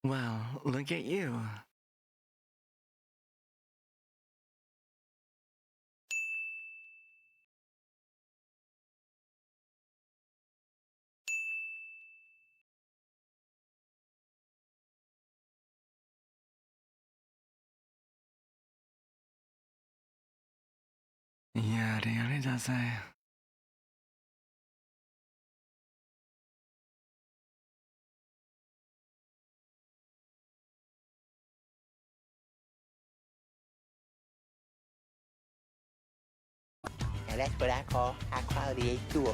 Well, look at you. Ja, det gör det sig. And that's what I call high quality H2O.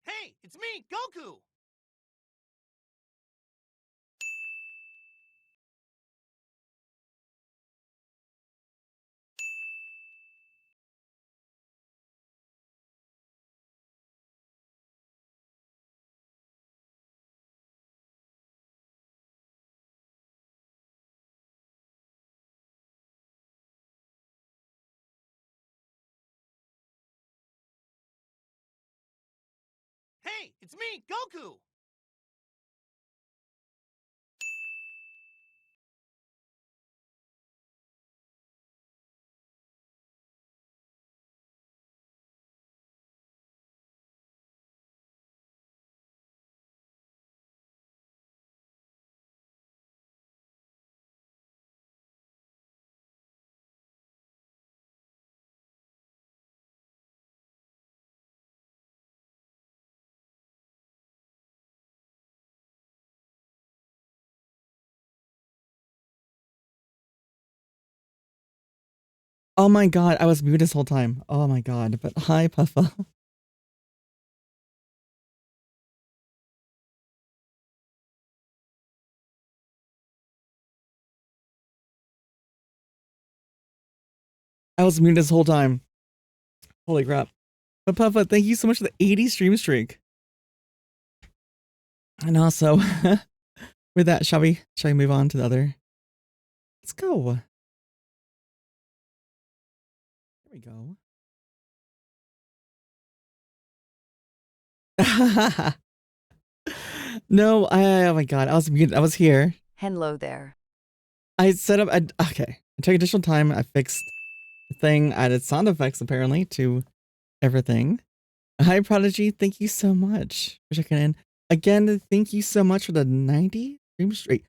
Hey, it's me, Goku! Hey, it's me, Goku! Oh my god, I was muted this whole time. Oh my god, but hi, Puffa. I was muted this whole time. Holy crap. But Puffa, thank you so much for the 80 stream streak. And also, with that, shall we move on to the other? Let's go. There we go. No, oh my god, I was muted. I was here. Hello there. I set up, okay. I took additional time. I fixed the thing, added sound effects apparently to everything. Hi, Prodigy. Thank you so much for checking in. Again, thank you so much for the 90 stream streak.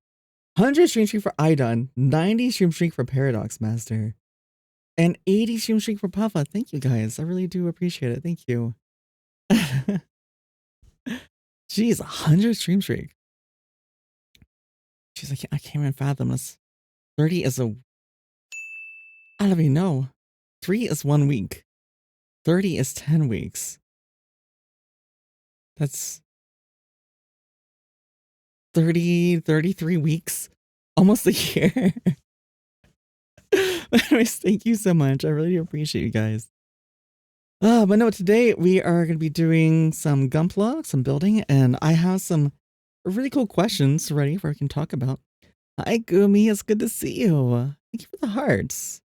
100 stream streak for Idon, 90 stream streak for Paradox Master, and 80 stream streak for Puffa. Thank you guys. I really do appreciate it. Thank you. Jeez, 100 stream streak. Jeez, I can't even fathom this. 30 is a... I don't even know. 3 is 1 week. 30 is 10 weeks. That's 33 weeks. Almost a year. But anyways, thank you so much. I really appreciate you guys. But no, today we are going to be doing some Gunpla, some building, and I have some really cool questions ready for I can talk about. Hi, Gumi. It's good to see you. Thank you for the hearts.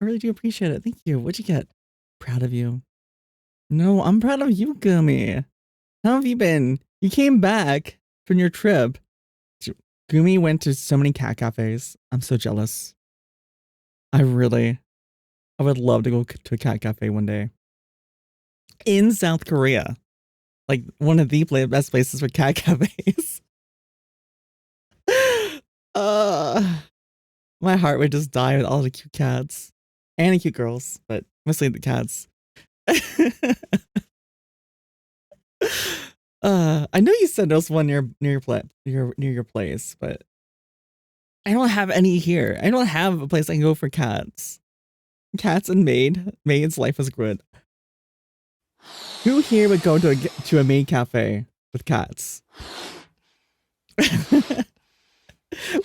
I really do appreciate it. Thank you. What'd you get? Proud of you. No, I'm proud of you, Gumi. How have you been? You came back from your trip. Gumi went to so many cat cafes. I'm so jealous. I would love to go to a cat cafe one day. In South Korea. Like one of the best places for cat cafes. My heart would just die with all the cute cats. And the cute girls, but mostly the cats. I know you said there's one near your place, but I don't have any here. I don't have a place I can go for cats. Cats and maid's life is good. Who here would go to a maid cafe with cats?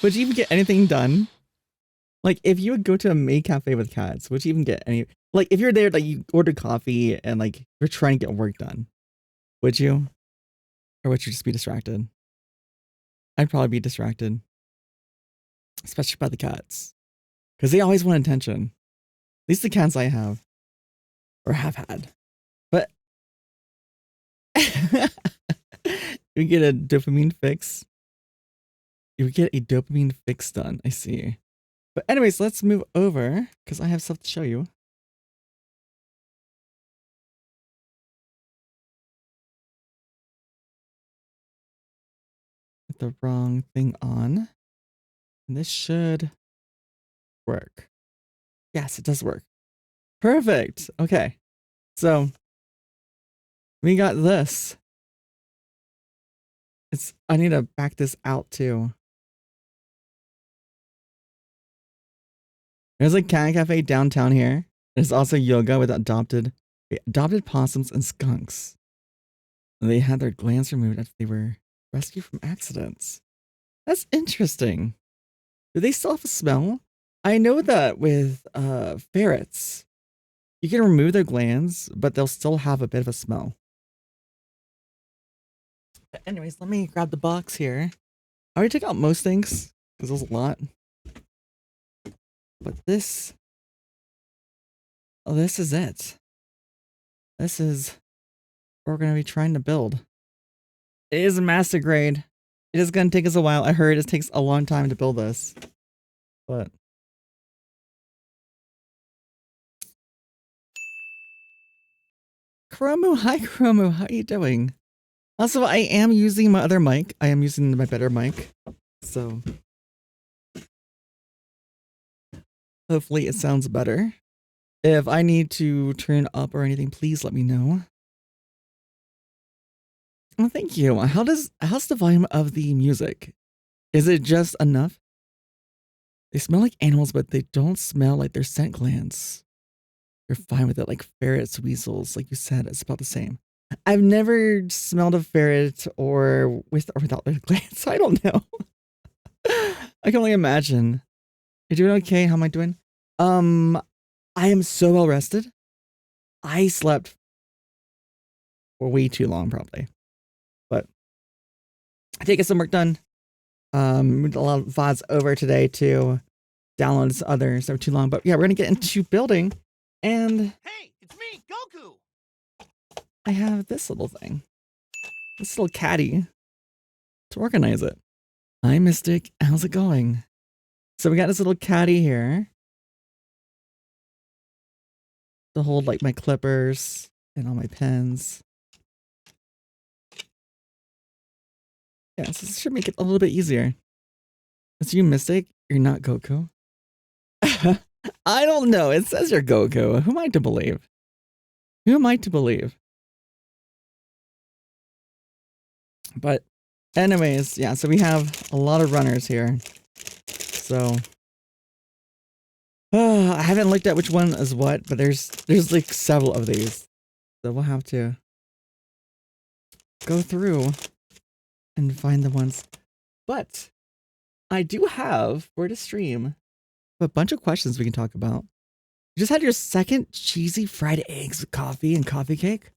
Would you even get anything done? Like, if you would go to a maid cafe with cats, would you even get any? Like, if you're there, like, you order coffee and, like, you're trying to get work done, would you? Or would you just be distracted? I'd probably be distracted. Especially by the cats. Because they always want attention. At least the cats I have. Or have had. But you get a dopamine fix. You get a dopamine fix done. I see. But anyways, let's move over because I have stuff to show you. Put the wrong thing on. And this should work. Yes, it does work. Perfect. Okay. So we got this. I need to back this out too. There's a cat cafe downtown here. There's also yoga with adopted possums and skunks. They had their glands removed after they were rescued from accidents. That's interesting. Do they still have a smell? I know that with ferrets, you can remove their glands, but they'll still have a bit of a smell. But anyways, let me grab the box here. I already took out most things because there's a lot. But this is it. This is what we're going to be trying to build. It is a master grade. It is going to take us a while. I heard it takes a long time to build this. But Chromu, hi Chromu, how are you doing? Also, I am using my other mic. I am using my better mic. So hopefully it sounds better. If I need to turn up or anything, please let me know. Oh, thank you. How's the volume of the music? Is it just enough? They smell like animals, but they don't smell like their scent glands. You're fine with it, like ferrets, weasels, like you said, it's about the same. I've never smelled a ferret or with or without their glands, so I don't know. I can only imagine. You're doing okay? How am I doing? I am so well rested. I slept for way too long, probably. But I did get some work done. Moved a lot of VODs over today to download this others that were too long. But yeah, we're gonna get into building. And Hey, it's me, Goku! I have this little thing. This little caddy to organize it. Hi, Mystic. How's it going? So we got this little caddy here to hold like my clippers and all my pens. Yeah, so this should make it a little bit easier. It's you, Mystic. You're not Goku. I don't know. It says you're Goku. Who am I to believe? Who am I to believe? But anyways, yeah, so we have a lot of runners here. So I haven't looked at which one is what, but there's like several of these. So we'll have to go through and find the ones. But I do have for the stream a bunch of questions we can talk about. You just had your second cheesy fried eggs with coffee and coffee cake?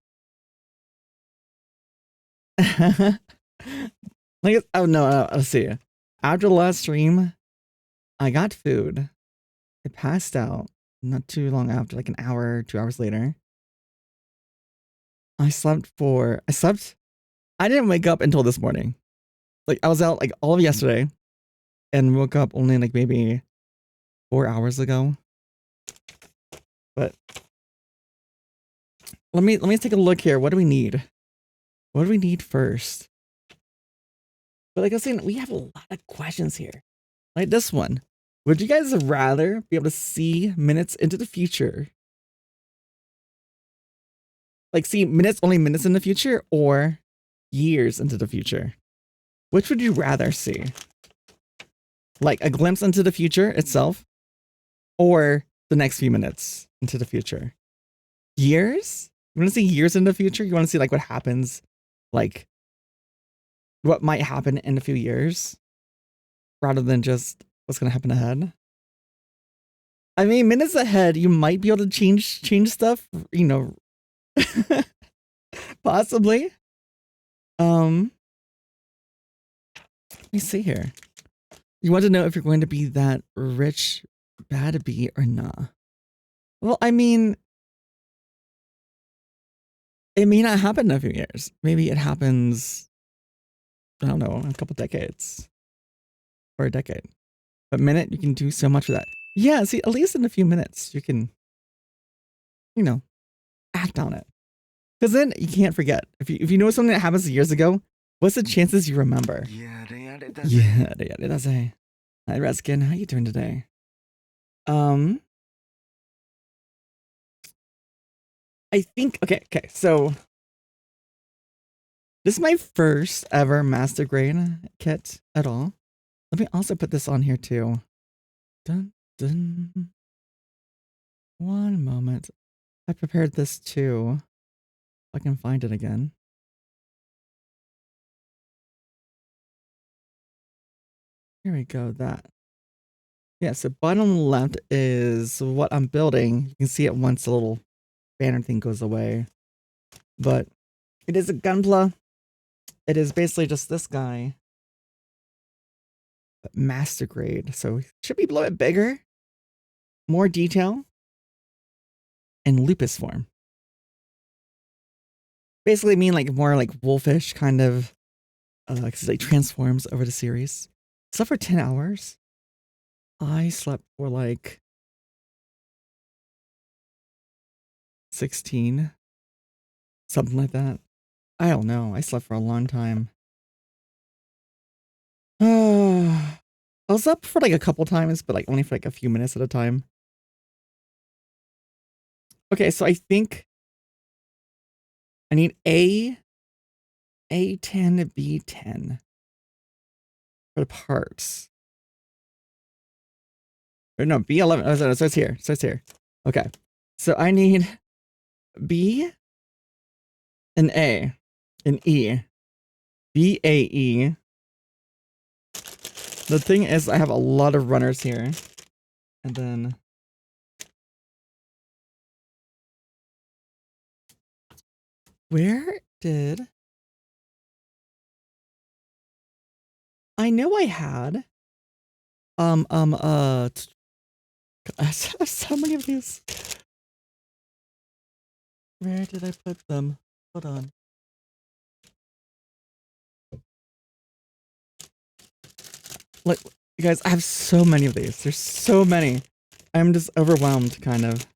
Like, oh no, let's see. After the last stream, I got food. I passed out. not too long after, like an hour, 2 hours later. I didn't wake up until this morning. Like I was out like all of yesterday and woke up only like maybe 4 hours ago. But let me take a look here. What do we need? What do we need first? But like I was saying, we have a lot of questions here. Like this one. Would you guys rather be able to see minutes into the future? Like see only minutes in the future, or years into the future? Which would you rather see? Like a glimpse into the future itself, or the next few minutes into the future? Years? You want to see years in the future? You want to see like what happens, like what might happen in a few years, rather than just what's going to happen ahead? I mean, minutes ahead, you might be able to change stuff, you know, possibly. Let me see here. You want to know if you're going to be that rich bad bee or not? Well, I mean, it may not happen in a few years. Maybe it happens, I don't know, in a couple decades or a decade. But minute, you can do so much with that. Yeah, see, at least in a few minutes, you can, you know, act on it. Because then you can't forget. If you know something that happens years ago, what's the chances you remember? Yeah, That's a. Hi, Reskin. How you doing today? I think okay. So this is my first ever master grade kit at all. Let me also put this on here too. Dun dun. One moment. I prepared this too. If I can find it again. Here we go. That. Yeah. So bottom left is what I'm building. You can see it once the little banner thing goes away. But it is a Gunpla. It is basically just this guy. But master grade. So it should be a little bit bigger. More detail. And Lupus form. Basically mean like more like wolfish kind of cause it like transforms over the series. Slept for 10 hours. I slept for like 16. Something like that. I don't know. I slept for a long time. I was up for like a couple times, but like only for like a few minutes at a time. Okay, so I think I need A10, B10 for the parts. Or no, B11. Oh, so it's here. So it's here. Okay. So I need B, an A, an E, BAE. The thing is, I have a lot of runners here. And then where did I know I had I have so many of these. Where did I put them? Hold on. Like, you guys, I have so many of these. There's so many. I'm just overwhelmed, kind of.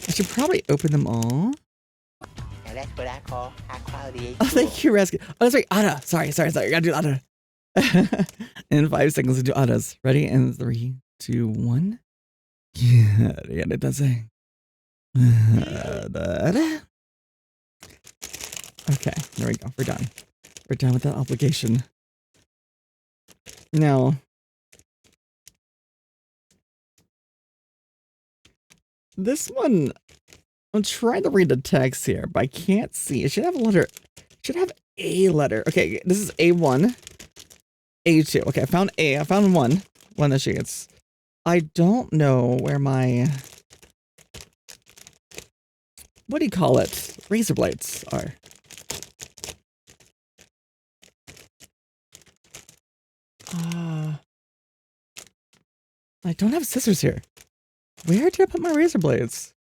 I should probably open them all. Now that's what I call high quality Oh, thank you, Rescue. Oh, that's right. Ada. Sorry. I gotta do Ada. In 5 seconds to do Adas. Ready? In 3, 2, 1. Yeah, it does say. Ada. Okay, there we go. We're done. We're done with that obligation. Now, this one, I'm trying to read the text here, but I can't see. It should have a letter. It should have a letter. Okay, this is A1, A2. Okay, I found A. I found one of the sheets. I don't know where my, what do you call it? Razor blades are. don't have scissors here. Where did I put my razor blades?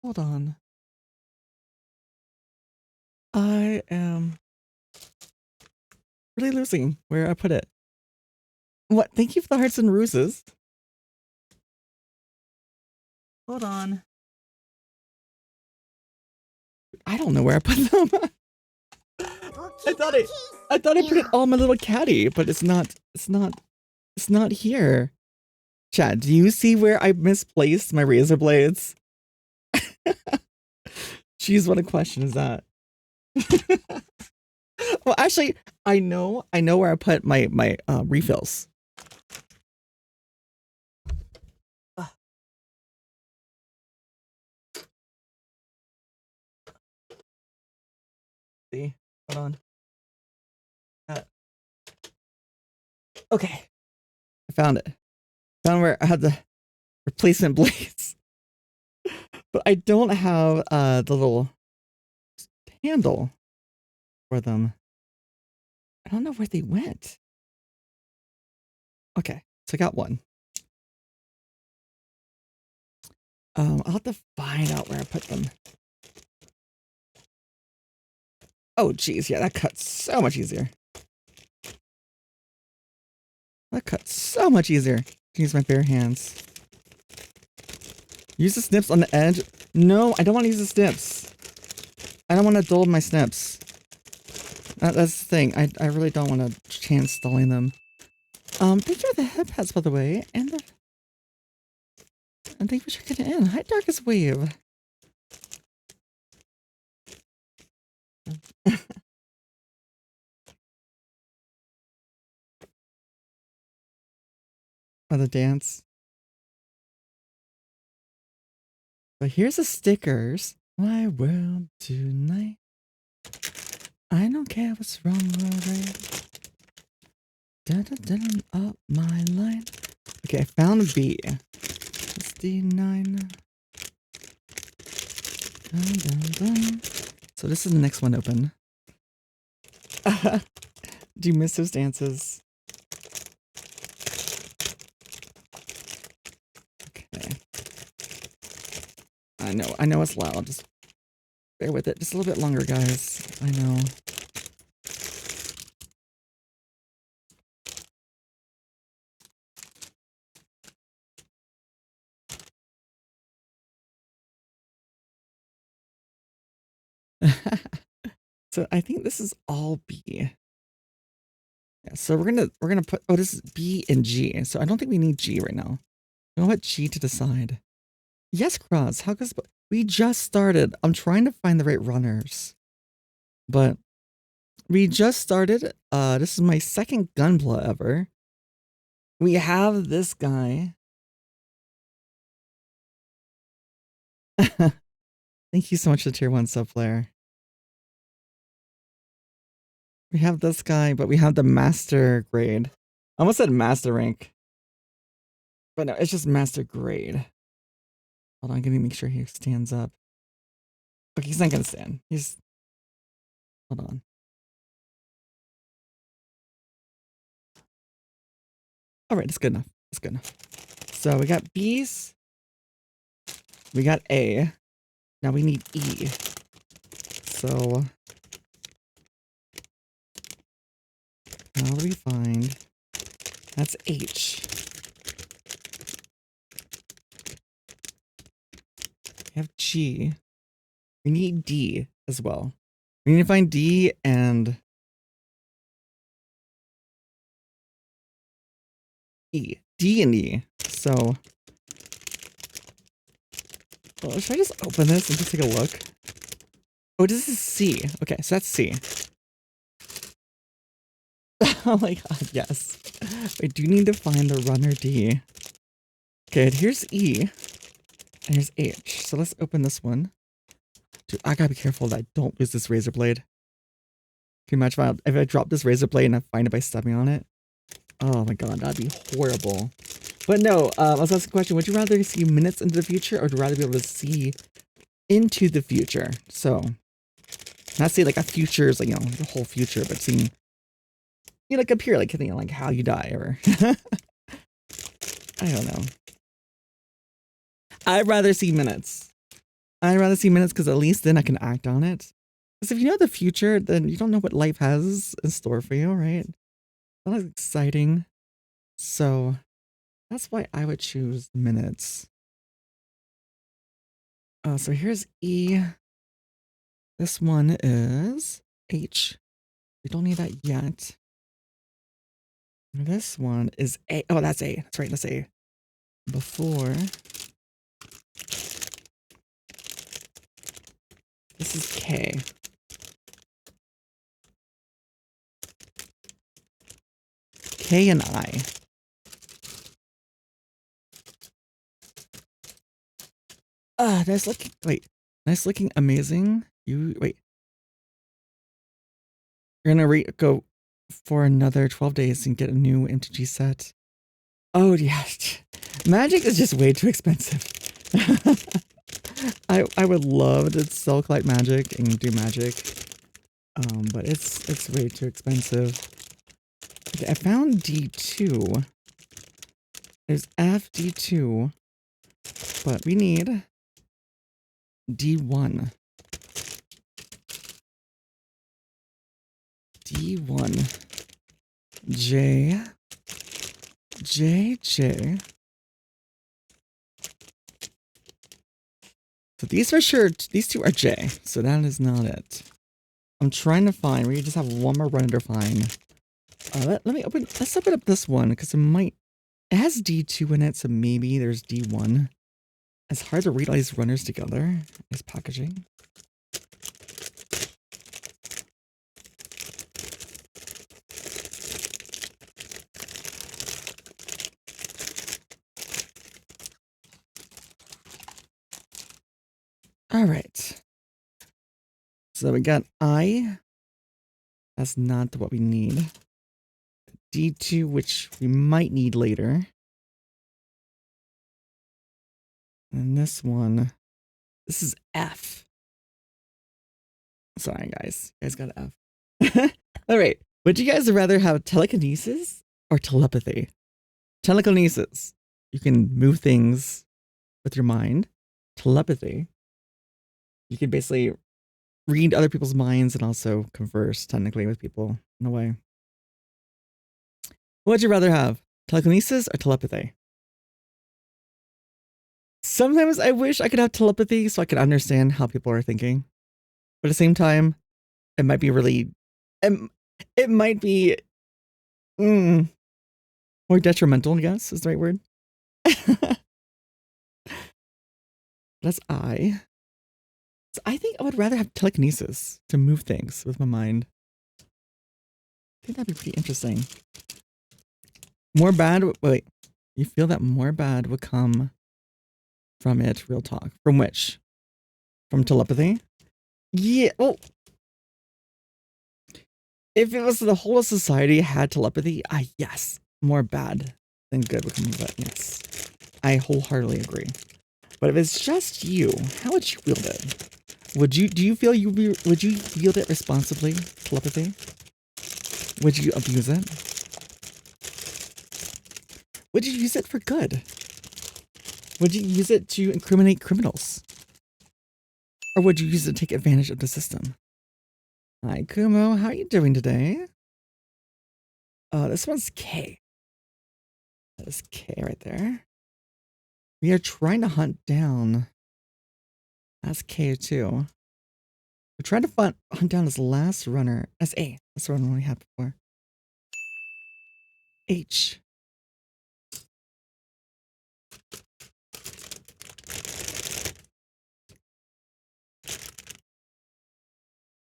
Hold on. I am really losing where I put it. What? Thank you for the hearts and ruses. Hold on. I don't know where I put them. I thought I put it all in my little caddy, but it's not here. Chad, do you see where I misplaced my razor blades? Jeez, what a question is that? Well, actually, I know where I put my refills. See, hold on. Okay, I found it. Found where I had the replacement blades, but I don't have the little handle for them. I don't know where they went. Okay, so I got one. I'll have to find out where I put them. Oh, geez, yeah, that cuts so much easier. That cuts so much easier. I can use my bare hands. Use the snips on the edge. No, I don't want to use the snips. I don't want to dull my snips. That's the thing. I really don't want to chance dulling them. Thank you for the hip hats, by the way, and thank you for checking in. Hi, Darkest Wave. Oh, the dance. But here's the stickers. My world tonight. I don't care what's wrong or right. Dun up my line. Okay, I found a B. 69. Dun. So this is the next one open. Do you miss those dances? Okay. I know it's loud. Just bear with it. Just a little bit longer, guys. I know. So I think this is all B. Yeah, so we're gonna put, oh, this is B and G. So I don't think we need G right now. We'll let G to decide. Yes, Cross. How goes? We just started. I'm trying to find the right runners, but we just started. This is my second Gunpla ever. We have this guy. Thank you so much for the tier 1 sub player. We have this guy, but we have the master grade. I almost said master rank. But no, it's just master grade. Hold on, I'm gonna make sure he stands up. Okay, he's not gonna stand. He's... Hold on. Alright, that's good enough. That's good enough. So we got B's. We got A. Now we need E. So... how do we find... That's H. We have G. We need D as well. We need to find D and E. D and E. So... well, should I just open this and just take a look? Oh, this is C. Okay, so that's C. Oh my god, yes. I do need to find the runner D. Okay, here's E. And here's H. So let's open this one. Dude, I gotta be careful that I don't lose this razor blade. Can you imagine if I drop this razor blade and I find it by stepping on it? Oh my god, that'd be horrible. But no, I was asking a question. Would you rather see minutes into the future, or would you rather be able to see into the future? So, not say like a future is like, you know, the whole future, but seeing, You like appear like you know, like how you die or I don't know. I'd rather see minutes. I'd rather see minutes because at least then I can act on it. Because if you know the future, then you don't know what life has in store for you, right? That's exciting. So that's why I would choose minutes. So here's E. This one is H. We don't need that yet. This one is A. Oh, that's A. That's right. That's A. Before. This is K. K and I. Nice looking. Wait. Nice looking. Amazing. You wait. You're gonna go for another 12 days and get a new MTG set. Oh yeah. Magic is just way too expensive. I would love to sell collect magic and do magic. But it's way too expensive. Okay, I found D2. There's F, D2. But we need D1. D1. J. J, J. So these for sure, these two are J. So that is not it. I'm trying to find, we just have one more run to find. Let's open up this one because it has D2 in it, so maybe there's D1. It's hard to read all these runners together. This packaging. All right. So we got I. That's not what we need. D2, which we might need later. And this one, this is F. Sorry, guys. You guys got F. All right. Would you guys rather have telekinesis or telepathy? Telekinesis. You can move things with your mind. Telepathy. You can basically read other people's minds and also converse technically with people in a way. What would you rather have? Telekinesis or telepathy? Sometimes I wish I could have telepathy so I could understand how people are thinking. But at the same time, it might be really... It might be... more detrimental, I guess, is the right word. That's I. So I think I would rather have telekinesis to move things with my mind. I think that'd be pretty interesting. More bad... Wait. You feel that more bad would come from it, real talk. From which? From telepathy? Yeah, well... If it was the whole of society had telepathy, yes. More bad than good would come from it, yes. I wholeheartedly agree. But if it's just you, how would you wield it? Would you wield it responsibly, telepathy? Would you abuse it? Would you use it for good? Would you use it to incriminate criminals? Or would you use it to take advantage of the system? Hi, Kumo. How are you doing today? This one's K. That is K right there. We are trying to hunt down. That's K too. We're trying to hunt down this last runner. That's A. That's the one we had before. H.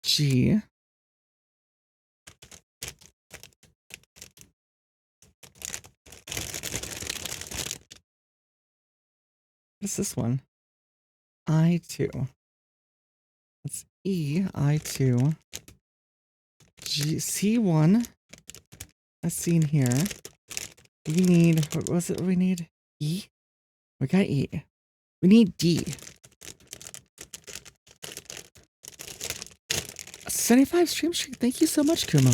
G. What's this one? I2. That's E, I2. G, C1. That's seen here. We need, what was it we need? E? We got E. We need D. 75 stream streak. Thank you so much, Kumo.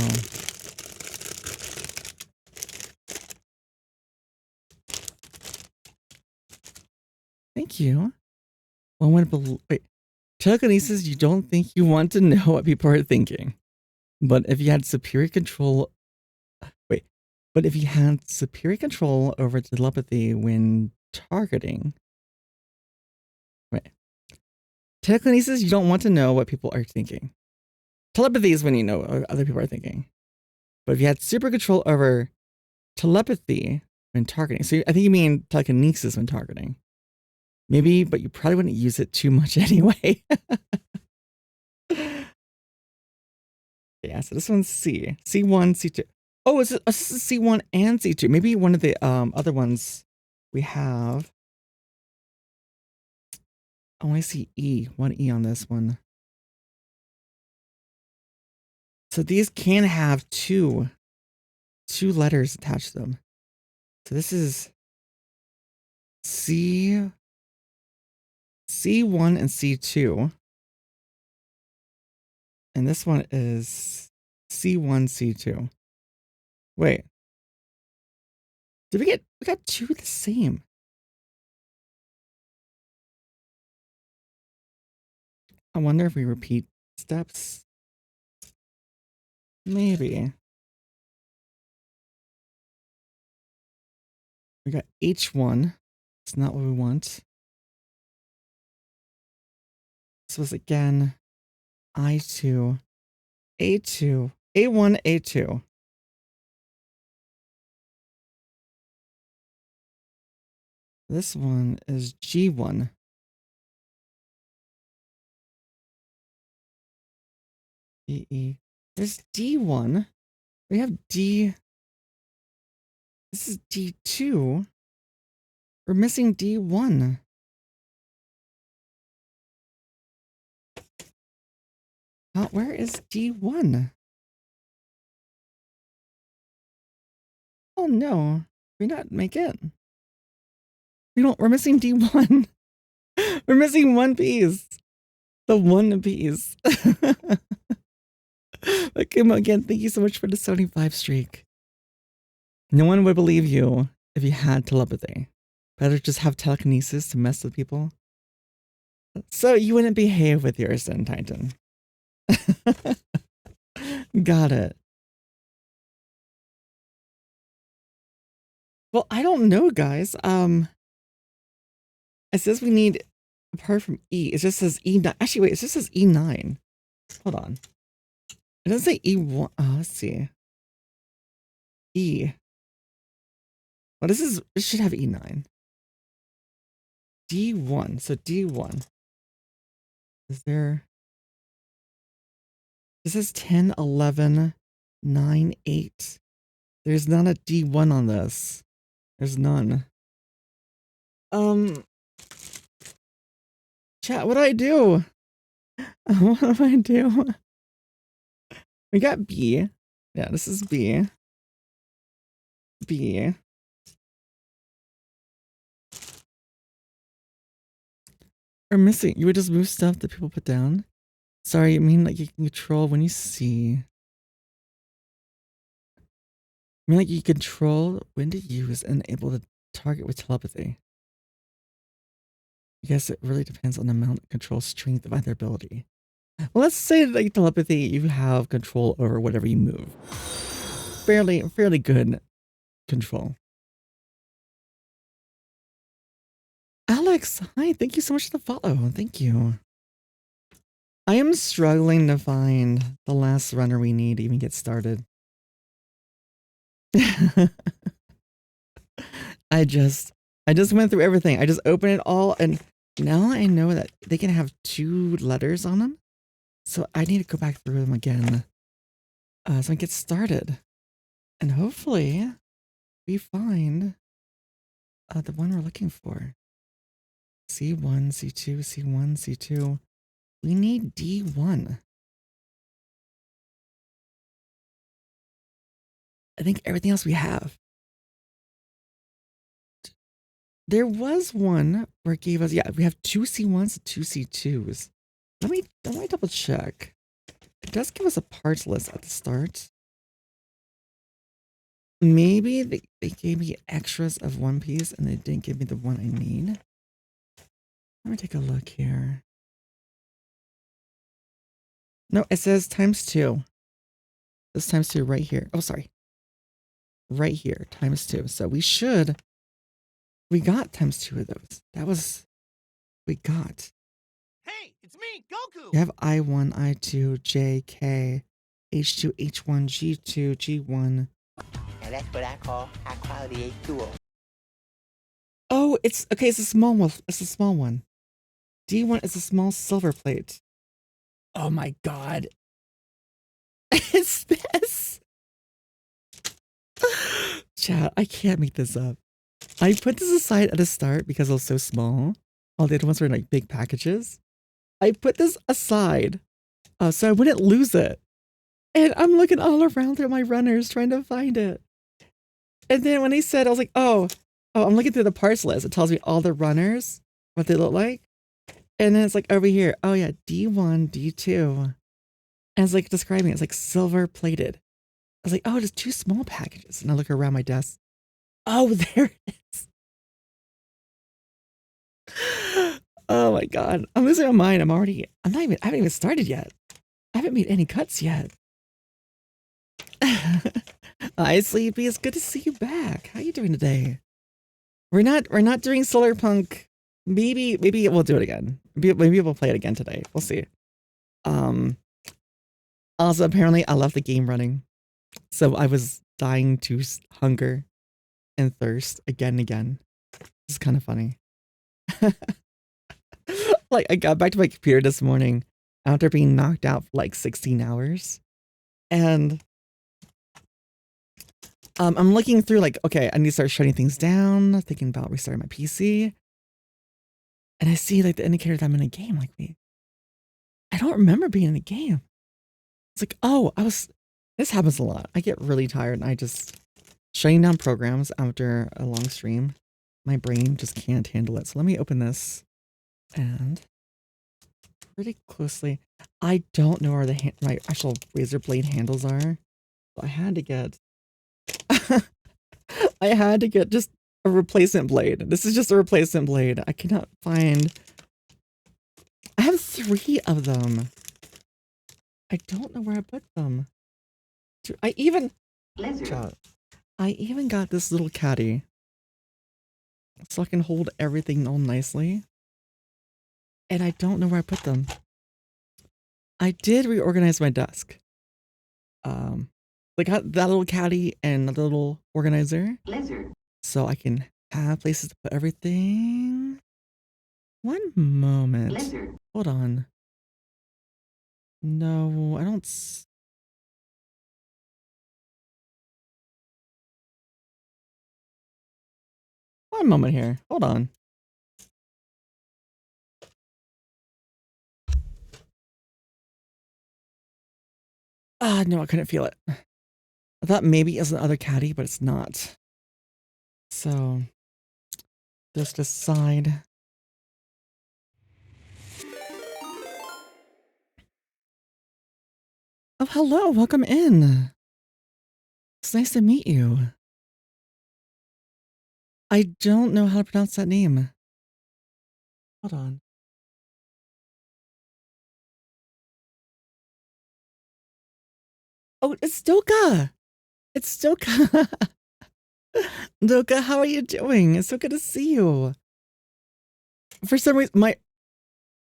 Thank you. One would wait. Telekinesis, you don't think you want to know what people are thinking. But if you had superior control... Wait. But if you had superior control over telepathy when targeting... Wait. Telekinesis, you don't want to know what people are thinking. Telepathy is when you know what other people are thinking. But if you had super control over telepathy when targeting... So I think you mean telekinesis when targeting. Maybe, but you probably wouldn't use it too much anyway. Yeah, so this one's C. C1, C2. Oh, this is C1 and C2. Maybe one of the other ones we have. I only see E. One E on this one. So these can have two letters attached to them. So this is C1 and C2. And this one is C1, C2. Wait. We got two the same. I wonder if we repeat steps. Maybe. We got H1. It's not what we want. This was again I2, A2, A1, A2. This one is G1. E. There's D1. We have D. This is D2. We're missing D1. Where is D1? Oh no, we not make it. We're missing D1. We're missing one piece. The one piece. But Kim, again, thank you so much for the 75 streak. No one would believe you if you had telepathy. Better just have telekinesis to mess with people. So you wouldn't behave with yours then, Titan. Got it. Well, I don't know, guys. It says we need, apart from E, it just says E9. Actually, wait, it just says E9. Hold on. It doesn't say E1. Oh, let's see. E. Well, this should have E9. D1. So D1. Is there... This is 10, 11, 9, 8. There's not a D1 on this. There's none. Chat, what do I do? What do I do? We got B. Yeah, this is B. B. We're missing. You would just move stuff that people put down? Sorry, you mean like you can control when you see. I mean like you control when to use and able to target with telepathy. I guess it really depends on the amount of control strength of either ability. Well, let's say like telepathy, you have control over whatever you move. Fairly good control. Alex, hi, thank you so much for the follow. Thank you. I am struggling to find the last runner we need to even get started. I just went through everything. I just opened it all and now I know that they can have 2 letters on them. So I need to go back through them again. So I can get started. And hopefully we find the one we're looking for. C1, C2, C1, C2. We need D1. I think everything else we have. There was one where it gave us, yeah, we have 2 C1s and 2 C2s. Let me double check. It does give us a parts list at the start. Maybe they gave me extras of one piece and they didn't give me the one I need. Let me take a look here. No, it says ×2. This ×2 right here. Oh, sorry. Right here, ×2. So we got ×2 of those. We got. Hey, it's me, Goku. You have I1, I2, J, K, H2, H1, G2, G1. And that's what I call high quality H2O. Oh, it's okay. It's a small one. It's a small one. D1 is a small silver plate. Oh my god. It's this. Chat, I can't make this up. I put this aside at the start because it was so small. All the other ones were in like big packages. I put this aside so I wouldn't lose it. And I'm looking all around through my runners trying to find it. And then when he said, I was like, oh, I'm looking through the parts list. It tells me all the runners, what they look like. And then it's like over here, oh yeah, D1, D2. And it's like describing it. It's like silver plated. I was like, oh, just 2 small packages. And I look around my desk. Oh, there it is. Oh my god. I'm losing my mind. I haven't even started yet. I haven't made any cuts yet. Hi, Sleepy. It's good to see you back. How you doing today? We're not doing Solar Punk. Maybe we'll do it again. Maybe we'll play it again today. We'll see. Also, apparently I left the game running. So I was dying to hunger and thirst again and again. It's kind of funny. Like, I got back to my computer this morning after being knocked out for like 16 hours. And I'm looking through like, okay, I need to start shutting things down, thinking about restarting my PC. And I see like the indicator that I'm in a game. Like, wait, I don't remember being in a game. It's like, oh, this happens a lot. I get really tired and I just shutting down programs after a long stream. My brain just can't handle it. So let me open this and pretty closely. I don't know where my actual razor blade handles are. So I had to get just a replacement blade. This is just a replacement blade. I cannot find. I have 3 of them. I don't know where I put them. I even got this little caddy so I can hold everything all nicely. And I don't know where I put them. I did reorganize my desk. I got that little caddy and the little organizer. So I can have places to put everything. One moment. Hold on. No, I don't. One moment here. Hold on. No, I couldn't feel it. I thought maybe it was another caddy, but it's not. So, just decide. Oh, hello. Welcome in. It's nice to meet you. I don't know how to pronounce that name. Hold on. Oh, it's Doka. It's Doka. Doka, how are you doing? It's so good to see you. For some reason,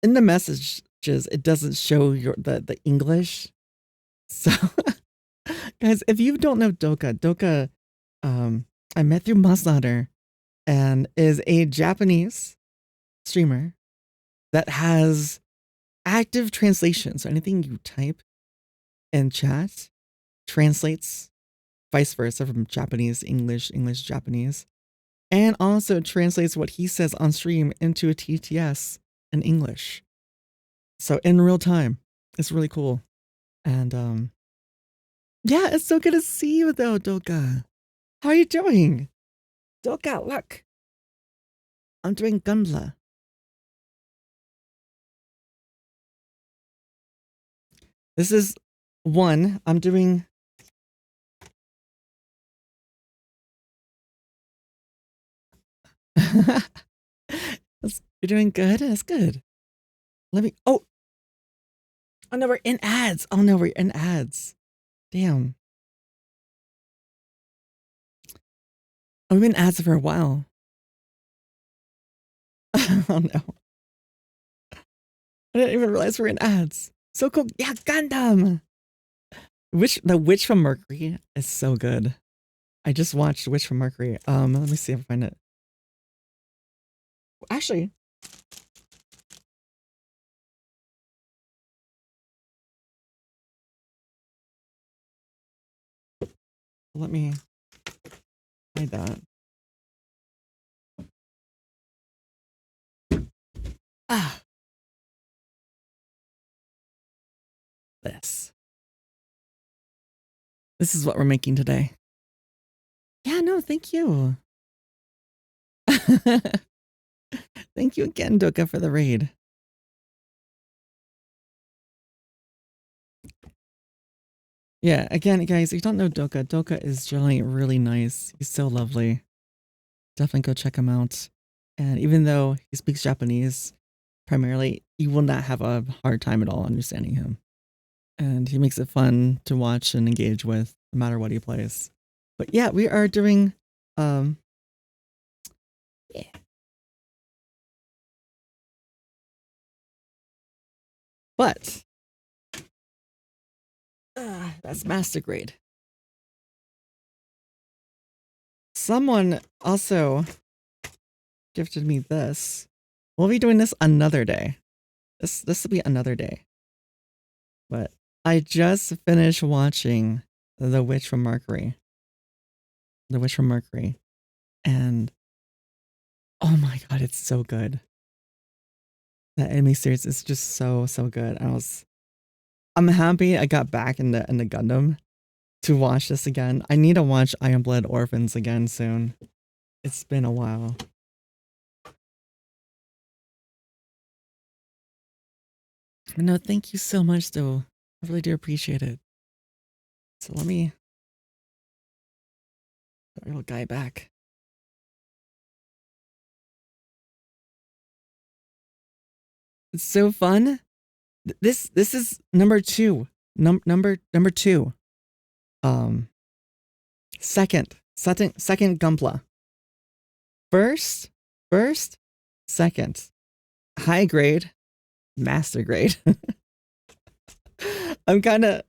in the messages, it doesn't show the English. So, guys, if you don't know Doka, I met through Musladder and is a Japanese streamer that has active translation. So anything you type in chat translates vice versa from Japanese, English, English, Japanese, and also translates what he says on stream into a TTS in English. So in real time, it's really cool. And yeah, it's so good to see you though, Doka. How are you doing? Doka, look. I'm doing Gunpla. This is one. I'm doing. You're doing good. That's good. Let me. Oh no, we're in ads. Oh no, we're in ads. Damn. Oh, we've been in ads for a while. Oh no. I didn't even realize we're in ads. So cool. Yeah, Gundam. The Witch from Mercury is so good. I just watched Witch from Mercury. Let me see if I find it. Actually, let me hide that. Ah, this. This is what we're making today. Yeah, no, thank you. Thank you again, Doka, for the raid. Yeah, again, guys, if you don't know Doka, Doka is generally really nice. He's so lovely. Definitely go check him out. And even though he speaks Japanese, primarily, you will not have a hard time at all understanding him. And he makes it fun to watch and engage with, no matter what he plays. But yeah, we are doing, yeah. But that's master grade. Someone also gifted me this. We'll be doing this another day. This will be another day. But I just finished watching The Witch from Mercury. The Witch from Mercury. And oh my god, it's so good. That anime series is just so good. I'm happy I got back in the Gundam to watch this again. I need to watch Iron Blood Orphans again soon. It's been a while. No, thank you so much though. I really do appreciate it. So let me put our little guy back. It's so fun. This is number 2. Number 2. Second Gunpla. First, second. High grade, master grade. I'm kind of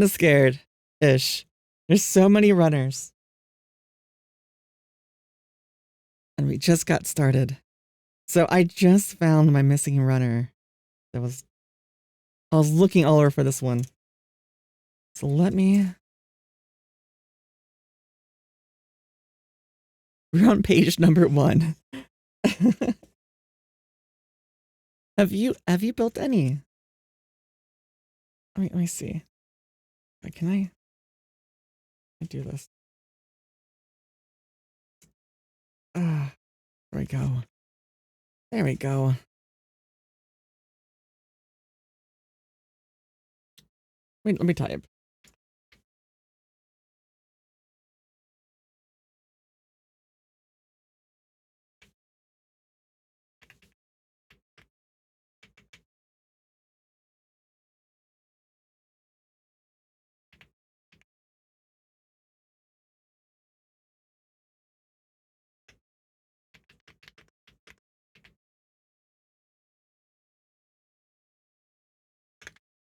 scared-ish. There's so many runners. And we just got started. So I just found my missing runner. I was looking all over for this one. So let me. We're on page number 1. Have you built any? Let me see. Can I do this? There we go. There we go. Wait, let me type.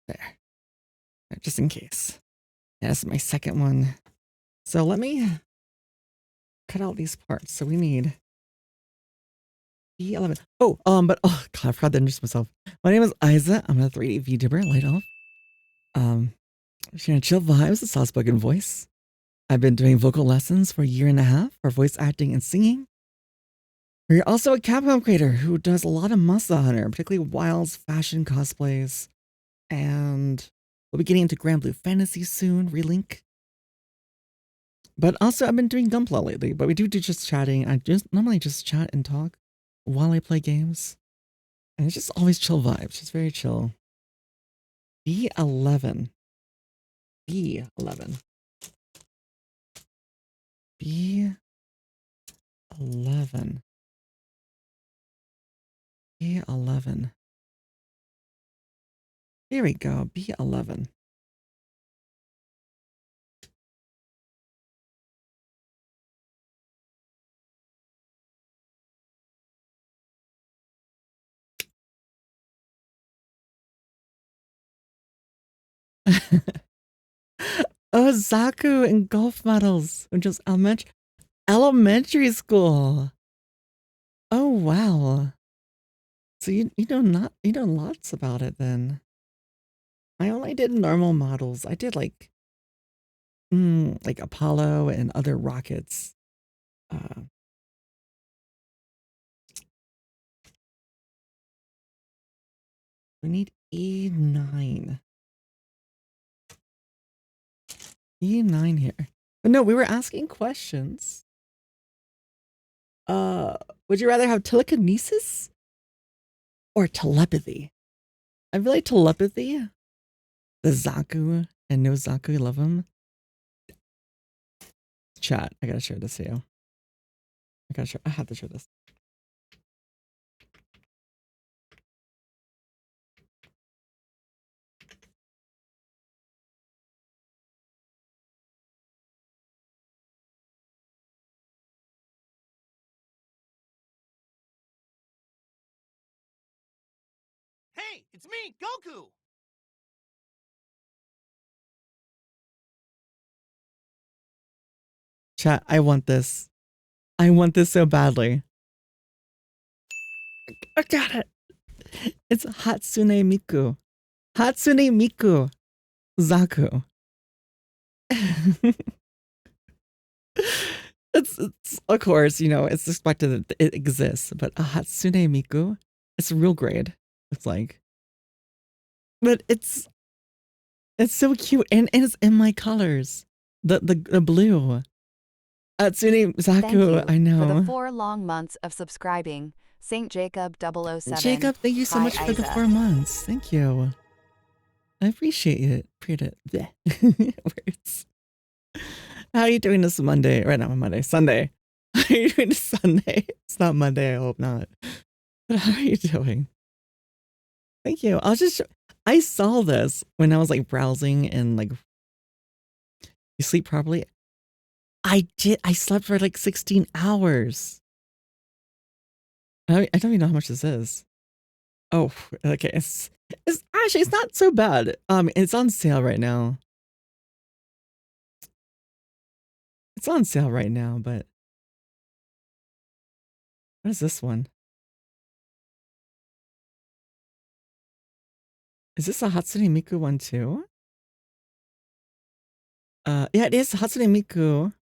There. Just in case. Yeah, this is my second one. So let me cut out these parts. So we need B11. Oh, but oh god, I forgot to introduce myself. My name is Isa. I'm a 3D VTuber, light off. Sharing chill vibes, a soft-spoken voice. I've been doing vocal lessons for a year and a half for voice acting and singing. We're also a Capcom creator who does a lot of Monster Hunter, particularly Wilds, fashion cosplays, and we'll be getting into Grand Blue Fantasy soon, Relink. But also, I've been doing Gunpla lately, but we do just chatting. I just normally just chat and talk while I play games. And it's just always chill vibes. It's very chill. B11. B11. B11. B11. Here we go. B11. Oh, Zaku and golf models, which is elementary school. Oh wow. So you know lots about it then. I only did normal models. I did like Apollo and other rockets. We need E9. E9 here. But no, we were asking questions. Would you rather have telekinesis or telepathy? I feel like telepathy. The Zaku and no Zaku, love him. Chat, I gotta share this to you. I have to share this. Hey, it's me, Goku! Chat, I want this. I want this so badly. I got it. It's Hatsune Miku. Hatsune Miku. Zaku. it's of course, you know, it's expected that it exists, but a Hatsune Miku, it's real grade. It's like, but it's so cute and it's in my colors. The blue. Hatsune Thank you Zaku, I know. for the 4 long months of subscribing. Saint Jacob 007. Jacob, thank you so Hi, much for the Isa. 4 months. Thank you. I appreciate it. Words. How are you doing this Monday? Right now, Monday. Sunday. How are you doing this Sunday? It's not Monday, I hope not. But how are you doing? Thank you. I saw this when I was like browsing and like, you sleep properly? I did. I slept for like 16 hours. I don't even know how much this is. Oh, okay. It's actually, it's not so bad. It's on sale right now. It's on sale right now, but what is this one? Is this a Hatsune Miku one too? Yeah, it is Hatsune Miku.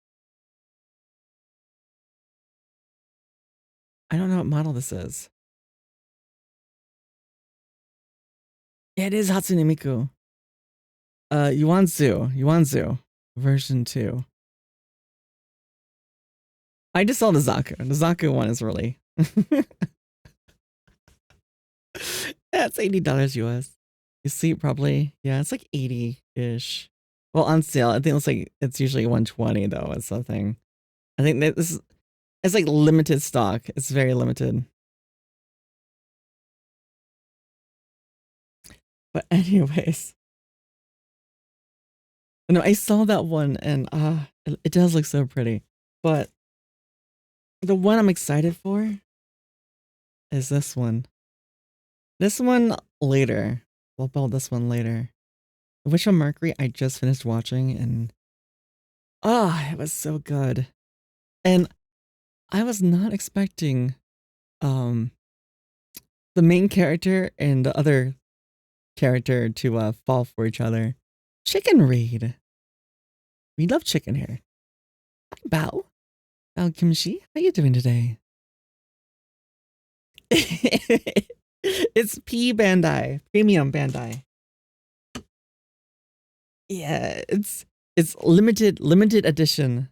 I don't know what model this is. Yeah, it is Hatsune Miku. Yuanzu version 2. I just saw the Zaku. The Zaku one is really. Yeah, it's $80 US. You see, probably. Yeah, it's like 80-ish. Well, on sale, I think it's usually 120 though. It's the thing. I think that it's like limited stock. It's very limited. But anyways, no, I saw that one and it does look so pretty. But the one I'm excited for is this one. This one later. We'll build this one later. Wish on Mercury, I just finished watching and it was so good. And I was not expecting the main character and the other character to fall for each other. Chicken Raid. We love chicken here. Hi, Bao. Bao Kimchi, how you doing today? It's P Bandai, Premium Bandai. Yeah, it's limited edition.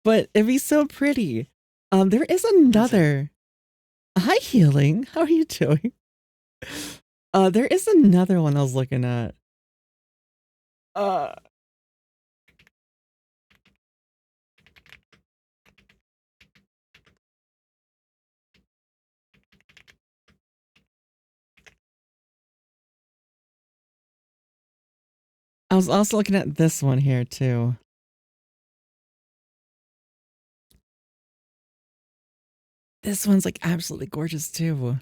But it'd be so pretty. There is another. Hi, Healing. How are you doing? There is another one I was looking at. was also looking at this one here too. This one's like absolutely gorgeous too.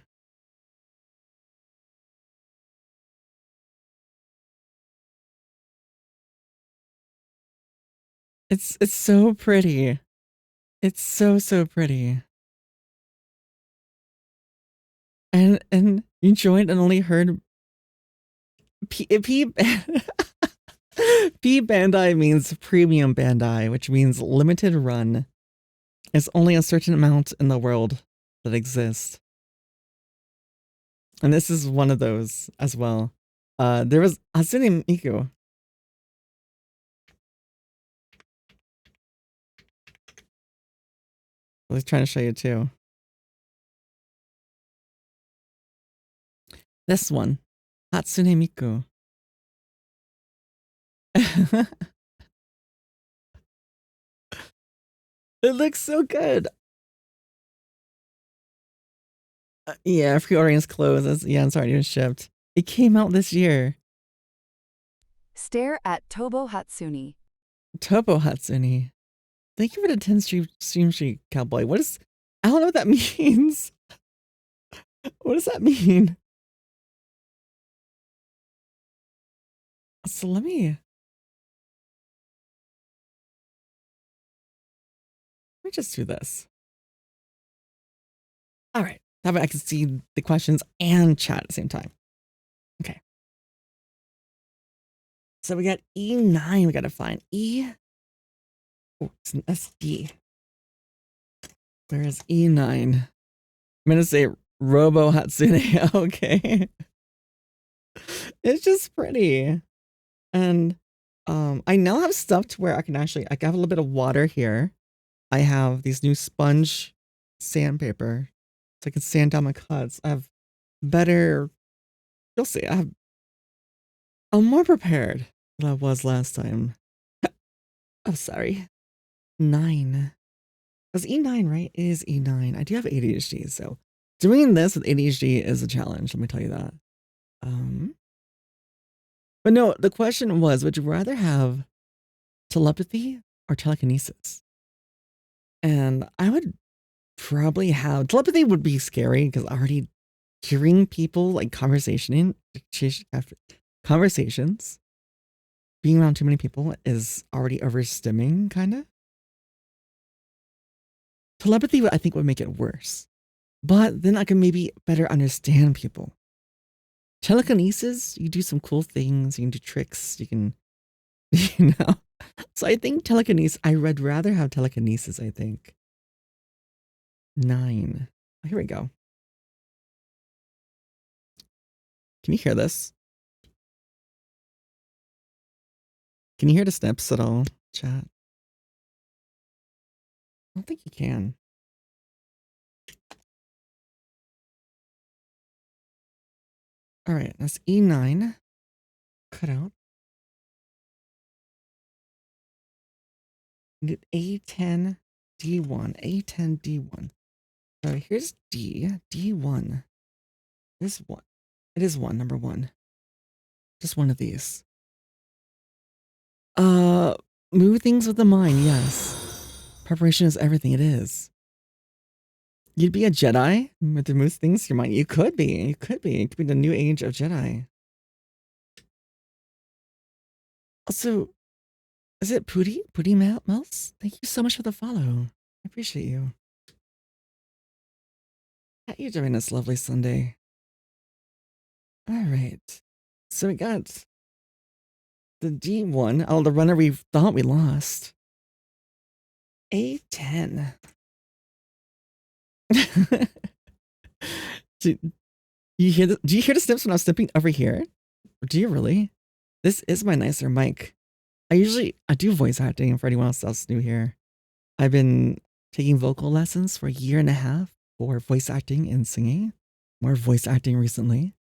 It's so pretty. It's so pretty. And you joined and only heard P Bandai means premium Bandai, which means limited run. It's only a certain amount in the world that exists. And this is one of those as well. There was Hatsune Miku. I was trying to show you too. This one, Hatsune Miku. It looks so good. Yeah, pre-ordering is closed. Yeah, it's already been shipped. It came out this year. Stare at Tobo Hatsune. Tobo Hatsune. Thank you for the 10 stream sheet, Cowboy. What is... I don't know what that means. What does that mean? So let me just do this. All right. That way I can see the questions and chat at the same time. Okay. So we got E9 we got to find. E... Oh, it's an SD. Where is E9? I'm going to say Robo Hatsune. Okay. It's just pretty. And I now have stuff to where I can actually... I have a little bit of water here. I have these new sponge sandpaper. So I can sand down my cuts. I have better... You'll see. I'm more prepared than I was last time. Oh, sorry. 9. It was E9, right? It is E9. I do have ADHD, so doing this with ADHD is a challenge, let me tell you that. But no, the question was, would you rather have telepathy or telekinesis? And I would probably have... Telepathy would be scary because already hearing people like conversations, being around too many people is already overstimming, kind of. Telepathy, I think, would make it worse. But then I can maybe better understand people. Telekinesis, you do some cool things, you can do tricks, you can, you know. So I think telekinesis, I would rather have telekinesis, I think. 9. Oh, here we go. Can you hear this? Can you hear the snips at all, chat? I don't think you can. All right, that's E9. Cut out. A10, D1, A10, D1. So here's D, D1. This one. It is 1, number 1. Just one of these. Move things with the mind, yes. Preparation is everything, it is. You'd be a Jedi with the move things your mind. You could be. You could be. It could be the new age of Jedi. Also, is it Pooty? Pooty Mouse? Thank you so much for the follow. I appreciate you. How you doing this lovely Sunday? All right. So we got the D1. Oh, the runner we thought we lost. A10. Do you hear the snips when I was snipping over here? Or do you really? This is my nicer mic. I do voice acting for anyone else new here. I've been taking vocal lessons for a year and a half for voice acting and singing. More voice acting recently.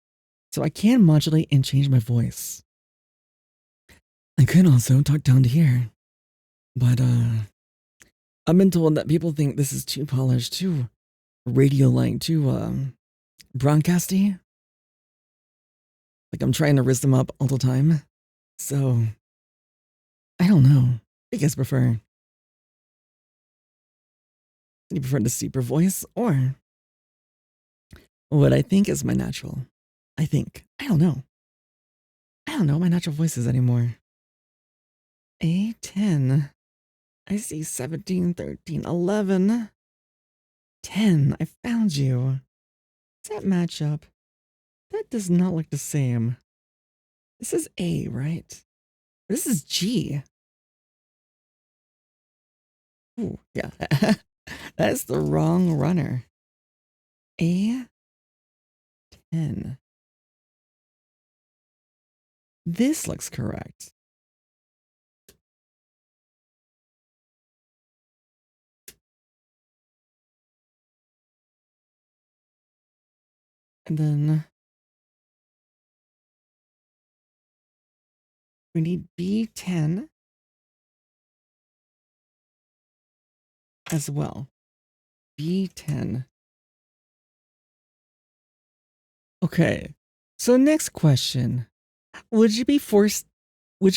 So I can modulate and change my voice. I could also talk down to here. But I've been told that people think this is too polished, too radio-like, too broadcasty. Like I'm trying to riz them up all the time. So I don't know. What do you guys prefer? Do you prefer this deeper voice or what I think is my natural? I think. I don't know. I don't know what my natural voice is anymore. A10. I see 17, 13, 11. 10. I found you. Does that match up? That does not look the same. This is A, right? This is G. Ooh, yeah. That's the wrong runner. A10. This looks correct. And then we need B10 as well. B10. Okay. So next question. Would you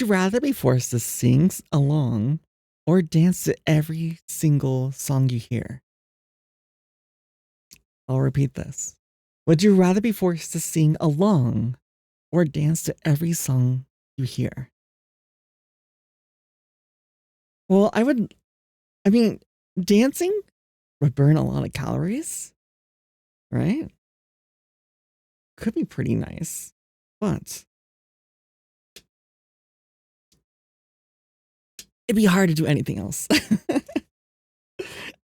rather be forced to sing along or dance to every single song you hear? I'll repeat this. Would you rather be forced to sing along or dance to every song you hear? Well, I mean, dancing would burn a lot of calories, right? Could be pretty nice, but it'd be hard to do anything else.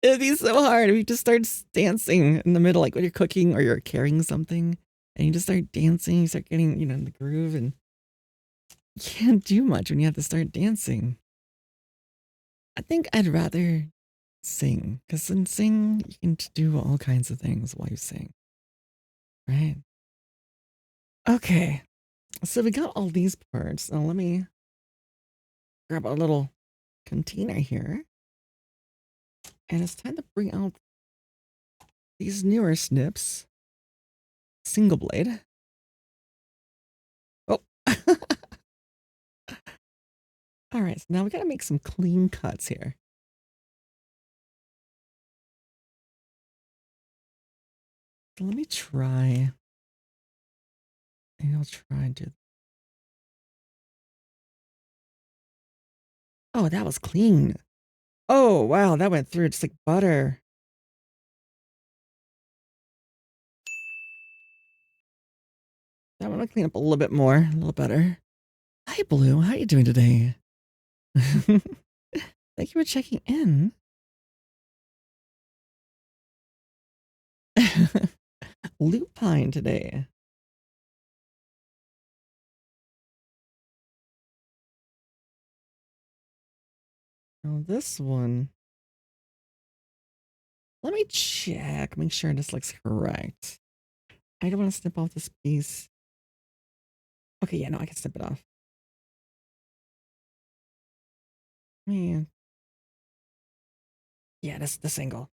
It'd be so hard if you just start dancing in the middle, like when you're cooking or you're carrying something and you just start dancing, you start getting, in the groove, and you can't do much when you have to start dancing. I think I'd rather sing, because in sing, you can do all kinds of things while you sing, right? Okay, so we got all these parts. Now let me grab a little container here. And it's time to bring out these newer snips. Single blade. Oh. All right, so now we gotta make some clean cuts here. So let me try. Maybe I'll try and do. Oh, that was clean. Oh, wow, that went through just like butter. That one will clean up a little bit more, a little better. Hi, Blue. How are you doing today? Thank you for checking in. Lupine today. Now this one. Let me check, make sure this looks correct. I don't want to snip off this piece. Okay, yeah, no, I can snip it off. Man. Yeah, this angle.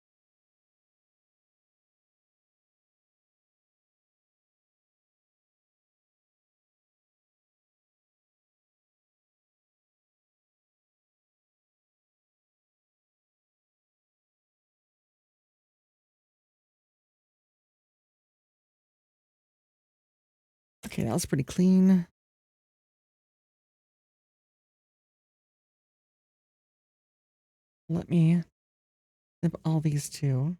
Okay, that was pretty clean. Let me snip all these too.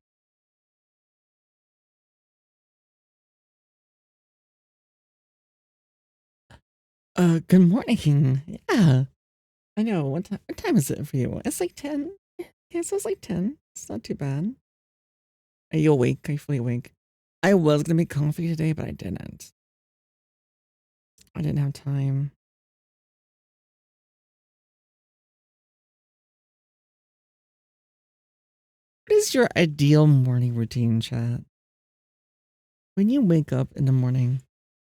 Good morning. Yeah. I know. What time is it for you? It's like 10. Yeah, so it's like 10. It's not too bad. Are you awake? Are you fully awake? I was gonna make coffee today, but I didn't. I didn't have time. What is your ideal morning routine, chat? When you wake up in the morning,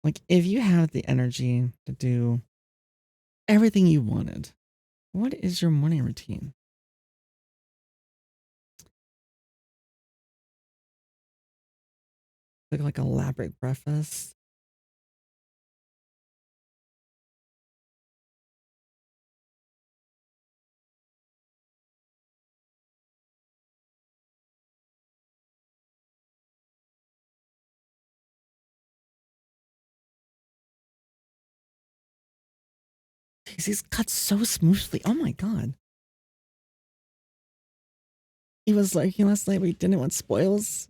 like if you have the energy to do everything you wanted, what is your morning routine? Like elaborate breakfast? He's cut so smoothly. Oh my god. He was like last night we didn't want spoils.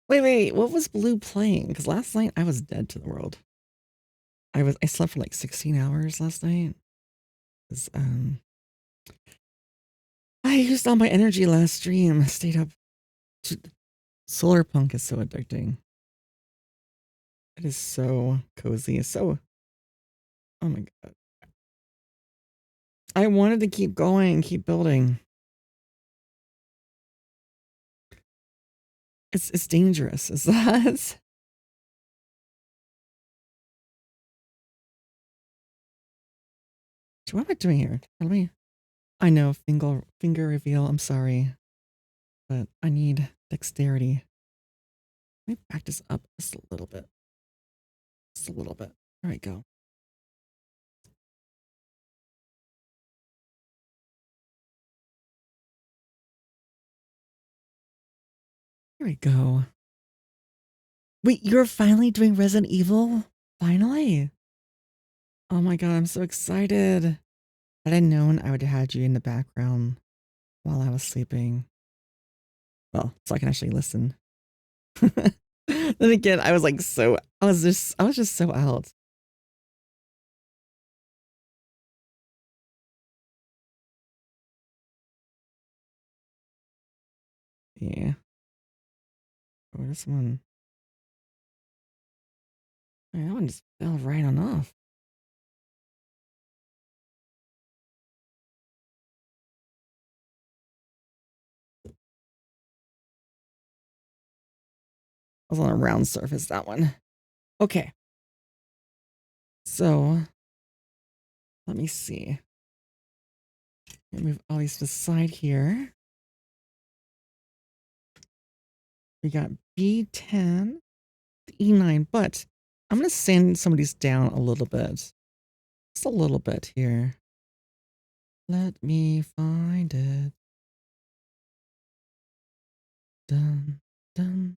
Wait, what was Blue playing? Because last night I was dead to the world. I slept for like 16 hours last night. 'Cause, I used all my energy last stream. Stayed up. Solar Punk is so addicting. It is so cozy. It's so. Oh my god. I wanted to keep going, keep building. It's dangerous. Is that? What am I doing here? Tell me. I know finger reveal. I'm sorry, but I need dexterity. Let me back this up just a little bit. Just a little bit. There we go. Here we go. Wait, you're finally doing Resident Evil? Finally? Oh my god, I'm so excited. Had I known, I would have had you in the background while I was sleeping. Well, so I can actually listen. Then again, I was like I was just so out. Yeah. Oh, this one. Man, that one just fell right on off. I was on a round surface, that one. Okay. So, let me see. Move all these to the side here. We got B10, E9, but I'm going to sand some of these down a little bit. Just a little bit here. Let me find it. Dun, dun.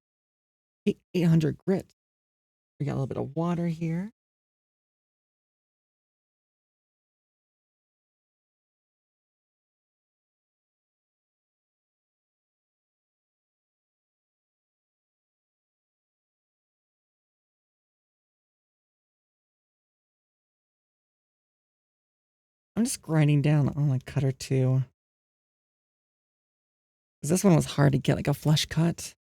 800 grit. We got a little bit of water here. I'm just grinding down on a cut or two. Because this one was hard to get, like a flush cut.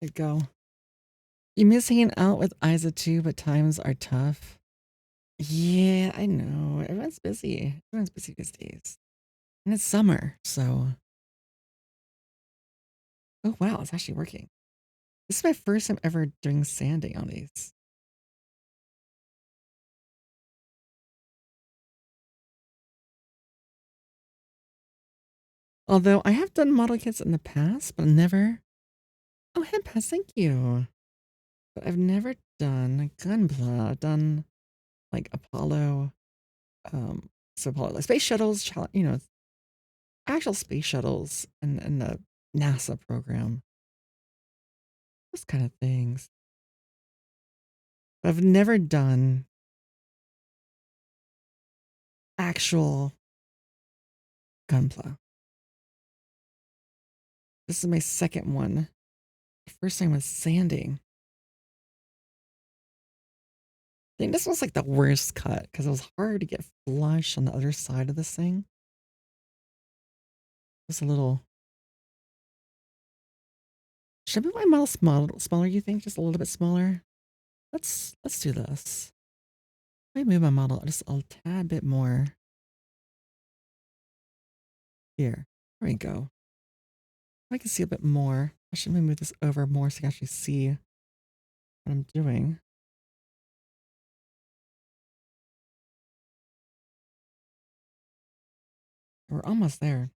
There you go. You miss hanging out with Isa too, but times are tough. Yeah, I know. Everyone's busy. Everyone's busy these days. And it's summer, so. Oh, wow, it's actually working. This is my first time ever doing sanding on these. Although I have done model kits in the past, but never. Oh, Hempass, thank you. But I've never done Gunpla. I've done like Apollo, so Apollo, like space shuttles, you know, actual space shuttles and the NASA program. Those kind of things. But I've never done actual Gunpla. This is my second one. The first time was sanding. I think this was like the worst cut because it was hard to get flush on the other side of this thing. Just a little. Should I move my model smaller, you think? Just a little bit smaller? Let's do this. Let me move my model just a tad bit more. Here. There we go. I can see a bit more. I should maybe move this over more so you can actually see what I'm doing. We're almost there.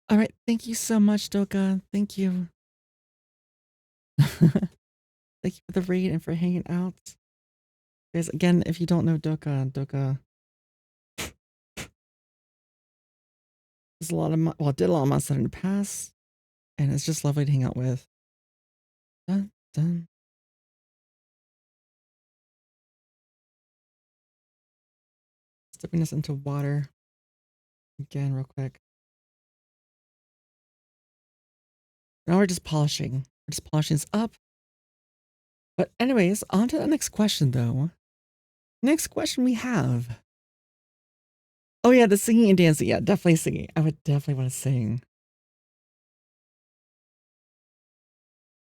All right. Thank you so much, Doka. Thank you. Thank you for the raid and for hanging out. Guys, again, if you don't know Doka there's a lot of did a lot of monster in the past, and it's just lovely to hang out with. Dun, dun. Dipping this into water again, real quick. Now we're just polishing. We're just polishing this up. But anyways, on to the next question, though. Next question we have. Oh yeah, the singing and dancing. Yeah, definitely singing. I would definitely want to sing.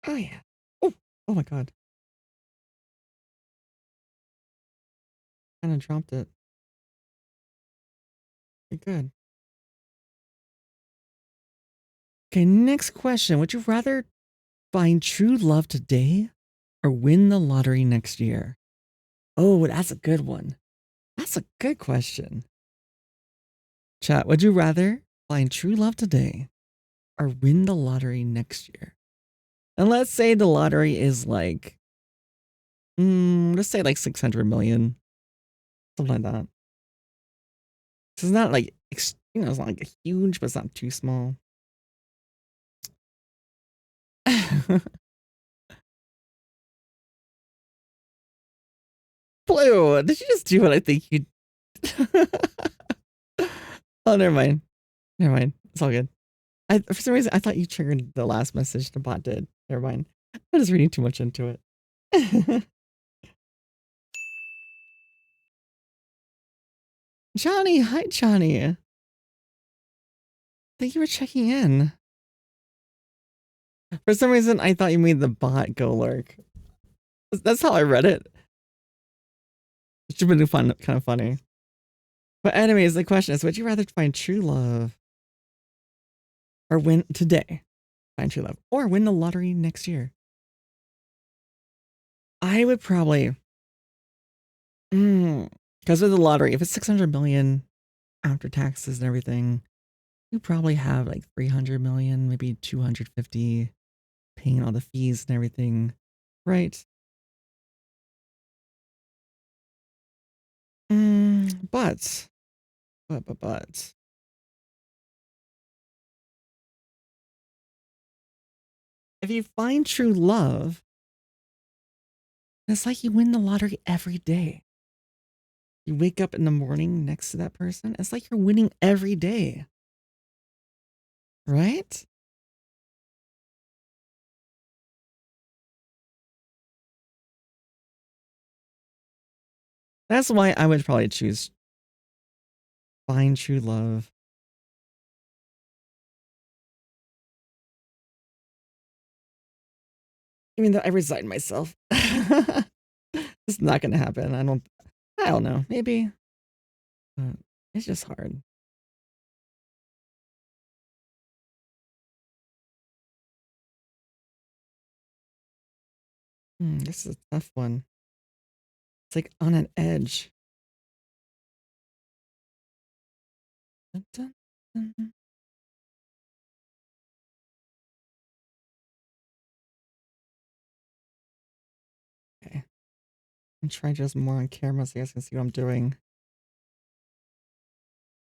Oh yeah. Oh my god. Kind of dropped it. You're good. Okay, next question. Would you rather find true love today or win the lottery next year? Oh, that's a good one. That's a good question. Chat, would you rather find true love today or win the lottery next year? And let's say the lottery is like, let's say like 600 million. Something like that. So it's not like, it's not like huge, but it's not too small. Blue, did you just do what I think you... Oh, never mind. Never mind. It's all good. For some reason, I thought you triggered the last message the bot did. Never mind. I was reading too much into it. Johnny, hi Johnny. Thank you for checking in. For some reason, I thought you made the bot go lurk. That's how I read it. It should have been fun, kind of funny. But anyways, the question is, would you rather find true love or win today? Find true love or win the lottery next year? I would probably, because of the lottery, if it's 600 million after taxes and everything, you probably have like 300 million, maybe 250, paying all the fees and everything, right? But if you find true love, it's like you win the lottery every day. You wake up in the morning next to that person, it's like you're winning every day. Right? That's why I would probably choose find true love. Even though I resign myself. It's not gonna happen. I don't know. Maybe. It's just hard. This is a tough one. It's like on an edge. Dun, dun, dun, dun. Okay. I'm trying to adjust more on camera so you guys can see what I'm doing.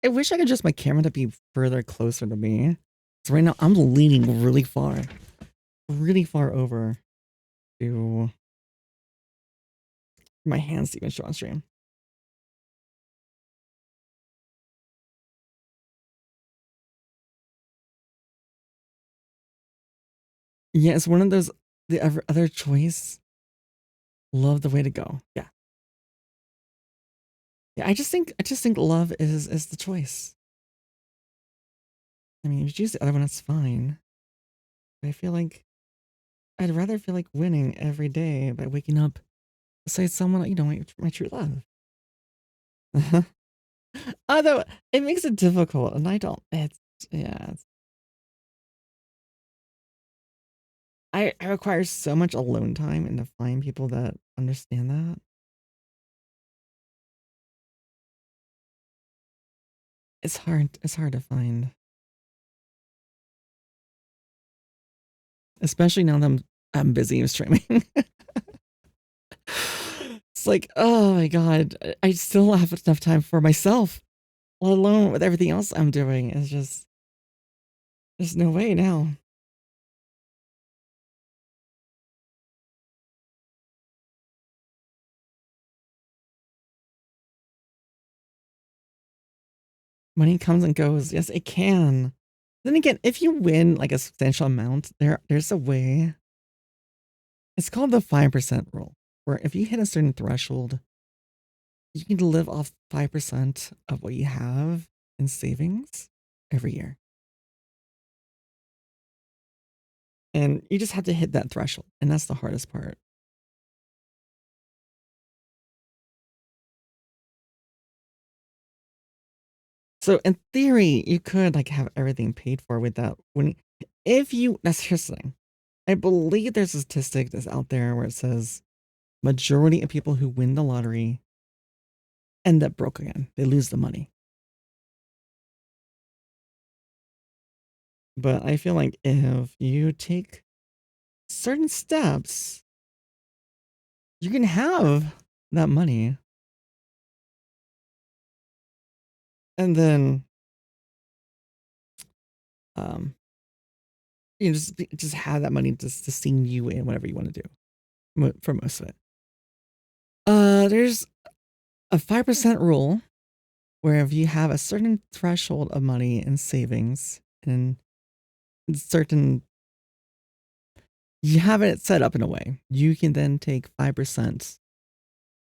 I wish I could adjust my camera to be further closer to me. So right now I'm leaning really far over to my hands to even show on stream. Yeah, it's one of those, the other choice. Love the way to go. Yeah. Yeah, I just think love is the choice. I mean, if you choose the other one, that's fine. But I feel like I'd rather feel like winning every day by waking up beside someone, my true love. Although it makes it difficult, and I require so much alone time and to find people that understand that. It's hard to find. Especially now that I'm busy streaming. It's like, oh my god, I still don't have enough time for myself, let alone with everything else I'm doing. It's just, there's no way now. Money comes and goes. Yes, it can. Then again, if you win like a substantial amount, there's a way. It's called the 5% rule, where if you hit a certain threshold, you can live off 5% of what you have in savings every year. And you just have to hit that threshold, and that's the hardest part. So in theory, you could like have everything paid for without when if you that's here's the thing. I believe there's a statistic that's out there where it says majority of people who win the lottery end up broke again. They lose the money. But I feel like if you take certain steps, you can have that money. And then you know, just have that money just to sing you in whatever you want to do for most of it. There's a 5% rule where if you have a certain threshold of money in savings and certain you have it set up in a way, you can then take 5%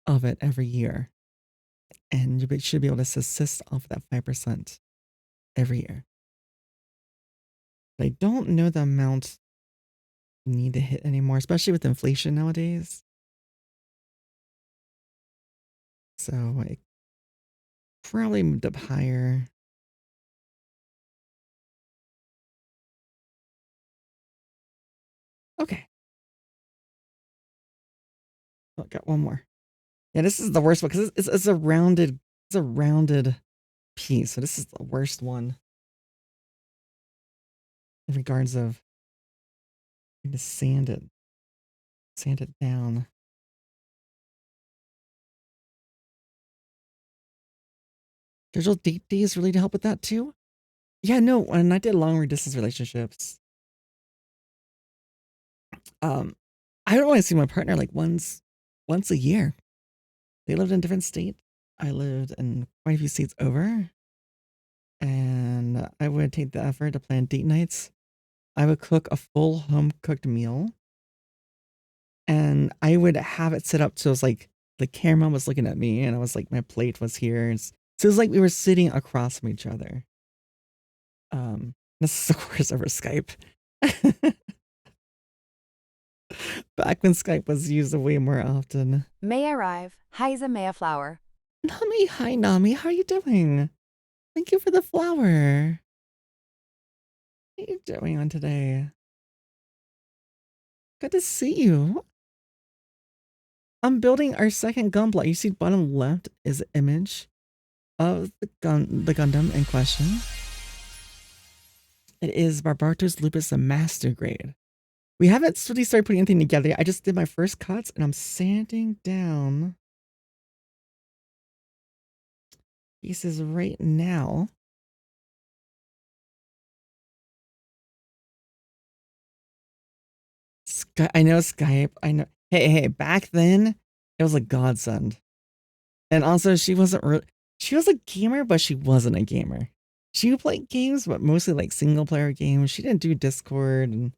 of it every year. And you should be able to subsist off that 5% every year. But I don't know the amount you need to hit anymore, especially with inflation nowadays. So I probably moved up higher. Okay. Oh, got one more. Yeah, this is the worst one because it's a rounded piece. So this is the worst one in regards of trying to sand it down. Digital date days really to help with that too. Yeah, no, when I did long distance relationships, I would only see my partner like once a year. They lived in a different state. I lived in quite a few states over. And I would take the effort to plan date nights. I would cook a full home cooked meal. And I would have it set up so it was like the camera was looking at me and I was like my plate was here. So it was like we were sitting across from each other. This is of course over Skype. Back when Skype was used way more often. May arrive. Heiza Maya flower. Nami, hi Nami, how are you doing? Thank you for the flower. How are you doing on today? Good to see you. I'm building our second Gunpla. You see bottom left is an image of the Gundam in question. It is Barbatos Lupus, a master grade. We haven't really started putting anything together yet. I just did my first cuts and I'm sanding down pieces right now. I know Skype. I know. Hey, back then it was a godsend. And also she wasn't she was a gamer, but she wasn't a gamer. She would play games, but mostly like single player games. She didn't do Discord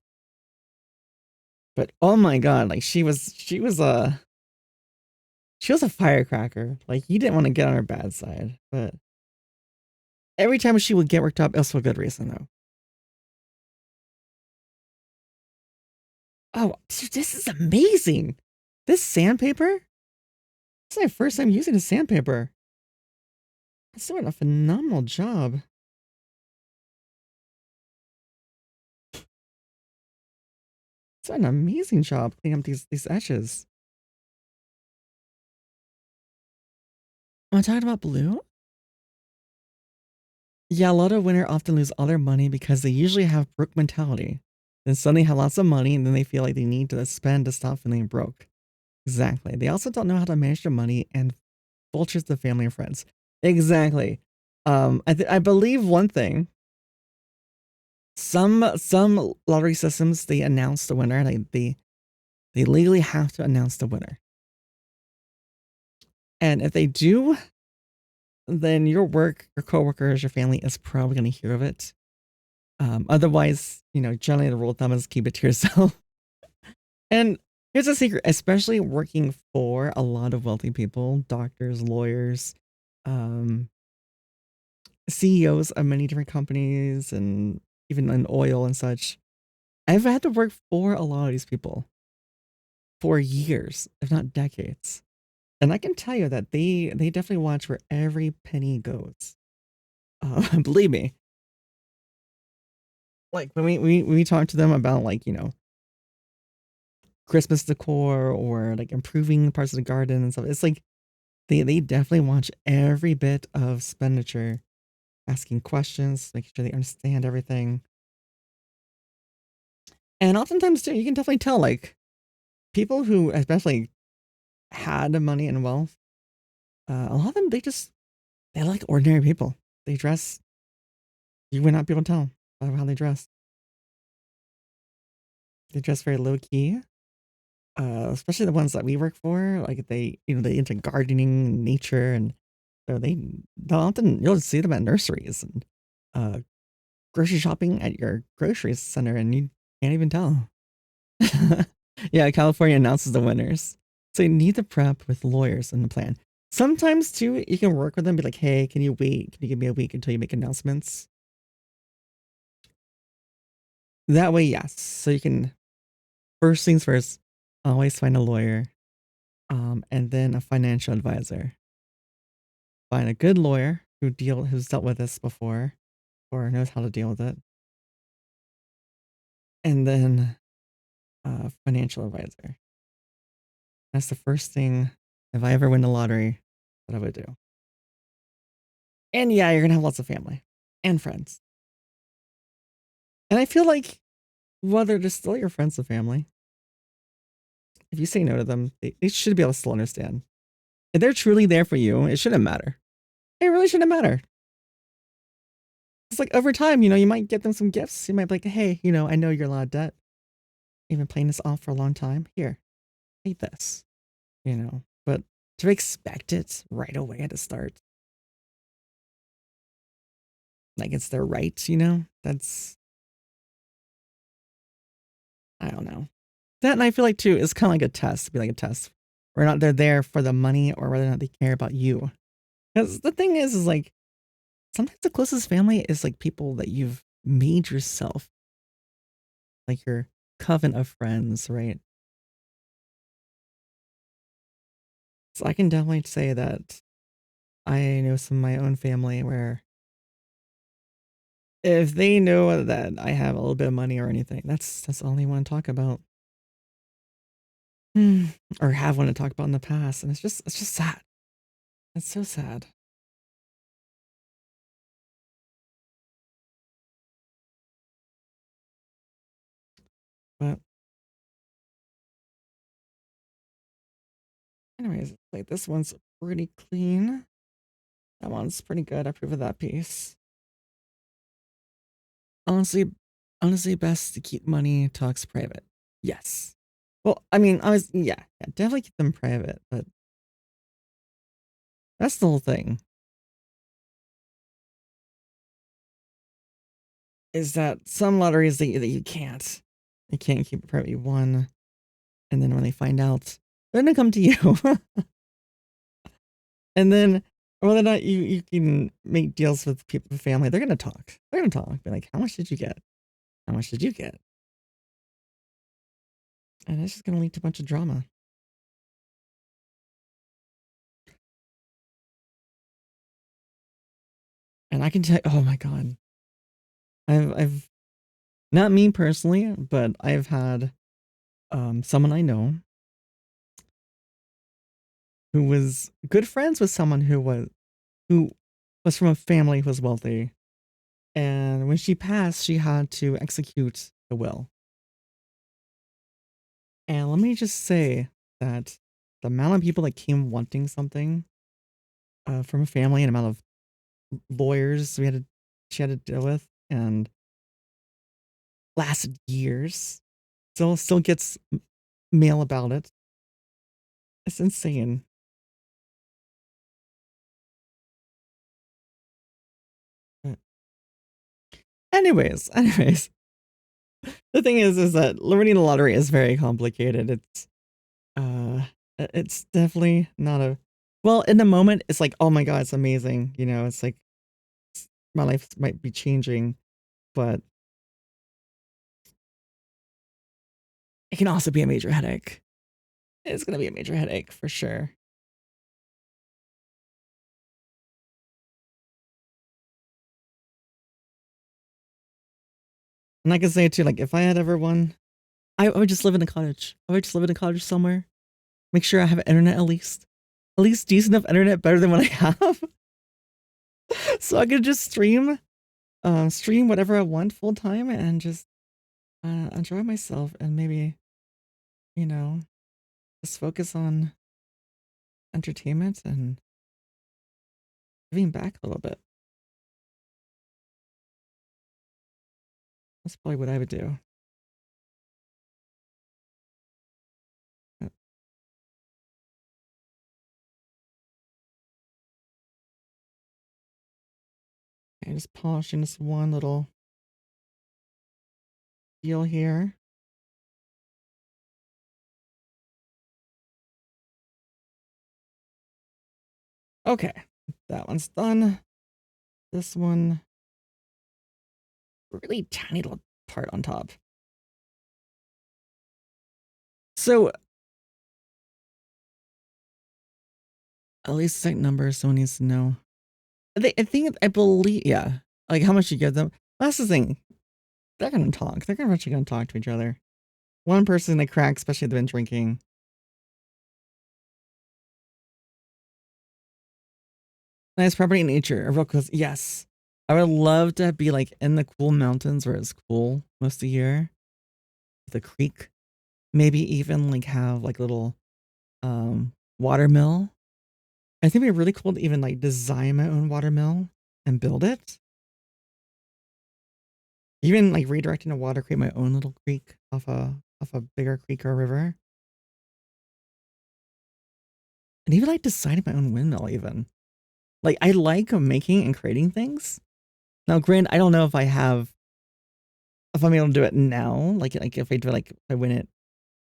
but oh my god, like she was a firecracker. Like you didn't want to get on her bad side, but every time she would get worked up, it was for a good reason though. Oh, this is amazing. This sandpaper? This is my first time using a sandpaper. It's doing a phenomenal job. It's an amazing job cleaning up these edges. Am I talking about blue? Yeah, a lot of winners often lose all their money because they usually have broke mentality. then suddenly have lots of money, and then they feel like they need to spend to stop feeling broke. Exactly. They also don't know how to manage their money and vultures the family and friends. Exactly. I believe one thing. Some lottery systems, they announce the winner. Like they legally have to announce the winner. And if they do, then your coworkers, your family is probably going to hear of it. Otherwise, generally the rule of thumb is keep it to yourself. And here's a secret, especially working for a lot of wealthy people, doctors, lawyers, CEOs of many different companies, and even in oil and such. I've had to work for a lot of these people for years, if not decades. And I can tell you that they definitely watch where every penny goes. Believe me. Like when we talk to them about Christmas decor or like improving parts of the garden and stuff, it's like they definitely watch every bit of expenditure, asking questions, making sure they understand everything. And oftentimes too, you can definitely tell like people who especially had money and wealth, a lot of them they're like ordinary people. They dress, you would not be able to tell by how they dress. They dress very low key. Especially the ones that we work for, like they into gardening, nature, and so they'll often you'll see them at nurseries and grocery shopping at your grocery center, and you can't even tell. Yeah, California announces the winners, so you need to prep with lawyers in the plan. Sometimes too, you can work with them, be like, "Hey, can you wait? Can you give me a week until you make announcements?" That way, yes. So you can first things first, always find a lawyer, and then a financial advisor. Find a good lawyer who's dealt with this before or knows how to deal with it, and then a financial advisor. That's the first thing if I ever win the lottery that I would do. And yeah, you're gonna have lots of family and friends. And I feel like whether they're still your friends or family, if you say no to them, they should be able to still understand. If they're truly there for you, it shouldn't matter. It really shouldn't matter. It's like over time, you might get them some gifts. You might be like, hey, I know you're a lot of debt. You've been paying this off for a long time. Here, eat this. But to expect it right away at the start, like it's their right, that's, I don't know. That, and I feel like too, is kind of like a test, be like a test. Whether or not they're there for the money or whether or not they care about you. Because the thing is like, sometimes the closest family is like people that you've made yourself, like your coven of friends, right? So I can definitely say that I know some of my own family where if they know that I have a little bit of money or anything, that's all they want to talk about. Or have wanted to talk about in the past. And it's just sad. It's so sad. But anyways, like this one's pretty clean. That one's pretty good. I approve of that piece. Honestly, best to keep money talks private. Yes. Well, I mean, yeah, definitely keep them private, but that's the whole thing. Is that some lotteries that you can't. You can't keep it private. You won. And then when they find out, they're gonna come to you. And then whether or not you can make deals with people, with family, they're gonna talk. They're gonna talk. Be like, how much did you get? How much did you get? And it's just gonna lead to a bunch of drama. And I can tell, oh my god, I've not me personally, but I've had someone I know who was good friends with someone who was from a family who was wealthy, and when she passed, she had to execute the will. And let me just say that the amount of people that came wanting something from a family and amount of lawyers she had to deal with and lasted years. Still gets mail about it. It's insane. But anyways, the thing is that winning the lottery is very complicated. It's definitely not a well, in the moment it's like, oh my god, it's amazing. You know, it's like my life might be changing, but it can also be a major headache. It's gonna be a major headache for sure. And I can say too, like if I had ever won, I would just live in a cottage. I would just live in a cottage somewhere. Make sure I have internet at least. At least decent enough internet, better than what I have. So I could just stream whatever I want full time and just enjoy myself and maybe, you know, just focus on entertainment and giving back a little bit. That's probably what I would do. Okay, just polishing this one little deal here. Okay, that one's done. This one, really tiny little part on top. So, at least exact numbers someone needs to know. I believe, yeah. Like how much you give them. That's the thing. They're gonna talk. They're actually gonna talk to each other. One person they crack, especially if they've been drinking. Nice property in nature. A real close. Yes. I would love to be like in the cool mountains where it's cool most of the year. The creek. Maybe even like have like little water mill. I think it'd be really cool to even like design my own water mill and build it. Even like redirecting the water, create my own little creek off a bigger creek or river. And even like designing my own windmill even. Like I like making and creating things. Now, granted, I don't know if I'm able to do it now. Like if I do like if I win it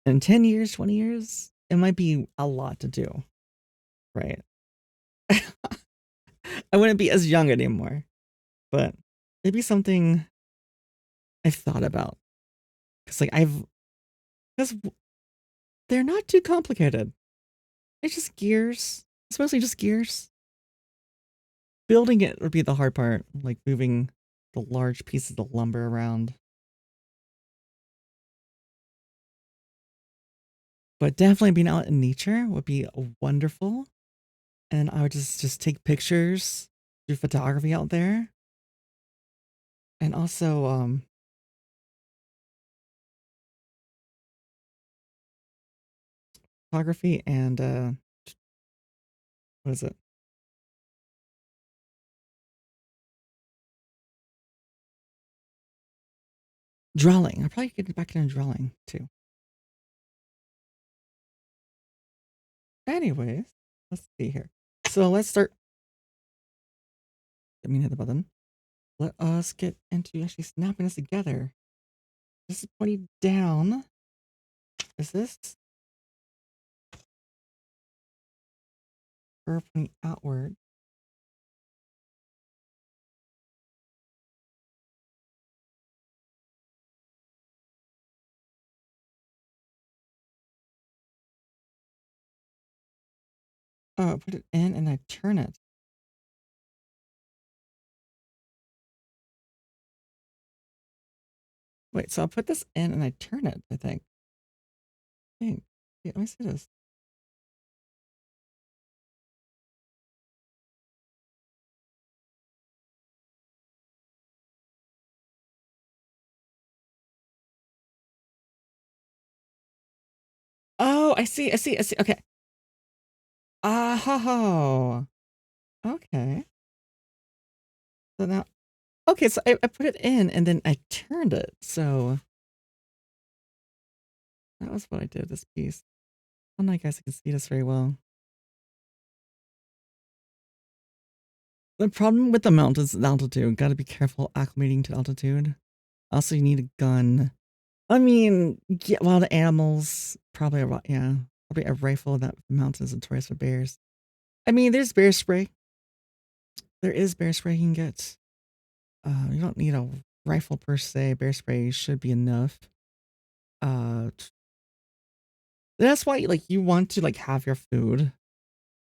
in 10 years, 20 years, it might be a lot to do. Right. I wouldn't be as young anymore. But it'd be something I've thought about. Because they're not too complicated. It's just gears. It's mostly just gears. Building it would be the hard part, like moving the large pieces of lumber around. But definitely being out in nature would be wonderful. And I would just take pictures, do photography out there. And also photography and what is it? Drawing. I'll probably get back into drawing too. Anyways, let's see here. So let's start. Let me hit the button. Let us get into actually snapping this together. This is pointing down. Is this? Or pointing outward? Oh, I put it in and I turn it. Wait, so I'll put this in and I turn it, I think. Dang. Yeah, let me see this. Oh, I see. Okay. Oh, okay. So now, okay, so I put it in and then I turned it. So that was what I did with this piece. I don't know, guys, I can see this very well. The problem with the mountains is altitude. Gotta be careful acclimating to altitude. Also, you need a gun. I mean, yeah, wild animals, probably probably a rifle that mountains and notorious for bears. I mean, there's bear spray. There is bear spray you can get. You don't need a rifle per se. Bear spray should be enough. That's why like you want to like have your food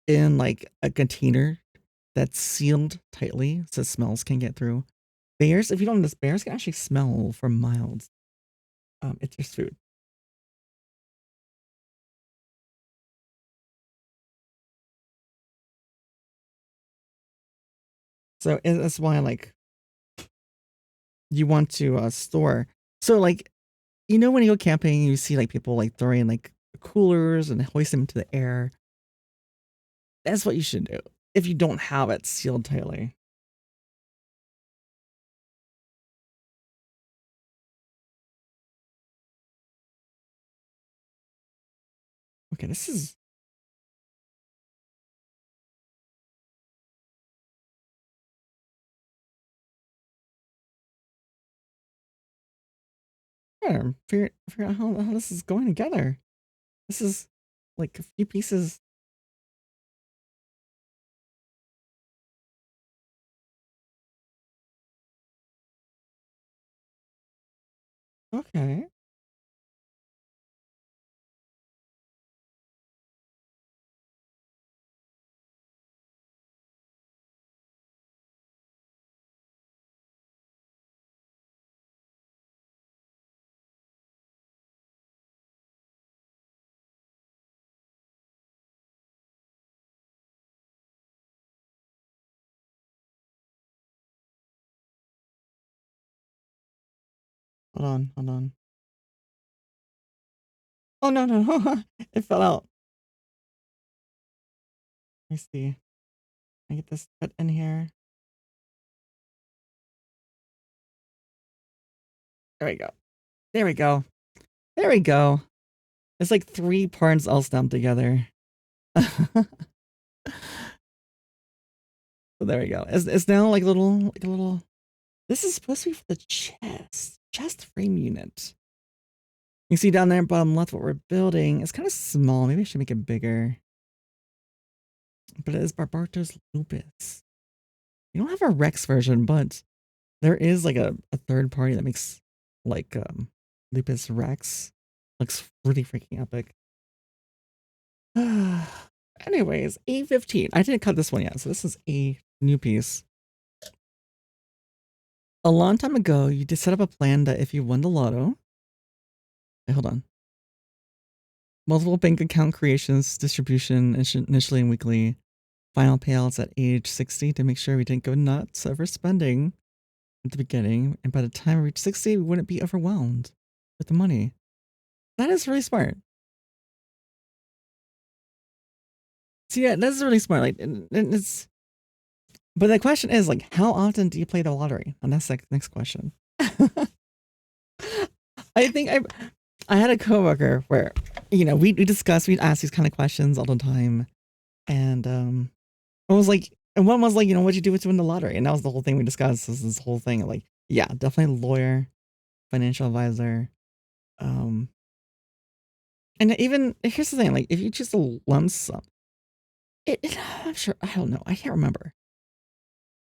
in like a container that's sealed tightly so smells can get through. Bears, if you don't know this, bears can actually smell for miles. It's just food. So that's why like you want to store. So like when you go camping, you see like people like throwing like coolers and hoist them into the air. That's what you should do if you don't have it sealed tightly. Okay, this is figure out how this is going together. This is like a few pieces. Okay. Hold on. Oh no. It fell out. Let me see. I get this put in here. There we go. There we go. There we go. It's like 3 parts all stamped together. So there we go. It's now like a little. This is supposed to be for the chest frame unit. You see down there bottom left what we're building. It's kind of small. Maybe I should make it bigger. But it is Barbatos Lupus. You don't have a Rex version, but there is like a third party that makes like Lupus Rex. Looks pretty freaking epic. Anyways, A15. I didn't cut this one yet, so this is a new piece. A long time ago, you did set up a plan that if you won the lotto. Wait, hold on. Multiple bank account creations, distribution, initially and weekly. Final payouts at age 60 to make sure we didn't go nuts over spending at the beginning. And by the time we reach 60, we wouldn't be overwhelmed with the money. That is really smart. So yeah, that's really smart. Like, and it's. But the question is, like, how often do you play the lottery? And that's like the next question. I think I had a coworker where, we discussed, we'd ask these kind of questions all the time. And I was like, and one was like, what'd you do to win the lottery? And that was the whole thing we discussed. This whole thing, like, yeah, definitely lawyer, financial advisor. And even here's the thing, like, if you choose a lump sum, I'm sure, I don't know, I can't remember.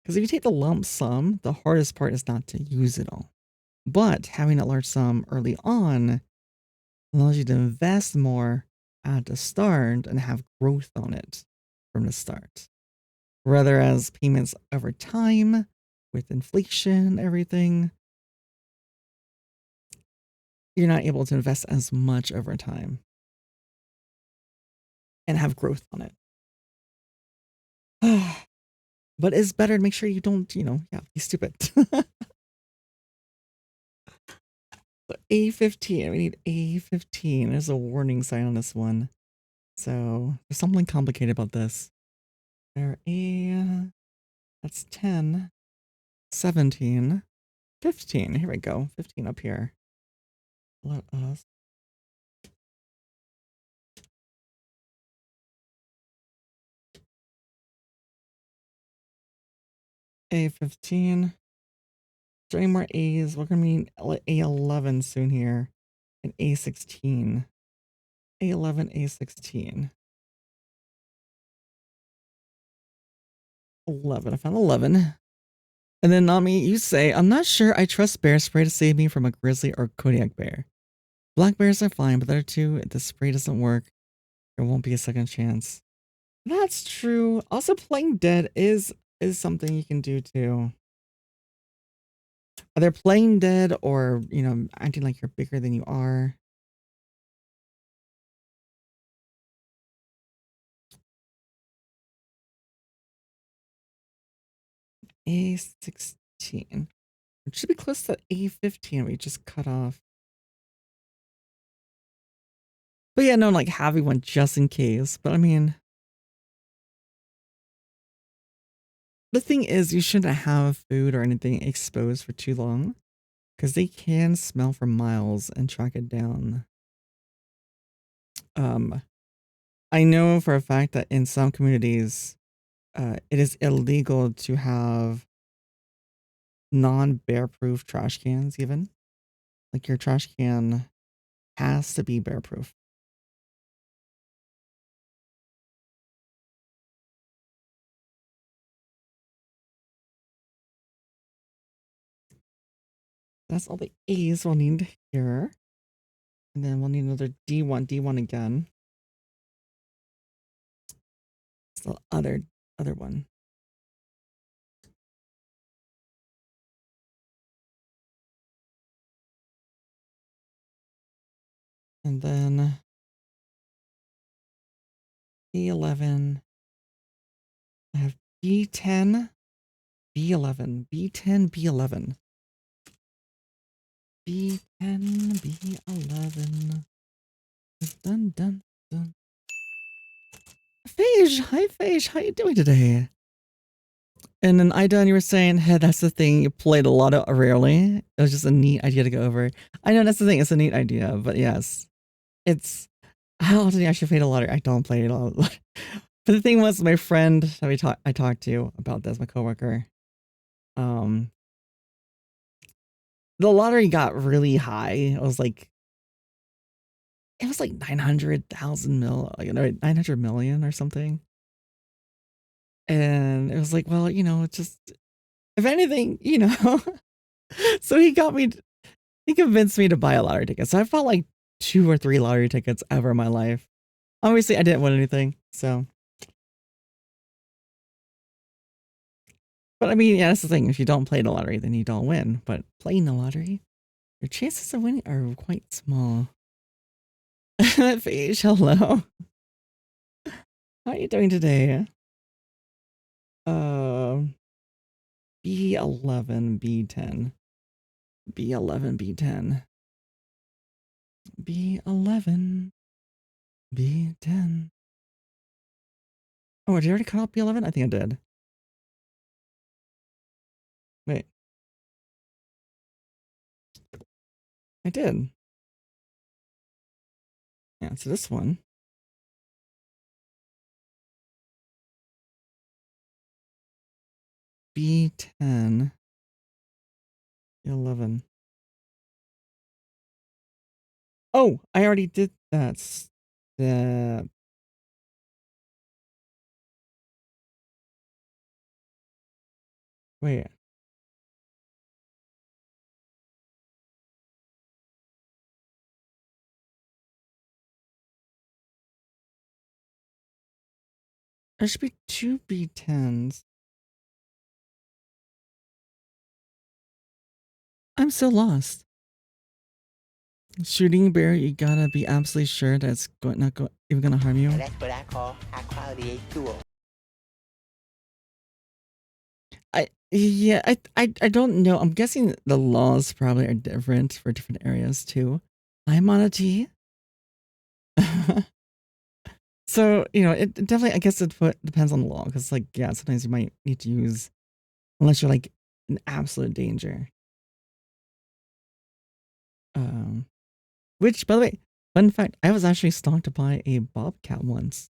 Because if you take the lump sum, the hardest part is not to use it all. But having a large sum early on allows you to invest more at the start and have growth on it from the start. Rather as payments over time with inflation, everything, you're not able to invest as much over time and have growth on it. But it's better to make sure you don't, be stupid. A15. We need A15. There's a warning sign on this one. So there's something complicated about this. There that's 10, 17, 15. Here we go. 15 up here. Let us. A15. Is there any more A's? We're going to need A11 soon here. And A16. A11, A16. 11. I found 11. And then Nami, you say, I'm not sure I trust bear spray to save me from a grizzly or Kodiak bear. Black bears are fine, but the other two, if the spray doesn't work, there won't be a second chance. That's true. Also, playing dead is something you can do too. Either playing dead or, you know, acting like you're bigger than you are. A16. It should be close to A15 we just cut off. But yeah, no, like having one just in case. But I mean, the thing is, you shouldn't have food or anything exposed for too long, because they can smell for miles and track it down. I know for a fact that in some communities, it is illegal to have non-bear-proof trash cans even. Like your trash can has to be bear-proof. That's all the A's we'll need here. And then we'll need another D1 again. It's the other one. And then B11. I have B10, B11, B10, B11. B10, B11. Dun, dun, dun. Phage, hi Phage, how you doing today? And then Ida, you were saying, hey, that's the thing, you played a lot of rarely. It was just a neat idea to go over. I know that's the thing, it's a neat idea, but yes. It's, how often do you actually play the lottery? I don't play it all. But the thing was, my friend that I talked to about this, my coworker, the lottery got really high. It was like 900,000 mil, like 900 million or something. And it was like, well, you know, it's just, if anything, you know. So he convinced me to buy a lottery ticket. So I bought like 2 or 3 lottery tickets ever in my life. Obviously, I didn't win anything, so. But I mean, yeah, that's the thing. If you don't play the lottery, then you don't win. But playing the lottery, your chances of winning are quite small. Fish, hello. How are you doing today? B11, B10. B11, B10. B11, B10. Oh, did you already cut off B11? I think I did. Wait. I did. Yeah, so this one. B10. 11. Oh, I already did that. Wait. There should be 2 B10s. I'm so lost. Shooting bear, you gotta be absolutely sure that it's not even gonna harm you. Now that's what I call high quality A2. Yeah, I don't know. I'm guessing the laws probably are different for different areas too. Hi, Monty. So, it definitely, I guess depends on the law because, like, yeah, sometimes you might need to use, unless you're like in absolute danger. Um, which, by the way, fun fact, I was actually stalked by a bobcat once.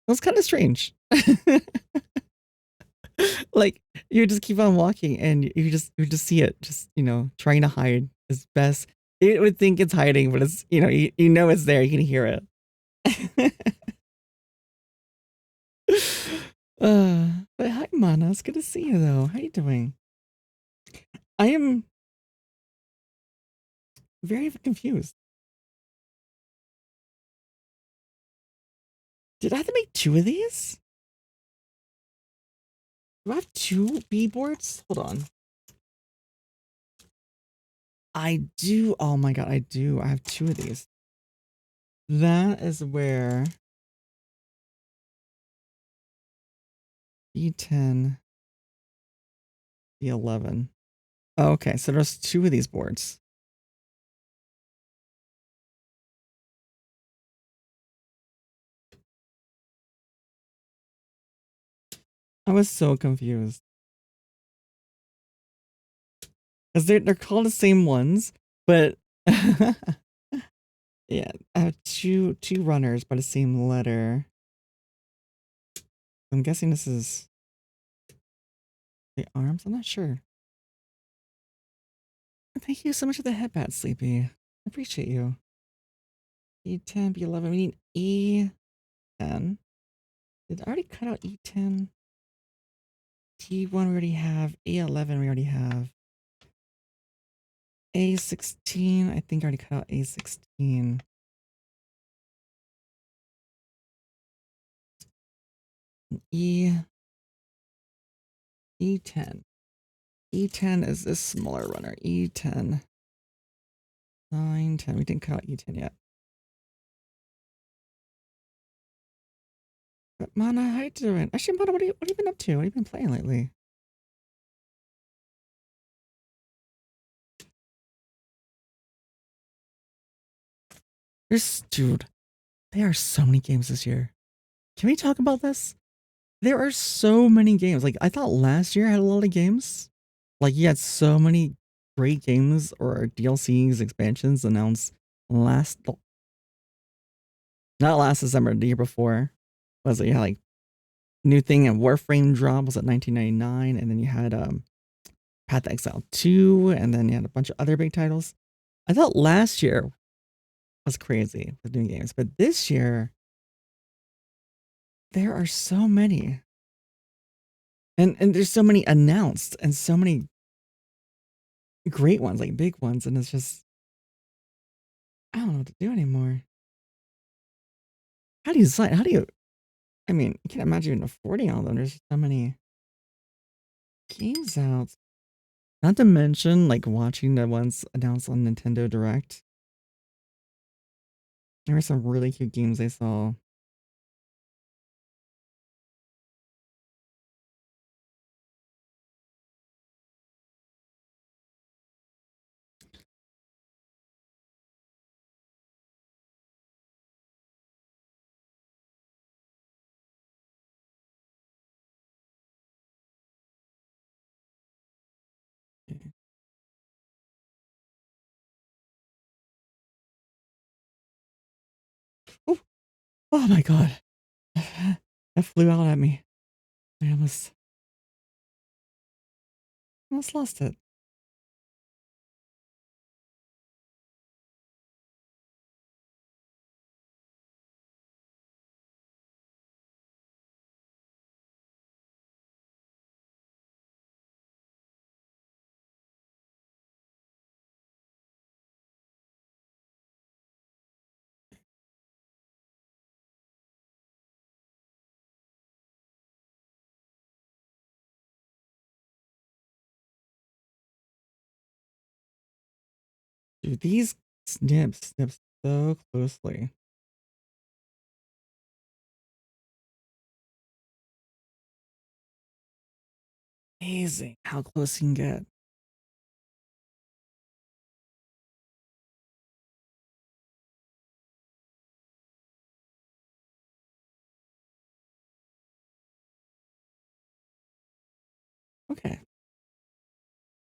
It was kind of strange. Like, you just keep on walking and you just see it just, trying to hide as best. It would think it's hiding, but it's, you know it's there. You can hear it. But hi, Mana. It's good to see you, though. How you doing? I am very confused. Did I have to make 2 of these? Do I have 2 B boards? Hold on. I do. Oh my god, I do. I have 2 of these. That is where E10, E11. Oh, okay, so there's 2 of these boards. I was so confused. Because they're called the same ones, but yeah, I have two runners by the same letter. I'm guessing this is the arms. I'm not sure. Thank you so much for the headbat, Sleepy. I appreciate you. E10, B11. We need E10. Did I already cut out E10? T1 we already have. A11 we already have. A16. I think I already cut out A16. E10. E10 is this smaller runner. E10. 9, 10. We didn't cut out E10 yet. But Mana, how you doing? Actually, Mana, what have you been up to? What have you been playing lately? Dude, there are so many games this year. Can we talk about this? There are so many games. Like, I thought last year had a lot of games. Like, you had so many great games or DLCs, expansions announced not last December, the year before. Was it? You had like new thing and Warframe drop was at 1999, and then you had Path to Exile 2, and then you had a bunch of other big titles. I thought last year was crazy with new games, but this year there are so many. And there's so many announced and so many great ones, like big ones, and it's just I don't know what to do anymore. How do you decide? I mean, you can't imagine affording all of them. There's just so many games out. Not to mention, like, watching the ones announced on Nintendo Direct. There were some really cute games I saw. Oh, oh my god. That flew out at me. I almost lost it. Dude, these snip so closely. amazing how close you can get. Okay.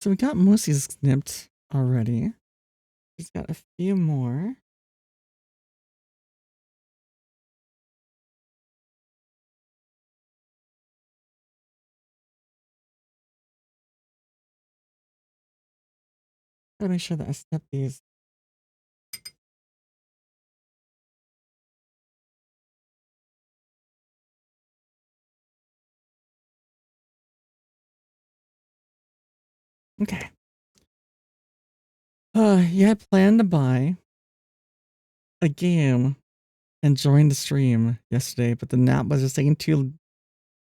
So we got most of these snipped already. Just got a few more. Gotta make sure that I snip these. Okay. Yeah, I planned to buy a game and join the stream yesterday, but the nap was just taking too.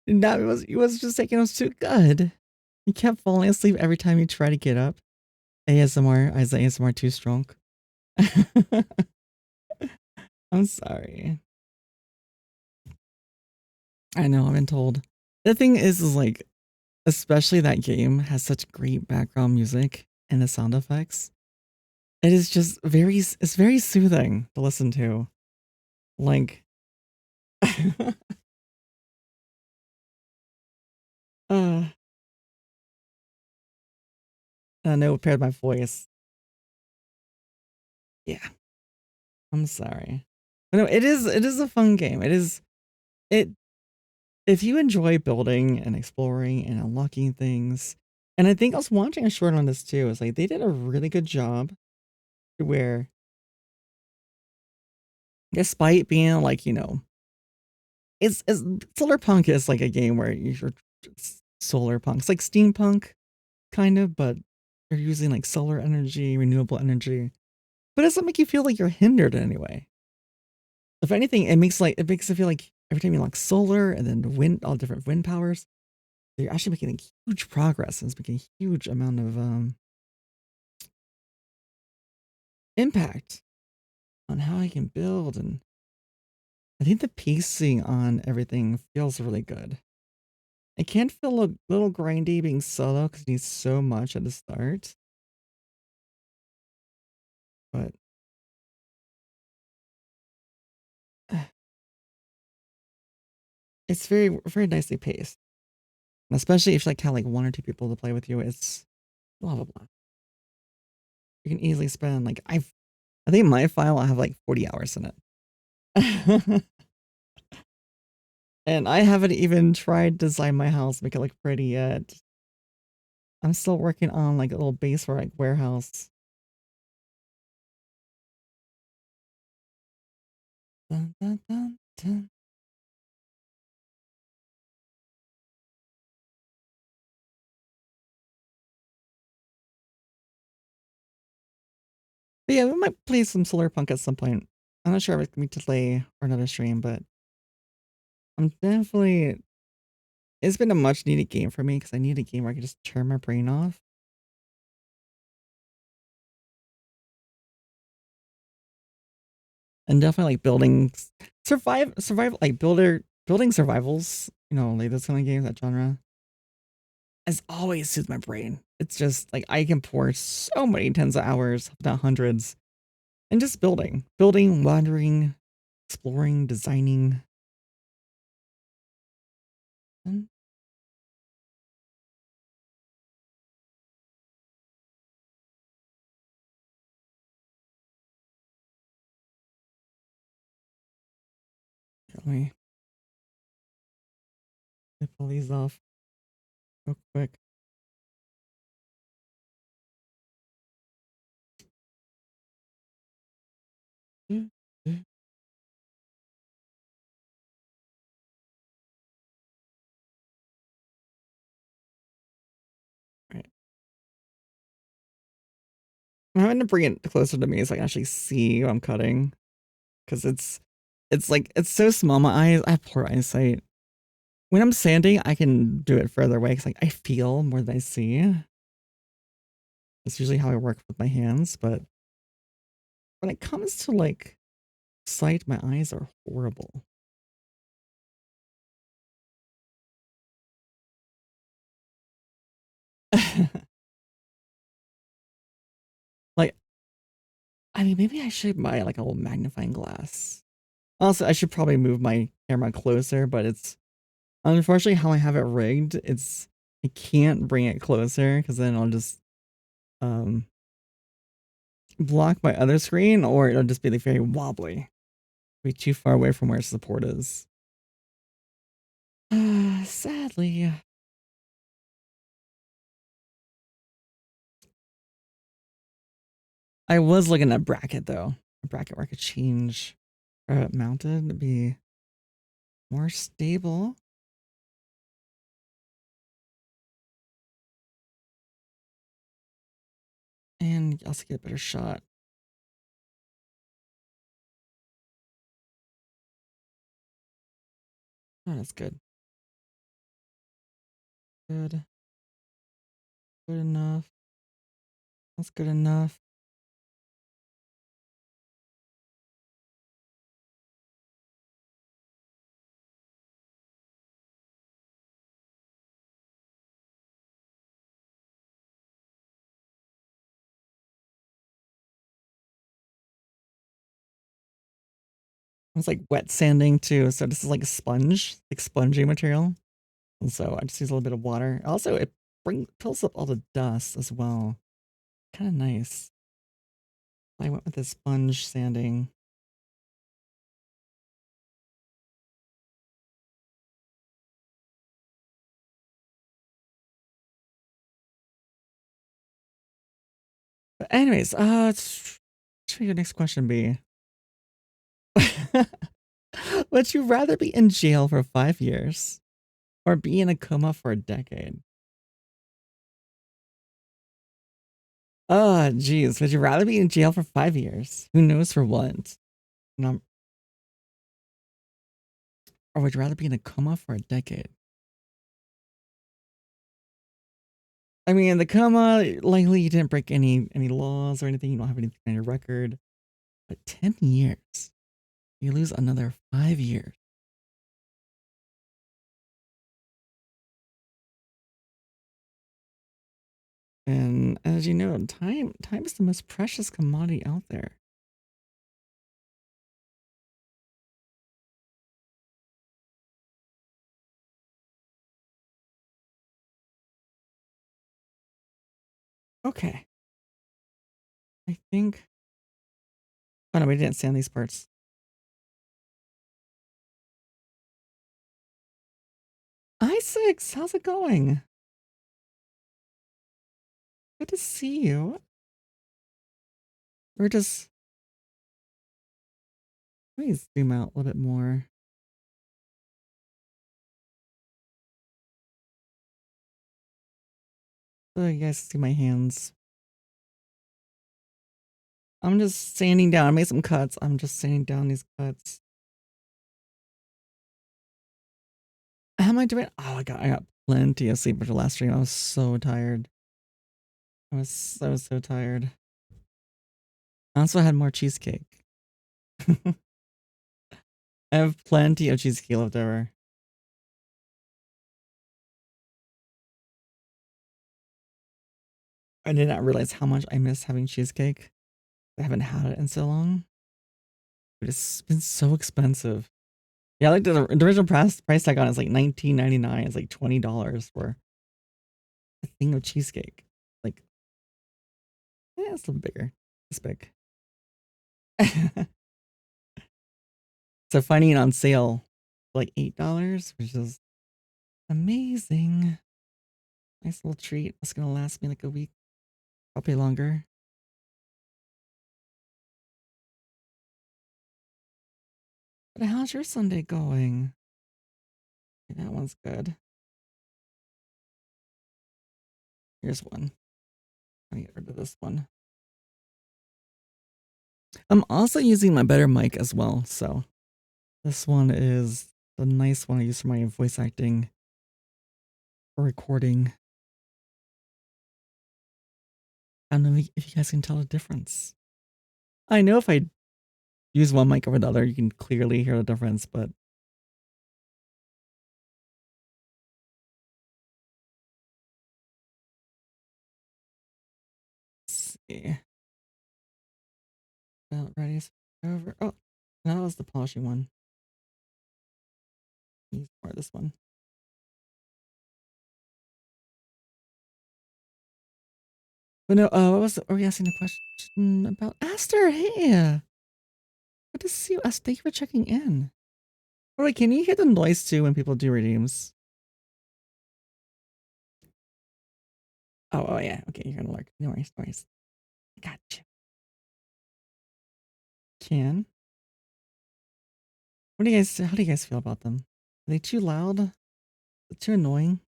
Nap it was just taking us too good. You kept falling asleep every time you try to get up. ASMR, is the ASMR too strong? I'm sorry. I know, I've been told. The thing is like, especially that game has such great background music and the sound effects. It is just it's very soothing to listen to. Like, uh, I know, paired my voice. Yeah, I'm sorry. But no, it is a fun game. It if you enjoy building and exploring and unlocking things, and I think I was watching a short on this too. It's like they did a really good job where, despite being like, it's solar punk is like a game where you're solar punk. It's like steampunk kind of, but you're using like solar energy, renewable energy. But it doesn't make you feel like you're hindered in any way. If anything, it makes it feel like every time you unlock solar and then wind, all different wind powers, you're actually making like huge progress, and it's making a huge amount of impact on how I can build. And I think the pacing on everything feels really good. It can feel a little grindy being solo because it needs so much at the start, but it's very, very nicely paced. And especially if you like have like one or two people to play with you, you'll have a blast. You can easily spend like I think my file I have like 40 hours in it. And I haven't even tried to design my house, make it look pretty yet. I'm still working on like a little base for like warehouse. Dun, dun, dun, dun. But yeah, we might play some Solar Punk at some point. I'm not sure if it's gonna be today or another stream, but I'm definitely. It's been a much needed game for me because I need a game where I can just turn my brain off. And definitely like survive like building survivals, like those kind of games, that genre, has always soothed my brain. It's just like I can pour so many tens of hours, if not hundreds, and just building, wandering, exploring, designing. And let me pull these off real quick. Mm, mm. Right. I'm having to bring it closer to me so I can actually see what I'm cutting. Because it's so small. My eyes, I have poor eyesight. When I'm sanding, I can do it further away because like I feel more than I see. That's usually how I work with my hands. But when it comes to like sight, my eyes are horrible. Like, I mean, maybe I should buy like a little magnifying glass. Also, I should probably move my camera closer, but it's unfortunately how I have it rigged. I can't bring it closer because then I'll just um block my other screen, or it'll just be like very wobbly. Be too far away from where support is. Sadly. I was looking at bracket though. A bracket where I could change mounted to be more stable. And also get a better shot. Oh, that's good. Good. Good enough. That's good enough. It's like wet sanding too. So this is like a sponge, like spongy material. And so I just use a little bit of water. Also, it pulls up all the dust as well. Kind of nice. I went with the sponge sanding. But anyways, what should your next question be? Would you rather be in jail for 5 years or be in a coma for a decade? Oh, geez. Would you rather be in jail for 5 years? Who knows for what? No, or would you rather be in a coma for a decade? I mean, in the coma, likely you didn't break any laws or anything. You don't have anything on your record. But 10 years, you lose another 5 years. And as you know, time is the most precious commodity out there. Okay. I think. Oh no, we didn't say on these parts. I6, how's it going? Good to see you. We're just. Let me zoom out a little bit more. So you guys see my hands. I'm just sanding down. I made some cuts. I'm just sanding down these cuts. How am I doing? Oh, I got plenty of sleep for the last stream. I was so tired. I was so tired. I also had more cheesecake. I have plenty of cheesecake left over. I did not realize how much I miss having cheesecake. I haven't had it in so long. But it's been so expensive. Yeah, like the original price tag on it is like $19.99. It's like $20 for a thing of cheesecake. Like, yeah, it's a little bigger. It's big. So finding it on sale for like $8, which is amazing. Nice little treat. It's gonna last me like a week, probably longer. But how's your Sunday going? Okay, that one's good. Here's one. Let me get rid of this one. I'm also using my better mic as well, so this one is the nice one I use for my voice acting or recording. I don't know if you guys can tell the difference. I know if I use one mic over the other, you can clearly hear the difference, but Yeah. About ready to over. Oh, no, that was the polishing one. Use more of this one. But no, what was were we asking a question about? Aster, hey! Good to see you, Aster. Thank you for checking in. Oh, wait, can you hear the noise too when people do redeems? Oh yeah. Okay, you're gonna lurk. No worries, no worries. Gotcha. Can. What do you guys? How do you guys feel about them? Are they too loud? Too annoying?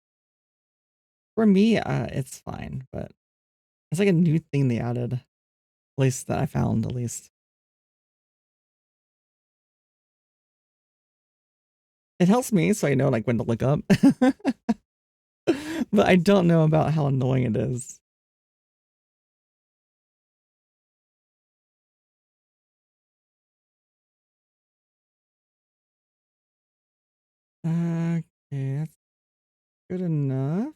For me, it's fine, but it's like a new thing they added. At least that I found, at least. It helps me so I know like when to look up. But I don't know about how annoying it is. Okay, that's good enough.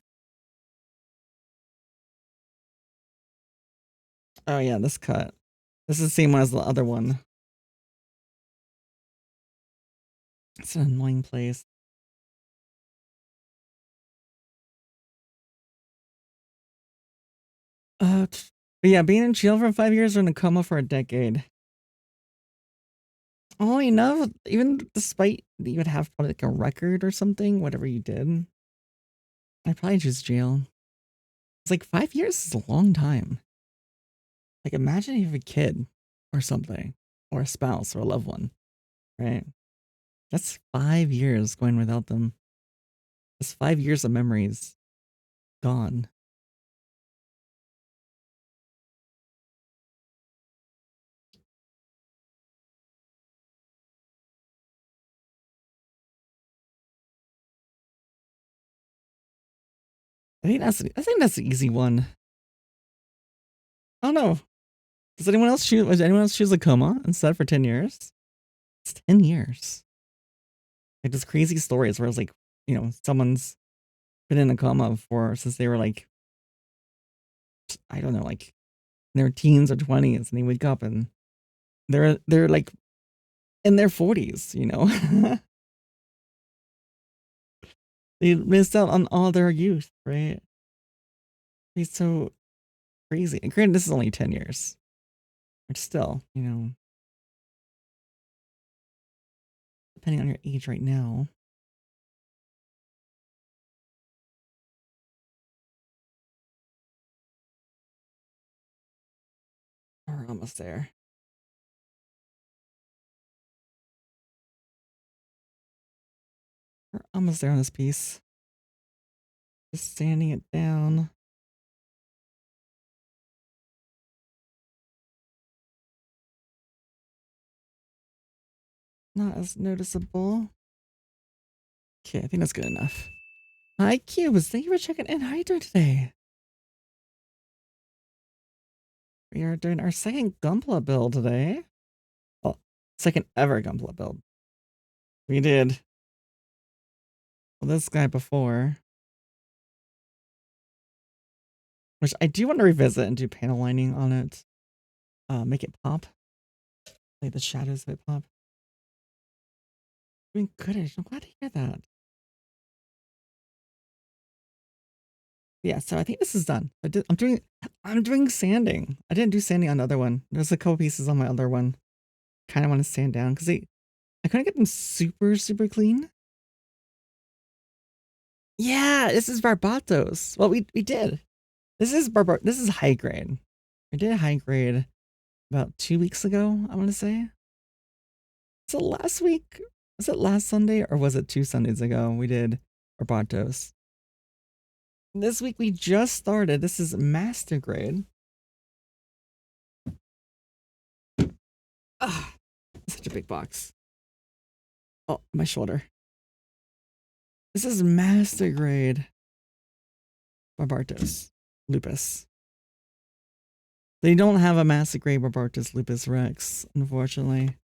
Oh yeah, this cut. This is the same one as the other one. It's an annoying place. But yeah, being in jail for 5 years or in a coma for a decade. Oh, you know, even despite you would have probably like a record or something, whatever you did, I'd probably choose jail. It's like 5 years is a long time. Like imagine you have a kid or something, or a spouse or a loved one, right? That's 5 years going without them. That's 5 years of memories gone. I think that's the easy one. I don't know. Does anyone else choose a coma instead for 10 years? It's 10 years. Like those crazy stories where it's like, you know, someone's been in a coma for since they were like, I don't know, like in their teens or 20s, and they wake up and they're like in their 40s, you know. They missed out on all their youth, right? It's so crazy. And granted, this is only 10 years. But still, you know, depending on your age right now. We're almost there. We're almost there on this piece. Just sanding it down. Not as noticeable. Okay, I think that's good enough. Hi, Cubes. Thank you for checking in. How are you doing today? We are doing our second Gunpla build today. Well, second ever Gunpla build. We did this guy before, which I do want to revisit and do panel lining on it. Make it pop. Like the shadows of it pop. Doing goodish. I'm glad to hear that. Yeah, so I think this is done. I'm doing sanding. I didn't do sanding on the other one. There's a couple pieces on my other one. Kind of want to sand down because I couldn't get them super, super clean. Yeah, this is Barbatos. Well, we did. This is high grade. We did high grade about 2 weeks ago, I want to say. So last week, was it last Sunday or was it 2 Sundays ago? We did Barbatos. This week we just started. This is master grade. Ah, such a big box. Oh, my shoulder. This is master grade Barbatos Lupus. They don't have a master grade Barbatos Lupus Rex, unfortunately.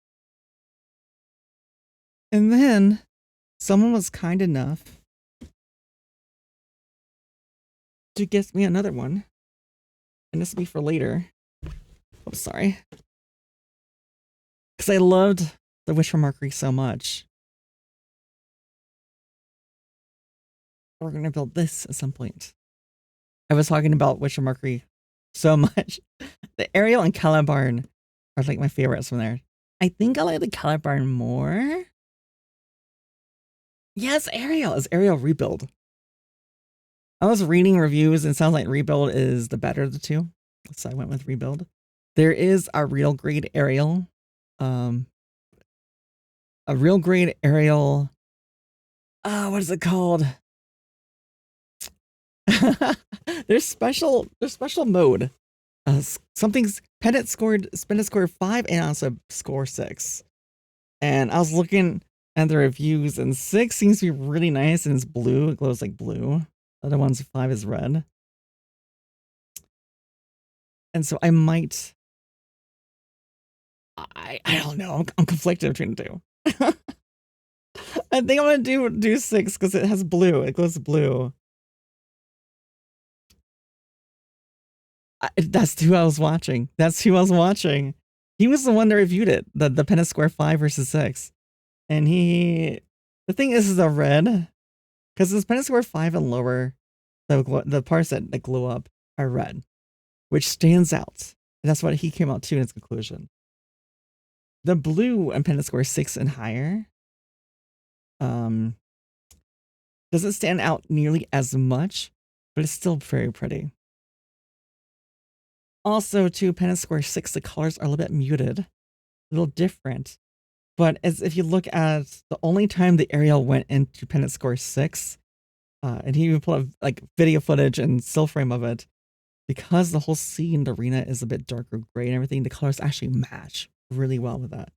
And then someone was kind enough to get me another one. And this will be for later. Oops, sorry. Because I loved the Wish for Mercury so much. We're going to build this at some point. I was talking about Wish for Mercury so much. The Ariel and Calibarn are like my favorites from there. I think I like the Calibarn more. Yes, Ariel. It's Ariel Rebuild. I was reading reviews and it sounds like Rebuild is the better of the two. So I went with Rebuild. There is a real grade Ariel. A real grade Ariel. What is it called? there's special mode. Something's Pennant scored 5 and also score 6. And I was looking at the reviews and 6 seems to be really nice and it's blue. It glows like blue. The other one's 5 is red. And so I might I don't know. I'm conflicted between the two. I think I'm gonna do 6 because it has blue. It glows blue. That's who I was watching. He was the one that reviewed it. The Pennant Square 5 versus 6. And the thing is the red. Because this Pennant Square 5 and lower, the parts that glow up are red. Which stands out. And that's what he came out to in his conclusion. The blue and Pennant Square 6 and higher doesn't stand out nearly as much, but it's still very pretty. Also, too, Pennant Square 6, the colors are a little bit muted, a little different. But as if you look at the only time the Ariel went into Pennant Square 6, and he even put up like video footage and still frame of it, because the whole scene, the arena is a bit darker gray and everything, the colors actually match really well with that.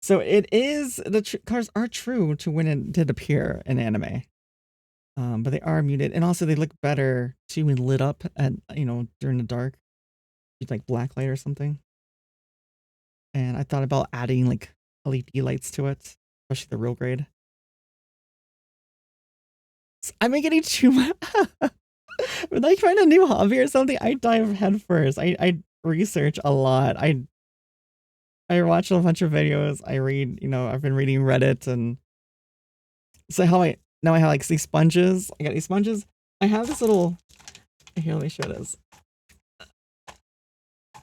So it is, the colors are true to when it did appear in anime. But they are muted, and also they look better too when lit up at during the dark, with like black light or something. And I thought about adding like LED lights to it, especially the real grade. So I'm getting too much. When I find a new hobby or something, I dive head first. I research a lot. I watch a bunch of videos. I read. I've been reading Reddit, and so now I have like these sponges. I got these sponges. I have this little. Here, let me show this.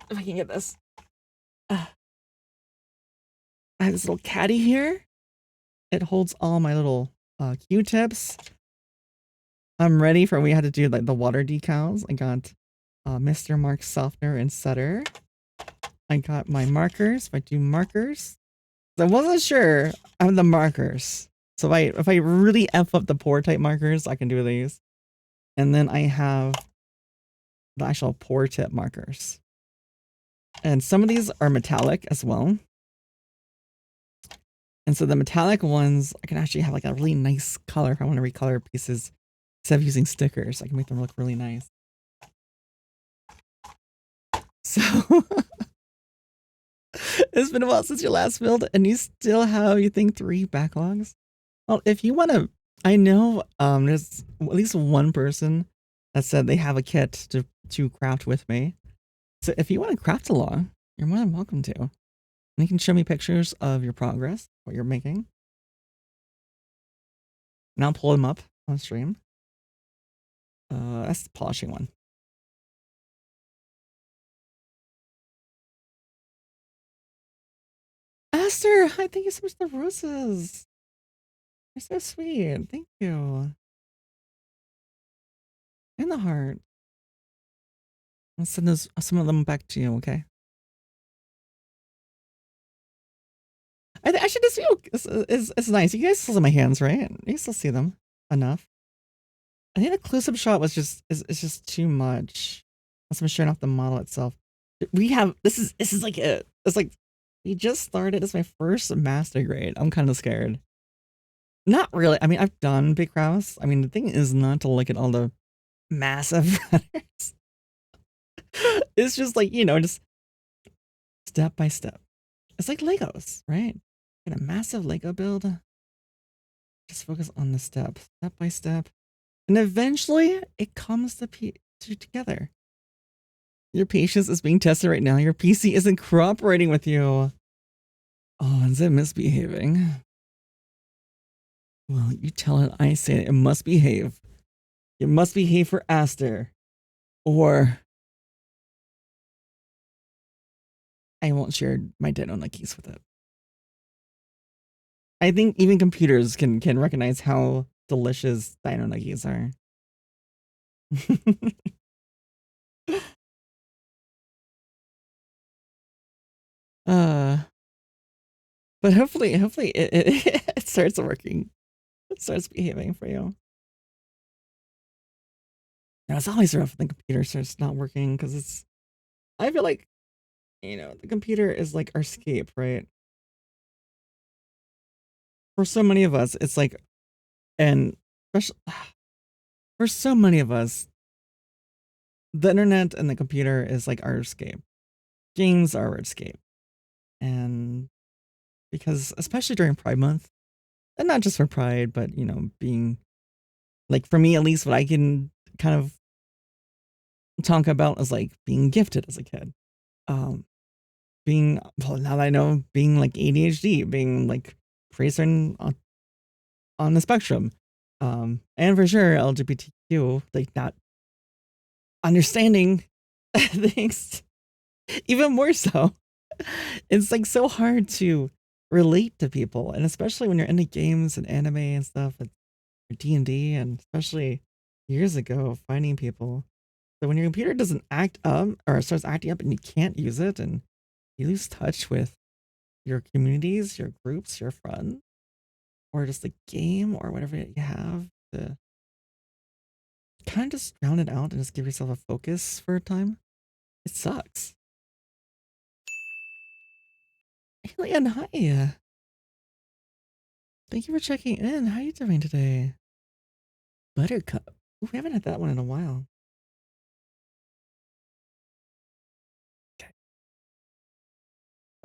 If I can get this. I have this little caddy here. It holds all my little Q-tips. I'm ready for when we had to do like the water decals. I got Mr. Mark softener and setter. I got my markers. If I do markers, I wasn't sure I have the markers. So if I really F up the pour type markers, I can do these. And then I have the actual pour tip markers. And some of these are metallic as well. And so the metallic ones, I can actually have like a really nice color if I want to recolor pieces instead of using stickers. I can make them look really nice. So it's been a while since your last build and you still have, you think, 3 backlogs? Well, if you want to, I know there's at least one person that said they have a kit to craft with me. So if you want to craft along, you're more than welcome to. And you can show me pictures of your progress, what you're making. And I'll pull them up on stream. That's the polishing one. Esther, hi, thank you so much for the roses. You're so sweet. Thank you. And the heart. I'll send some of them back to you, okay? I should just feel it's nice. You guys still see my hands, right? You still see them enough. I think the close-up shot was it's just too much. Unless I'm showing off the model itself. We have this is like it. It's like we just started. It's my first master grade. I'm kind of scared. Not really. I mean, I've done big crafts. I mean, the thing is not to look at all the massive runners. It's just like, just step by step. It's like Legos, right? Get a massive Lego build. Just focus on the step by step. And eventually it comes together. Your patience is being tested right now. Your PC isn't cooperating with you. Oh, is it misbehaving? Well, you tell it, I say it. It must behave. It must behave for Aster. Or I won't share my Dino Nuggies with it. I think even computers can recognize how delicious Dino Nuggies are. But hopefully it starts working. It starts behaving for you. Now, it's always rough when the computer starts not working because I feel like, the computer is like our escape, right? For so many of us, it's like, and especially for so many of us, the internet and the computer is like our escape. Games are our escape. And because, especially during Pride Month, and not just for Pride, but, being, like, for me at least, what I can kind of talk about is like being gifted as a kid. Well, now that I know, being like ADHD, being like pretty certain on the spectrum. And for sure LGBTQ, like not understanding things even more so. It's like so hard to relate to people, and especially when you're into games and anime and stuff, and D&D, and especially years ago finding people. So when your computer doesn't act up or starts acting up and you can't use it, and you lose touch with your communities, your groups, your friends, or just the game or whatever you have to kind of just drown it out and just give yourself a focus for a time. It sucks. Alien, hi. Thank you for checking in. How are you doing today? Buttercup. Ooh, we haven't had that one in a while. Okay.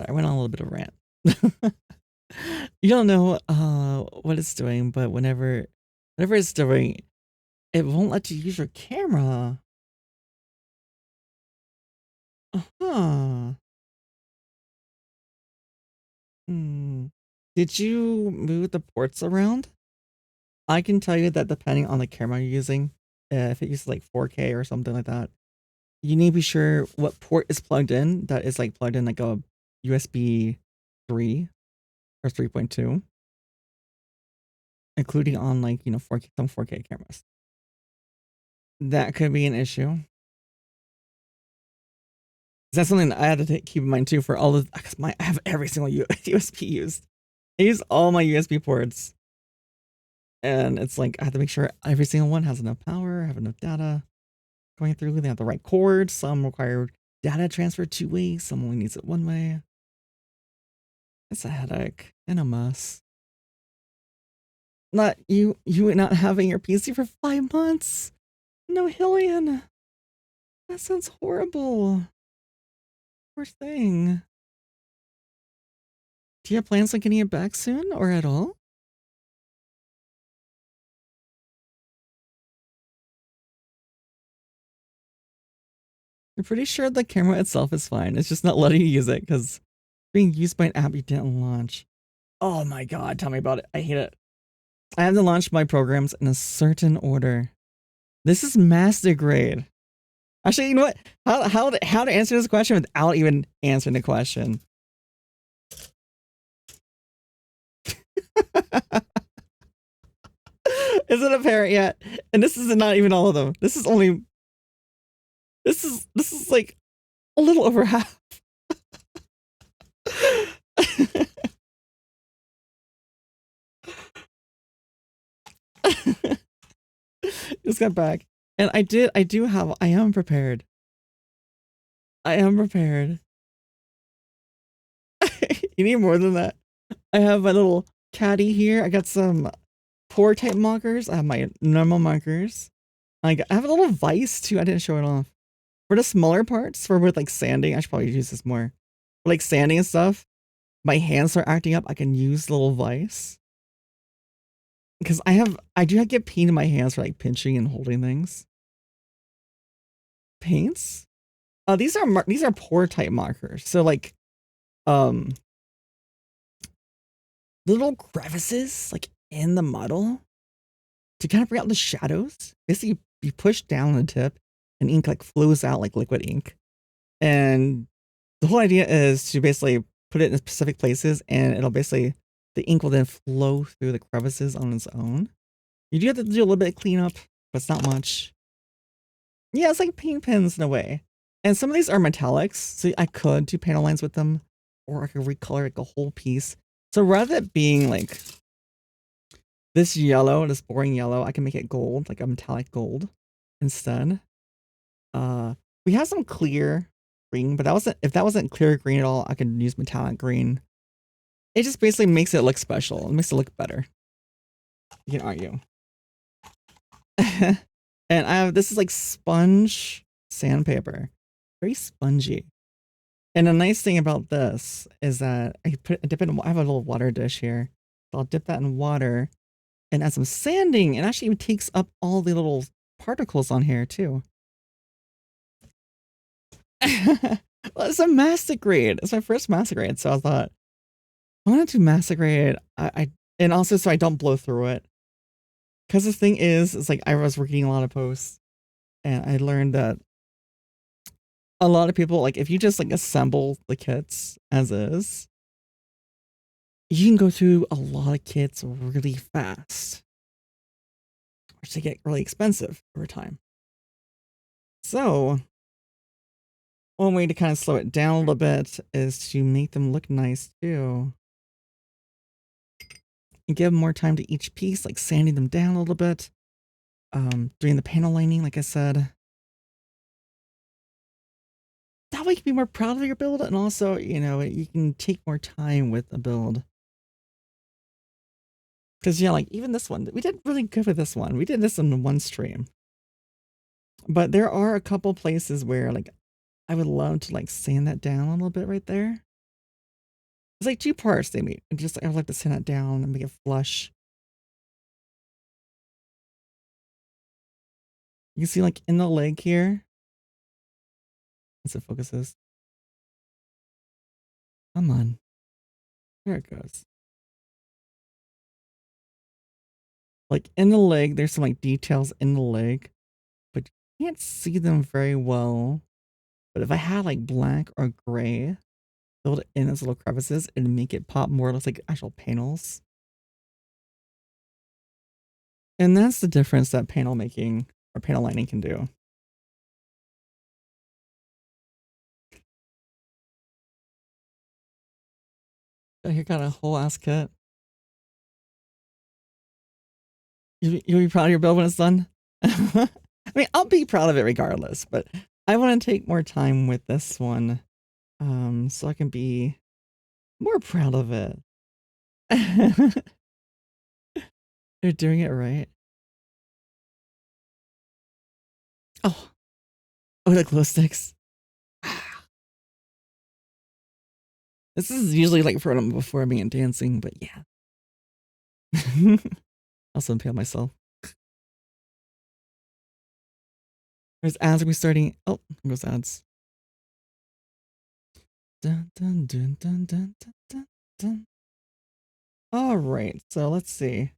I went on a little bit of a rant. You don't know what it's doing, but whatever it's doing, it won't let you use your camera. Uh-huh. Did you move the ports around? I can tell you that depending on the camera you're using, if it uses like 4K or something like that, you need to be sure what port is plugged in. That is like plugged in like a USB 3 or 3.2, including on like 4K, some 4K cameras. That could be an issue. That's something that I had to keep in mind too for all the, because I have every single USB used. I use all my USB ports, and it's like I have to make sure every single one has enough power, have enough data going through. They have the right cords. Some require data transfer 2 way. Some only needs it 1 way. It's a headache and a mess. Not you not having your PC for 5 months. No, Hillian. That sounds horrible. Poor thing. Do you have plans on getting it back soon or at all? I'm pretty sure the camera itself is fine. It's just not letting you use it because being used by an app you didn't launch. Oh my god, tell me about it. I hate it. I have to launch my programs in a certain order. This is master grade. Actually, you know what? How to answer this question without even answering the question? Isn't apparent yet? And this is not even all of them. This is only. This is like a little over half. Just got back, and I am prepared. I am prepared. You need more than that. I have my little caddy here. I got some pour type markers. I have my normal markers. I have a little vise too. I didn't show it off. For the smaller parts, for with like sanding, I should probably use this more. For like sanding and stuff, my hands are acting up. I can use the little vise. Because I do get pain in my hands for like pinching and holding things. Paints? These are pour type markers. So like, um, little crevices like in the model to kind of bring out the shadows. Basically, you push down the tip, and ink like flows out like liquid ink. And the whole idea is to basically put it in specific places, and it'll basically the ink will then flow through the crevices on its own. You do have to do a little bit of cleanup, but it's not much. Yeah, it's like paint pens in a way. And some of these are metallics, so I could do panel lines with them, or I could recolor like a whole piece. So rather than being like this yellow, this boring yellow, I can make it gold, like a metallic gold instead. We have some clear green, but if that wasn't clear green at all, I could use metallic green. It just basically makes it look special. It makes it look better. You can argue. And this is like sponge sandpaper, very spongy. And the nice thing about this is that I have a little water dish here. So I'll dip that in water and add some sanding, and actually even takes up all the little particles on here too. Well, it's a master grade. It's my first master grade, so I thought I wanted to master grade. And also so I don't blow through it. Because the thing is, it's like I was working a lot of posts, and I learned that a lot of people, like if you just like assemble the kits as is, you can go through a lot of kits really fast, which they get really expensive over time. So one way to kind of slow it down a little bit is to make them look nice too. And give more time to each piece, like sanding them down a little bit. Doing the panel lining, like I said. That way you can be more proud of your build, and also, you know, you can take more time with the build. Because, yeah, like, even this one, we did really good with this one. We did this in one stream. But there are a couple places where, like, I would love to, like, sand that down a little bit right there. It's like 2 parts they made. And just, like, I would like to sand that down and make it flush. You can see, like, in the leg here. As it focuses. Come on. There it goes. Like, in the leg, there's some, like, details in the leg. But you can't see them very well. But if I had, like, black or gray filled in as little crevices, it'd make it pop more. It looks like actual panels. And that's the difference that panel making or panel lining can do. So here got a whole ass kit. You'll be proud of your build when it's done? I mean, I'll be proud of it regardless, but I want to take more time with this one, so I can be more proud of it. They're doing it right. Oh, the glow sticks. This is usually like for them before me and dancing, but yeah. Also impale myself. There's ads we starting. Oh, there goes ads. Dun, dun, dun, dun, dun, dun, dun, dun. All right, so let's see.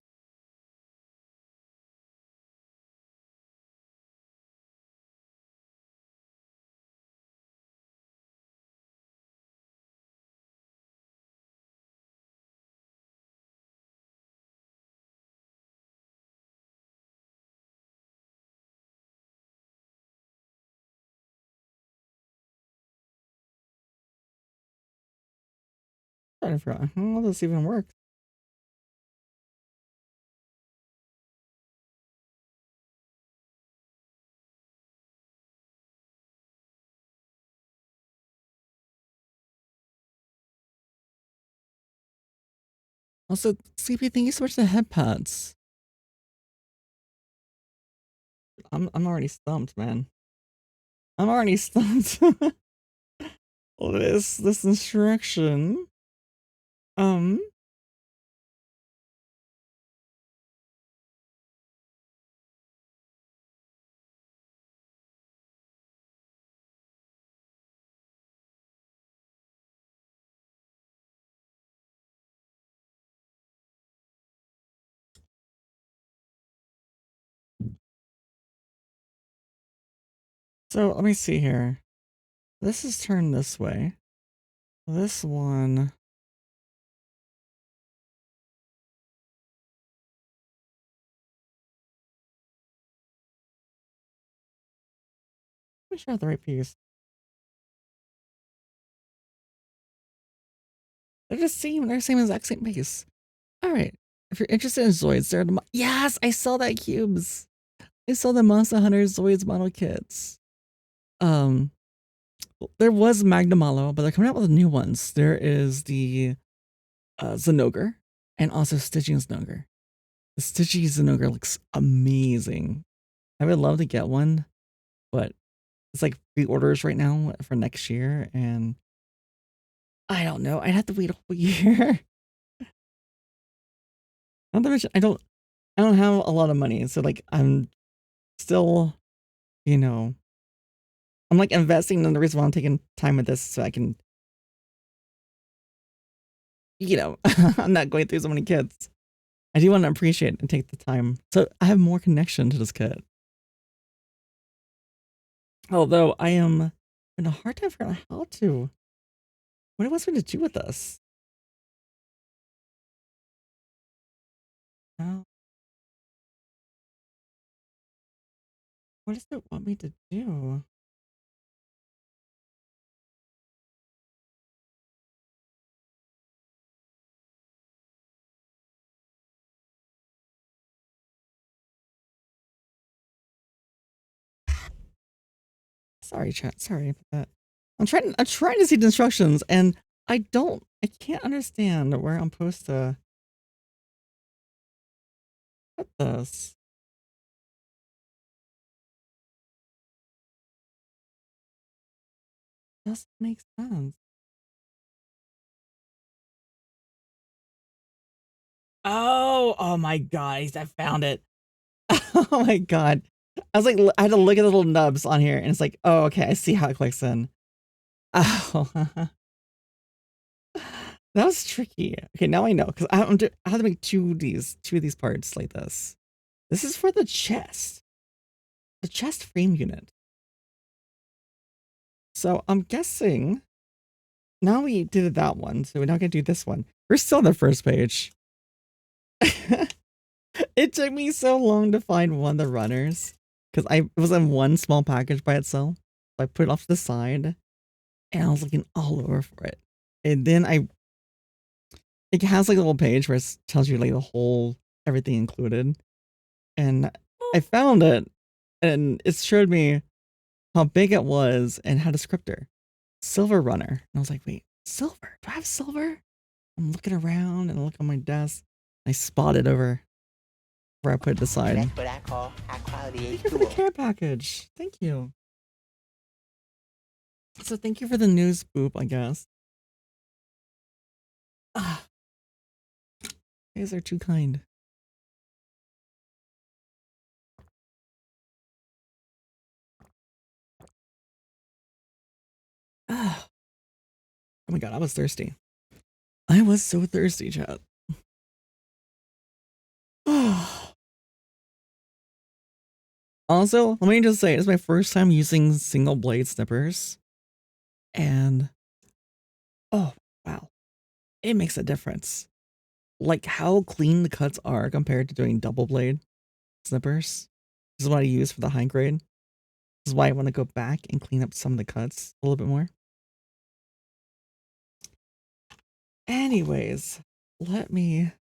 Trying to figure out how this even works. Also, CP, thank you so much for the head pads. I'm already stumped, man. I'm already stumped. This instruction. So let me see here. This is turned this way. This one. Make sure I have the right piece. They're the same. They're the same exact same piece. All right. If you're interested in Zoids, they're the yes, I saw that cubes. I saw the Monster Hunter Zoids model kits. There was Magnamalo, but they're coming out with new ones. There is the Zinogre and also Stitchy and Zinogre. The Stitchy Zinogre looks amazing. I would love to get one, but it's like pre-orders right now for next year, and I don't know. I'd have to wait a whole year. Not to mention, I don't have a lot of money, so like I'm still, you know, I'm like investing in the reason why I'm taking time with this so I can, you know, I'm not going through so many kits. I do want to appreciate and take the time, so I have more connection to this kit. Although I am in a hard time figuring out how to. What it wants me to do with this? How? What does it want me to do? Sorry, chat. Sorry about that. I'm trying to see the instructions, and I can't understand where I'm supposed to put this. Doesn't make sense. Oh my god, I found it. Oh my god. I was like, I had to look at the little nubs on here, and it's like, oh, okay, I see how it clicks in. Oh, that was tricky. Okay, now I know, because I have to make two of these parts like this. This is for the chest frame unit. So I'm guessing now we did that one, so we're not gonna do this one. We're still on the first page. It took me so long to find one of the runners because it was in one small package by itself. So I put it off to the side and I was looking all over for it. And then it has like a little page where it tells you like the whole, everything included. And I found it and it showed me how big it was and had a descriptor. Silver runner. And I was like, wait, silver? Do I have silver? I'm looking around and I look on my desk. I spotted over where I put it aside. That's what I call high quality Thank you for the tool. care package. Thank you. So thank you for the news boop, I guess. Ah, you guys are too kind. Ah. Oh my god, I was thirsty. I was so thirsty, chat. Also, let me just say, it's my first time using single blade snippers. And, oh, wow. It makes a difference. Like how clean the cuts are compared to doing double blade snippers. This is what I use for the high grade. This is why I want to go back and clean up some of the cuts a little bit more. Anyways, let me.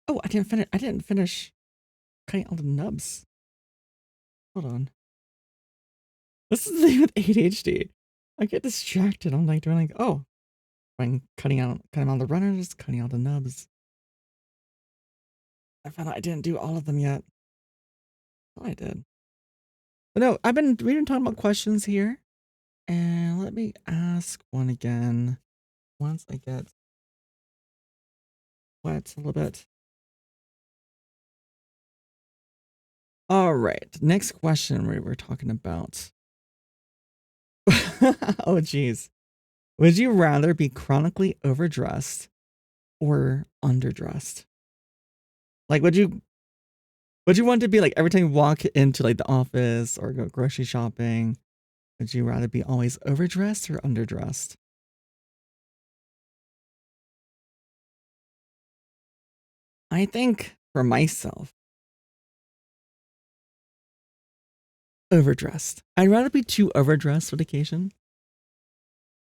Oh, I didn't finish cutting all the nubs. Hold on. This is the thing with ADHD. I get distracted. I'm like doing like, oh, I'm cutting out the runners, cutting out the nubs. I found out I didn't do all of them yet. Oh, I did. But no, we've been talking about questions here. And let me ask one again once I get wet a little bit. All right, next question we were talking about. Oh, geez. Would you rather be chronically overdressed or underdressed? Like, would you want to be like every time you walk into like the office or go grocery shopping, Would you rather be always overdressed or underdressed? I think for myself, overdressed. I'd rather be too overdressed for occasion.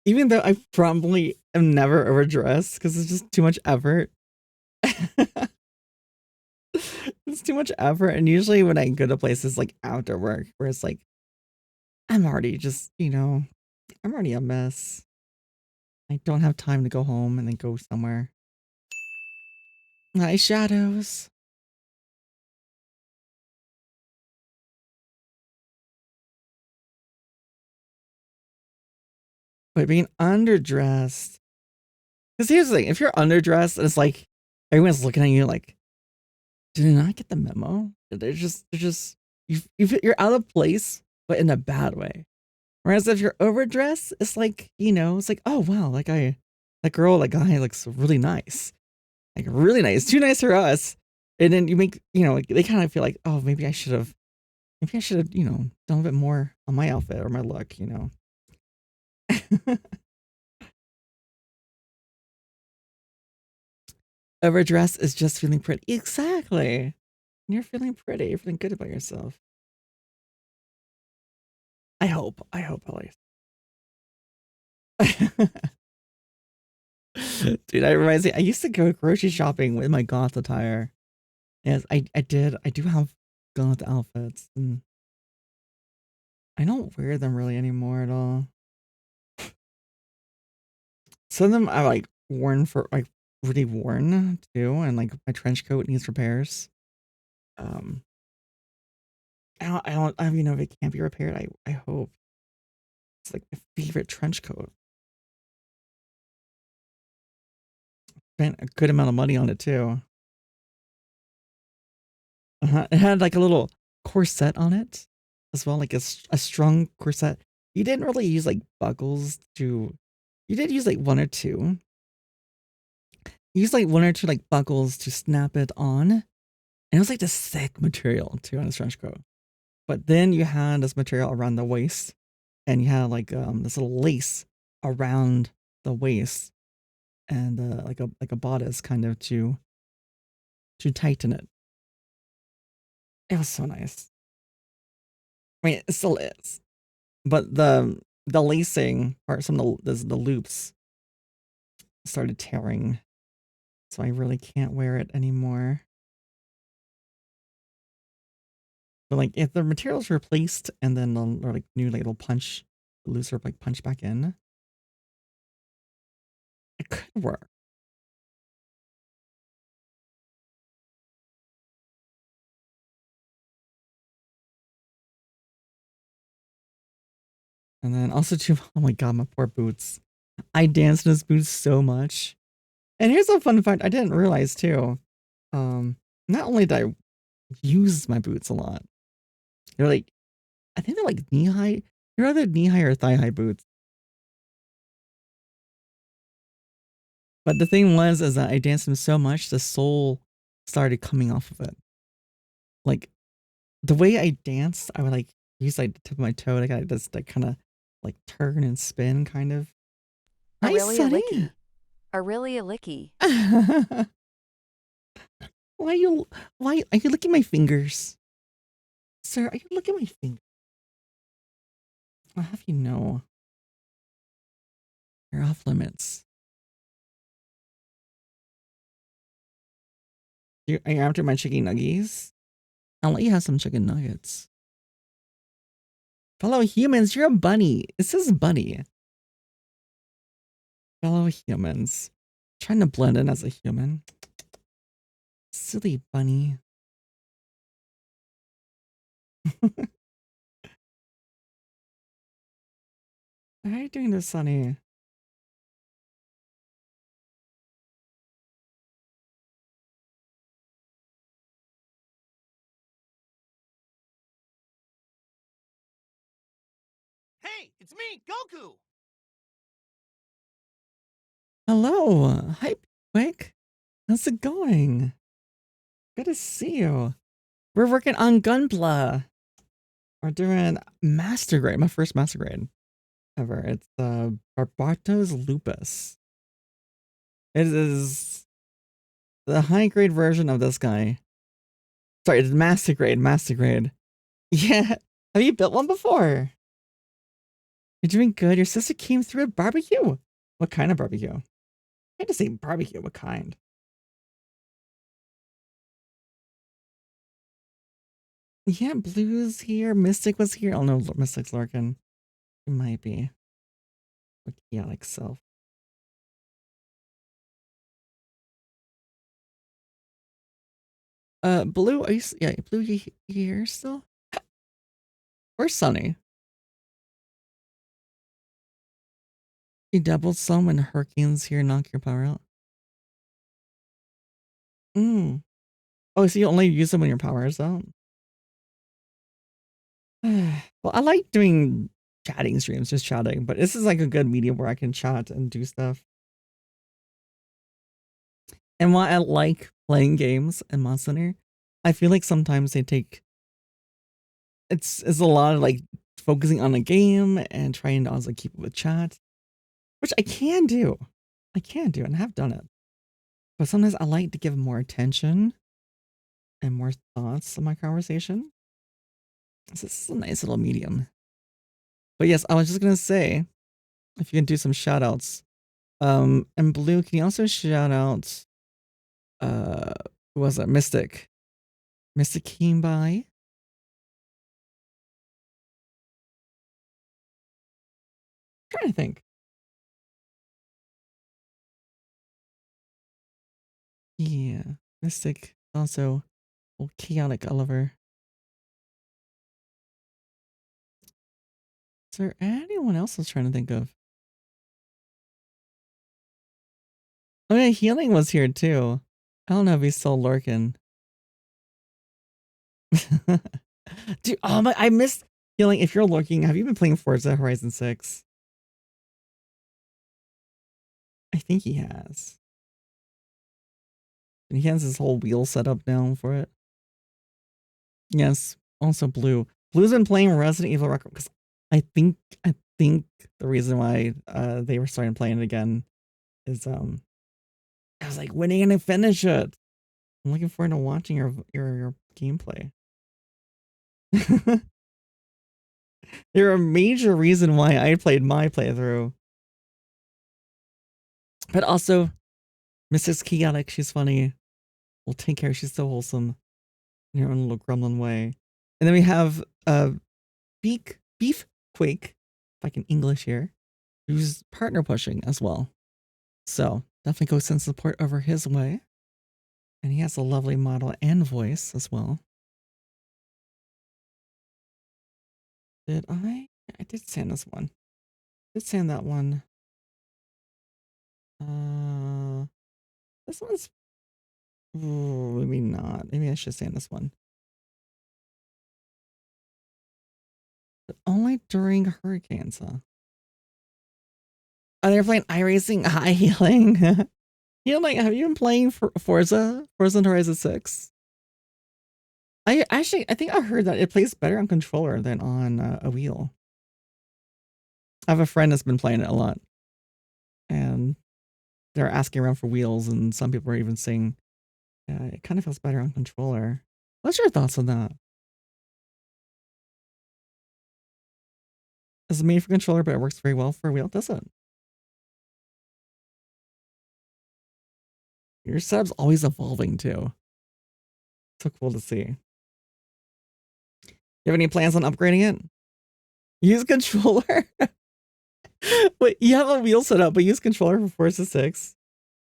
Even though I probably am never overdressed because it's just too much effort. It's too much effort. And usually when I go to places like outdoor work where it's like, I'm already just, I'm already a mess. I don't have time to go home and then go somewhere. Nice shadows. But being underdressed. Because here's the thing, if you're underdressed and it's like everyone's looking at you like, did they not get the memo? They're just you're out of place, but in a bad way. Whereas if you're overdressed, it's like, it's like, oh wow, that girl, that guy looks really nice. Like really nice. Too nice for us. And then you make, like, they kind of feel like, oh, maybe I should have, done a bit more on my outfit or my look, Overdressed is just feeling pretty. Exactly. You're feeling pretty. You're feeling good about yourself. I hope at least. Dude, that reminds me, I used to go grocery shopping with my goth attire. Yes, I did. I do have goth outfits, and I don't wear them really anymore at all. Some of them are like worn for like really worn too, and like my trench coat needs repairs. I don't even know if it can't be repaired. I hope. It's like my favorite trench coat. Spent a good amount of money on it too. It had like a little corset on it as well, like a strong corset. You didn't really use like buckles to. You did use like one or two. You used like one or two like buckles to snap it on, and it was like this thick material too on this trench coat. But then you had this material around the waist, and you had like this little lace around the waist, and like a bodice kind of to tighten it. It was so nice. I mean, it still is, but the lacing part, some of the loops started tearing, so I really can't wear it anymore. But like if the material's replaced and then or like new like little punch, looser like punch back in, it could work. And then also too, oh my god, my poor boots. I danced in his boots so much. And here's a fun fact I didn't realize too. Not only did I use my boots a lot, they're like, I think they're like knee high. They're either knee high or thigh high boots. But the thing was, is that I danced them so much, the sole started coming off of it. Like the way I danced, I would like use like the tip of my toe, like I just like kind of like turn and spin, kind of. A Hi, really a Sunny. licky. A really a licky. Why are you licking my fingers? Sir, are you licking my fingers? I'll have you know. You're off limits. Are you after my chicken nuggies? I'll let you have some chicken nuggets. Fellow humans, you're a bunny. It says bunny. Fellow humans. Trying to blend in as a human. Silly bunny. How are you doing this, Sunny? Hey, it's me, Goku! Hello. Hi, Quick. How's it going? Good to see you. We're working on Gunpla. We're doing master grade, my first master grade ever. It's Barbatos Lupus. It is the high grade version of this guy. Sorry, it's master grade, master grade. Yeah. Have you built one before? You're doing good. Your sister came through at barbecue. What kind of barbecue? I had to say barbecue. What kind? Yeah, Blue's here. Mystic was here. Oh no, Mystic's lurking. It might be. But yeah, like self. Blue, are you, yeah, Blue, you here still? Where's Sunny? You doubled some when hurricanes here knock your power out. Oh, so you only use them when your power is out? Well, I like doing chatting streams, just chatting, but this is like a good medium where I can chat and do stuff. And while I like playing games and Monster Hunter, I feel like sometimes they take it's a lot of like focusing on a game and trying to also keep it with chat, which I can do. I can do and have done it. But sometimes I like to give more attention and more thoughts to my conversation. So this is a nice little medium. But yes, I was just gonna say, if you can do some shout outs. And Blue, can you also shout out who was it? Mystic. Mystic came by. I'm trying to think. Yeah. Mystic also chaotic Oliver. Is there anyone else I was trying to think of? Oh yeah, Healing was here too. I don't know if he's still lurking. Dude, oh my, I missed Healing. If you're lurking, have you been playing Forza Horizon 6? I think he has. And he has his whole wheel set up now for it. Yes, also Blue. Blue's been playing Resident Evil Record because I think the reason why they were starting playing it again is I was like, when are you gonna finish it? I'm looking forward to watching your gameplay. You're a major reason why I played my playthrough. But also, Mrs. Chaotic, she's funny. We'll take care. She's so wholesome in her own little gremlin way. And then we have Beef Quake, if I can English here, who's partner pushing as well. So definitely go send support over his way. And he has a lovely model and voice as well. Did I? I did send this one. Did send that one. This one's maybe not. Maybe I should send this one. But only during hurricanes, huh? Oh, they're playing iRacing High Healing. Healing, have you been playing Forza Horizon 6? I think I heard that it plays better on controller than on a wheel. I have a friend that's been playing it a lot. And they're asking around for wheels, and some people are even saying it kind of feels better on controller. What's your thoughts on that? It's made for controller, but it works very well for a wheel, does it? Your setup's always evolving too. So cool to see. You have any plans on upgrading it? Use controller? Wait, you have a wheel set up, but use controller for Forza 6.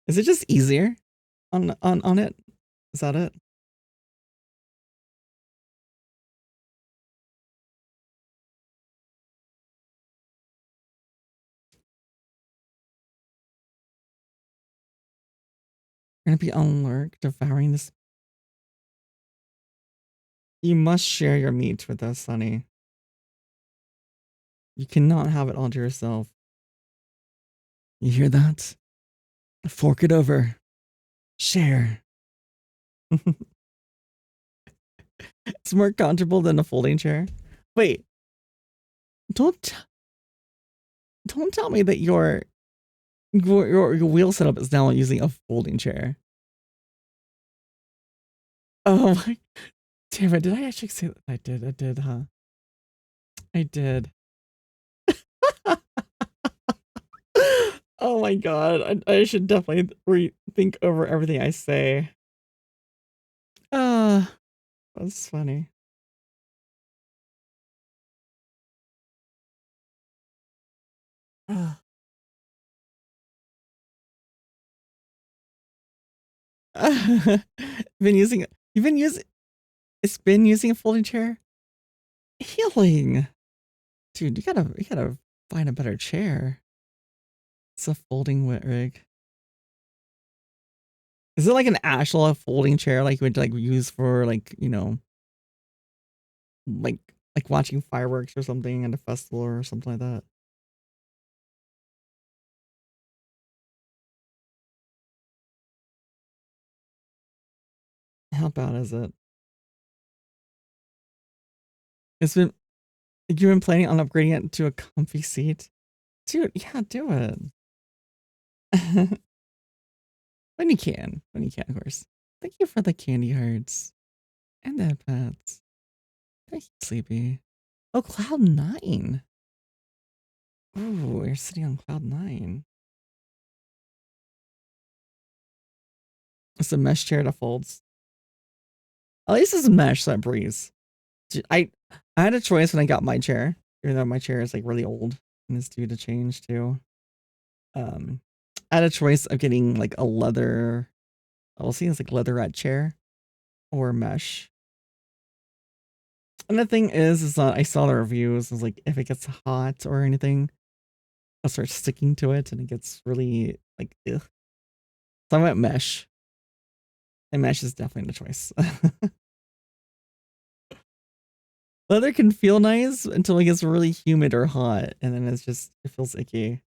Is it just easier on it? Is that it? You're gonna be on lurk devouring this. You must share your meat with us, Sonny. You cannot have it all to yourself. You hear that? Fork it over. Share. It's more comfortable than a folding chair. Wait, don't don't tell me that your wheel setup is now using a folding chair. Oh my, damn it! Did I actually say that? I did, huh? I did. Oh my god, I should definitely rethink over everything I say. That's funny. Been using you've been using it's been using a folding chair? Healing. Dude, you gotta find a better chair. It's a folding wet rig. Is it like an actual folding chair like you would like use for like, you know, like watching fireworks or something at a festival or something like that? How bad is it? It's been you've been planning on upgrading it to a comfy seat? Dude, yeah, do it. When you can. When you can, of course. Thank you for the candy hearts. And the pets. Thank you, Sleepy. Oh, Cloud 9. Ooh, you're sitting on Cloud 9. It's a mesh chair that folds. At least it's a mesh so it breathes. I had a choice when I got my chair, even though my chair is like really old and is due to change too. I had a choice of getting like a leather, we'll see, it's like leatherette chair or mesh. And the thing is that I saw the reviews. I was like, if it gets hot or anything, I'll start sticking to it and it gets really like, ugh. So I went mesh. And mesh is definitely the choice. Leather can feel nice until it gets really humid or hot, and then it feels icky.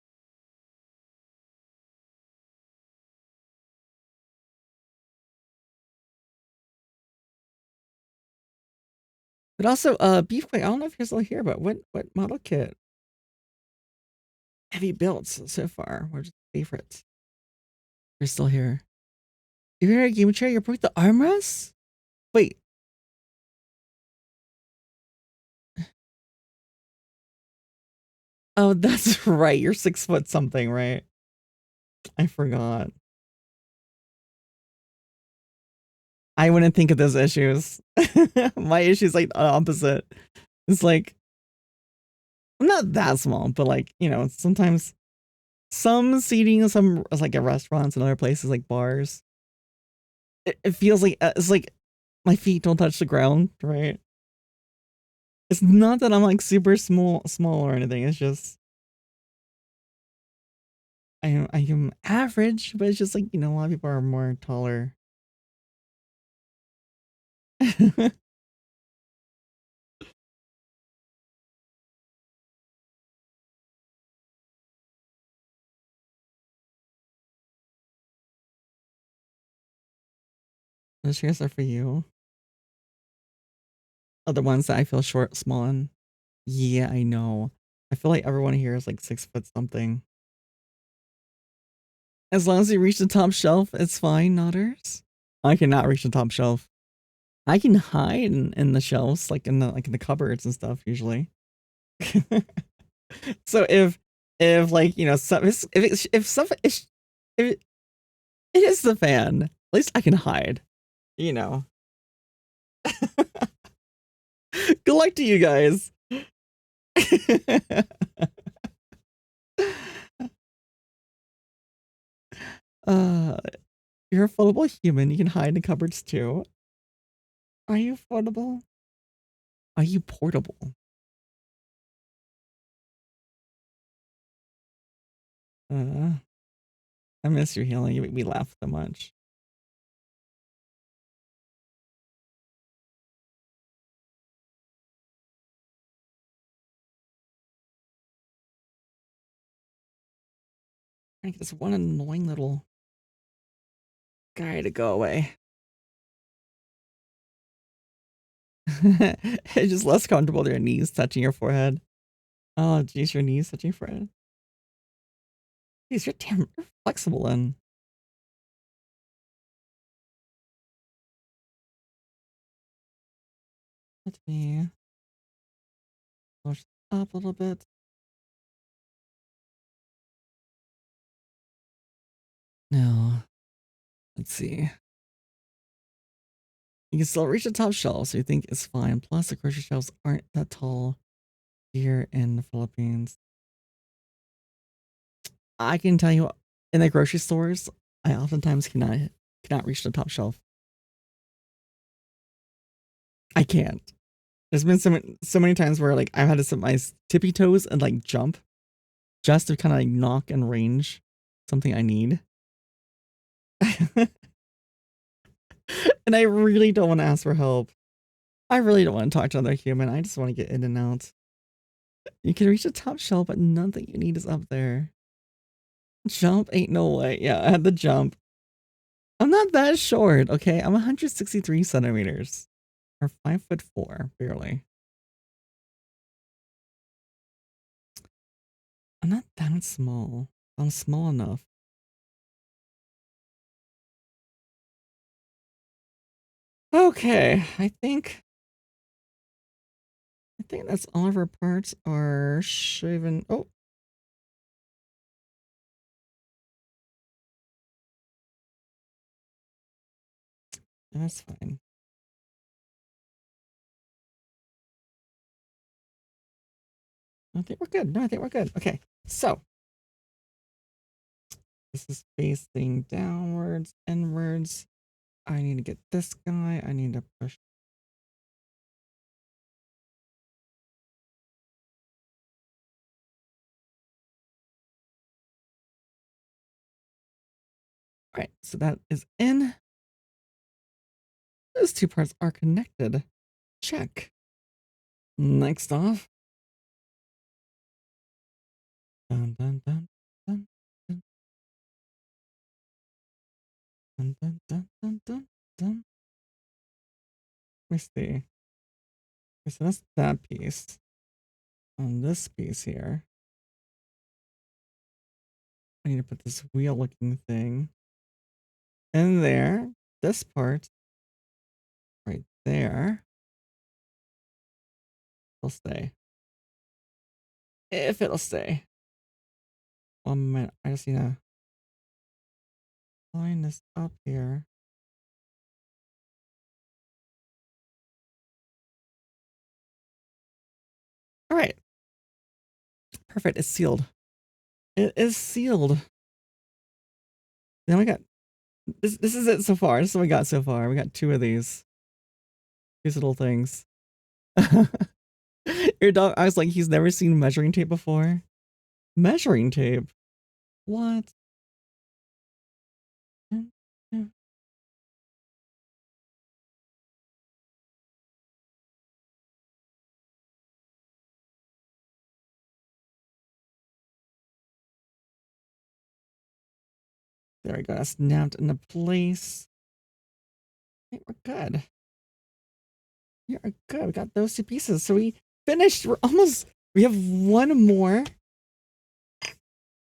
But also, Beefquake, I don't know if you're still here, but what model kit have you built so far? What's your favorite? You're still here. You're here at Game Chair, you broke the armrest? Wait. Oh, that's right. You're 6 foot something, right? I forgot. I wouldn't think of those issues. My issue's like the opposite. It's like, I'm not that small, but like, you know, sometimes some seating, some like at restaurants and other places like bars, it feels like it's like my feet don't touch the ground, right? It's not that I'm like super small or anything. It's just I am average, but it's just like, you know, a lot of people are more taller. The chairs are for you. Oh, the ones that I feel small in. Yeah, I know. I feel like everyone here is like 6 foot something. As long as you reach the top shelf, it's fine, Nodders. I cannot reach the top shelf. I can hide in the shelves, like in the cupboards and stuff usually. So if like, you know, if it is the fan, at least I can hide, you know. Good luck to you guys. uh you're a foldable human, you can hide in the cupboards too. Are you foldable? Are you portable? I miss your healing. You make me laugh so much. I get this one annoying little guy to go away. It's just less comfortable with your knees touching your forehead. Oh, geez, your knees touching your forehead. Jeez, you're flexible then. Let me push up a little bit. Now, let's see. You can still reach the top shelf, so you think it's fine. Plus, the grocery shelves aren't that tall here in the Philippines. I can tell you, in the grocery stores, I oftentimes cannot reach the top shelf. I can't. There's been so many times where like I've had to set my tippy toes and like jump just to kind of like knock and range something I need. And I really don't want to ask for help. I really don't want to talk to another human. I just want to get in and out. You can reach the top shelf, but nothing you need is up there. Jump ain't no way. Yeah, I had to jump. I'm not that short, okay? I'm 163 centimeters. Or 5'4", barely. I'm not that small. I'm small enough. Okay, I think that's all of our parts are shaven. Oh. That's fine. I think we're good. No, I think we're good. Okay, so this is facing downwards, inwards. I need to get this guy. I need to push. All right, so that is in. Those two parts are connected. Check. Next off. Dun, dun, dun, dun, dun. Dun, dun, dun, dun, dun, dun. Let me see. Okay, so that's that piece. On this piece here, I need to put this wheel looking thing in there. This part right there will stay. If it'll stay. 1 minute. I just need to line this up here. All right. Perfect. It's sealed. It is sealed. Now we got this. This is it so far. This is what we got so far. We got two of these little things. Your dog, I was like, he's never seen measuring tape before. Measuring tape? What? There we go. That's snapped into place. I think we're good. We are good. We got those two pieces. So we finished. We're almost. We have one more.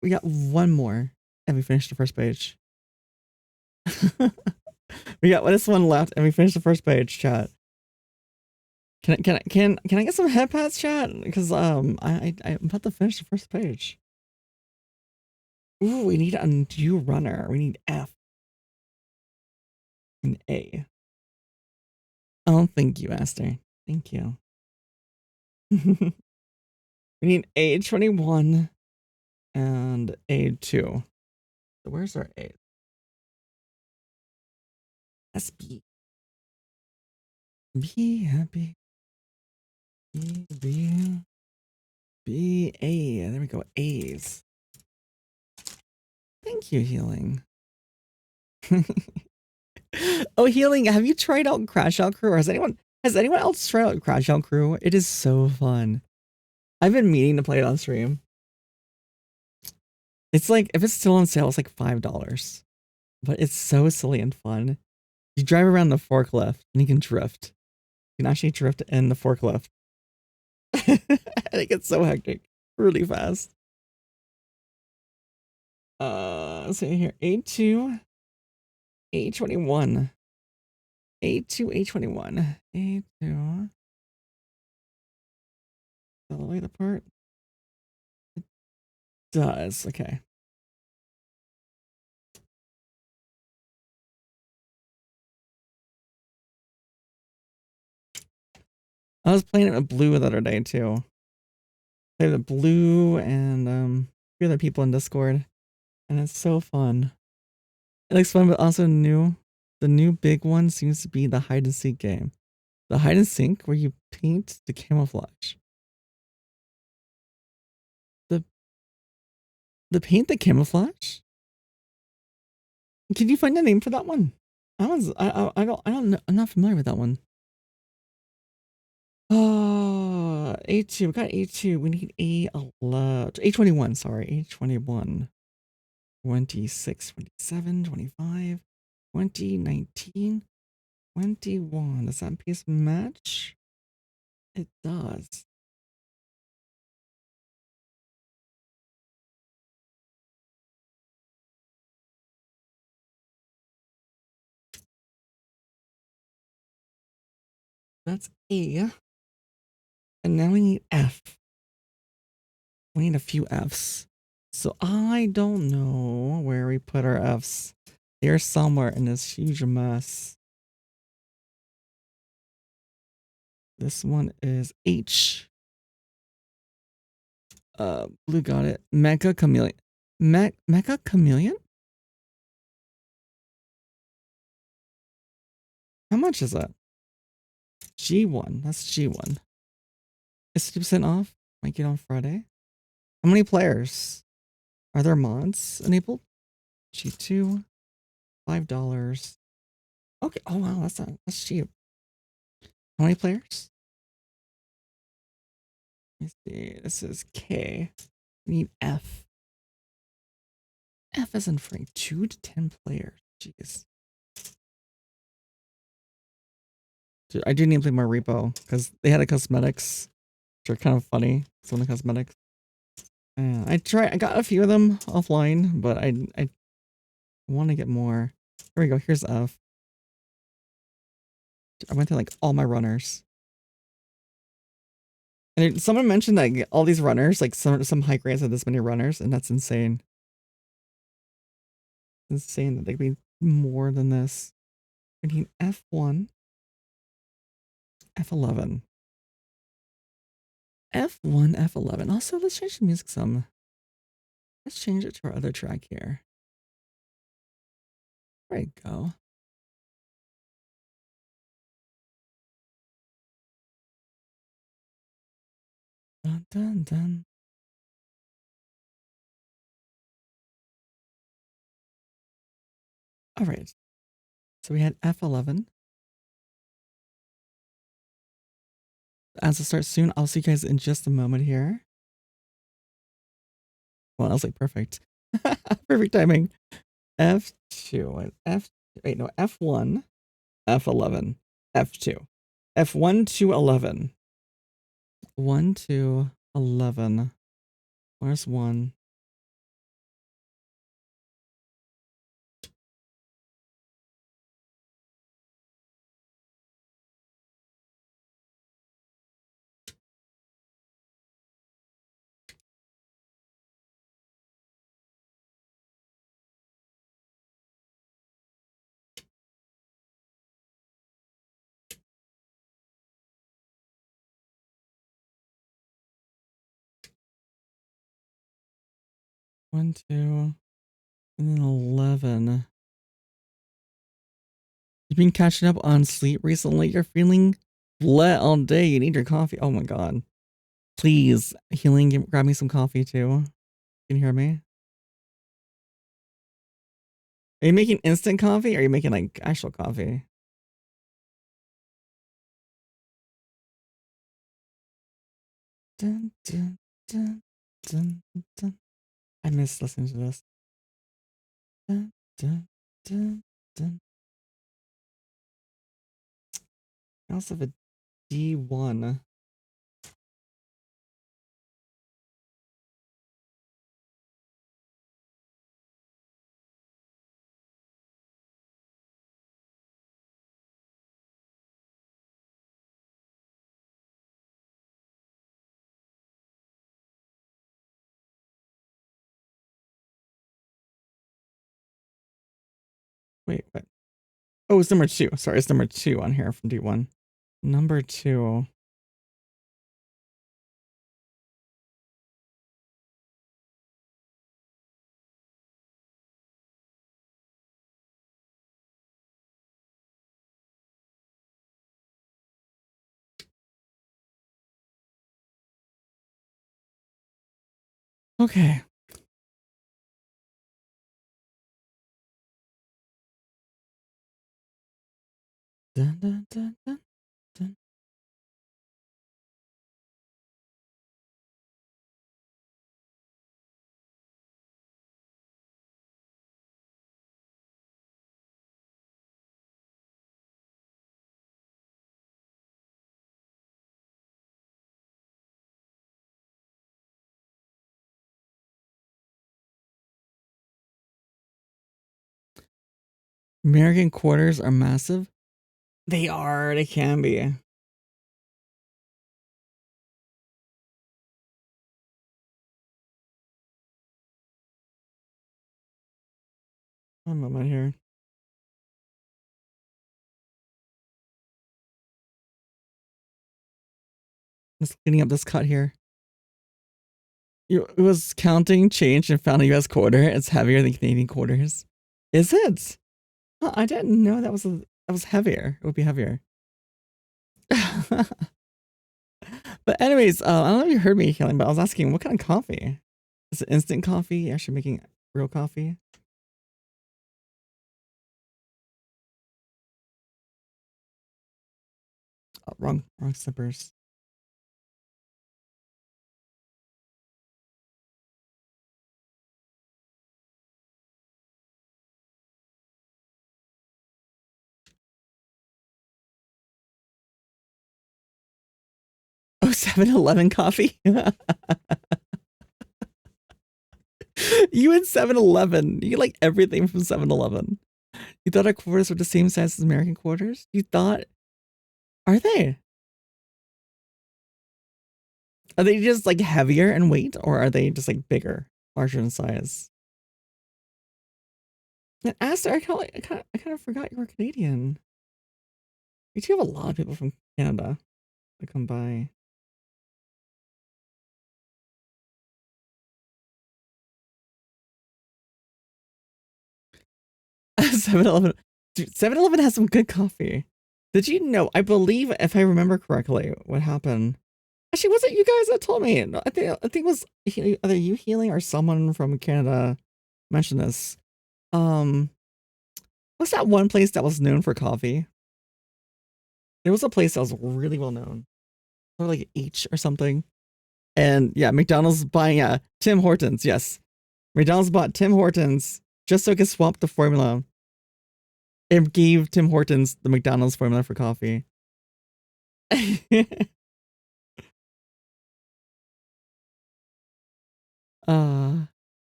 We got one more, and we finished the first page. We got this one left, and we finished the first page. Chat. Can I get some head pats, chat? Because I'm about to finish the first page. Ooh, we need a new runner. We need F and A. Oh, thank you, Aster. Thank you. We need A21 and A2. So where's our A? SB. Be happy. B, A. There we go. A's. Thank you, Healing. Oh, Healing, have you tried out Crash Out Crew? Or has anyone else tried out Crash Out Crew? It is so fun. I've been meaning to play it on stream. It's like, if it's still on sale, it's like $5. But it's so silly and fun. You drive around the forklift and you can drift. You can actually drift in the forklift. And it gets so hectic really fast. Let's see here. A2, A21. A2, A21. A2. Elevate the part. It does. Okay. I was playing it with blue the other day too. Played with blue and a few other people in Discord. And it's so fun. It looks fun, but also new. The new big one seems to be the hide and seek game. The hide and seek where you paint the camouflage. The paint the camouflage? Can you find a name for that one? That one's I don't know. I'm not familiar with that one. A2. We got A2. We need A11. A21, sorry. A21. 26, 27, 25, 20, 19, 21. Does that piece match? It does. That's A. And now we need F. We need a few Fs. So I don't know where we put our Fs. They're somewhere in this huge mess. This one is H. Blue got it. Mega Chameleon. Mega Chameleon? How much is that? G1. That's G1. It's 50% off. Might get on Friday. How many players? Are there mods enabled? G2. $5. Okay. Oh wow, that's cheap. How many players? Let me see. This is K. We need F. F is in Frank. 2 to 10 players. Jeez. Dude, I do need to play more repo because they had a cosmetics, which are kind of funny. Some of the cosmetics. I got a few of them offline, but I want to get more. Here we go. Here's F. I went through like all my runners. And someone mentioned that all these runners, like some high grades have this many runners, and that's insane. It's insane that they could be more than this. We need F1, F11. F1, F11. Also, let's change the music some. Let's change it to our other track here. There you go. Dun, dun, dun. All right. So we had F11. As it starts soon, I'll see you guys in just a moment here. Well, I was like, perfect. Perfect timing. F2. Wait, no, F1, F11, F2. F1 to 11. 1 to 11. Where's 1? One, 2, and then 11. You've been catching up on sleep recently? You're feeling bleh all day. You need your coffee. Oh my god. Please, healing, grab me some coffee too. Can you hear me? Are you making instant coffee or are you making like actual coffee? Dun, dun, dun, dun, dun. I miss listening to this. Dun, dun, dun, dun. I also have a D1. Wait, what? Oh, it's number 2. Sorry, it's number 2 on here from D1. Number 2. Okay. Dun, dun, dun, dun, dun. American quarters are massive. They are. They can be. I don't know about here. Just cleaning up this cut here. It was counting change and found a US quarter. It's heavier than Canadian quarters. Is it? Huh, I didn't know that was heavier. It would be heavier. But anyways, I don't know if you heard me, Kelly, but I was asking what kind of coffee? Is it instant coffee? Actually making real coffee? Oh, wrong sippers. Oh, 7-Eleven coffee? You and 7-Eleven. You like everything from 7-Eleven. You thought our quarters were the same size as American quarters? You thought... Are they? Are they just like heavier in weight, or are they just like bigger, larger in size? And Aster, I kind of forgot you were Canadian. We do have a lot of people from Canada that come by. Seven-Eleven. Dude, 7-Eleven has some good coffee. Did you know? I believe, if I remember correctly, what happened. Actually, was it you guys that told me? No, I think it was either you Healing or someone from Canada mentioned this. What's that one place that was known for coffee? There was a place that was really well known, or like H or something. And yeah, McDonald's buying Tim Hortons. Yes, McDonald's bought Tim Hortons just so it could swap the formula. It gave Tim Hortons the McDonald's formula for coffee. You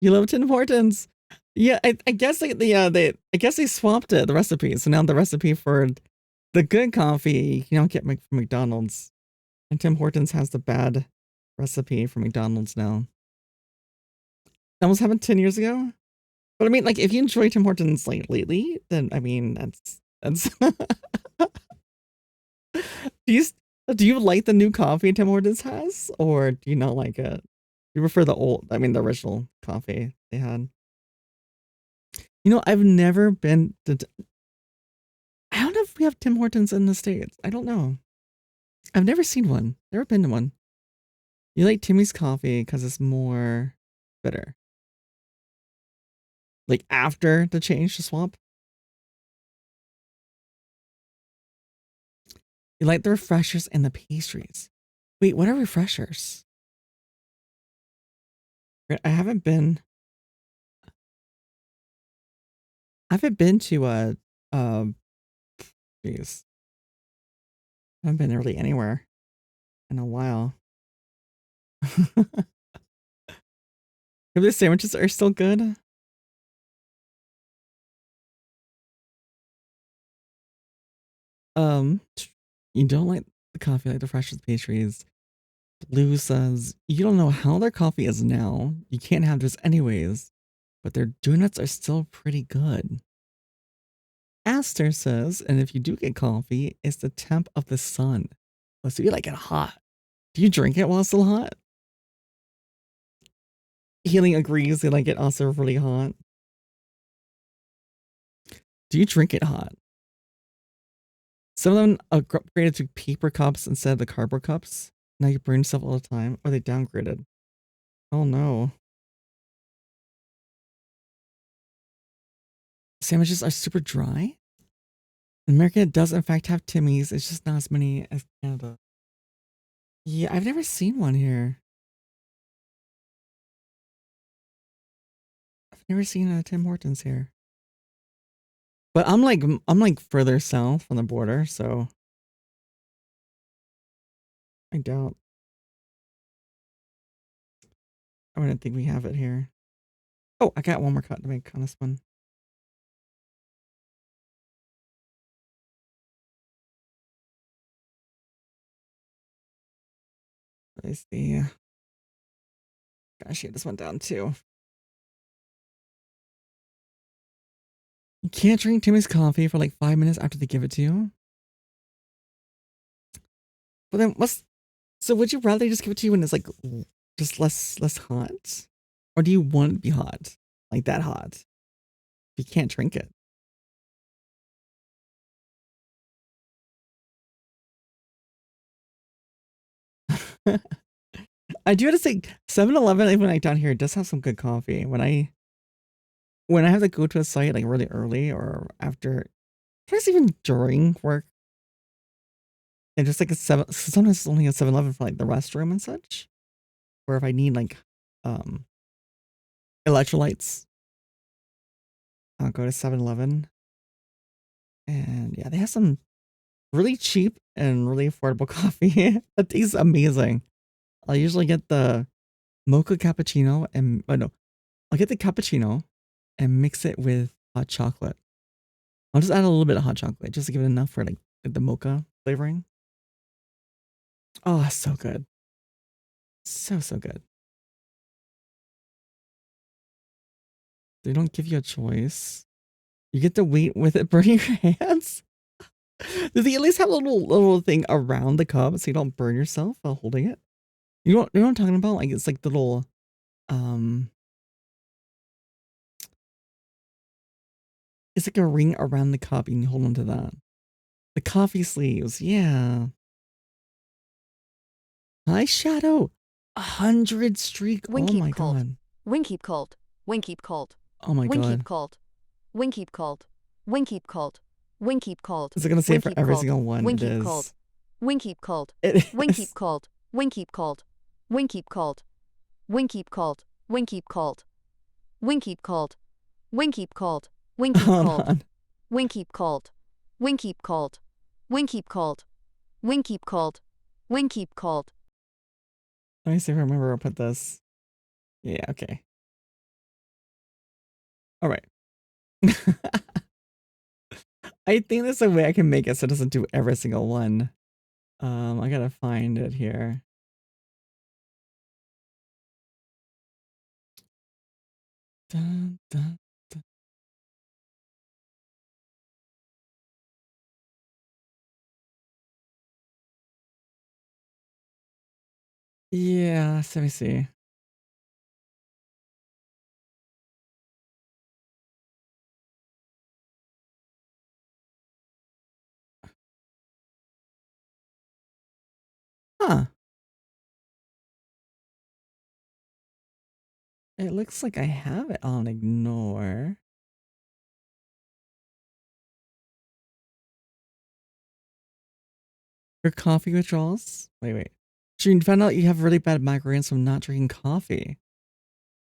love Tim Hortons. Yeah, I guess I guess they swapped it, the recipe. So now the recipe for the good coffee you don't get from McDonald's, and Tim Hortons has the bad recipe from McDonald's now. That was happened 10 years ago. But I mean, like, if you enjoy Tim Hortons like lately, then I mean, that's. Do you like the new coffee Tim Hortons has, or do you not like it? You prefer the old? I mean, the original coffee they had. You know, I've never been to. I don't know if we have Tim Hortons in the States. I don't know. I've never seen one. Never been to one. You like Timmy's coffee because it's more bitter. Like after the change, the swap. You like the refreshers and the pastries. Wait, what are refreshers? I haven't been to jeez. I haven't been really anywhere in a while. If the sandwiches are still good. You don't like the coffee like the freshest pastries. Blue says, you don't know how their coffee is now. You can't have this anyways. But their donuts are still pretty good. Aster says, and if you do get coffee, it's the temp of the sun. Oh, so you like it hot. Do you drink it while it's still hot? Healing agrees they like it also really hot. Do you drink it hot? Some of them upgraded to paper cups instead of the cardboard cups. Now you burn yourself all the time, or they downgraded. Oh no. Sandwiches are super dry. America does in fact have Timmy's. It's just not as many as Canada. Yeah, I've never seen one here. I've never seen a Tim Hortons here. But I'm like further south on the border, so I doubt. I wouldn't think we have it here. Oh, I got one more cut to make on this one. Let me see. Gotta shade this one down too. You can't drink Timmy's coffee for like 5 minutes after they give it to you. But then so would you rather just give it to you when it's like just less hot? Or do you want it to be hot? Like that hot? You can't drink it. I do have to say 7-Eleven, even like down here, does have some good coffee. When I have to go to a site like really early or after, perhaps even during work, and just like sometimes it's only a 7-Eleven for like the restroom and such. Or if I need like electrolytes, I'll go to 7-Eleven. And yeah, they have some really cheap and really affordable coffee. That tastes amazing. I'll usually get the mocha cappuccino and I'll get the cappuccino and mix it with hot chocolate. I'll just add a little bit of hot chocolate just to give it enough for like the mocha flavoring. Oh, so good. So good. They don't give you a choice. You get to wait with it burning your hands. Do they at least have a little thing around the cup so you don't burn yourself while holding it? You know what I'm talking about? Like it's like the little it's like a ring around the cup and you hold on to that. The coffee sleeves, yeah. Hi Shadow. 100 streak. Oh my god. Winkeep cold. Winkeep cold. Oh my god. Winkeep cold. Winkeep cold. Winkeep cold. Winkeep cold. Is it gonna say it for every single one? Winkeep cold. Winkeep cold. It is. Winkeep cold. Winkeep cold. Winkeep cold. Winkeep cold. Winkeep cold. Winkeep cold. Winkeep cold. Winkeep cold. Winkeep cold. Winkeep cold. Winkeep cold. Winkeep cold. Winkeep cold. Let me see if I remember where I put this. Yeah, okay. All right. I think there's a way I can make it so it doesn't do every single one. I gotta find it here. Dun, dun, dun. Yeah, let me see. Huh. It looks like I have it on ignore. Your coffee withdrawals? Wait. So you found out you have really bad migraines from not drinking coffee.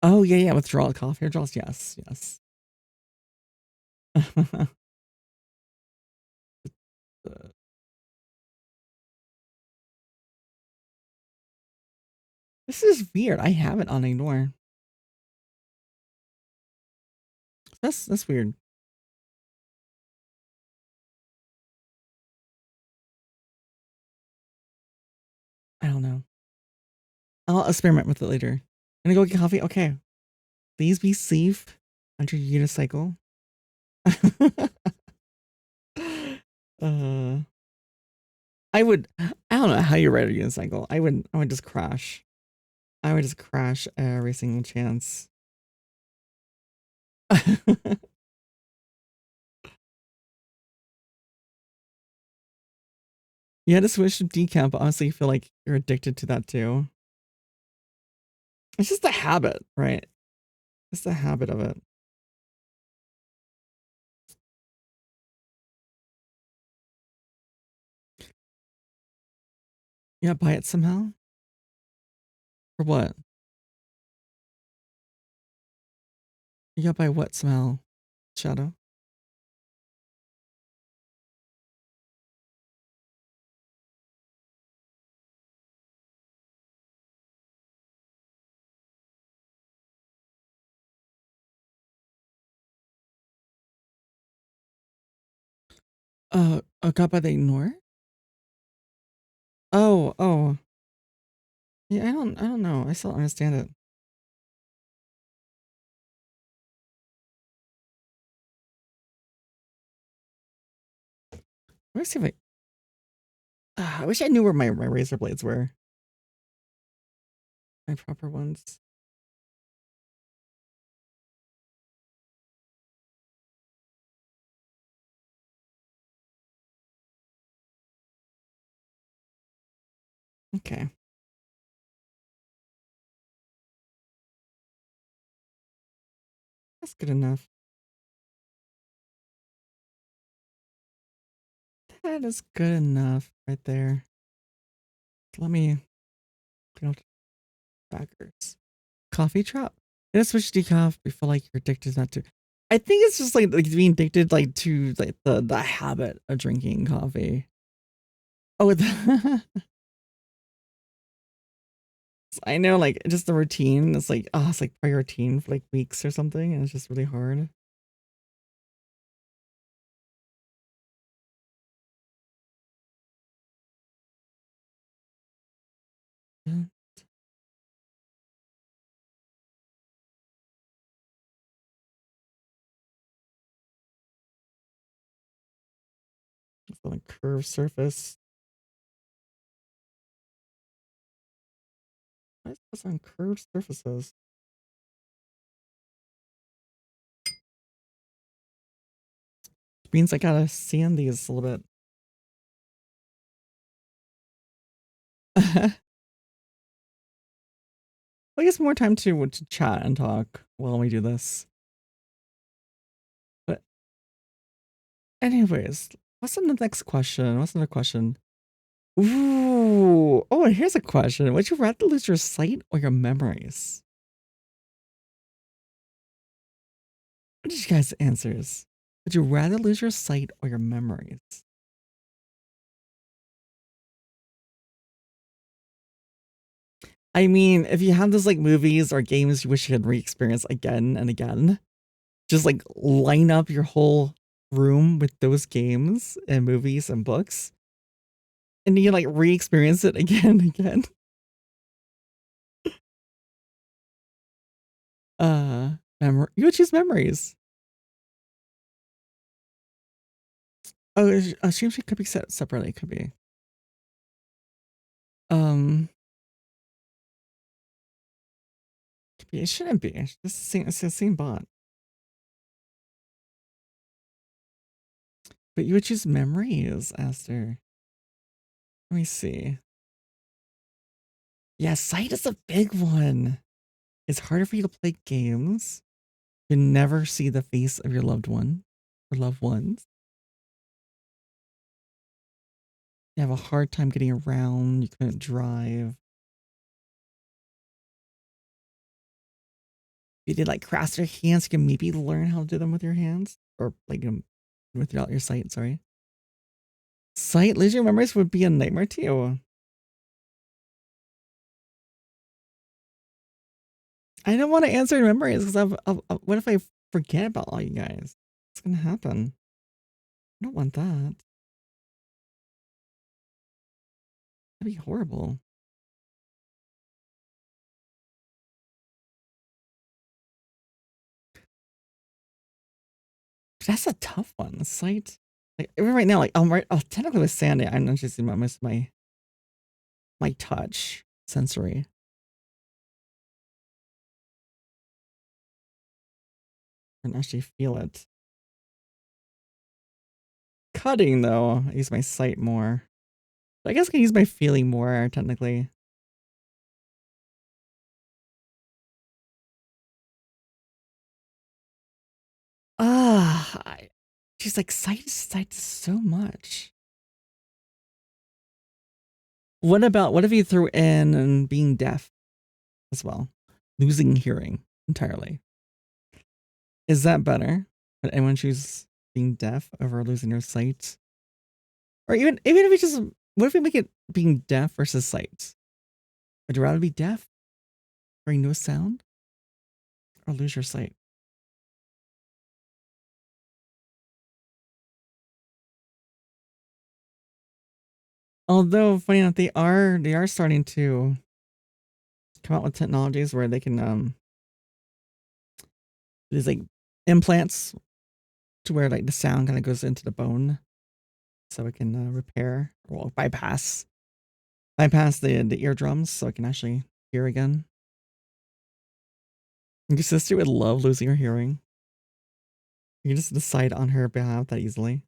Oh, yeah, withdrawal, coffee withdrawals, yes. This is weird. I have it on ignore. That's weird. I don't know. I'll experiment with it later. I'm gonna go get coffee. Okay. Please be safe on your unicycle. I don't know how you ride a unicycle. I would just crash. I would just crash every single chance. You had to switch to decamp, but honestly, you feel like you're addicted to that too. It's just a habit, right? It's the habit of it. Yeah, buy it somehow? For what? You got buy what somehow? Shadow? Got by the ignore? Oh. Yeah, I don't know. I still don't understand it. Let me see if I wish I knew where my razor blades were. My proper ones. Okay. That's good enough. That is good enough right there. Let me clean up the backers. Coffee trap. You switch to decaf. You feel like you're addicted to that too. I think it's just like being addicted like to like the habit of drinking coffee. Oh, I know, like just the routine. It's like it's like my routine for like weeks or something, and it's just really hard. Yeah. It's on a curved surface. Why is this on curved surfaces? Means I gotta sand these a little bit. I guess more time to chat and talk while we do this. But anyways, what's the next question? What's another question? Ooh. Oh, and here's a question. Would you rather lose your sight or your memories? What did you guys' answers? Would you rather lose your sight or your memories? I mean, if you have those like movies or games you wish you could re-experience again and again, just like line up your whole room with those games and movies and books, and you like re-experience it again and again. You would choose memories. Oh, assume she could be set separately. Could be. Um, it shouldn't be. It's the same bot. But you would choose memories, Aster. Let me see. Yeah, sight is a big one. It's harder for you to play games. You never see the face of your loved one or loved ones. You have a hard time getting around. You couldn't drive. If you did like crafts with your hands, you can maybe learn how to do them with your hands. Or like without your sight, sorry. Sight, losing your memories would be a nightmare too. I don't want to answer memories because what if I forget about all you guys? What's gonna happen? I don't want that. That'd be horrible. That's a tough one. Sight. Like even right now, like I'm right. Oh, technically with Sandy, I'm not just about my touch sensory. I can actually feel it. Cutting though, I use my sight more. I guess I can use my feeling more technically. She's like sight so much. What if you threw in and being deaf as well? Losing hearing entirely. Is that better? Would anyone choose being deaf over losing your sight? Or even if we just what if we make it being deaf versus sight? Would you rather be deaf, hearing no sound, or lose your sight? Although funny enough, they are starting to come out with technologies where they can there's like implants to where like the sound kind of goes into the bone, so it can repair or bypass the eardrums, so it can actually hear again. Your sister would love losing her hearing. You can just decide on her behalf that easily.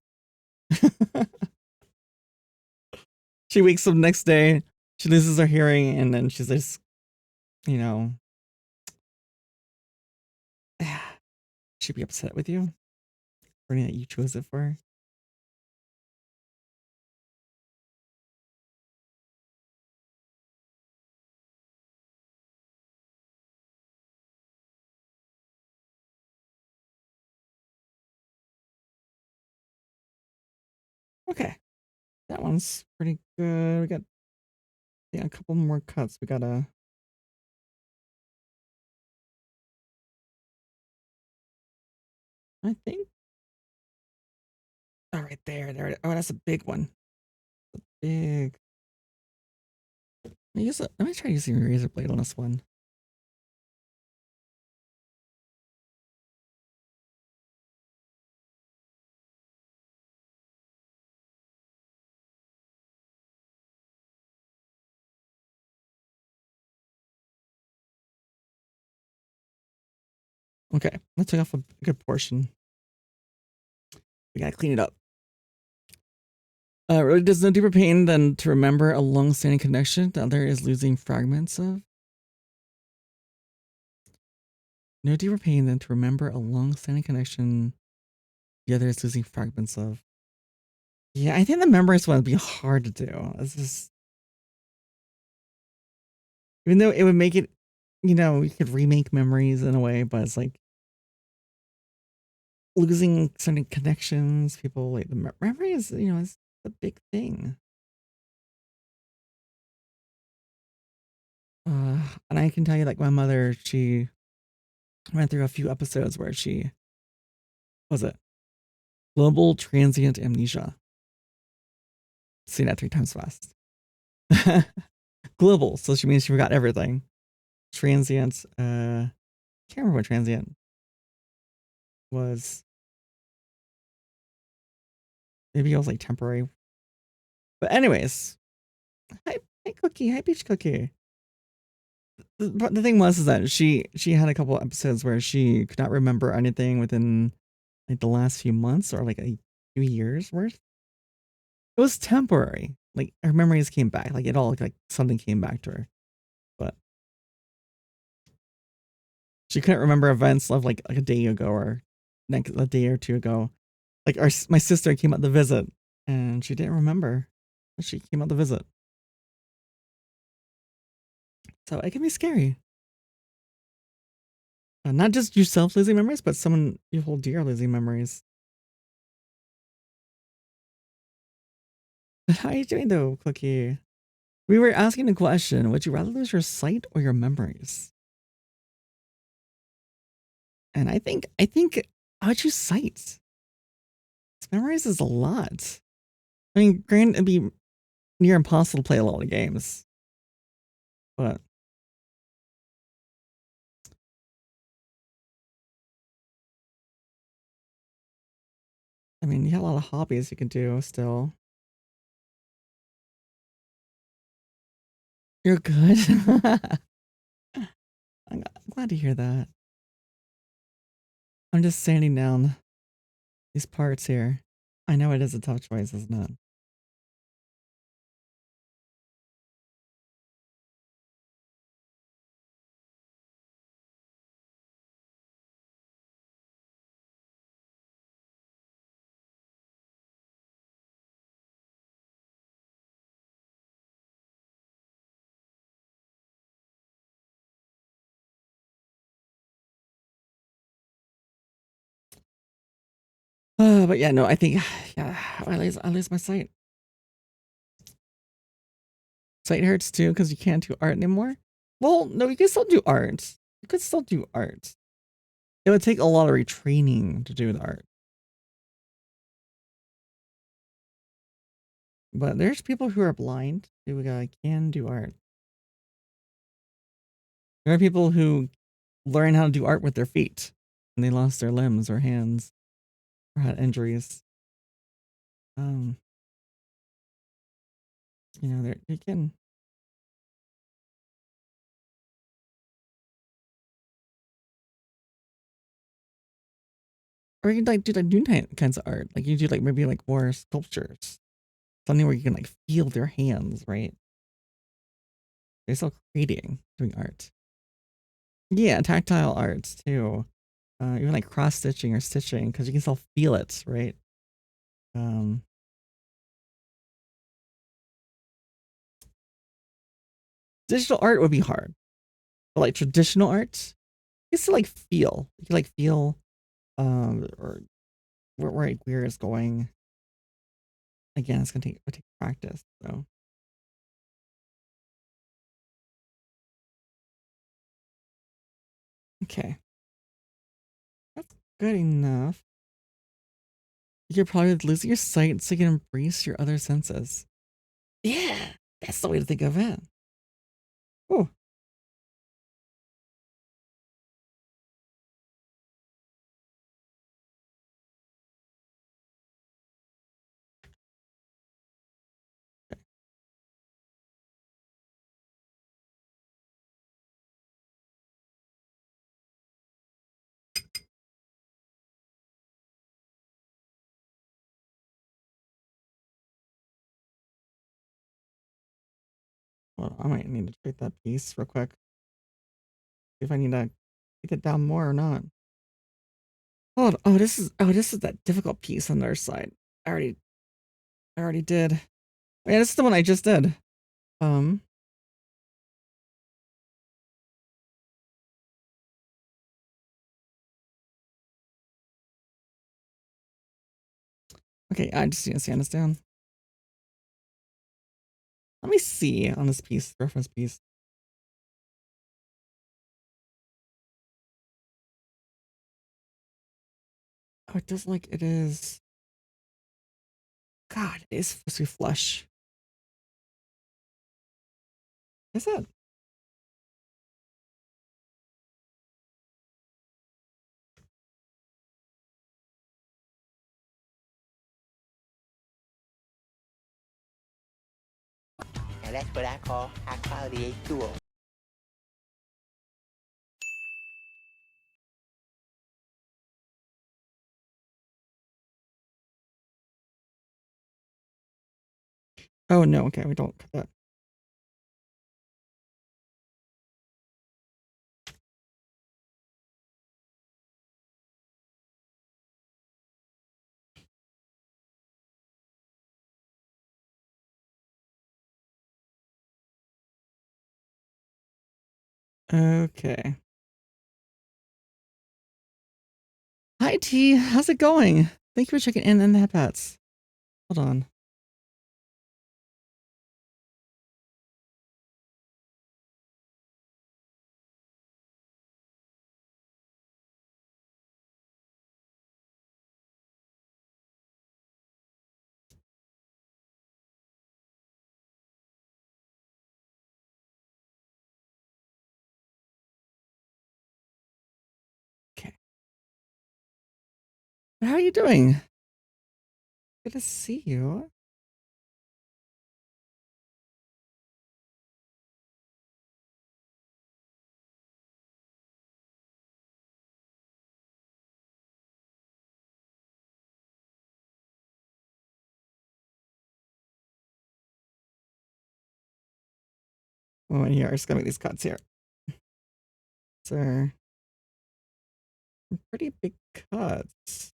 She wakes up next day, she loses her hearing, and then she's just, you know, she'd be upset with you for anything that you chose it for. Okay, that one's pretty good. We got a couple more cuts. We gotta. I think. Oh, right there. There. Oh, that's a big one. Big. Let me try using a razor blade on this one. Okay, let's take off a good portion. We gotta clean it up. Really does no deeper pain than to remember a long-standing connection the other is losing fragments of. No deeper pain than to remember a long-standing connection the other is losing fragments of. Yeah, I think the memories one would be hard to do. It's just, even though it would make it, you could remake memories in a way, but it's like losing certain connections, people like the memory is a big thing. And I can tell you, like my mother, she went through a few episodes where she was it global transient amnesia. Say that 3 times fast. Global, so she means she forgot everything. Transient, can't remember what transient was. Maybe it was like temporary. But anyways, hi Cookie, hi Peach Cookie. But the thing was is that she had a couple episodes where she could not remember anything within like the last few months or like a few years worth. It was temporary. Like her memories came back. Like it all like something came back to her. But she couldn't remember events of like a day ago or like a day or two ago. Like my sister came out to visit and she didn't remember that she came out to visit. So it can be scary. Not just yourself losing memories, but someone you hold dear losing memories. How are you doing though, Cookie? We were asking a question. Would you rather lose your sight or your memories? And I think I would choose sight. Memorize is a lot. I mean, granted, it'd be near impossible to play a lot of games, but I mean, you have a lot of hobbies you can do still. You're good. I'm glad to hear that. I'm just sanding down these parts here. I know it is a tough choice, isn't it? But yeah, no, I think yeah, I lose my sight. Sight hurts too because you can't do art anymore. Well, no, you can still do art. You could still do art. It would take a lot of retraining to do the art. But there's people who are blind who can do art. There are people who learn how to do art with their feet and they lost their limbs or hands or had injuries. You know, they can. Or you can like do like new kinds of art. Like you do like maybe like more sculptures. Something where you can like feel their hands, right? They're still creating, doing art. Yeah, tactile arts too. Even like cross stitching or stitching, because you can still feel it, right? Digital art would be hard, but like traditional art, you can still like feel. You can like feel, or where it's going. Again, it's gonna take practice. So okay, that's good enough. You're probably losing your sight so you can embrace your other senses. Yeah, that's the way to think of it. Oh, well, I might need to treat that piece real quick. See if I need to take it down more or not. Oh, this is that difficult piece on the other side. I already did. Yeah, this is the one I just did. Um, okay, I just need to sand this down. Let me see on this piece, reference piece. Oh, it does like it is. God, it is supposed to be flush. Is it? Now that's what I call high quality A2O. Oh no, okay, we don't cut that. Okay. Hi T, how's it going? Thank you for checking in the headpats. Hold on. How are you doing? Good to see you. Oh, and here, I'm just gonna make these cuts here. These are pretty big cuts.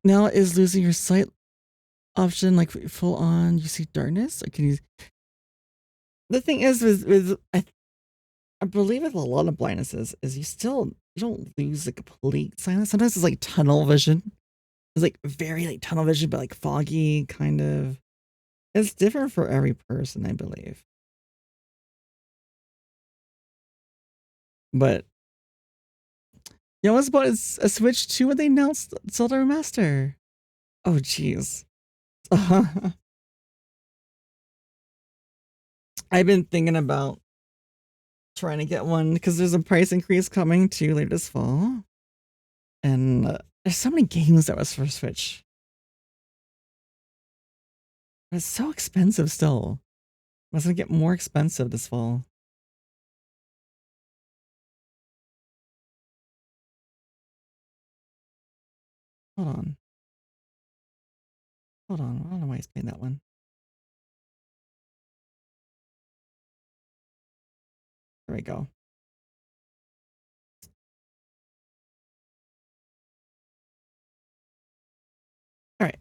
Now, is losing your sight option like full on? You see darkness, or can you? The thing is, with I believe with a lot of blindnesses, is you don't lose the complete silence. Sometimes it's like tunnel vision. It's like very like tunnel vision, but like foggy kind of. It's different for every person, I believe. But you know what's about a Switch 2 when they announced Zelda Remaster? Oh jeez. I've been thinking about trying to get one because there's a price increase coming too later this fall. And there's so many games that was for Switch. It's so expensive still. It's gonna get more expensive this fall. Hold on. Hold on. I don't know why he's playing that one. There we go. All right.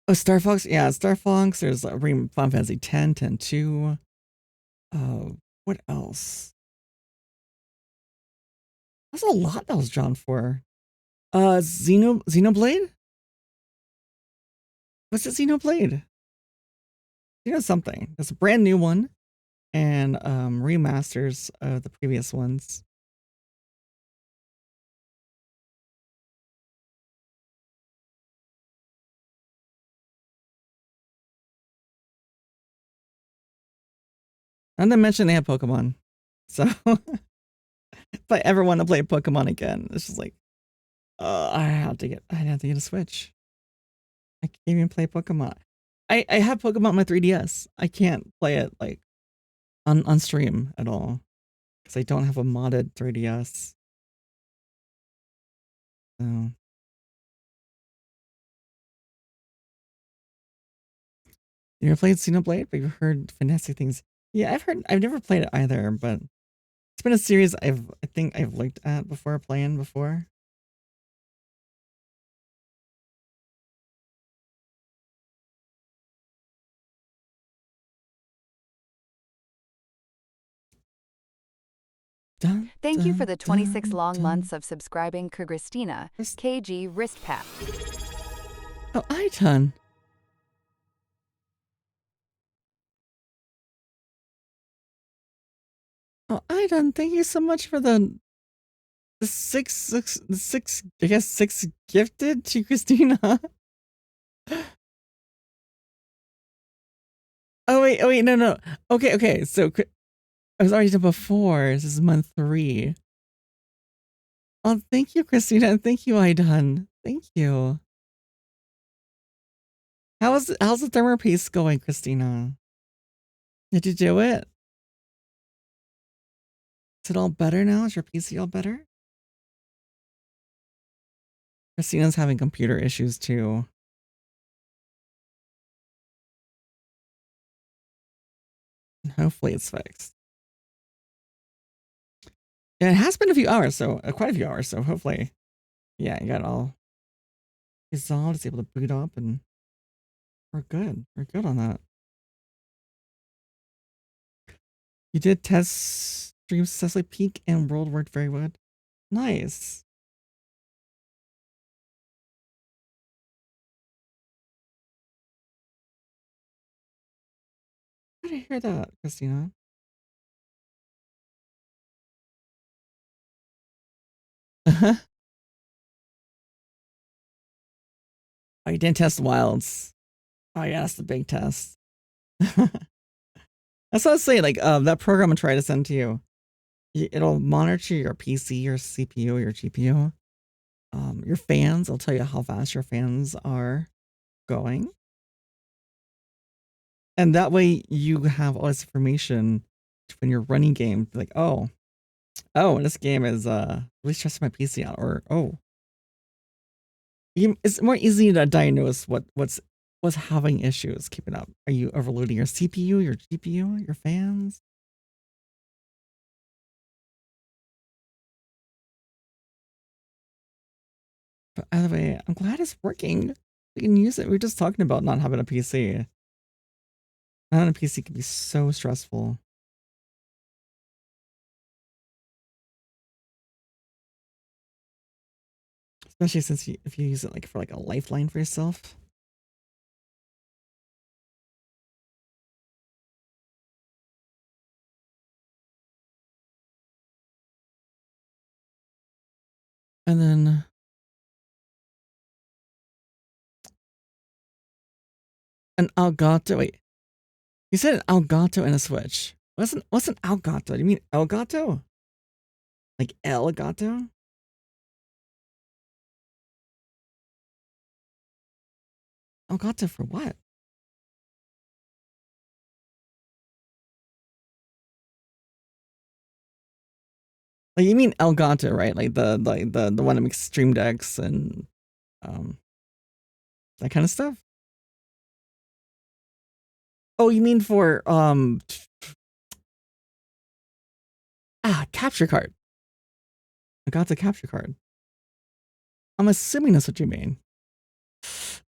Oh, Star Fox. Yeah, Star Fox. There's Final Fantasy 10, 10 2. What else? That's a lot that was drawn for. Xenoblade? What's it, Xenoblade? Something. It's a brand new one. And remasters of the previous ones. And to mention they have Pokemon. So if I ever want to play Pokemon again, it's just like I have to get a Switch. I can't even play Pokemon. I have Pokemon on my 3DS. I can't play it like on stream at all. Because I don't have a modded 3DS. So you ever played Xenoblade? But you've heard fantastic things. Yeah, I've never played it either, but it's been a series I think I've looked at before playing before. Dun, Thank you for the 26 dun, long dun. months of subscribing, Christina. KG Wrist Pat. Oh, Iton. Oh, Iton, thank you so much for the six, I guess 6 gifted to Christina. Oh wait, no. Okay, so I was already done before. This is month 3. Oh, thank you, Christina, and thank you, Iton. Thank you. How's the thermal piece going, Christina? Did you do it? Is it all better now? Is your PC all better? Christina's having computer issues too. Hopefully it's fixed. Yeah, it has been a few hours, so quite a few hours, so hopefully, yeah, you got it all resolved. It's able to boot up, and we're good. We're good on that. You did test stream successfully. Peak and world worked very well. Nice. How did I hear that, Christina? Oh, you didn't test wilds. Oh yeah, that's the big test. That's what I was saying. Like, that program I try to send to you, it'll monitor your PC, your CPU, your GPU, your fans. I'll tell you how fast your fans are going, and that way you have all this information when you're running games. Like, oh, this game is really stressing my PC out, or oh, it's more easy to diagnose what's having issues keeping up. Are you overloading your CPU, your GPU, your fans? But either way, I'm glad it's working. We can use it. We are just talking about not having a PC. Not having a PC can be so stressful. Especially since if you use it like for like a lifeline for yourself. And then an Elgato. Wait, you said an Elgato and a Switch. What's an Elgato? Do you mean Elgato? Like Elgato? Elgato for what? Like you mean Elgato, right? Like the one that makes Stream Decks and um that kind of stuff. Oh, you mean for capture card. Elgato capture card. I'm assuming that's what you mean.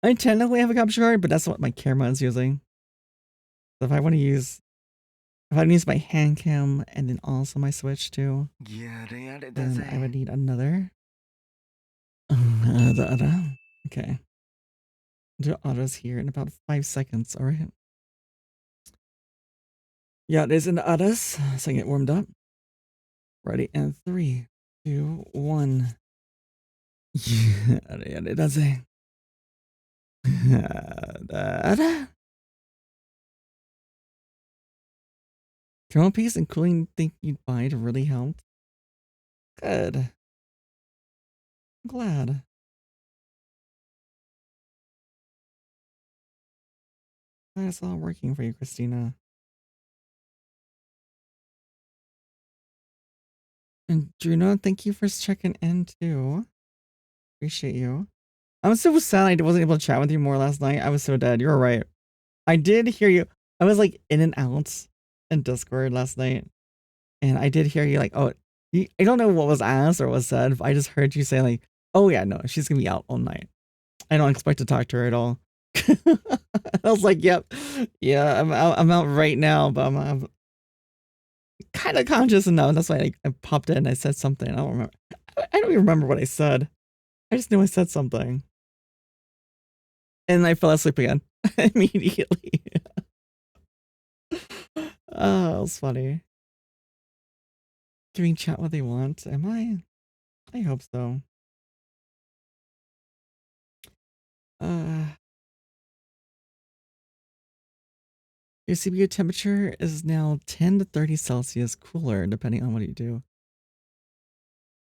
I technically have a capture card, but that's what my camera is using. So if I want to use my hand cam and then also my Switch too, then I would need another. The other. Okay. Do autos here in about 5 seconds. All right. Yeah, it is in the others. So I get warmed up. Ready in 3, 2, 1. Yeah, it does it. Thermal piece and cooling thing you'd buy to really help. Good. I'm glad. Glad it's all working for you, Christina. And Juno, thank you for checking in too. Appreciate you. I'm so sad I wasn't able to chat with you more last night. I was so dead. You're right. I did hear you. I was like in and out in Discord last night. And I did hear you like, oh, I don't know what was asked or was said, but I just heard you say like, oh yeah, no, she's gonna be out all night. I don't expect to talk to her at all. I was like, yep, yeah, I'm out right now, but I'm kind of conscious enough. That's why I popped in and I said something. I don't remember. I don't even remember what I said. I just knew I said something. And I fell asleep again immediately. Oh, it was funny. Giving chat what they want. Am I? I hope so. Your CPU temperature is now 10 to 30 Celsius cooler, depending on what you do.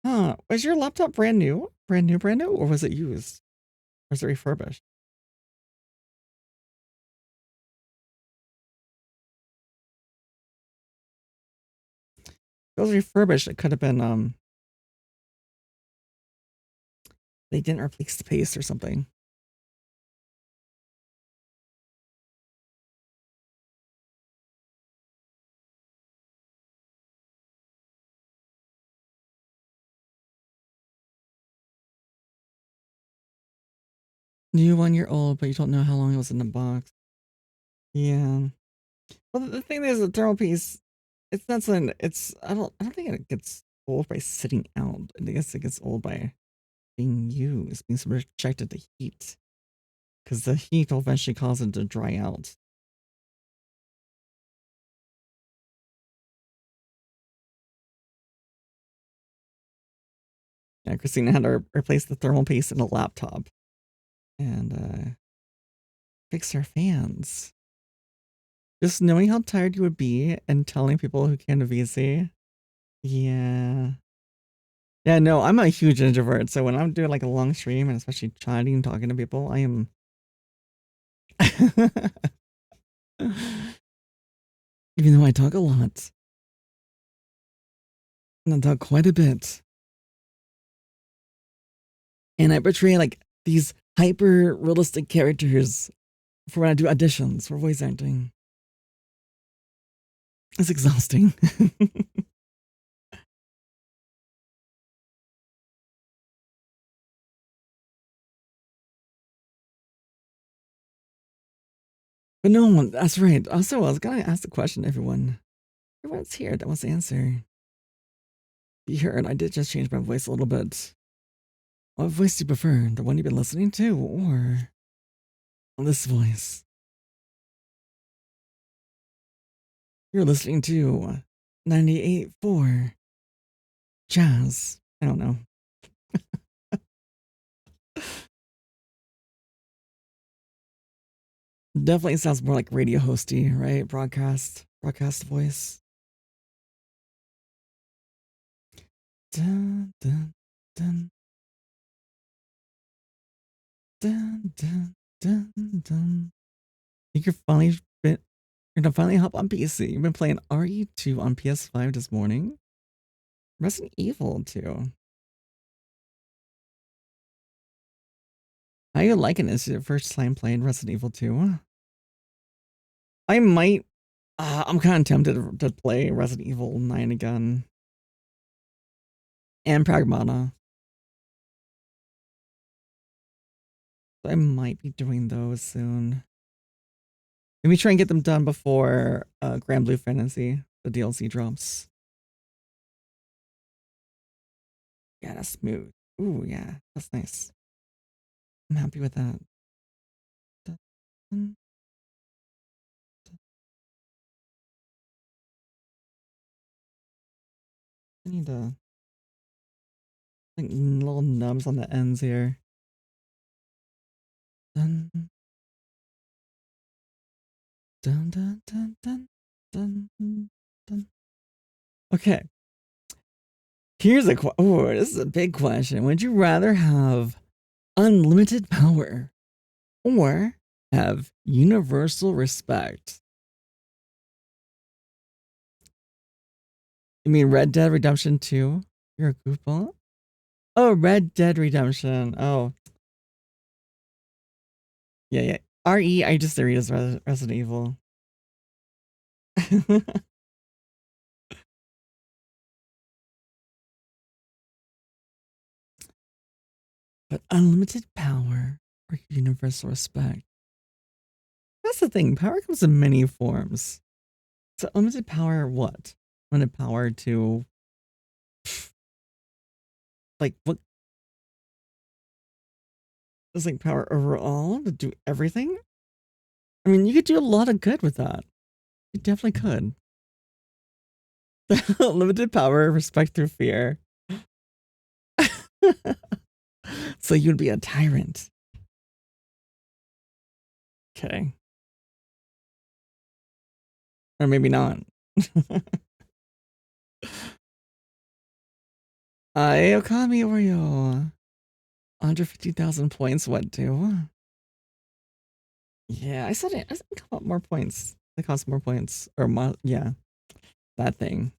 Huh. Was your laptop brand new? Brand new, or was it used? Or is it refurbished? If it was refurbished, it could have been, they didn't replace the paste or something. New 1-year-old, but you don't know how long it was in the box. Yeah. Well, the thing is, the thermal piece, it's not something. I don't think it gets old by sitting out. I guess it gets old by being used, being subjected to heat, because the heat will eventually cause it to dry out. Yeah, Christina had to replace the thermal paste in a laptop, and fix our fans. Just knowing how tired you would be and telling people who came to VC. Yeah. Yeah, no, I'm a huge introvert. So when I'm doing like a long stream and especially chatting and talking to people, I am. Even though I talk a lot. And I talk quite a bit. And I portray like these hyper realistic characters for when I do auditions for voice acting. It's exhausting. But no, that's right. Also, I was gonna ask the question, everyone's here that wants to answer. You heard, I did just change my voice a little bit. What voice do you prefer? The one you've been listening to or this voice? You're listening to 98.4 Jazz. I don't know. Definitely sounds more like radio hosty, right? Broadcast voice. Dun, dun, dun. Dun, dun, dun, dun. I think you're gonna finally hop on PC. You've been playing RE2 on PS5 this morning. Resident Evil 2. How you liking this? Your first time playing Resident Evil 2? I might. I'm kind of tempted to play Resident Evil 9 again. And Pragmata. I might be doing those soon. Maybe try and get them done before Grand Blue Fantasy, the DLC drops. Yeah, that's smooth. Ooh, yeah, that's nice. I'm happy with that. I need to like little nubs on the ends here. Dun, dun, dun, dun, dun, dun, dun. Okay. Here's a this is a big question. Would you rather have unlimited power or have universal respect? You mean Red Dead Redemption 2? You're a goofball? Oh, Red Dead Redemption. Oh. Yeah. RE, I just read as Resident Evil. But unlimited power or universal respect. That's the thing. Power comes in many forms. So unlimited power, what? Unlimited power to like what? It's like power overall to do everything. I mean, you could do a lot of good with that. You definitely could. Limited power, respect through fear. So you'd be a tyrant. Okay. Or maybe not. Okami Oreo. 150,000 points, what do? Yeah, I said it. I said come up more points. They cost more points. Or more, yeah. That thing.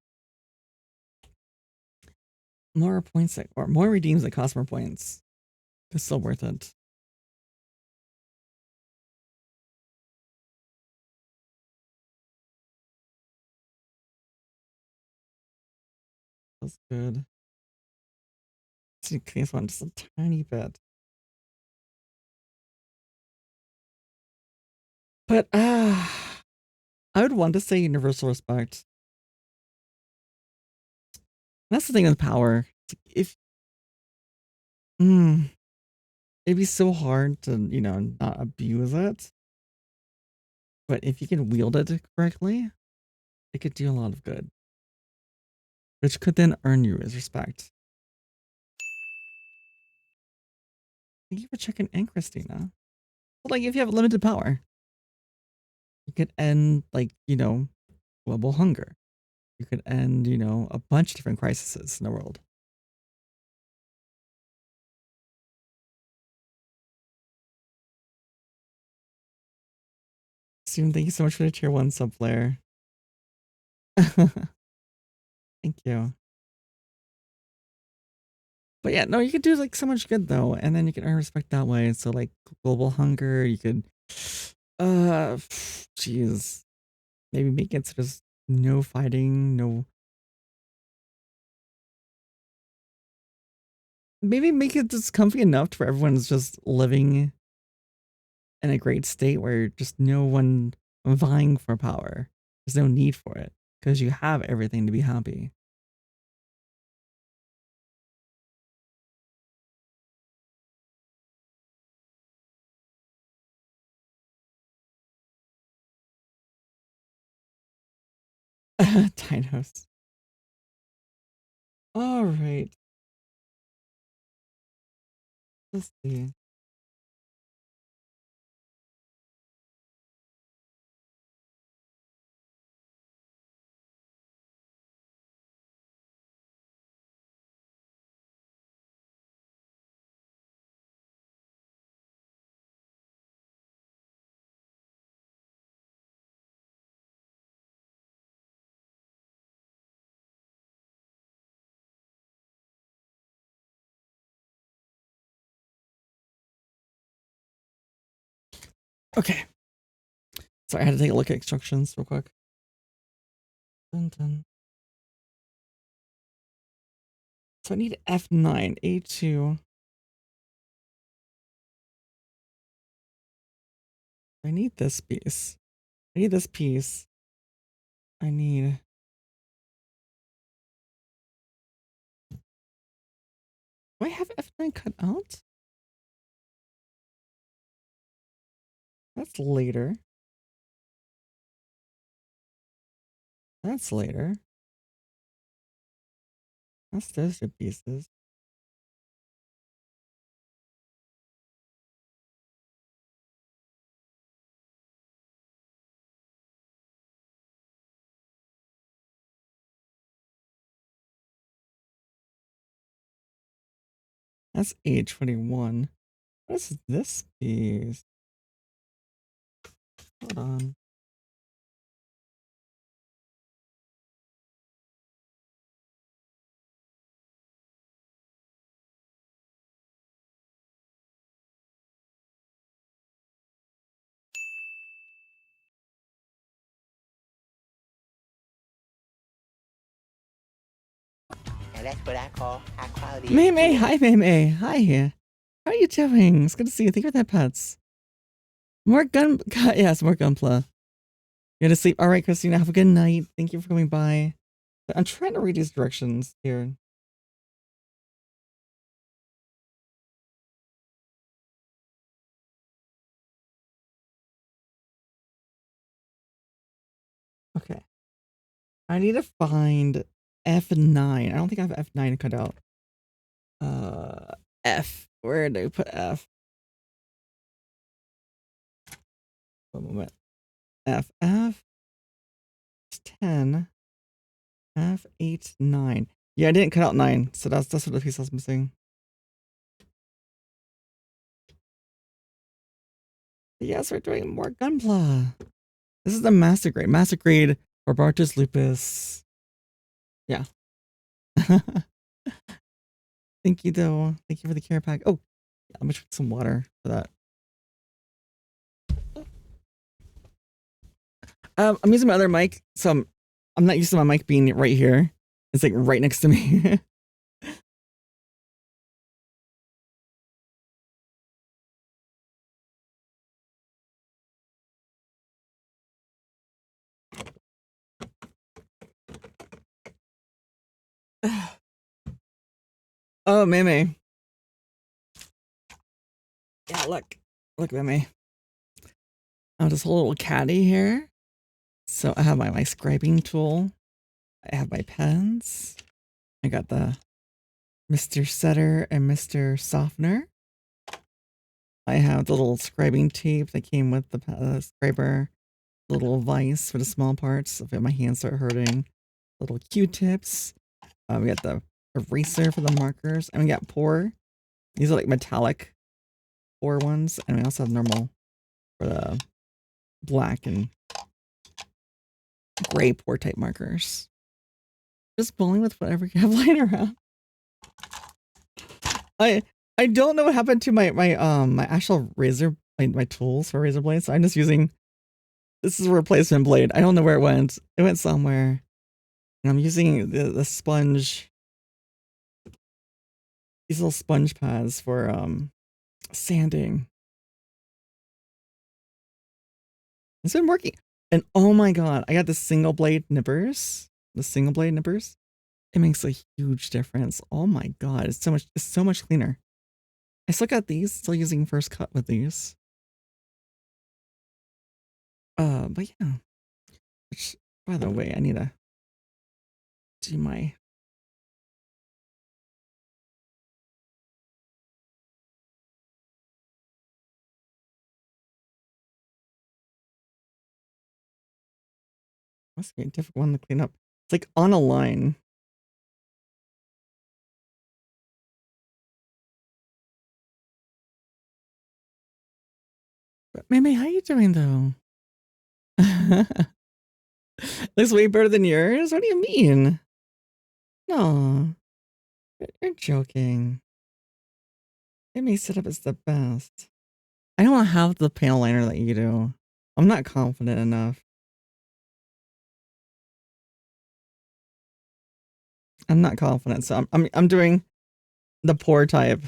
More points or more redeems that cost more points. It's still worth it. That's good. Let's increase one just a tiny bit. But I would want to say universal respect. That's the thing with power. If it'd be so hard to, not abuse it. But if you can wield it correctly, it could do a lot of good. Which could then earn you his respect. Thank you for checking in, Christina. Like if you have limited power, you could end like, you know, global hunger. You could end, you know, a bunch of different crises in the world. Steven, thank you so much for the tier 1 sub player. Thank you. But yeah, no, you could do like so much good though, and then you can earn respect that way. So like global hunger, you could jeez. Maybe make it so there's no fighting, no, maybe make it just comfy enough for everyone's just living in a great state where just no one vying for power. There's no need for it because you have everything to be happy. Dinos. All right. Let's see. Okay. Sorry, I had to take a look at instructions real quick. Dun, dun. So I need F9, A2. I need this piece. I need this piece. I need... Do I have F9 cut out? That's later. That's later. That's those two pieces. That's A21. What is this piece? Hold on. And that's what I call high quality. May. Hi, May. Hi. How are you doing? It's good to see you. Thank you for that, pets. More yes, more Gunpla. You had to sleep. All right, Christina, have a good night. Thank you for coming by. I'm trying to read these directions here. Okay. I need to find F9. I don't think I have F9 cut out. F. Where did I put F? One moment. F. 10. F8, 9. Yeah, I didn't cut out 9, so that's what the piece I was missing. But yes, we're doing more Gunpla. This is the master grade. Master grade for Barbatos Lupus. Yeah. Thank you though. Thank you for the care pack. Oh, yeah, I'm gonna drink some water for that. I'm using my other mic, so I'm not used to my mic being right here. It's like right next to me. Oh, Meme. Yeah, look, Meme. Oh, this whole little caddy here. So I have my scribing tool. I have my pens. I got the Mr. Setter and Mr. Softener. I have the little scribing tape that came with the scriber, little vise for the small parts if my hands start hurting, little Q-tips. We got the eraser for the markers, and we got pour. These are like metallic pour ones, and we also have normal for the black and gray pour type markers. Just bowling with whatever you have lying around. I don't know what happened to my actual razor, my tools for razor blades. So I'm just using, this is a replacement blade. I don't know where it went. It went somewhere. And I'm using the sponge, these little sponge pads for sanding. It's been working. And oh my god, I got the single blade nippers. The single blade nippers. It makes a huge difference. Oh my god, it's so much cleaner. I still got these, still using first cut with these. But yeah. Which, by the way, I need to do my must be a difficult one to clean up. It's like on a line. But Mimi, how you doing though? Looks way better than yours? What do you mean? No. You're joking. Mimi setup is the best. I don't have the panel liner that you do. I'm not confident enough. I'm not confident, so I'm doing the pour type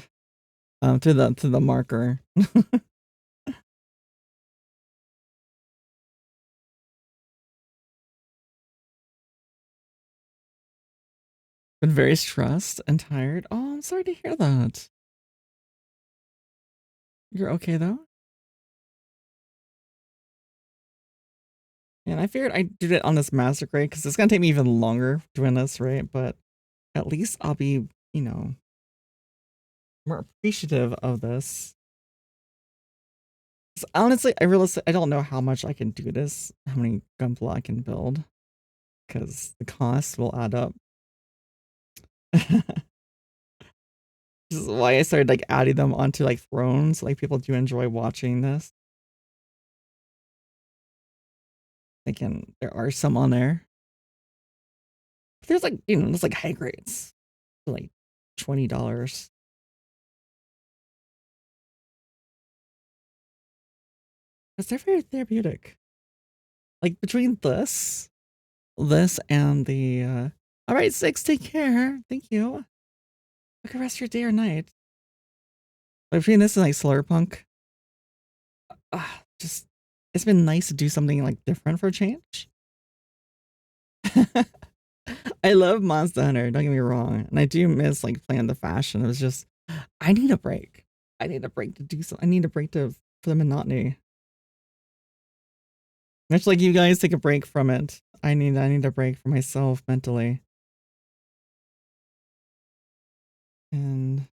to the marker. Been very stressed and tired. Oh, I'm sorry to hear that. You're okay though? And I figured I'd do it on this master grade because it's gonna take me even longer doing this, right? But at least I'll be, you know, more appreciative of this. Honestly, I don't know how much I can do this, how many Gunpla I can build, because the cost will add up. This is why I started like adding them onto like thrones. Like people do enjoy watching this. Again, there are some on there. But there's like, you know, there's like high grades for like $20. Because they're very therapeutic. Like between this and the all right, Six, take care. Thank you. You can rest your day or night. But between this and like Slurpunk, just it's been nice to do something like different for a change. I love Monster Hunter, don't get me wrong. And I do miss like playing the fashion. It was just I need a break. I need a break to do something. I need a break for the monotony. Much like you guys take a break from it. I need a break for myself mentally. And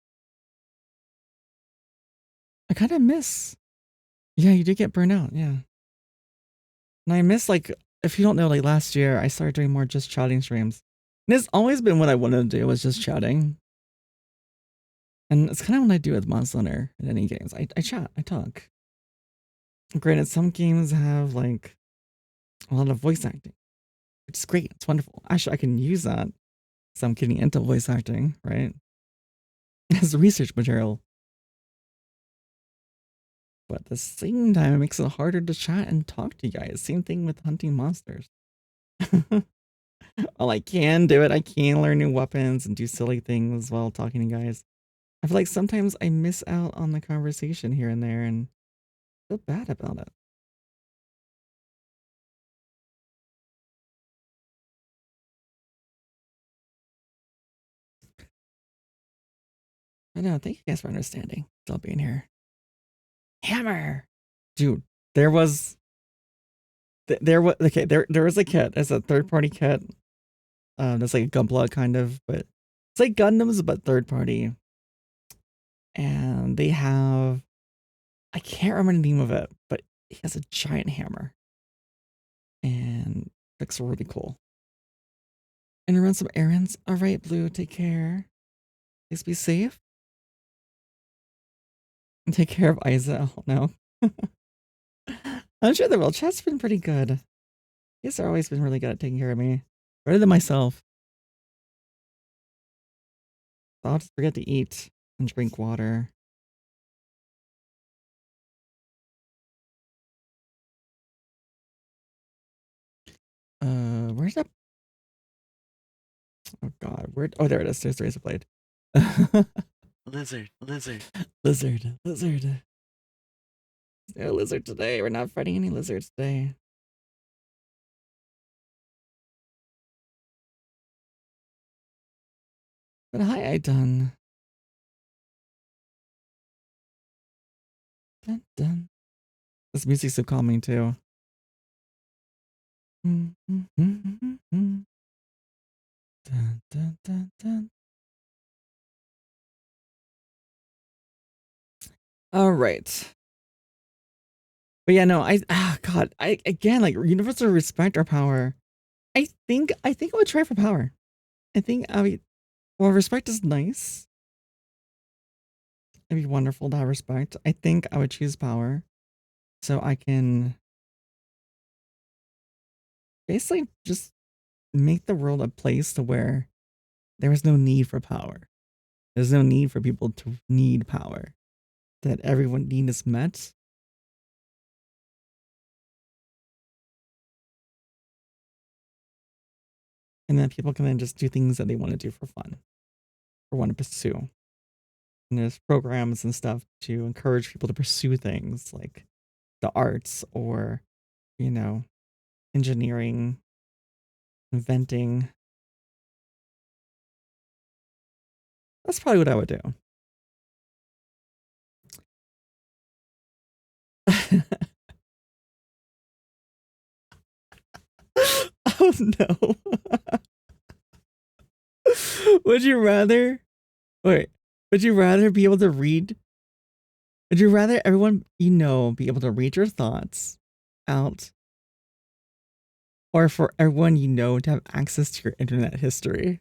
I kind of miss. Yeah, you do get burnt out, yeah. And I miss like if you don't know, like last year I started doing more just chatting streams. And it's always been what I wanted to do was just chatting. And it's kind of what I do with Monster Hunter in any games. I chat, I talk. Granted, some games have like a lot of voice acting, which is great. It's wonderful. Actually, I can use that. So I'm getting into voice acting, right? As research material. But at the same time, it makes it harder to chat and talk to you guys. Same thing with hunting monsters. While I can do it, I can learn new weapons and do silly things while talking to you guys. I feel like sometimes I miss out on the conversation here and there and feel bad about it. I know, thank you guys for understanding. Still being here. Hammer! Dude, there was there was okay, there was a kit. It's a third-party kit. That's like a Gunpla kind of, but it's like Gundams but third party. And they have I can't remember the name of it, but he has a giant hammer. And it looks really cool. And run some errands. All right, Blue, take care. Please be safe. And take care of Isa. Oh, no. I'm sure the real chat's been pretty good. Yes, they've always been really good at taking care of me. Better than myself. I'll just forget to eat and drink water. Where's that? Oh god, where? Oh, there it is. There's the razor blade. Lizard, lizard. Lizard, lizard. No lizard today. We're not fighting any lizards today. But hi, I done. Dun, dun. This music's so calming too. Dun, dun, dun, dun. All right. But yeah, no, God, I again like universal respect or power. I think I would try for power. I think well, respect is nice. It'd be wonderful to have respect. I think I would choose power so I can basically just make the world a place to where there is no need for power. There's no need for people to need power. That everyone need is met. And then people can then just do things that they want to do for fun or want to pursue. And there's programs and stuff to encourage people to pursue things like the arts or, you know, engineering, inventing. That's probably what I would do. Oh no. Would you rather would you rather be able to read? Would you rather everyone you know be able to read your thoughts out? Or for everyone you know to have access to your internet history?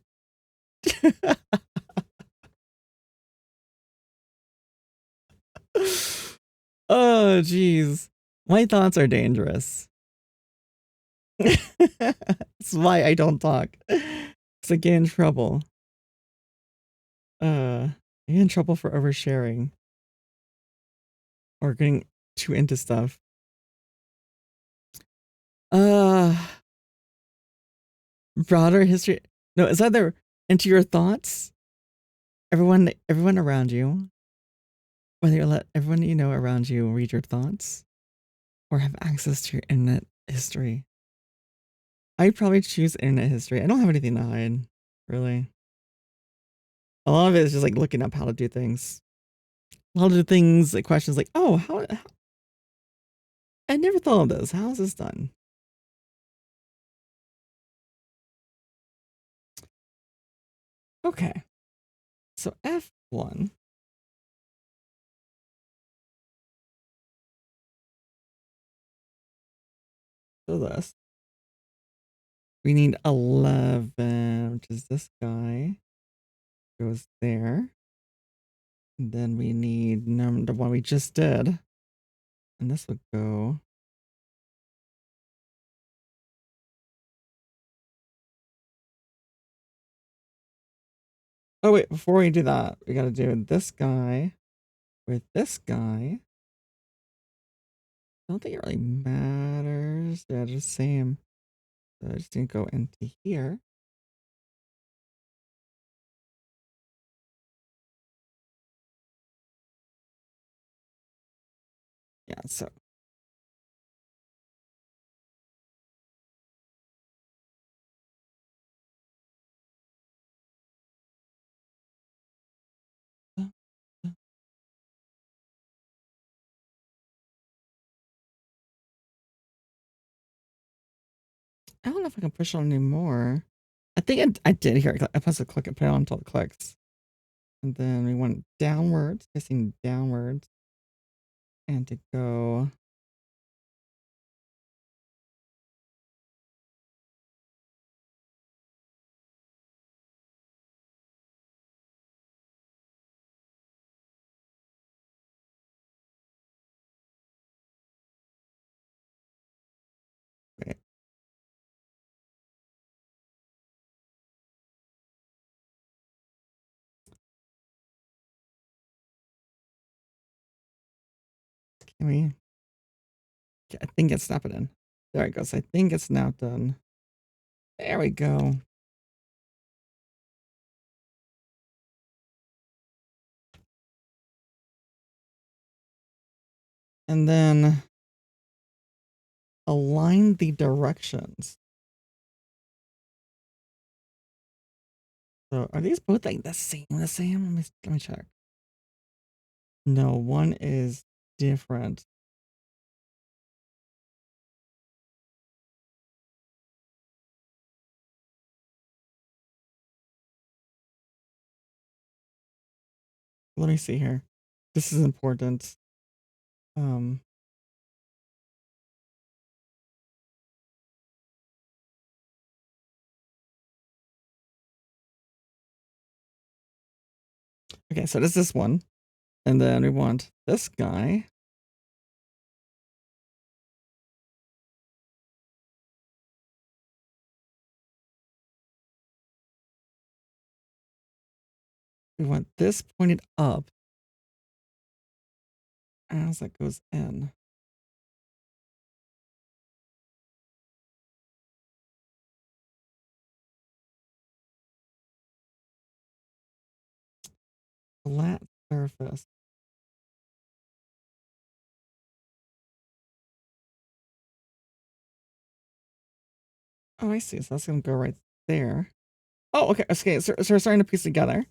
Oh jeez. My thoughts are dangerous. That's why I don't talk. Because I get in trouble. I get in trouble for oversharing. Or getting too into stuff. Broader history. No, it's either into your thoughts. Everyone around you. Whether you let everyone you know around you read your thoughts. Or have access to your internet history. I'd probably choose internet history. I don't have anything to hide, really. A lot of it is just like looking up how to do things. A lot of the things, like questions like, oh, how I never thought of this. How is this done? Okay. So F1. So this. We need 11, which is this guy. Goes there. And then we need the one we just did. And this would go. Oh wait, before we do that, we gotta do this guy with this guy. I don't think it really matters. Yeah, just same. So I just didn't go into here. Yeah, so. I don't know if I can push on anymore. I think I did here. I pressed a click and put it on until it clicks. And then we went downwards, facing downwards. And to go. Wait. Can we? I think it's snapping in. There it goes. I think it's now done. There we go. And then align the directions. So are these both like the same? The same? Let me check. No, one is different. Let me see here. This is important. Okay, so this is this one. And then we want this guy. We want this pointed up as it goes in. Flat surface. Oh, I see. So that's going to go right there. Oh, okay. Okay. So we're starting to piece together.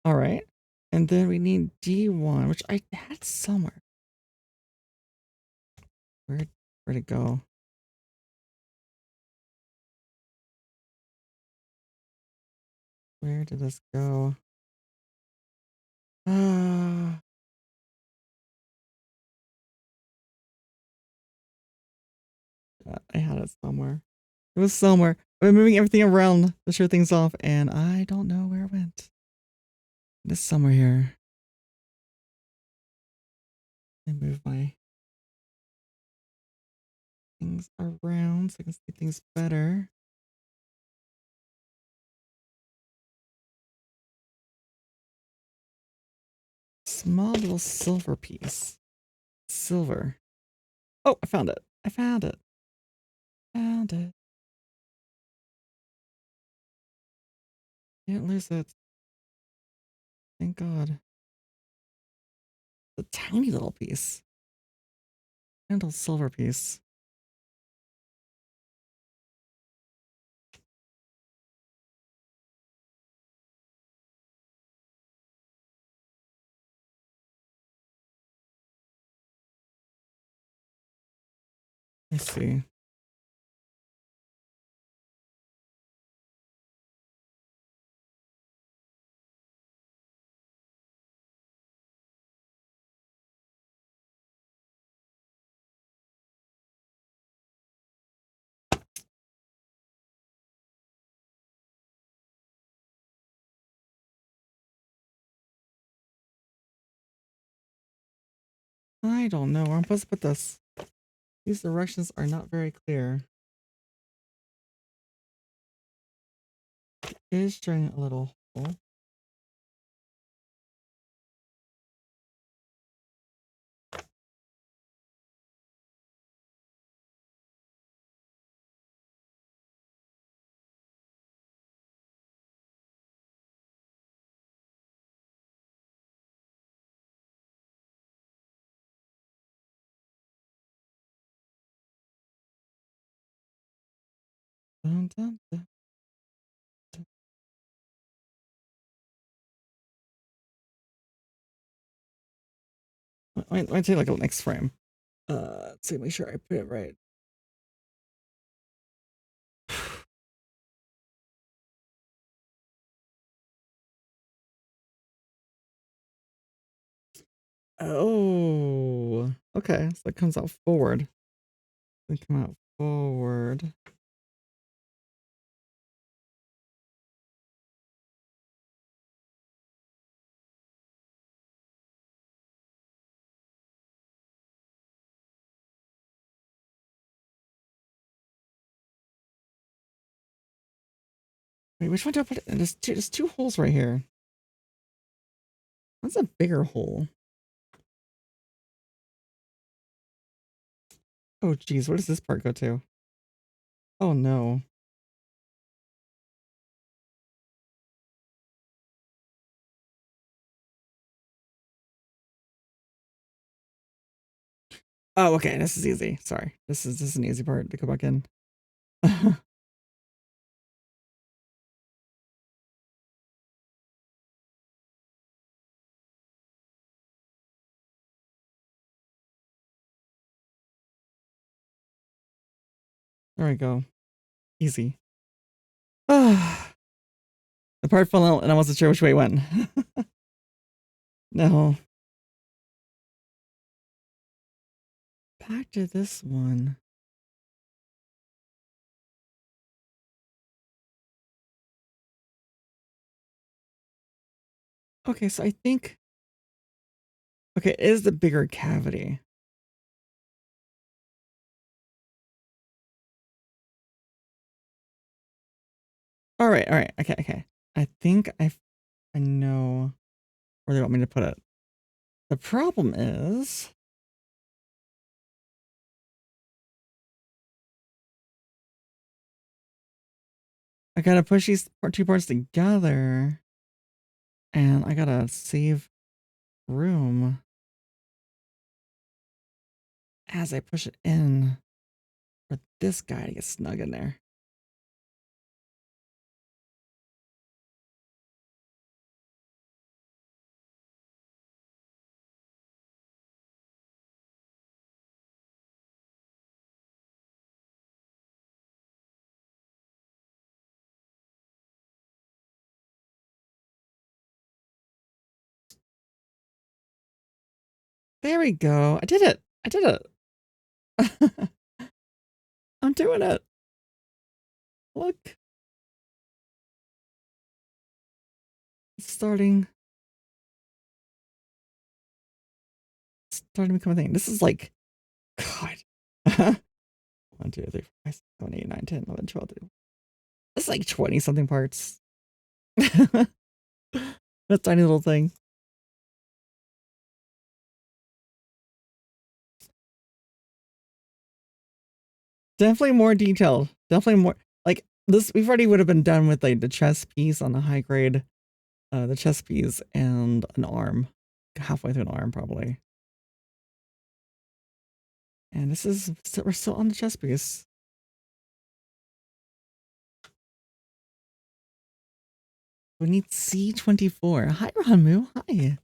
All right. And then we need D1, which I had somewhere. Where'd it go? Where did this go? I had it somewhere. It was somewhere. I've been moving everything around to show things off, and I don't know where it went. It's somewhere here. I move my things around so I can see things better. Small little silver piece. Silver. Oh, I found it. I found it. Found it. Can't lose it. Thank God. A tiny little piece. And a silver piece. Let's see. I don't know where I'm supposed to put this. These directions are not very clear. It is showing a little hole. Dun, dun, dun. Let me take like a next frame. Let's see, make sure I put it right. Oh. Okay, so it comes out forward. They come out forward. Wait, which one do I put it in? There's two holes right here. What's a bigger hole? Oh, geez, where does this part go to? Oh, no. Oh, okay, this is easy. Sorry. This is an easy part to go back in. There we go. Easy. The part fell out and I wasn't sure which way it went. No. Back to this one. Okay, so I think... Okay, it is the bigger cavity. Alright, okay. I think I know where they want me to put it. The problem is... I gotta push these two parts together. And I gotta save room as I push it in for this guy to get snug in there. There we go. I did it. I did it. I'm doing it. Look. It's starting to become a thing. This is like, God. 1, 2, 3, 4, 5, 6, 7, 8, 9, 10, 11, 12. It's like 20 something parts. That tiny little thing. Definitely more detailed. Definitely more like this. We've already would have been done with like the chest piece on the high grade, the chest piece and an arm, halfway through an arm probably. And this is we're still on the chest piece. We need C24. Hi, Ramu. Hi.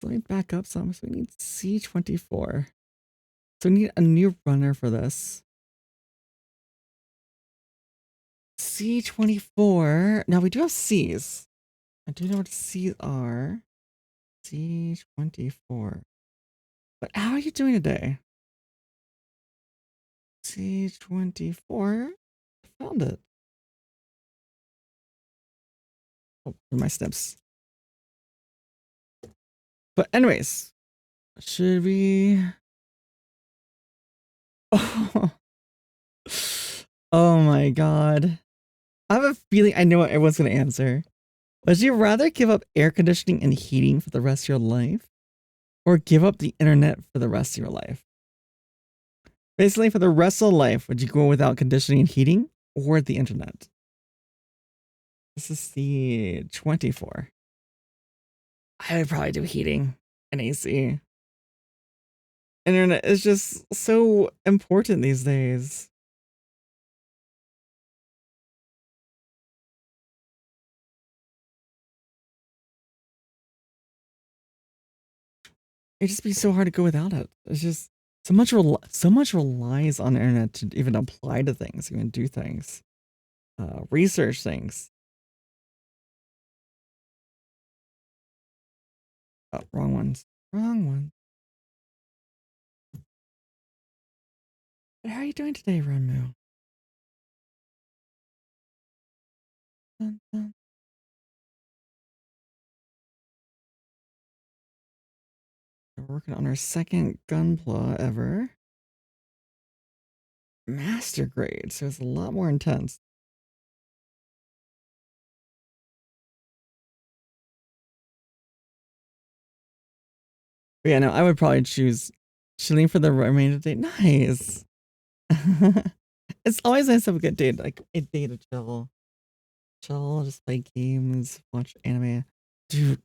Let me back up some. So we need C24. So we need a new runner for this. C24. Now we do have C's. I do know what C's are. C24. But how are you doing today? C24. I found it. Oh, my snips. But anyways, should we... Oh. Oh my god. I have a feeling I know what everyone's going to answer. Would you rather give up air conditioning and heating for the rest of your life? Or give up the internet for the rest of your life? Basically, for the rest of life, would you go without conditioning and heating or the internet? This is the 24. I would probably do heating and AC. Internet is just so important these days. It'd just be so hard to go without it. It's just so much relies on the internet to even apply to things, even do things, research things. Oh, wrong ones. Wrong one. How are you doing today, Renmu? Dun, dun. We're working on our second Gunpla ever. Master grade, so it's a lot more intense. But yeah, no, I would probably choose chilling for the remainder of the day. Nice. It's always nice to have a good day, like a day to chill, just play games, watch anime. Dude,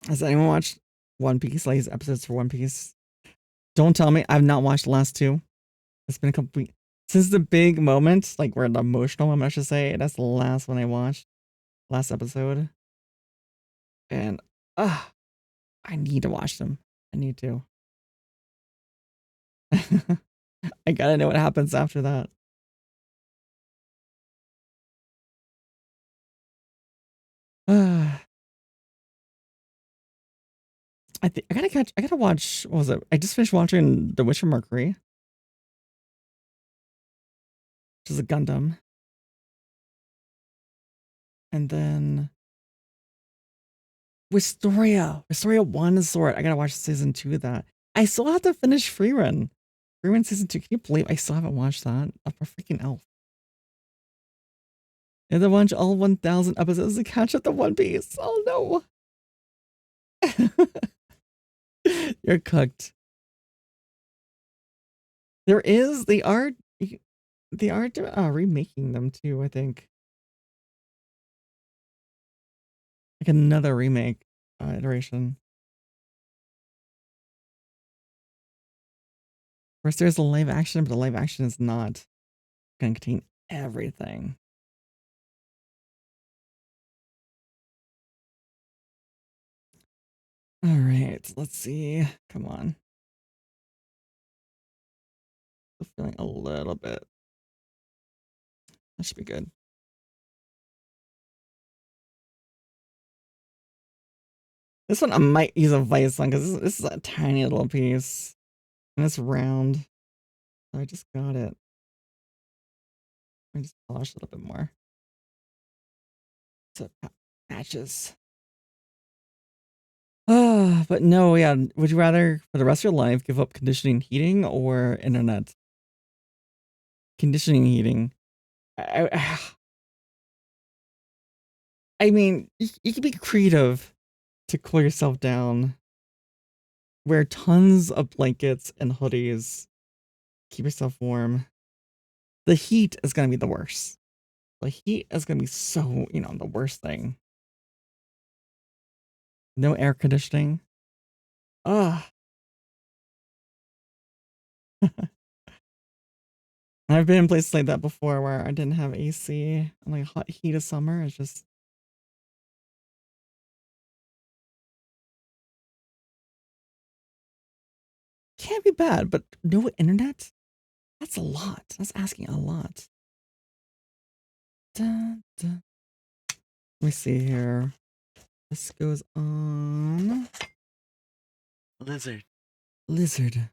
has anyone watched One Piece? Like episodes for One Piece? Don't tell me I've not watched the last two. It's been a couple weeks since the big moment, like where the emotional moment, I should say. That's the last one I watched, last episode, and I need to watch them. I need to. I gotta know what happens after that. I think I gotta watch. What was it? I just finished watching The Witcher Mercury, which is a Gundam, and then Wisteria 1 is Sword. I gotta watch season 2 of that. I still have to finish Freerun. Freerun season 2. Can you believe I still haven't watched that? I'm a freaking elf. And to watch all 1,000 episodes to catch up to One Piece. Oh no. You're cooked. There is the art. They are remaking them too, I think. Like another remake iteration. Whereas there's a live action, but the live action is not going to contain everything. All right, let's see. Come on. I'm feeling a little bit. That should be good. This one I might use a vice on because this is a tiny little piece. And it's round. So I just got it. Let me just polish a little bit more. So it matches. But no, yeah. Would you rather, for the rest of your life, give up conditioning heating or internet? Conditioning heating. I mean, you can be creative to cool yourself down. Wear tons of blankets and hoodies. Keep yourself warm. The heat is going to be the worst. The heat is going to be so, the worst thing. No air conditioning. Ugh. I've been in places like that before where I didn't have AC and like hot heat of summer. It's just can't be bad, but no internet? That's a lot. That's asking a lot. Dun, dun. Let me see here. This goes on. Lizard. Lizard.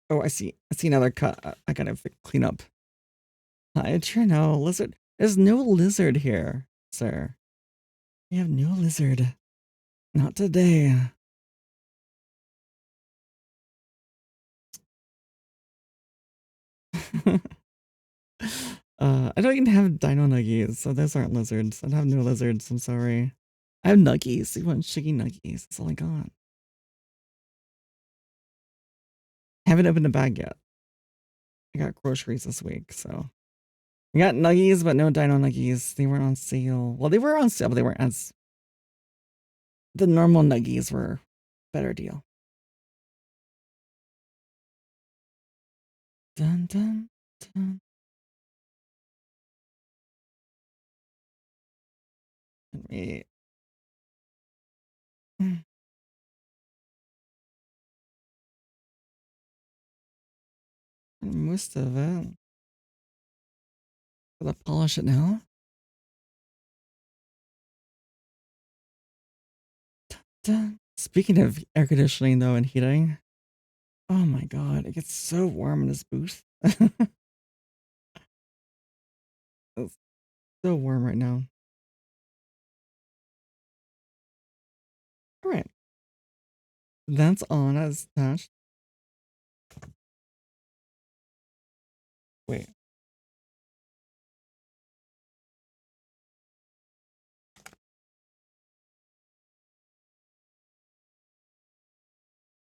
Oh, I see. I see another cut. I gotta clean up. Hi, Trino. Lizard. There's no lizard here, sir. We have no lizard. Not today. I don't even have dino nuggies, so those aren't lizards. I have no lizards. I'm sorry. I have nuggies. You want chicky nuggies? That's all I got. Haven't opened the bag yet. I got groceries this week, so I got nuggies, but no dino nuggies. They weren't on sale. Well, they were on sale, but they weren't as. The normal nuggies were better deal. Dun dun dun. Let me. Most of it. Will I polish it now? Dun. Speaking of air conditioning, though, and heating, Oh my god, it gets so warm in this booth. It's so warm right now. All right, that's on as attached. Wait.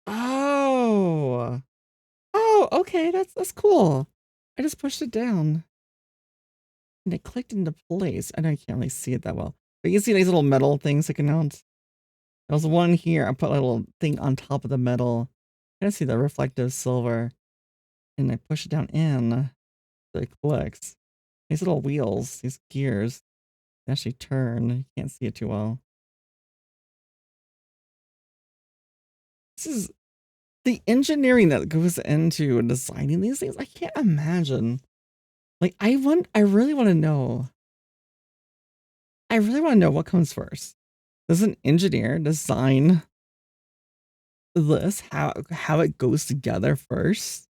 Oh. Oh, okay, that's cool. I just pushed it down and it clicked into place. I know you can't really see it that well, but you can see these little metal things sticking out. There was one here. I put a little thing on top of the metal. I can see the reflective silver, and I push it down in. So it clicks. These little wheels, these gears, they actually turn. You can't see it too well. This is the engineering that goes into designing these things. I can't imagine. Like, I really want to know. I really want to know what comes first. Does an engineer design this, how it goes together first?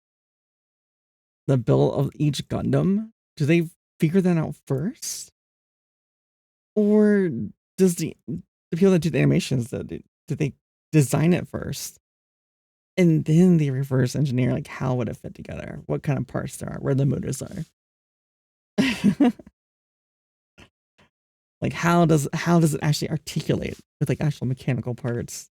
The build of each Gundam? Do they figure that out first? Or does the people that do the animations, do they design it first? And then they reverse engineer, like, how would it fit together? What kind of parts there are, where the motors are. Like, how does it actually articulate with, like, actual mechanical parts?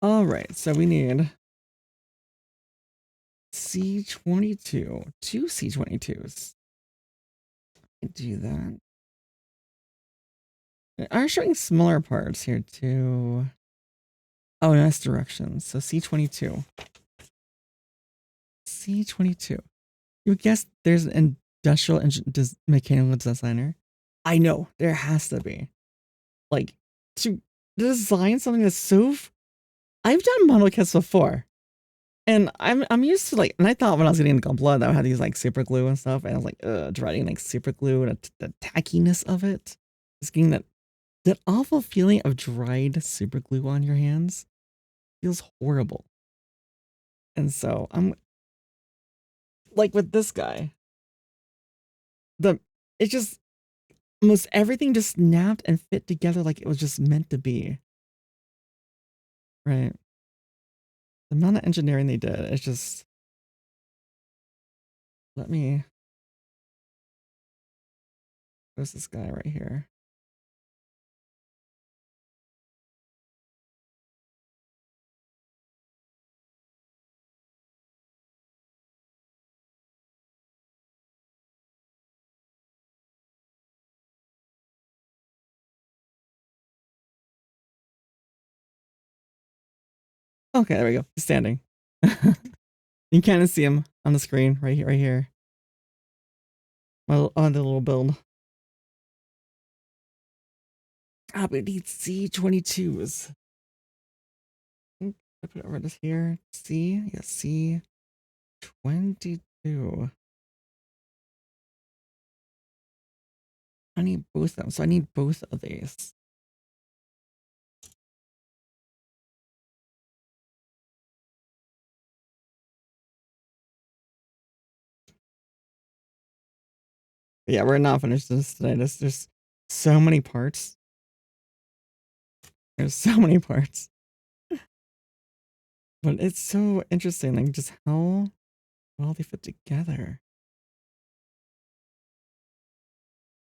All right, so we need C22, two C22s. Do that. They are showing smaller parts here too. Oh, that's directions. So C22. C22. You guess there's an industrial mechanical designer? I know, there has to be. Like, to design something that's so... I've done model kits before. And I'm used to, like, and I thought when I was getting into Gunpla that I had these like super glue and stuff, and I was like, dreading like super glue and the tackiness of it. Just getting that awful feeling of dried super glue on your hands feels horrible. And so I'm like with this guy, it just almost everything just snapped and fit together like it was just meant to be. Right. The amount of engineering they did, it's just let me where's this guy right here? Okay, there we go. He's standing. You kind of see him on the screen right here, right here. Well, on the little build. Ah, but it needs C22s. I put it over this here. C, yeah, C22. I need both of them, so I need both of these. But yeah, we're not finished this today. There's so many parts. There's so many parts. But it's so interesting, like just how well they fit together.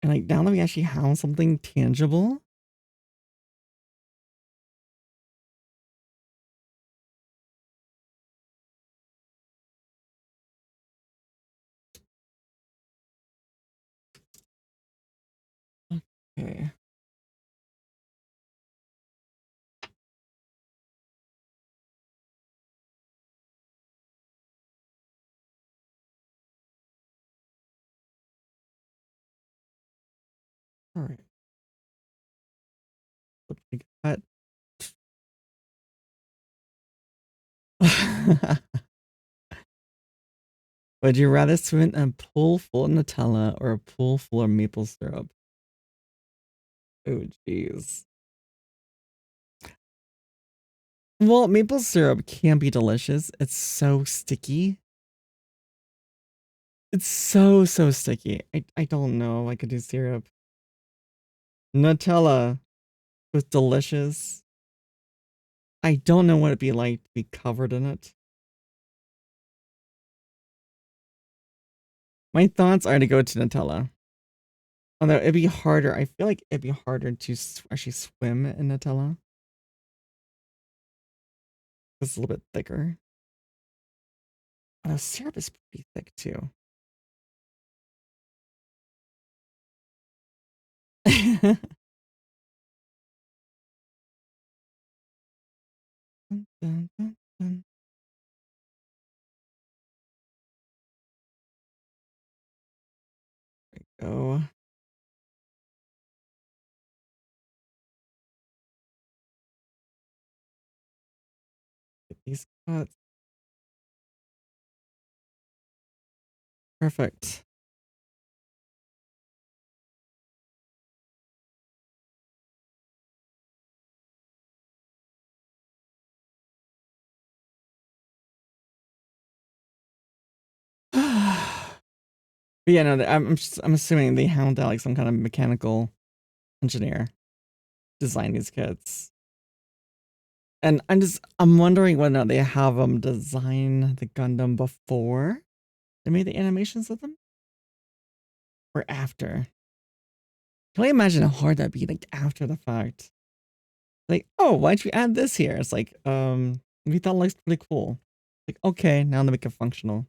And like now that we actually have something tangible. Okay. All right. Cut. Would you rather swim in a pool full of Nutella or a pool full of maple syrup? Oh, jeez. Well, maple syrup can be delicious. It's so sticky. It's so sticky. I don't know if I could do syrup. Nutella was delicious. I don't know what it'd be like to be covered in it. My thoughts are to go to Nutella. Although it'd be harder. I feel like it'd be harder to actually swim in Nutella. It's a little bit thicker. Syrup is pretty thick too. Dun, dun, dun, dun. There we go. Get these cuts. Perfect. But yeah, no, I'm assuming they hound out like some kind of mechanical engineer design these kits. And I'm wondering whether or not they have them design the Gundam before they made the animations of them or after. Can you imagine how hard that'd be like after the fact? Like, oh, why'd you add this here? It's like, we thought it looks pretty cool. Like, okay, now they make it functional.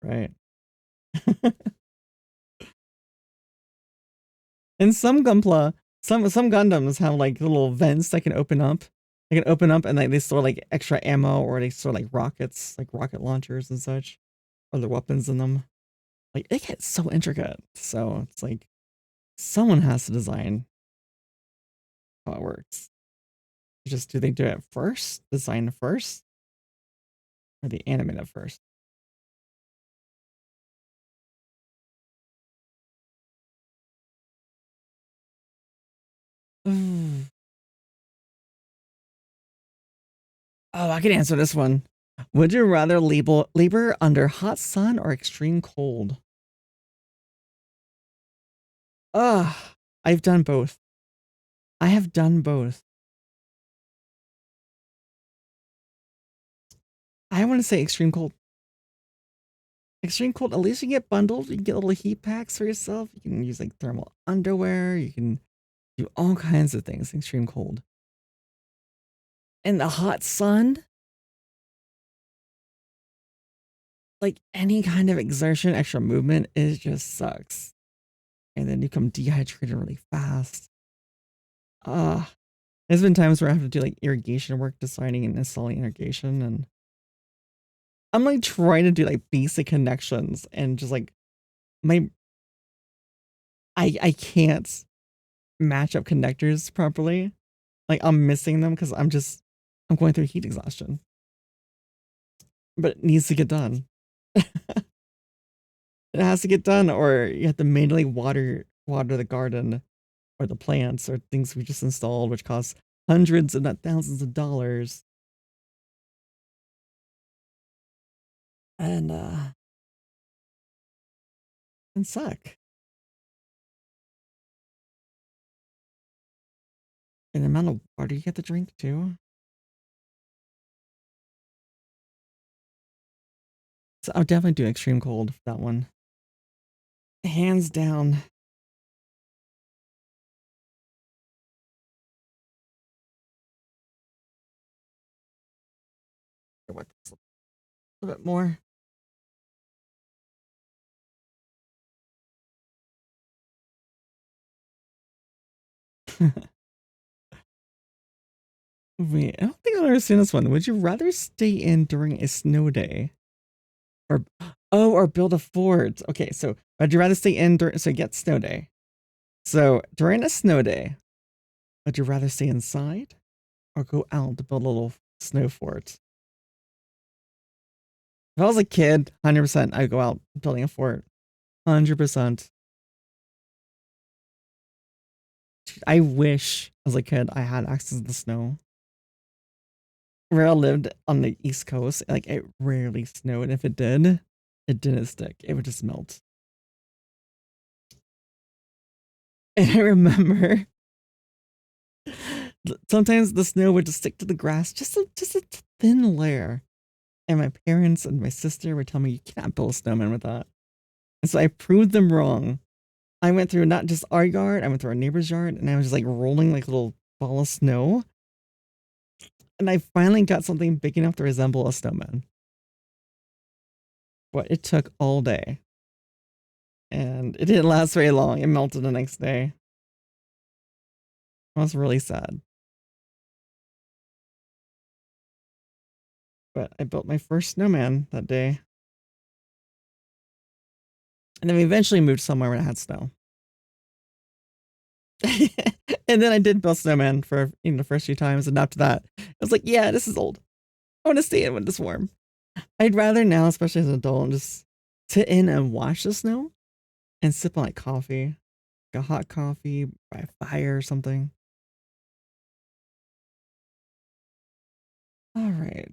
Right. And some Gunpla, some Gundams have like little vents that can open up. They can open up and like they store like extra ammo or they store like rockets, like rocket launchers and such, or the weapons in them. Like it gets so intricate. So it's like someone has to design how it works. Just do they do it first, design it first, or they animate it first? Ooh. Oh, I can answer this one. Would you rather labor under hot sun or extreme cold? Ugh, I've done both. I have done both. I want to say extreme cold. Extreme cold, at least you get bundled. You can get little heat packs for yourself. You can use like thermal underwear. You can do all kinds of things. Extreme cold. And the hot sun, like any kind of exertion, extra movement, it just sucks. And then you become dehydrated really fast. There's been times where I have to do like irrigation work, designing and installing irrigation, and I'm like trying to do like basic connections and just like my I can't match up connectors properly. Like I'm missing them because I'm going through heat exhaustion. But it needs to get done. It has to get done, or you have to manually water the garden or the plants or things we just installed, which costs hundreds if not thousands of dollars. And and suck. And the amount of water you get to drink too. So I'll definitely do extreme cold for that one. Hands down. What, a little bit more. Wait, I don't think I've ever seen this one. Would you rather stay in during a snow day? Or build a fort? Okay, so would you rather stay in during, so get snow day. So during a snow day, would you rather stay inside or go out to build a little snow fort? If I was a kid, 100% I'd go out building a fort. 100%. I wish as a kid I had access to the snow. where I lived on the East Coast, like it rarely snowed. If it did, it didn't stick. It would just melt. And I remember sometimes the snow would just stick to the grass, just a thin layer. And my parents and my sister would tell me, you can't build a snowman with that. And so I proved them wrong. I went through not just our yard, I went through our neighbor's yard, and I was just like rolling like a little ball of snow. And I finally got something big enough to resemble a snowman. But it took all day. And it didn't last very long. It melted the next day. I was really sad. But I built my first snowman that day. And then we eventually moved somewhere where it had snow. And then I did build snowman for the first few times. And after that, I was like, yeah, this is old. I want to stay in when it's warm. I'd rather now, especially as an adult, just sit in and watch the snow and sip on like coffee, like a hot coffee by a fire or something. All right.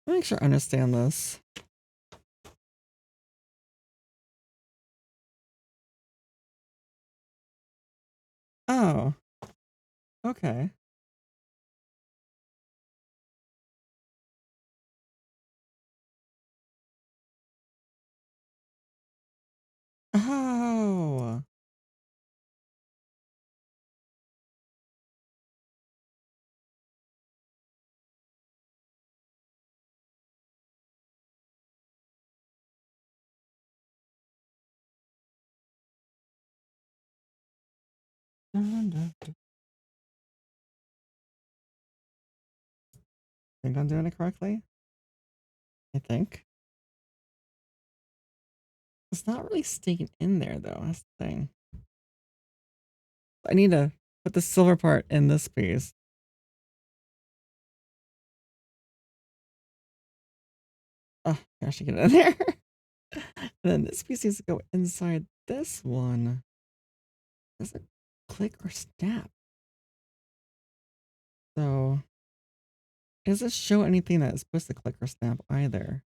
Make sure I understand this. Oh, okay. Oh. Think I'm doing it correctly? I think. It's not really sticking in there though, that's the thing. I need to put the silver part in this piece. Oh, I should get it in there. And then this piece needs to go inside this one. Does it click or snap? So, does it show anything that is supposed to click or snap either?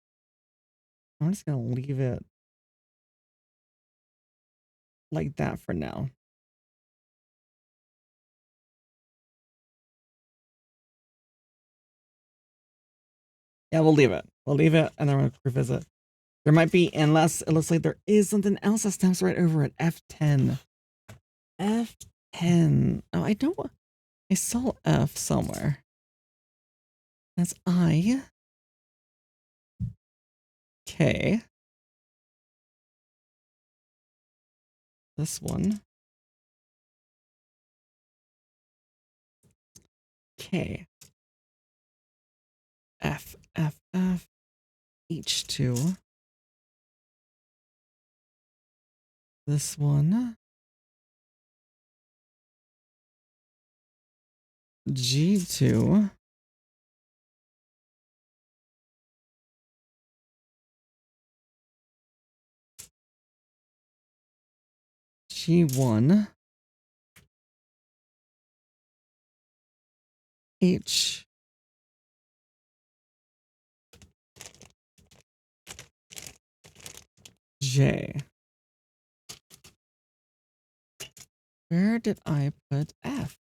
I'm just gonna leave it like that for now. Yeah, we'll leave it. We'll leave it and then we'll revisit. There might be, unless it looks like there is something else that snaps right over at F10. F10. Oh, I saw F somewhere. That's I. K. This one. K. F, F, F. H2. This one. G2. G1. H. J. Where did I put F?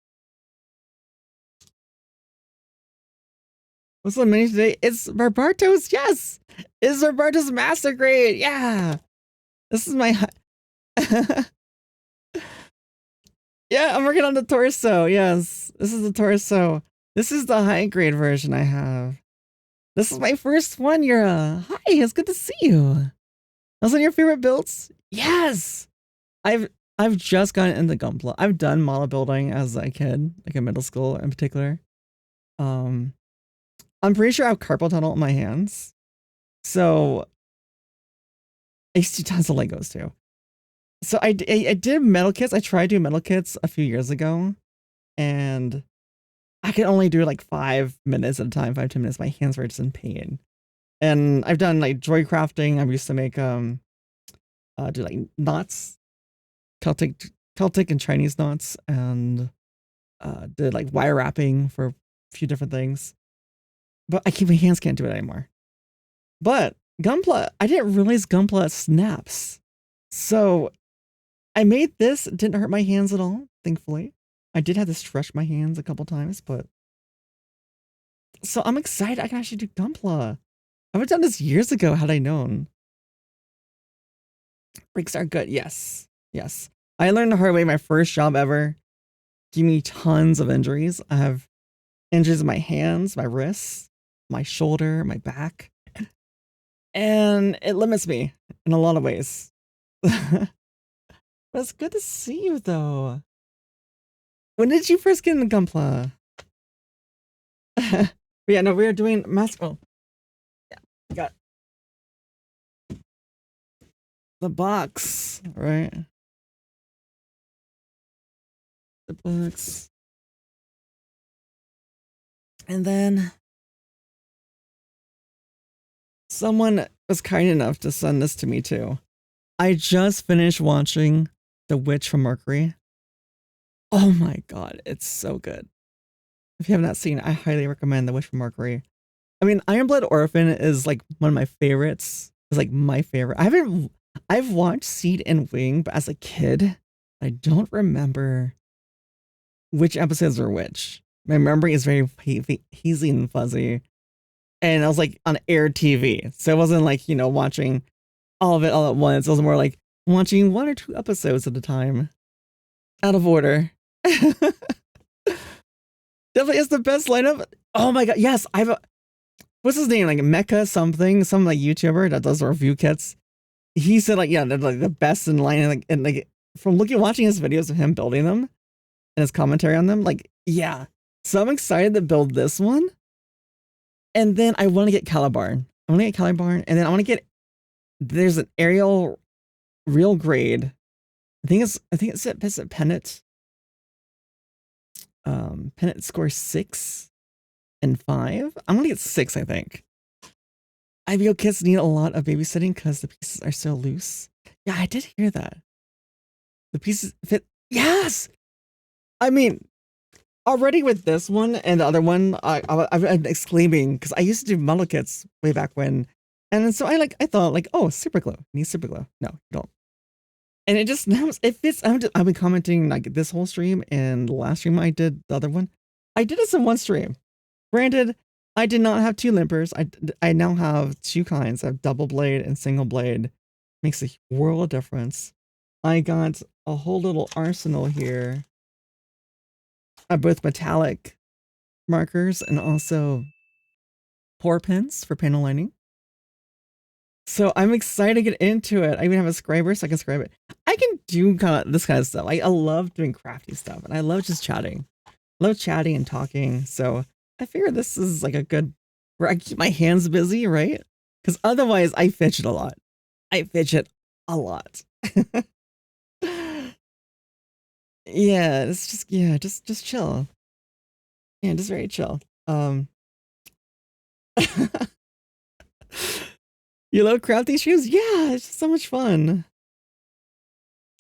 What's the mini today? It's Barbatos. Yes, it's Barbatos Master Grade. Yeah, this is my. Yeah, I'm working on the torso. Yes, this is the torso. This is the high grade version I have. This is my first one, Yura. Hi, it's good to see you. Those are your favorite builds? Yes. I've just gotten into Gunpla. I've done model building as a kid, like in middle school in particular. I'm pretty sure I have carpal tunnel in my hands. So I used to do tons of Legos too. So I did metal kits. I tried doing metal kits a few years ago. And I can only do like 5 minutes at a time, 5-10 minutes. My hands were just in pain. And I've done like joy crafting. I used to make do like knots, Celtic and Chinese knots, and did like wire wrapping for a few different things. But my hands can't do it anymore. But Gunpla, I didn't realize Gunpla snaps. So I made this. It didn't hurt my hands at all, thankfully. I did have to stretch my hands a couple times, but so I'm excited I can actually do Gunpla. I would have done this years ago had I known. Breaks are good. Yes. Yes. I learned the hard way. My first job ever gave me tons of injuries. I have injuries in my hands, my wrists, my shoulder, my back. And it limits me in a lot of ways. But it's good to see you though. When did you first get into Gunpla? But yeah, no, we are doing mask. Oh, yeah, got the box, right? The box. And then someone was kind enough to send this to me too. I just finished watching The Witch from Mercury. Oh my god, it's so good. If you have not seen it, I highly recommend The Witch from Mercury. I mean, Iron Blood Orphan is like one of my favorites. It's like my favorite. I've watched Seed and Wing, but as a kid, I don't remember which episodes are which. My memory is very hazy and fuzzy. And I was like on air TV. So it wasn't like, watching all of it all at once. It was more like watching 1 or 2 episodes at a time. Out of order. Definitely is the best lineup. Oh my god, yes. What's his name? Like Mecha something, some like YouTuber that does review kits. He said like, yeah, they're like the best in line. And like from watching his videos of him building them and his commentary on them, like, yeah. So I'm excited to build this one. And then I want to get Calibar. I want to get Calibar, and then I want to get. There's an aerial, real grade. I think it's at Pennant. Pennant score 6 and 5. I'm gonna get 6. I think. IBO kits need a lot of babysitting because the pieces are so loose. Yeah, I did hear that. The pieces fit. Yes. I mean, already with this one and the other one, I've been exclaiming because I used to do model kits way back when, and so I thought like, oh, super glue. Need super glue. No, you don't. And it just now it fits. I've been commenting like this whole stream and the last stream I did the other one. I did this in one stream. Granted, I did not have 2 limpers. I now have 2 kinds. I have double blade and single blade. Makes a world of difference. I got a whole little arsenal here. Both metallic markers and also pour pins for panel lining. So I'm excited to get into it. I even have a scriber so I can scribe it. I can do this kind of stuff. I love doing crafty stuff and I love just chatting. I love chatting and talking. So I figure this is like a good where I keep my hands busy, right? Because otherwise I fidget a lot. Yeah, it's just just chill. Yeah, just very chill. You love crafting shoes? Yeah, it's just so much fun.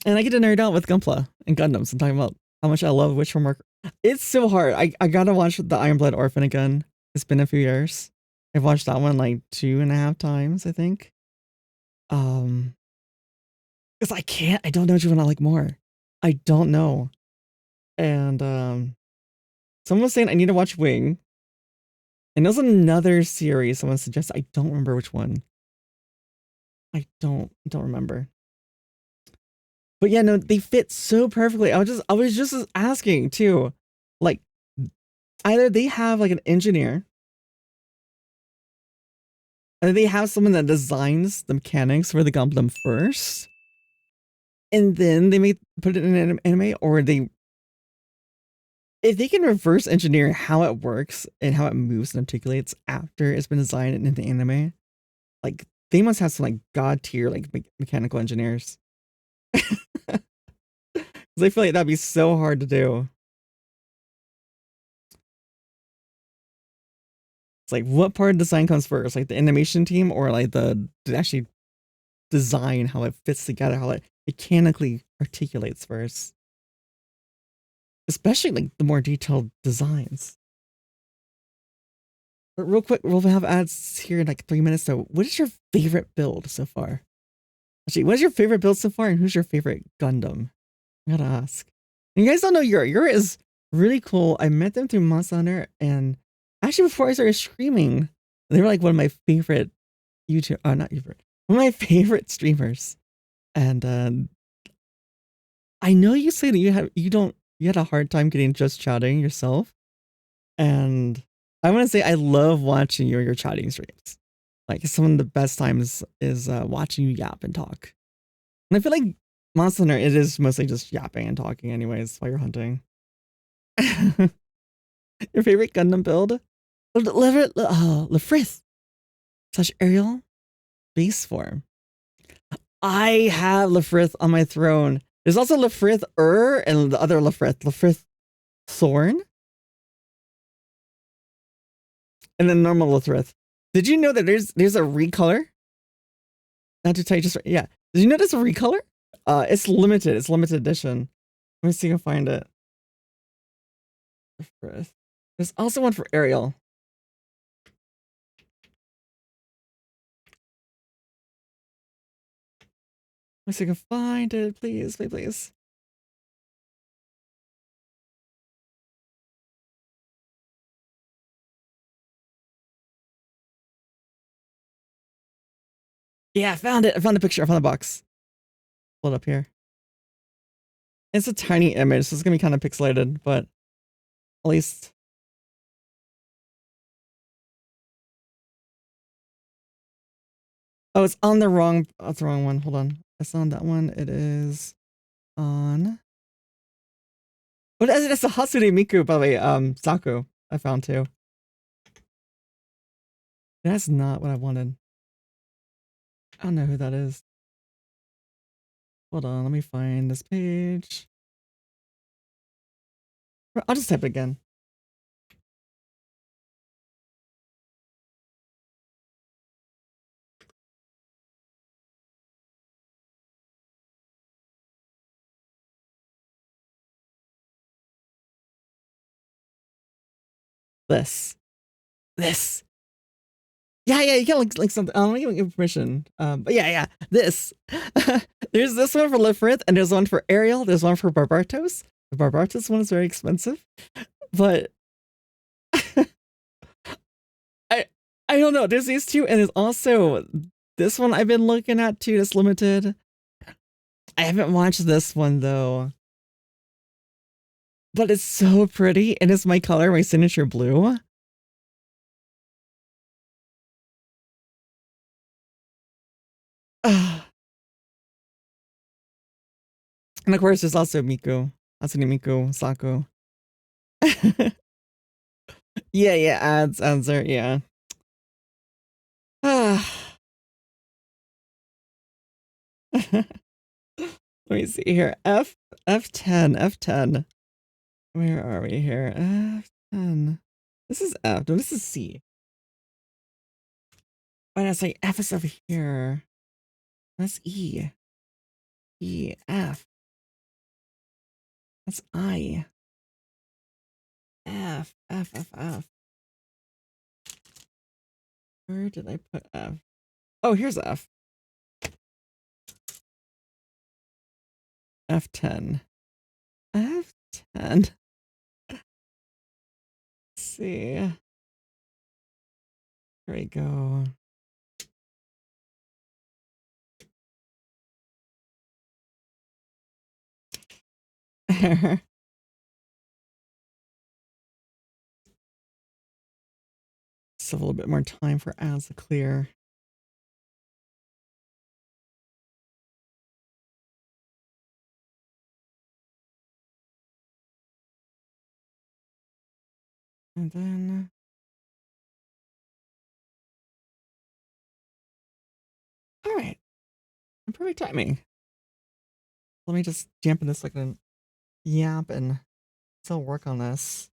And I get to nerd out with Gunpla and Gundams and talking about how much I love Witch from Mercury. It's so hard. I gotta watch the Iron Blood Orphan again. It's been a few years. I've watched that one like 2.5 times, I think. Because I don't know which one I like more. I don't know. And someone was saying I need to watch Wing. And there's another series someone suggested. I don't remember which one. I don't remember. But yeah, no, they fit so perfectly. I was just asking too. Like either they have like an engineer, or they have someone that designs the mechanics for the Gundam first, and then they may put it in an anime, or if they can reverse engineer how it works and how it moves and articulates after it's been designed in the anime, like they must have some like god tier like mechanical engineers. I feel like that'd be so hard to do. like what part of design comes first, like the animation team or like the actually design, how it fits together, how it mechanically articulates first. Especially like the more detailed designs. But real quick, we'll have ads here in like 3 minutes. So what is your favorite build so far? Actually, what is your favorite build so far and who's your favorite Gundam? I gotta ask. And you guys don't know Yura. Yura is really cool. I met them through Monster Hunter, and actually before I started streaming, they were like one of my favorite YouTube, not YouTube, one of my favorite streamers. And I know you say that you had a hard time getting just chatting yourself. And I want to say I love watching your chatting streams. Like some of the best times is watching you yap and talk. And I feel like Monster Hunter, it is mostly just yapping and talking anyways while you're hunting. Your favorite Gundam build? Lefrith / Ariel base form. I have Lefrith on my throne. There's also Lefrith and the other Lefrith Thorn. And then normal Lefrith. Did you know that there's a recolor? Not to tell you just right. Yeah. Did you know there's a recolor? It's limited. It's limited edition. Let me see if I can find it. There's also one for Ariel. Let me see if I can find it. Please, please, please. Yeah, I found it. I found the picture. I found the box. Pull it up here. It's a tiny image, so it's gonna be kind of pixelated, but at least. Oh, it's on the wrong. That's the wrong one. Hold on. It's on that one. It is on. But it's a Hatsune Miku, by the way. Saku. I found too. That's not what I wanted. I don't know who that is. Hold on. Let me find this page. I'll just type it again. This. Yeah, you can link something. Let me give permission. But yeah, this. There's this one for Lefrith, and there's one for Ariel. There's one for Barbatos. The Barbatos one is very expensive, but I don't know. There's these two, and there's also this one I've been looking at too. That's limited. I haven't watched this one though, but it's so pretty, and it's my color, my signature blue. And of course, there's also Miku, Hatsune Miku, Saku. Yeah, ads are, yeah. Let me see here. F10. Where are we here? F10. This is F. No, this is C. Why did I say F is over here? That's E. E, F. That's I. F. Where did I put F? Oh, here's F. F10. F10. Let's see. Here we go. Just a little bit more time for ads to clear. And then all right. Perfect timing. Let me just jump in this like a yap and still work on this.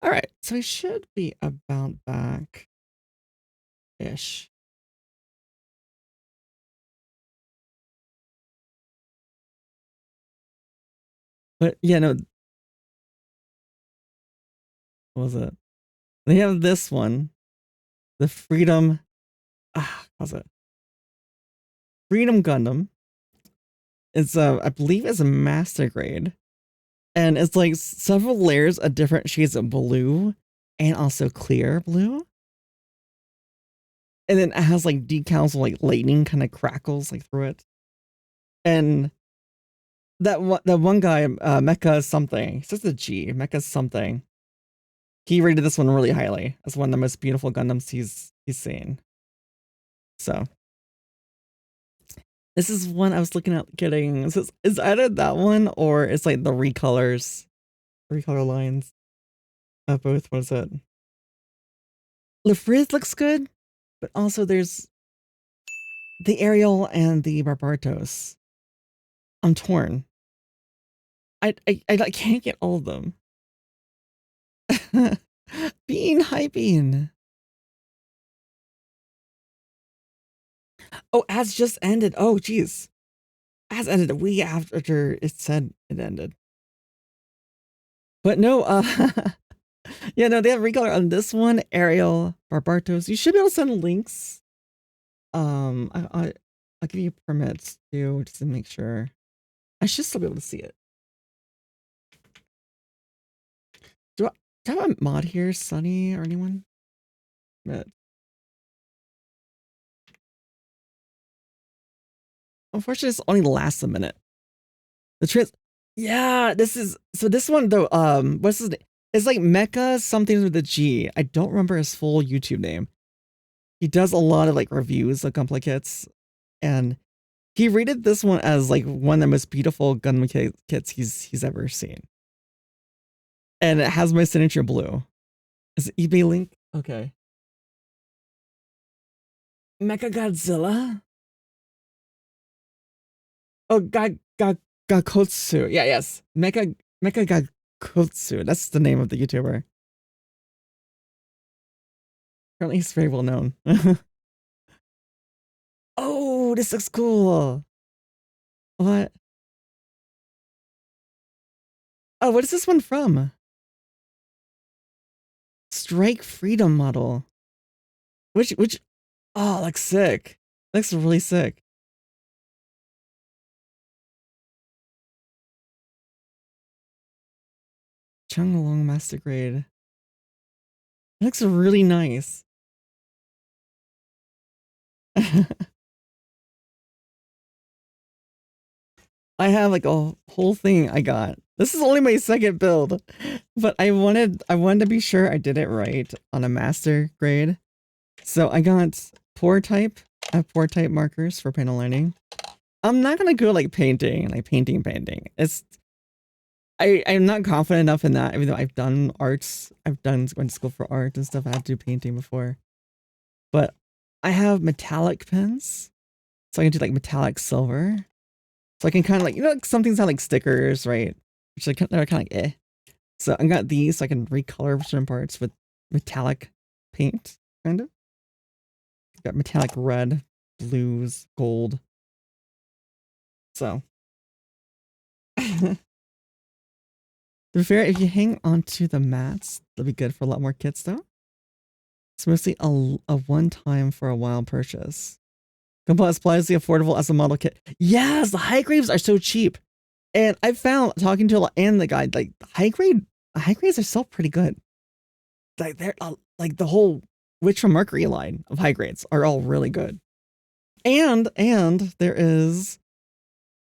All right, so we should be about back-ish. But yeah, no, what was it? They have this one, the Freedom. How's it? Freedom Gundam. It's I believe it's a master grade, and it's like several layers of different shades of blue, and also clear blue. And then it has like decals, like lightning kind of crackles like through it. And that one guy, Mecha something, it's just a G, Mecha something. He rated this one really highly as one of the most beautiful Gundams he's seen. So this is one I was looking at getting. Is either that one or it's like the recolor lines of both. What is it? Lefriz looks good, but also there's the Ariel and the Barbatos. I'm torn. I can't get all of them. Bean, hi Bean. Oh, ads just ended. Oh, geez. Ads ended a week after it said it ended. But no, yeah, no, they have recolor on this one, Ariel, Barbatos. You should be able to send links. I'll give you permits too, just to make sure. I should still be able to see it. Do I have a mod here, Sunny or anyone? But unfortunately, this only lasts a minute. Yeah, this one though. What's his name? It's like Mecha something with a G. I don't remember his full YouTube name. He does a lot of like reviews of Gunpla kits, and he rated this one as like one of the most beautiful Gunpla kits he's ever seen. And it has my signature blue. Is it eBay link? Okay. Mecha Godzilla. Oh, Gakotsu. Yeah, yes. Mecha Gakotsu. That's the name of the YouTuber. Apparently he's very well known. Oh, this looks cool. What? Oh, what is this one from? Strike Freedom model. Which, oh, looks sick. Looks really sick. Chungalong Master Grade. It looks really nice. I have like a whole thing I got. This is only my second build, but I wanted to be sure I did it right on a master grade. So I got pour type. I have pour type markers for panel lining. I'm not gonna go like painting. It's I'm not confident enough in that, even though I've done arts. I've done went to school for art and stuff. I had to do painting before. But I have metallic pens. So I can do like metallic silver. So I can kind of like, like some things have like stickers, right? Which they're kind of like eh. So I got these so I can recolor certain parts with metallic paint, kind of. Got metallic red, blues, gold. So. To be fair, if you hang onto the mats, they'll be good for a lot more kits though. It's mostly a one-time for a while purchase. Gunpla is surprisingly affordable as a model kit. Yes, the high grades are so cheap. And I found talking to a lot and the guy, like high grades are still pretty good. Like they're like the whole Witch from Mercury line of high grades are all really good. And there is,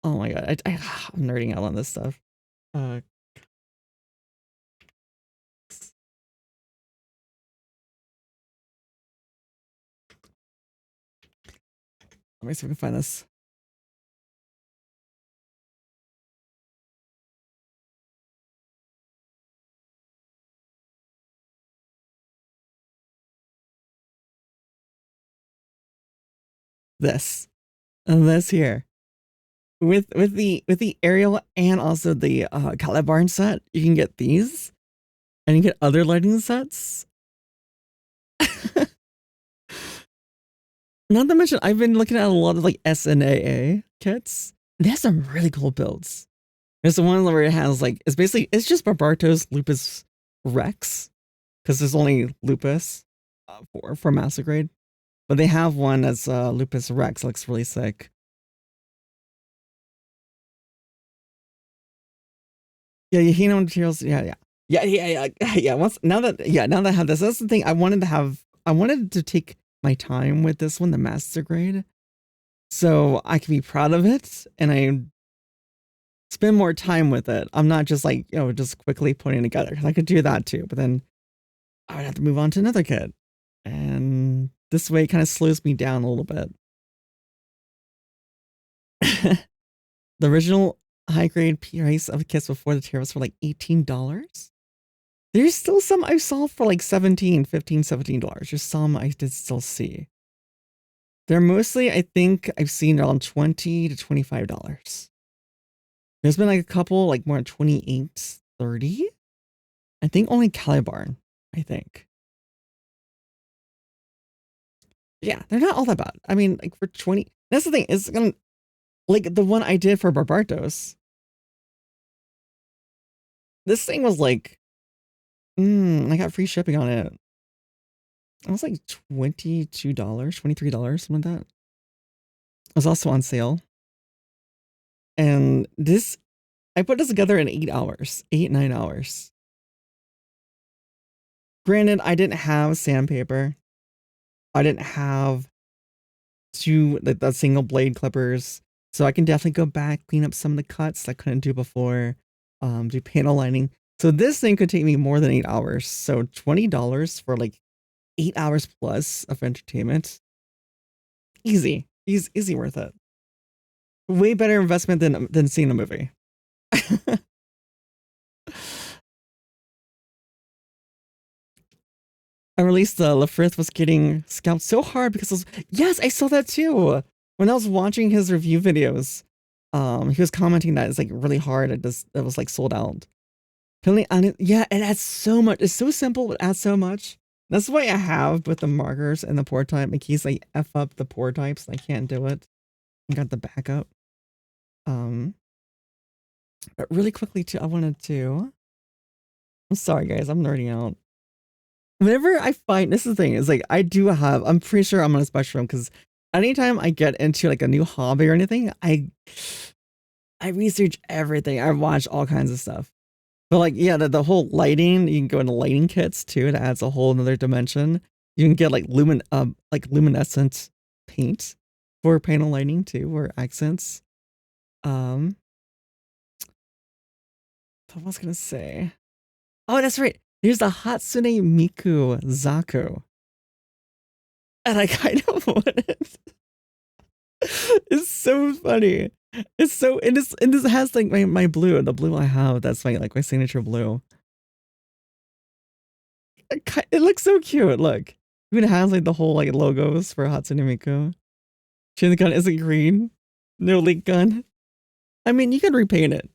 oh my god, I'm nerding out on this stuff. Let me see if we can find this. This here with the Ariel and also the Calabarn set, you can get these, And you get other lighting sets. Not to mention, I've been looking at a lot of like SNAA kits. They have some really cool builds. There's the one where it has like, it's just Barbatos, Lupus, Rex. Because there's only Lupus for Master Grade. But they have one that's Lupus Rex. Looks really sick. Yeah, you hate on materials. Yeah. Now that I have this, that's the thing. I wanted to take my time with this one, the Master Grade, so I can be proud of it and I spend more time with it. I'm not just like, just quickly putting it together. I could do that too, but then I would have to move on to another kit. And this way it kind of slows me down a little bit. The original high grade price of kits before the tariffs were like $18. There's still some I saw for like $17, $15, $17. There's some I did still see. They're mostly, I think I've seen around $20 to $25. There's been like a couple like more than 28, 30. I think only Calibarn, I think. Yeah, they're not all that bad. I mean, like for 20, that's the thing. It's gonna, like the one I did for Barbatos. This thing was like, I got free shipping on it. It was like $22, $23, something like that. It was also on sale. And this, I put this together in 8 hours, 9 hours. Granted, I didn't have sandpaper. I didn't have the single blade clippers. So I can definitely go back, clean up some of the cuts I couldn't do before, do panel lining. So this thing could take me more than 8 hours. So $20 for like 8 hours plus of entertainment. Easy worth it. Way better investment than seeing a movie. I released Lafrith was getting scalped so hard because yes, I saw that too. When I was watching his review videos, he was commenting that it's like really hard. It was like sold out. Apparently, yeah, it adds so much. It's so simple, but it adds so much. That's why I have with the markers and the pour type in case I F up the pour types. I can't do it. I got the backup. But really quickly too, I wanted to. I'm sorry, guys. I'm nerding out. Whenever I find, this is the thing, is like I'm pretty sure I'm on a spectrum because anytime I get into like a new hobby or anything, I research everything. I watch all kinds of stuff. But like, yeah, the whole lighting, you can go into lighting kits too. It adds a whole another dimension. You can get like luminescent paint for panel lighting too, or accents. What was I gonna say? Oh, that's right. There's the Hatsune Miku Zaku. And I kind of want it. It's so funny. It's so, and this has like my blue, the blue I have, that's my signature blue. It looks so cute, look. Even has like the whole like logos for Hatsune Miku. The gun isn't green. No leak gun. I mean, you could repaint it.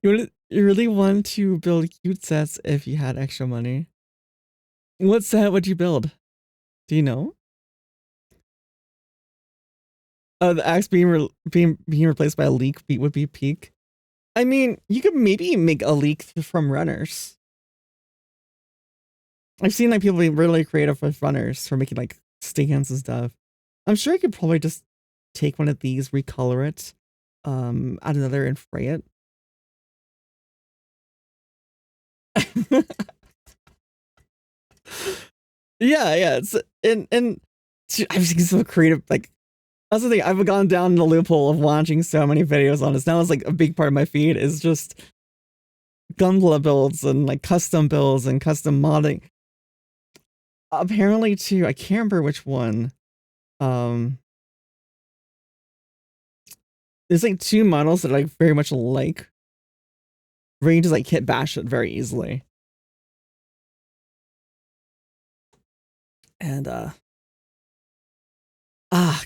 You really want to build cute sets if you had extra money. What set would you build? Do you know? Oh, the axe being replaced by a leak would be peak. I mean, you could maybe make a leak from runners. I've seen like people be really creative with runners for making like stands and stuff. I'm sure I could probably just take one of these, recolor it, add another and fray it. yeah. It's and I've seen so creative. Like that's the thing. I've gone down the loophole of watching so many videos on this. Now it's like a big part of my feed is just Gunpla builds and like custom builds and custom modding. Apparently, too, I can't remember which one. There's like 2 models that I very much like. Where you can just like hit bash it very easily. And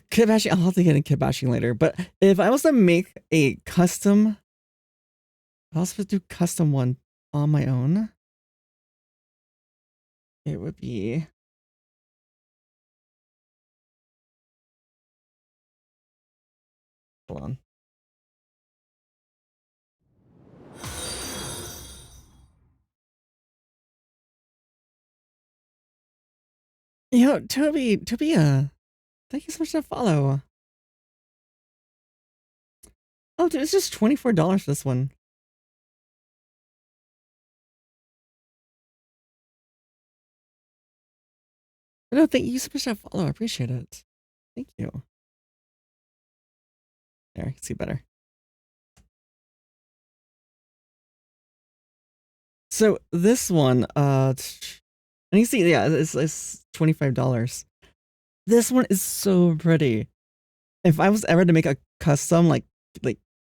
kit bashing, I'll have to get into kit bashing later. But if I was to make a custom If I was supposed to do custom one on my own, it would be hold on. Toby, thank you so much for the follow. Oh, dude, it's just $24 for this one. No, thank you so much for the follow. I appreciate it. Thank you. There, I can see better. So this one, and you see, yeah, it's $25. This one is so pretty. If I was ever to make a custom, like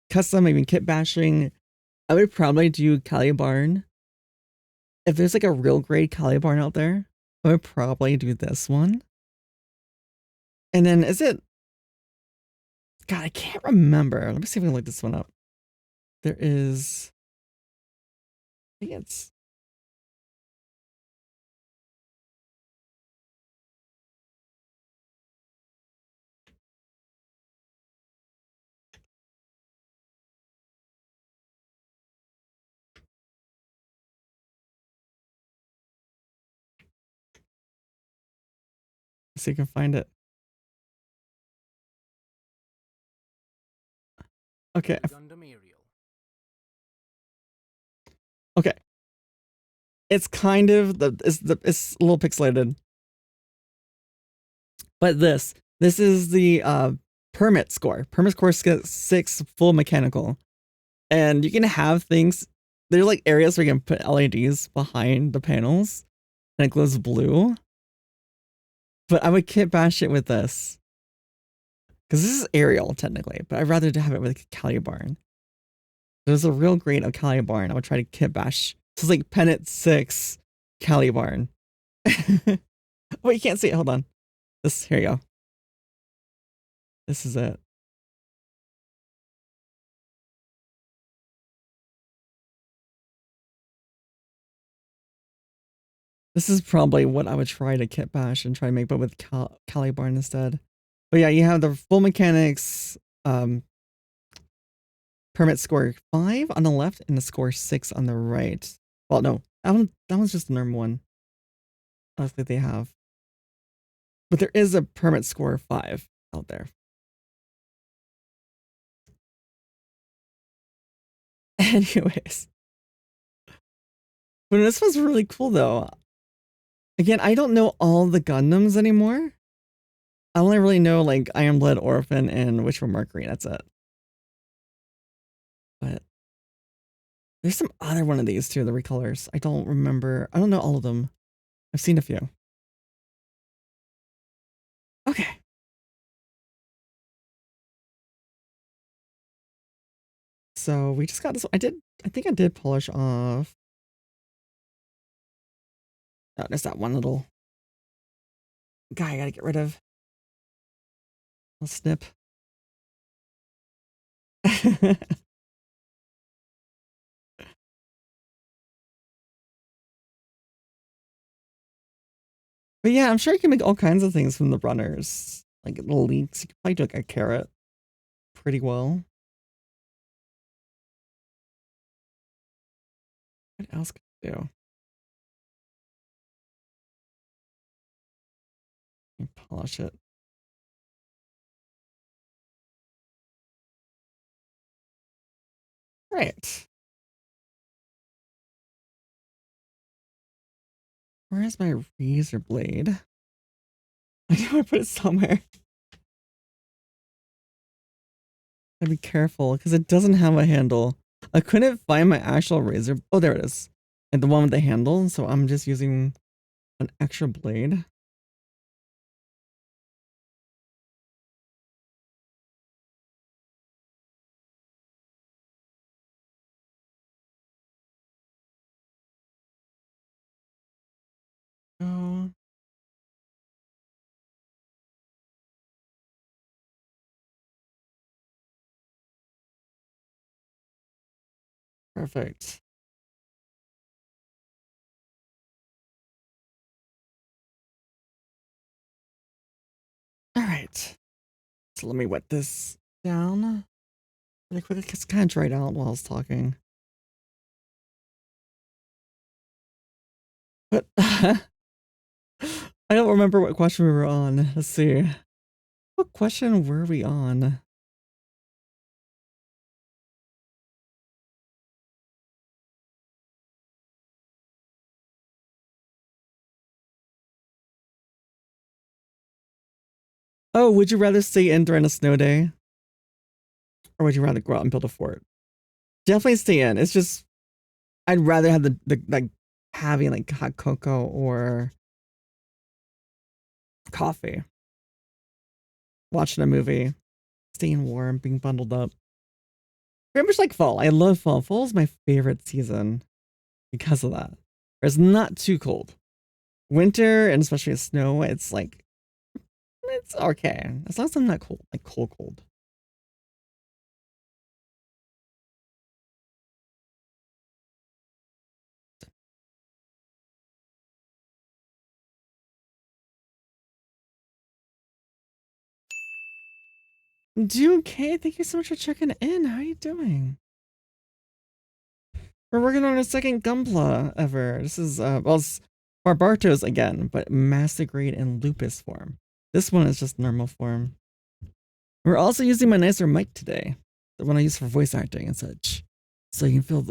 custom, even kit bashing, I would probably do Calibarn. If there's like a real great Calibarn out there, I would probably do this one. And then is it? God, I can't remember. Let me see if I can look this one up. There is. I think it's. See if I can find it. Okay. Okay. It's kind of it's a little pixelated. But this is the permit score. Permit score 6 full mechanical. And you can have things, there's like areas where you can put LEDs behind the panels and it glows blue. But I would kit bash it with this. Because this is aerial technically, but I'd rather have it with Calibarn. There's a real grade of Calibarn. I would try to kit bash. This is like Pennant 6 Calibarn. Wait, you can't see it. Hold on. Here you go. This is it. This is probably what I would try to kit bash and try to make, but with Calibarn instead. But yeah, you have the full mechanics permit score 5 on the left and the score 6 on the right. Well, no, that one's just the normal one. I don't think they have. But there is a permit score 5 out there. Anyways. But this was really cool though. Again, I don't know all the Gundams anymore. I only really know like Iron Blood, Orphan, and Witch from Mercury. That's it. But there's some other one of these too, the recolors. I don't remember. I don't know all of them. I've seen a few. Okay. So we just got this. I think I did polish off. Oh, there's that one little guy I gotta get rid of. I'll snip. But yeah, I'm sure you can make all kinds of things from the runners. Like little leaks. You could probably do like a carrot pretty well. What else could I do? Let me polish it. Right. Where is my razor blade? I know I put it somewhere. Gotta be careful because it doesn't have a handle. I couldn't find my actual razor. Oh, there it is. And the one with the handle. So I'm just using an extra blade. Oh. Perfect. All right. So let me wet this down really quick. It's kind of dried out while I was talking. But I don't remember what question we were on. Let's see. What question were we on? Oh, would you rather stay in during a snow day? Or would you rather go out and build a fort? Definitely stay in. It's just, I'd rather have the like, having like hot cocoa or coffee, watching a movie, staying warm, being bundled up. Very much like fall. I love fall. Fall is my favorite season because of that. It's not too cold. Winter, and especially snow, it's like, it's okay. As long as I'm not cold, like cold. Doing okay. Thank you so much for checking in. How are you doing? We're working on a second Gunpla ever. This is, well, it's Barbatos again, but Master Grade in Lupus form. This one is just normal form. We're also using my nicer mic today, the one I use for voice acting and such, so you can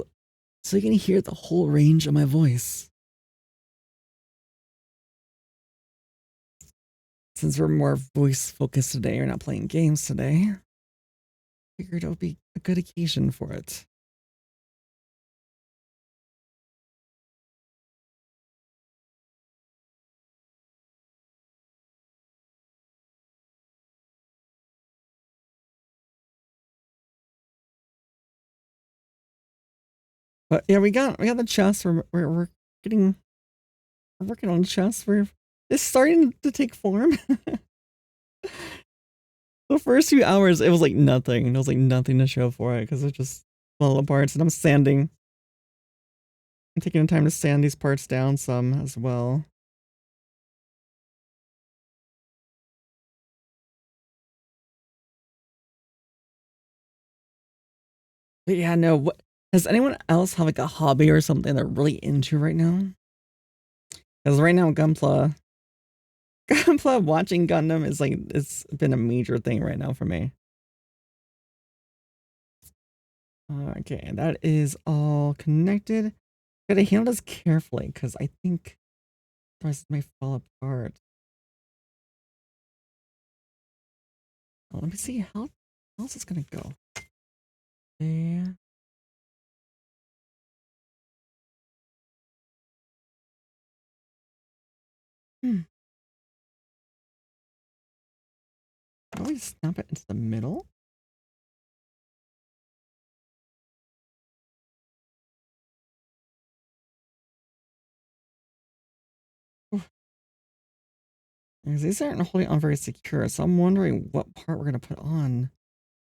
so you can hear the whole range of my voice. Since we're more voice focused today, we're not playing games today. Figured it would be a good occasion for it. But yeah, we got the chest. We're getting, we're working on the chest. It's starting to take form. The first few hours, it was like nothing. There was like nothing to show for it because it just fell apart. And I'm sanding. I'm taking the time to sand these parts down some as well. But yeah, no. What does anyone else have like a hobby or something they're really into right now? Because right now, Gunpla watching Gundam is like, it's been a major thing right now for me. Okay, that is all connected. Gotta handle this carefully because I think the rest may fall apart. Let me see how else it's gonna go. There. Always snap it into the middle. Because these aren't holding on very secure, so I'm wondering what part we're gonna put on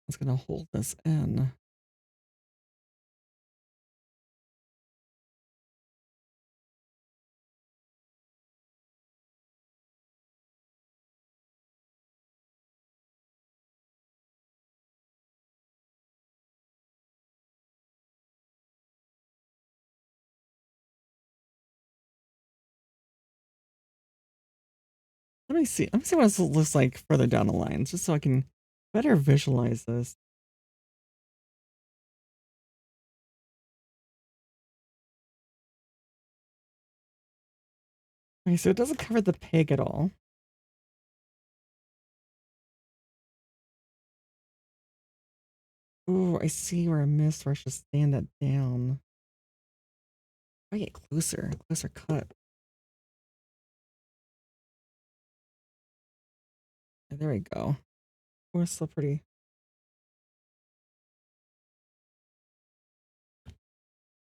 that's gonna hold this in. Let me see. Let me see what this looks like further down the line, just so I can better visualize this. Okay, so it doesn't cover the pig at all. Ooh, I see where I missed where I should stand that down. I get closer cut. There we go. We're still pretty.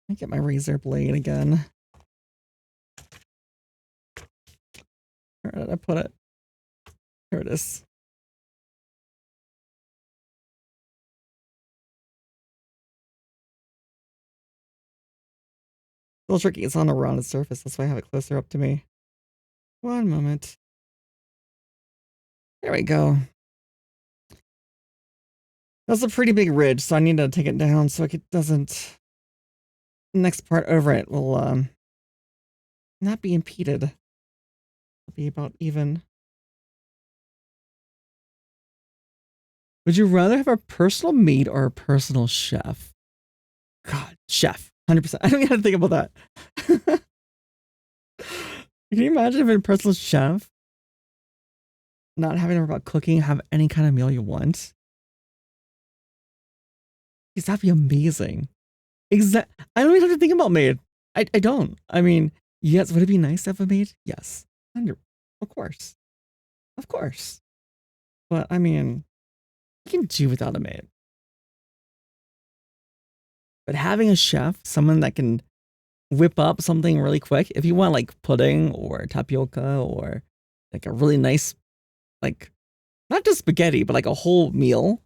I get my razor blade again. Where did I put it? Here it is. little tricky. It's on a rounded surface. That's why I have it closer up to me. One moment. There we go. That's a pretty big ridge, so I need to take it down so it doesn't... The next part over it will not be impeded. It'll be about even. Would you rather have a personal maid or a personal chef? God, chef. 100%. I don't even have to think about that. Can you imagine if a personal chef? Not having to worry about cooking, have any kind of meal you want? Because that'd be amazing. I don't even have to think about maid. I don't. I mean, yes, would it be nice to have a maid? Yes. Of course. Of course. But I mean, you can do without a maid. But having a chef, someone that can whip up something really quick, if you want like pudding or tapioca or like a really nice, like, not just spaghetti, but like a whole meal,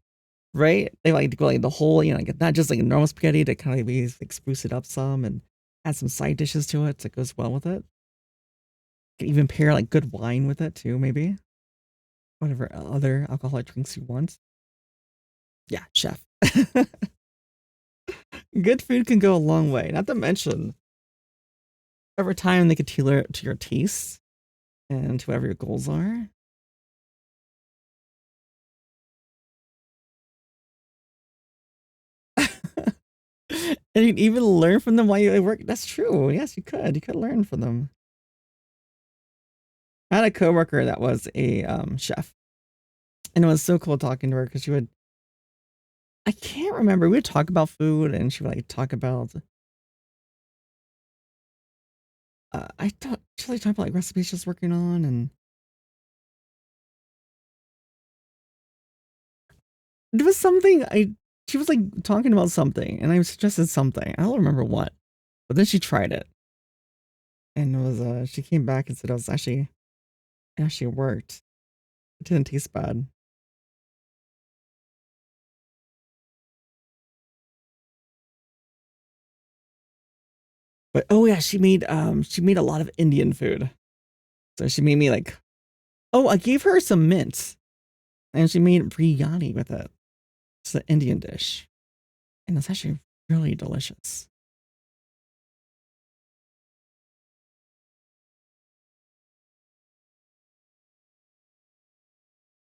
right? They like to go like the whole, you know, like not just like a normal spaghetti to kind of maybe like spruce it up some and add some side dishes to it that goes well with it. You can even pair like good wine with it too, maybe. Whatever other alcoholic drinks you want. Yeah, chef. Good food can go a long way. Not to mention, over time they could tailor it to your tastes and to whatever your goals are. And you can even learn from them while you work. That's true. Yes, you could. You could learn from them. I had a coworker that was a chef, and it was so cool talking to her because she would. I can't remember. We would talk about food, and she would like talk about. I thought she like talked about like recipes she's working on, and there was something she was like talking about something, and I suggested something. I don't remember what, but then she tried it, and it was she came back and said it actually worked. It didn't taste bad. But oh yeah, she made a lot of Indian food. So she made me like, oh, I gave her some mint, and she made biryani with it. It's an Indian dish, and it's actually really delicious.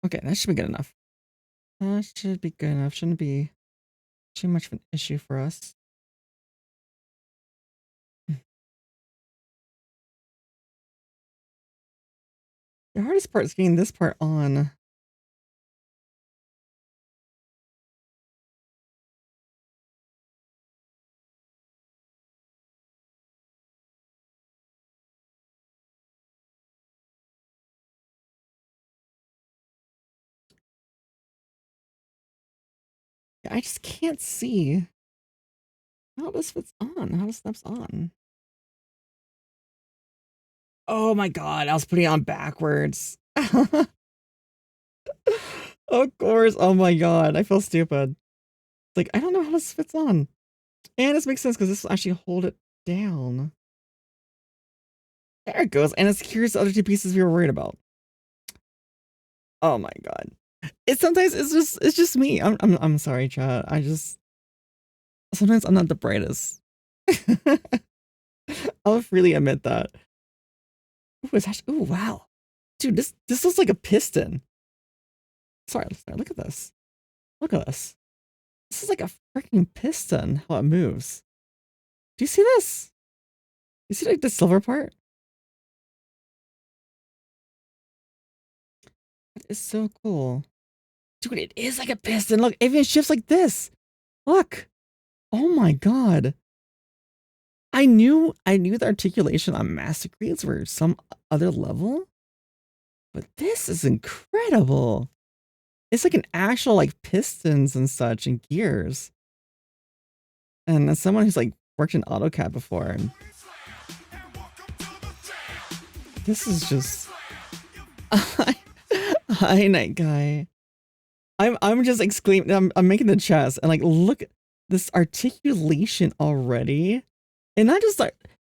Okay, that should be good enough. That should be good enough. Shouldn't be too much of an issue for us. The hardest part is getting this part on. I just can't see how this fits on, how this snaps on. Oh my god, I was putting it on backwards. Of course. Oh my god, I feel stupid. Like, I don't know how this fits on. And this makes sense because this will actually hold it down. There it goes. And it secures the other two pieces we were worried about. Oh my god. Sometimes it's just me. I'm sorry, chat. Sometimes I'm not the brightest. I'll freely admit that. Ooh, it's actually, ooh, wow. Dude, this looks like a piston. Sorry, look at this. Look at this. This is like a freaking piston, how it moves. Do you see this? You see like the silver part? That is so cool. Dude, it is like a piston. Look, it even shifts like this. Look. Oh my god. I knew the articulation on master grades were some other level, but this is incredible. It's like an actual like pistons and such and gears. And as someone who's like worked in AutoCAD before, and this is just hi night guy. I'm just exclaiming. I'm making the chest and like look at this articulation already, and not just like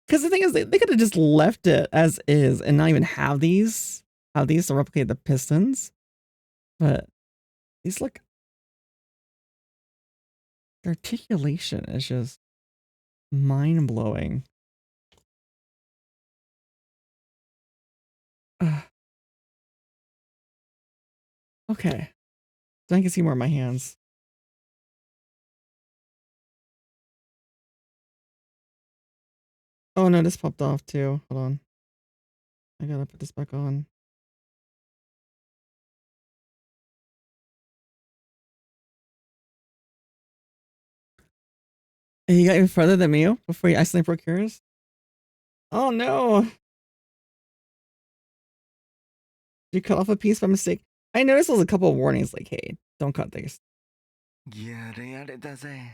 Because the thing is, they could have just left it as is and not even have these to replicate the pistons. But these look, the articulation is just mind blowing. Okay, so I can see more of my hands. Oh no, this popped off too. Hold on, I gotta put this back on. And you got even further than me before you accidentally broke yours? Oh no! You cut off a piece by mistake. I noticed there was a couple of warnings like, hey, don't cut this. Yare da ze.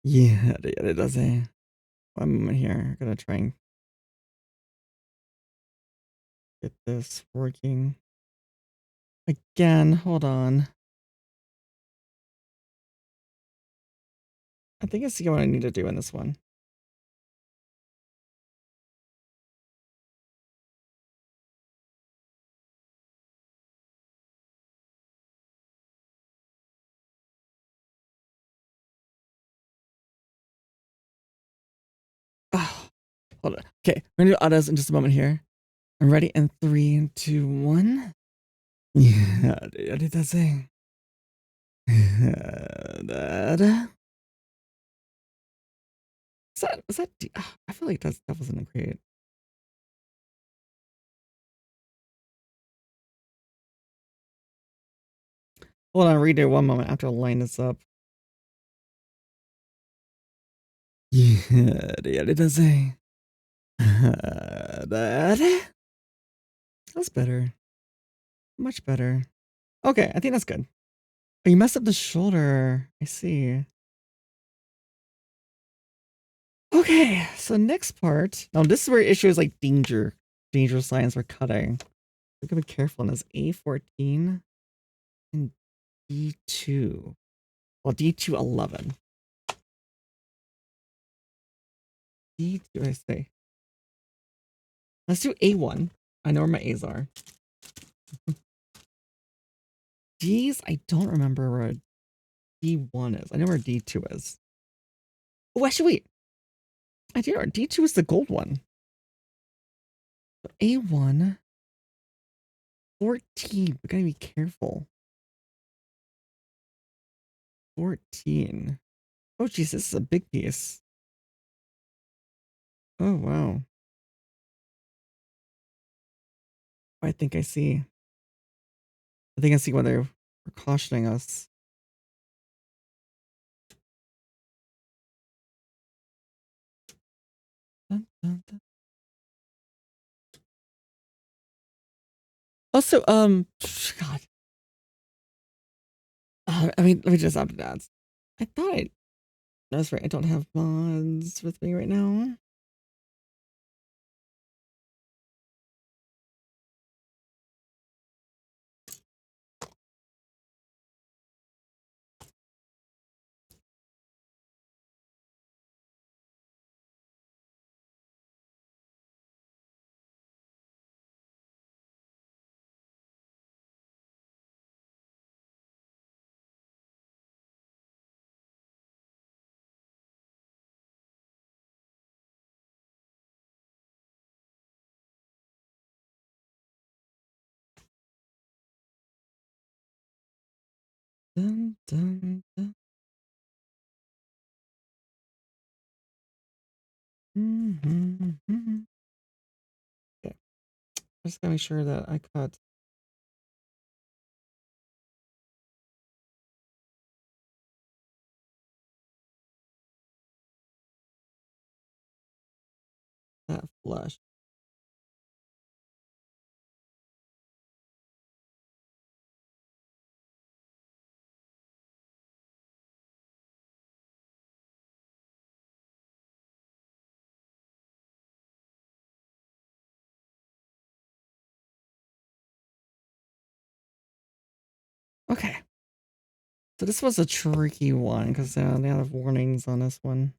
Yeah, it does. One moment here. I gotta try and get this working. Again, hold on. I think I see what I need to do in this one. Oh, hold on. Okay, we're gonna do autos in just a moment here. I'm ready in 3, 2, 1. Yeah, it does. That. Is that I feel like that wasn't great. Hold on, redo one moment after I line this up. Yeah, it does. That's better. Much better. Okay, I think that's good. Oh, you messed up the shoulder. I see. Okay, so next part. Now this is where issue is like danger signs for cutting. We gotta be careful on this A14 and D2. Well, D2 11. D2 I say. Let's do A1. I know where my A's are. D's I don't remember where D1 is. I know where D2 is. Oh, actually wait. I do know D2 is the gold one. A1 14. We gotta be careful. 14. Oh, geez, this is a big piece. Oh, wow. I think I see. I think I see why they were cautioning us. Dun, dun, dun. Also, God. I mean, let me just add that. I thought I. That's right. I don't have mods with me right now. Dun, dun, dun. Mm-hmm. Okay. I just gotta make sure that I cut that flush. Okay. So this was a tricky one because they have warnings on this one.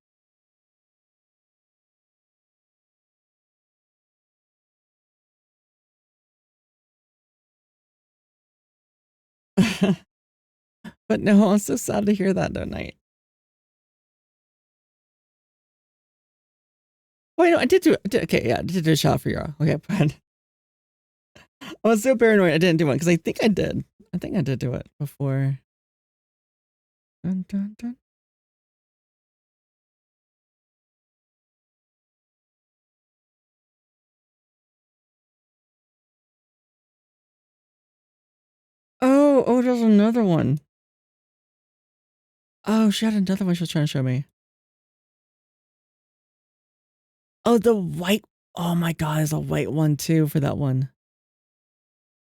But no, I'm so sad to hear that, though, Night. Wait, no, I did do it. Okay, yeah, I did do a shot for you. Okay, but I was so paranoid I didn't do one because I think I did. I think I did do it before. Dun, dun, dun. Oh, there's another one. Oh, she had another one she was trying to show me. Oh, the white. Oh my God, there's a white one too for that one.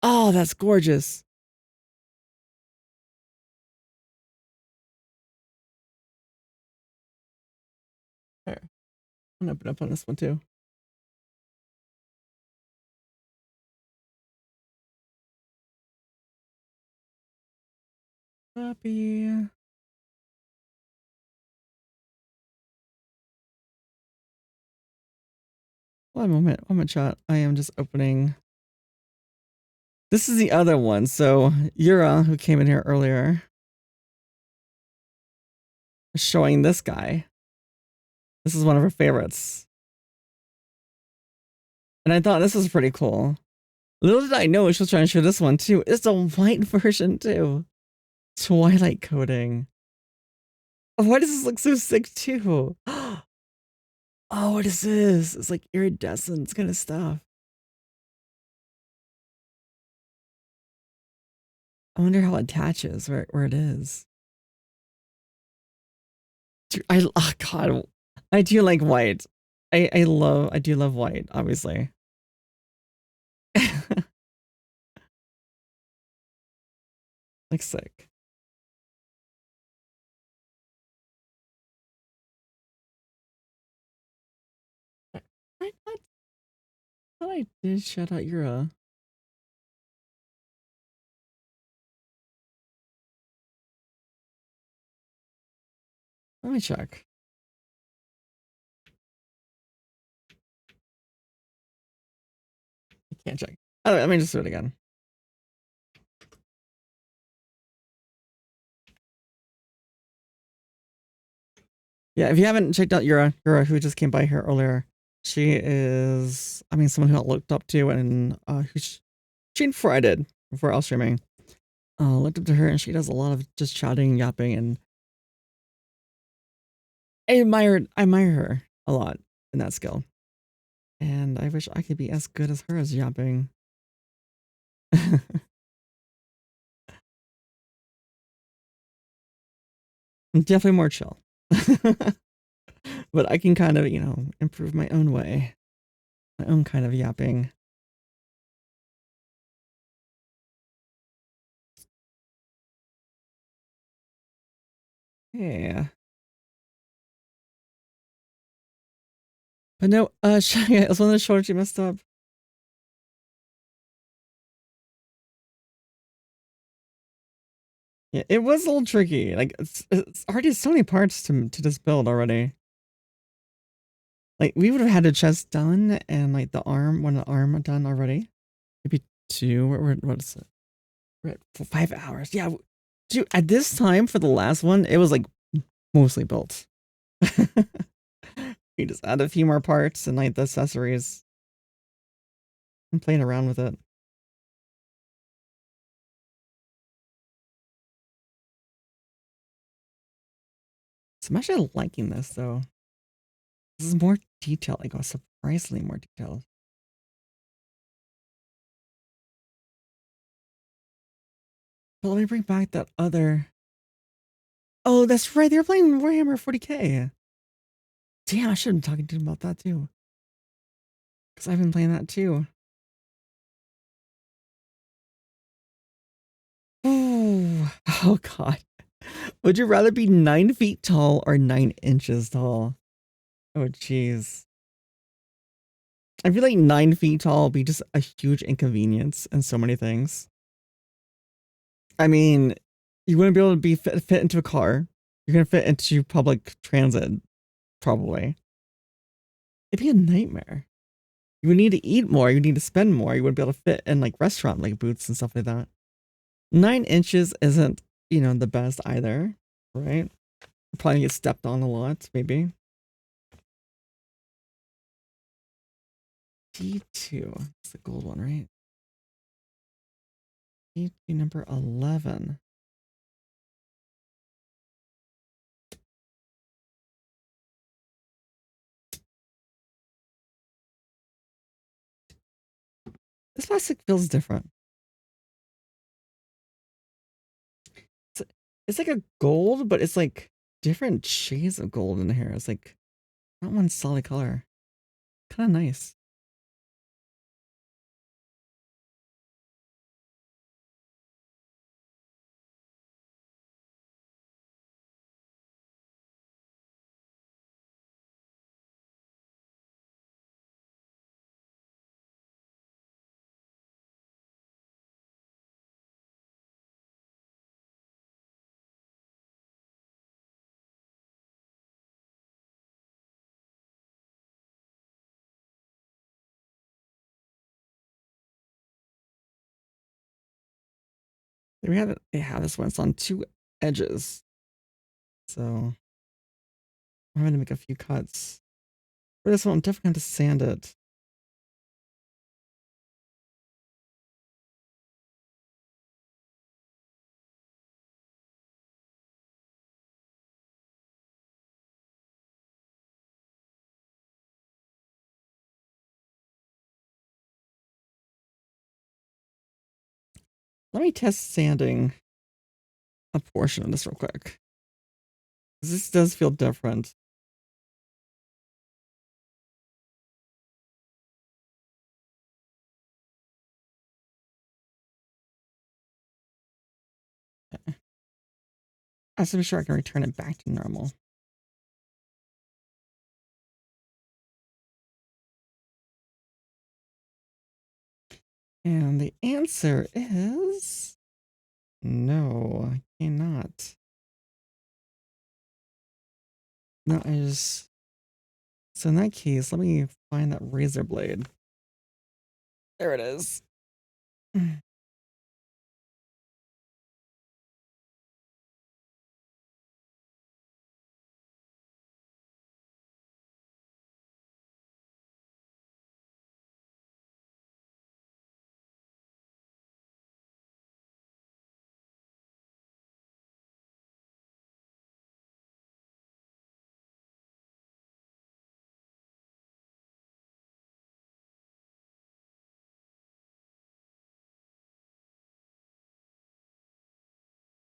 Oh, that's gorgeous. Here, I'm gonna open up on this one too. Copy. One moment, chat. I am just opening. This is the other one. So Yura, who came in here earlier, is showing this guy. This is one of her favorites. And I thought this was pretty cool. Little did I know she was trying to show this one too. It's a white version too. Twilight coding. Why does this look so sick too? Oh, what is this? It's like iridescence kind of stuff. I wonder how it attaches where it is. Dude, oh God, I do like white. I do love white, obviously. Like sick. Thought I did shout out Yura. Let me check. I can't check. Oh, let me just do it again. Yeah, if you haven't checked out Yura, who just came by here earlier, she is, I mean, someone who I looked up to and who she before I did, before I was streaming. Looked up to her and she does a lot of just chatting and yapping, and I admire her a lot in that skill. And I wish I could be as good as her as yapping. Definitely more chill. But I can kind of, improve my own way. My own kind of yapping. Yeah. But no, it was one of the shorts you messed up. Yeah, it was a little tricky. Like it's already so many parts to this build already. Like we would have had a chest done and like the arm done already. Maybe two. What is it? We're at 5 hours. Yeah, dude. At this time for the last one, it was like mostly built. We just add a few more parts and like the accessories. I'm playing around with it. So I'm actually liking this though. This is more detailed, like surprisingly more detailed. But let me bring back that other. Oh, that's right. They were playing Warhammer 40k. Damn, I should have been talking to him about that too. Because I've been playing that too. Ooh. Oh, God. Would you rather be 9 feet tall or 9 inches tall? Oh, jeez. I feel like 9 feet tall would be just a huge inconvenience in so many things. I mean, you wouldn't be able to fit into a car. You're gonna fit into public transit, probably. It'd be a nightmare. You would need to eat more. You would need to spend more. You wouldn't be able to fit in like restaurant like booths and stuff like that. 9 inches isn't, the best either, right? You're probably get stepped on a lot, maybe. D2. It's the gold one, right? D2 number 11. This plastic feels different. It's like a gold, but it's like different shades of gold in here. It's like not one solid color. Kind of nice. They have this one. It's on 2 edges. So I'm having to make a few cuts. For this one, I'm definitely going to sand it. Let me test sanding a portion of this real quick. This does feel different. Okay. I have to be sure I can return it back to normal. And the answer is no, I cannot. No, so in that case, let me find that razor blade. There it is.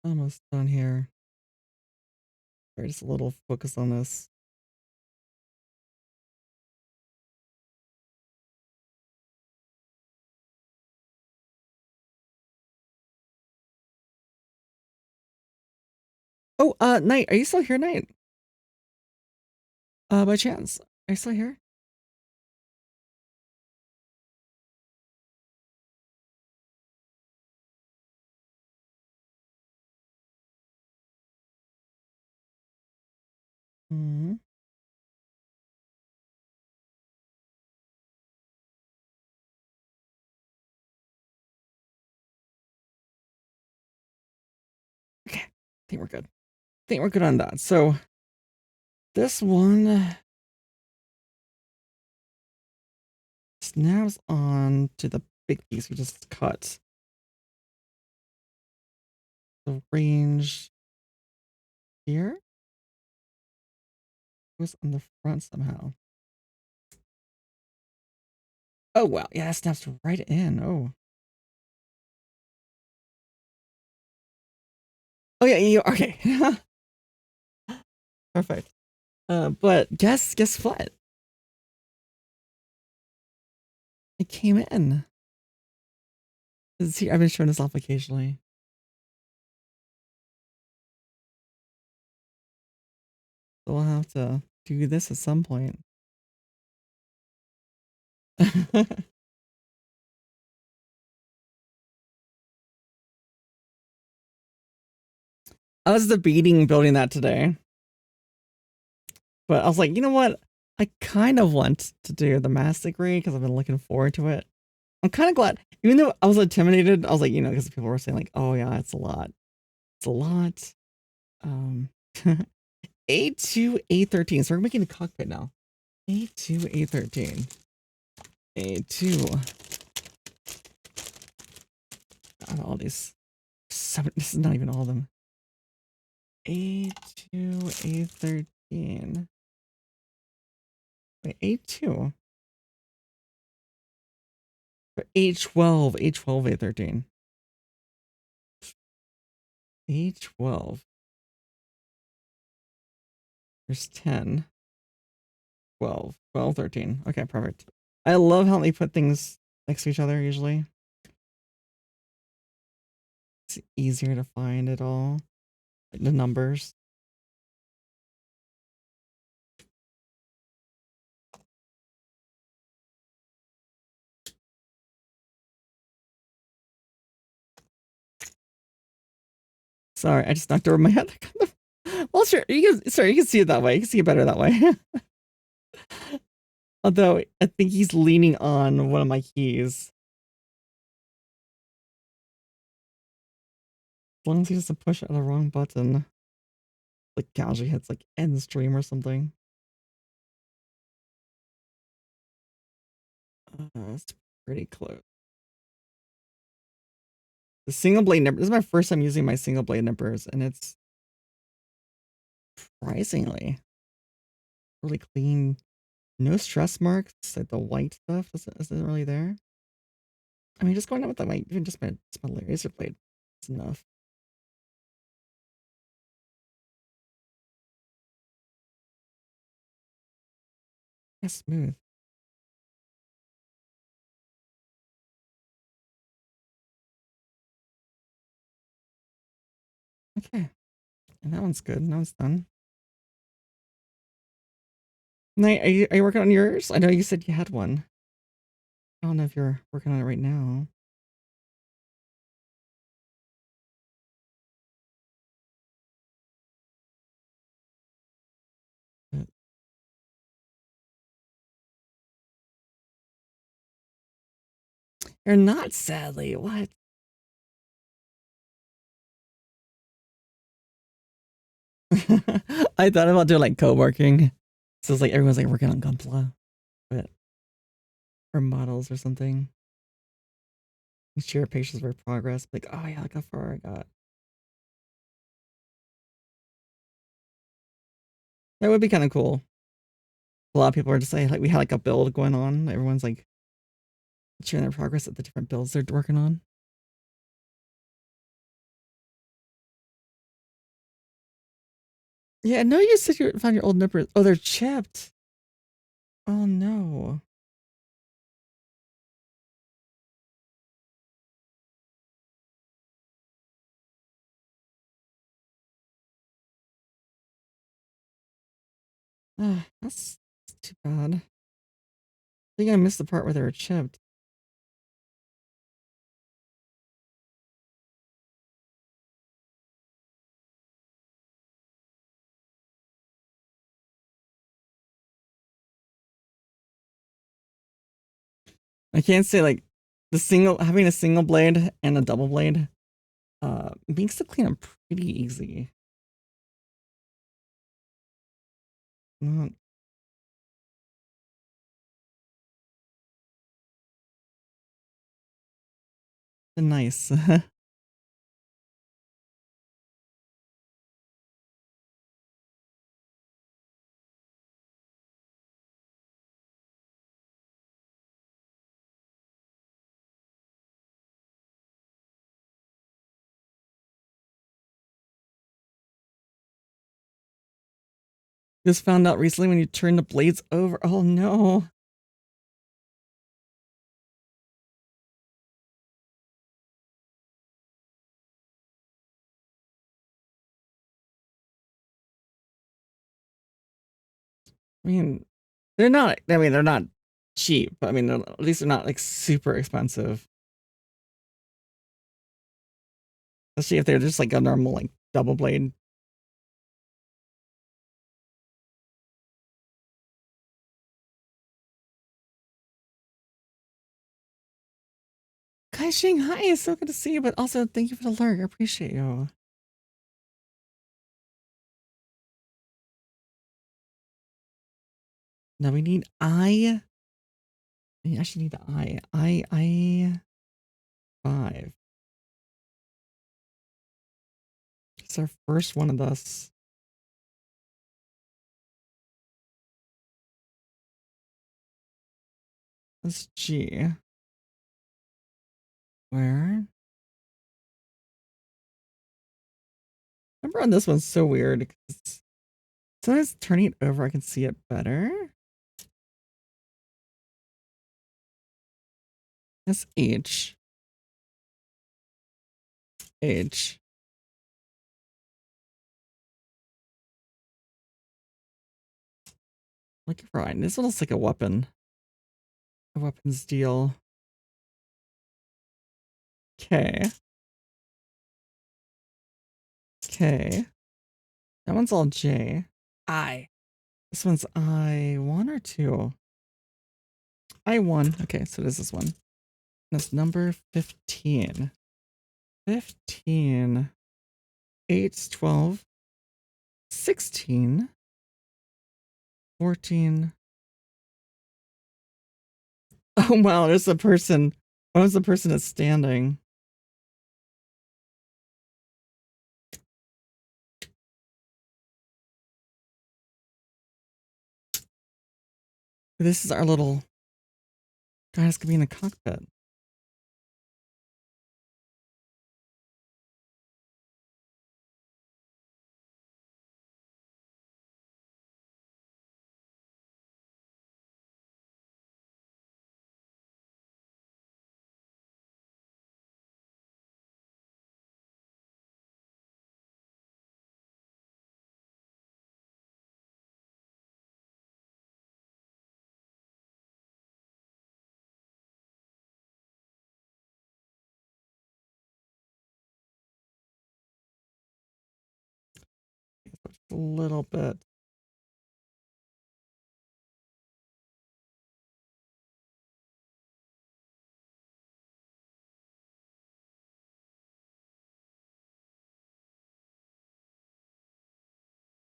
Almost done here. Just a little focus on this. Oh, Knight, are you still here, Knight? By chance, are you still here? Hmm. Okay, I think we're good. I think we're good on that. So this one snaps on to the big piece we just cut. The range here was on the front somehow. Oh, wow. Yeah, it snaps right in. Oh. Oh, yeah. Okay. Perfect. But guess what? It came in. See, I've been showing this off occasionally. So we'll have to do this at some point. I was debating building that today. But I was like, you know what? I kind of want to do the mass degree because I've been looking forward to it. I'm kind of glad, even though I was intimidated, I was like, you know, because people were saying like, oh yeah, it's a lot. It's a lot. A2, A13. So we're making a cockpit now. A2, A13. A2. Out of all these. This is not even all of them. A2, A13. Wait, A2. But A12, A12, A13. A12. There's 10. 12. 12, 13. Okay, perfect. I love how they put things next to each other usually. It's easier to find it all. Like the numbers. Sorry, I just knocked over my head. Well, sure, you can see it that way. You can see it better that way. Although I think he's leaning on one of my keys. As long as he doesn't push on the wrong button. Like casually hits like end stream or something. It's pretty close. The single blade nipper. This is my first time using my single blade nippers, and it's surprisingly really clean. No stress marks. Like the white stuff isn't really there. I mean, just going out with like even just my laser blade is enough. That's smooth. Okay, and that one's good. That one's done. Night, are you working on yours? I know you said you had one. I don't know if you're working on it right now. But you're not, sadly. What? I thought about doing like co-working. So it's like everyone's like working on Gunpla, but or models or something. You share pictures of our progress. Like, oh yeah, look how far I got. That would be kind of cool. A lot of people are just saying like we had like a build going on. Everyone's like sharing their progress at the different builds they're working on. Yeah, no, you said you found your old nippers. Oh, they're chipped. Oh no. That's too bad. I think I missed the part where they were chipped. I can't say like having a single blade and a double blade makes the cleanup pretty easy. Not nice. Just found out recently when you turn the blades over. Oh no. I mean, they're not cheap, but I mean, at least they're not like super expensive. Especially if they're just like a normal like double blade. Kai Shing, hi, it's so good to see you, but also thank you for the lurk. I appreciate you. Now we need we actually need the I5. It's our first one of this. That's G. Where? Remember on this one's so weird because sometimes turning it over I can see it better. That's H. H. Looking for right. This one looks like a weapon. A weapons deal. Okay. Okay. That one's all J. I. This one's I1 or 2? I1. Okay, so this is one. That's number 15. 15. 8, 12. 16. 14. Oh, wow, there's a person. What was the person that's standing? This is our little guy that's gonna be in the cockpit. Just a little bit.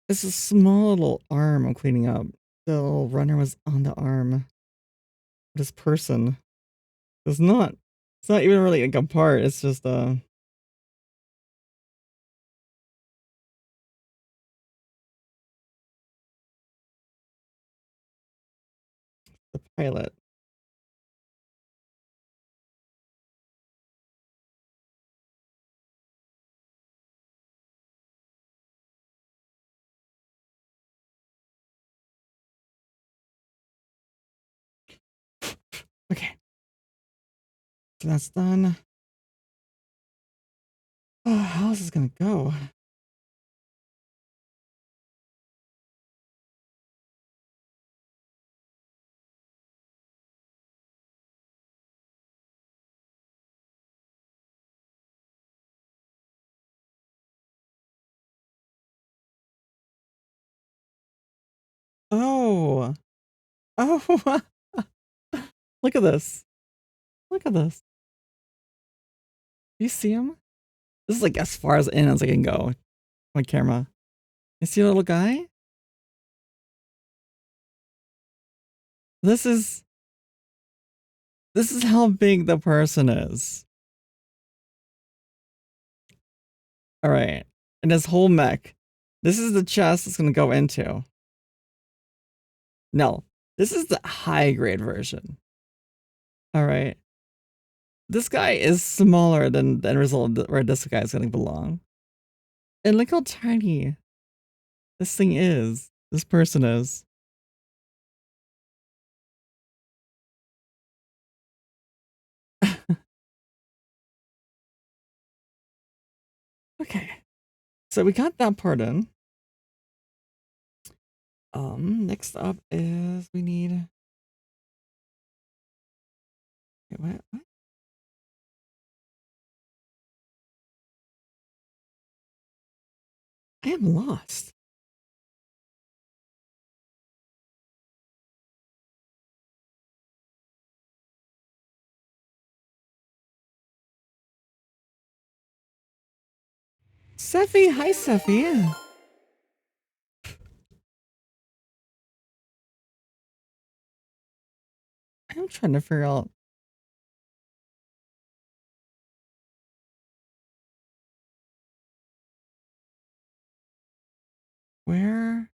It's a small little arm I'm cleaning up. The little runner was on the arm. This person. It's not even really like a part, it's just the pilot. Okay. So that's done. Oh, how is this gonna go? Oh. Oh. Look at this. Look at this. You see him? This is like as far in as I can go. My camera. You see a little guy? This is how big the person is. All right. And this whole mech. This is the chest it's going to go into. No. This is the high grade version. All right. This guy is smaller than the result where this guy is going to belong. And look how tiny this thing is. This person is. Okay. So we got that part in. Next up is we need. Wait, what? I am lost. Seffi, hi Seffi. I'm trying to figure out where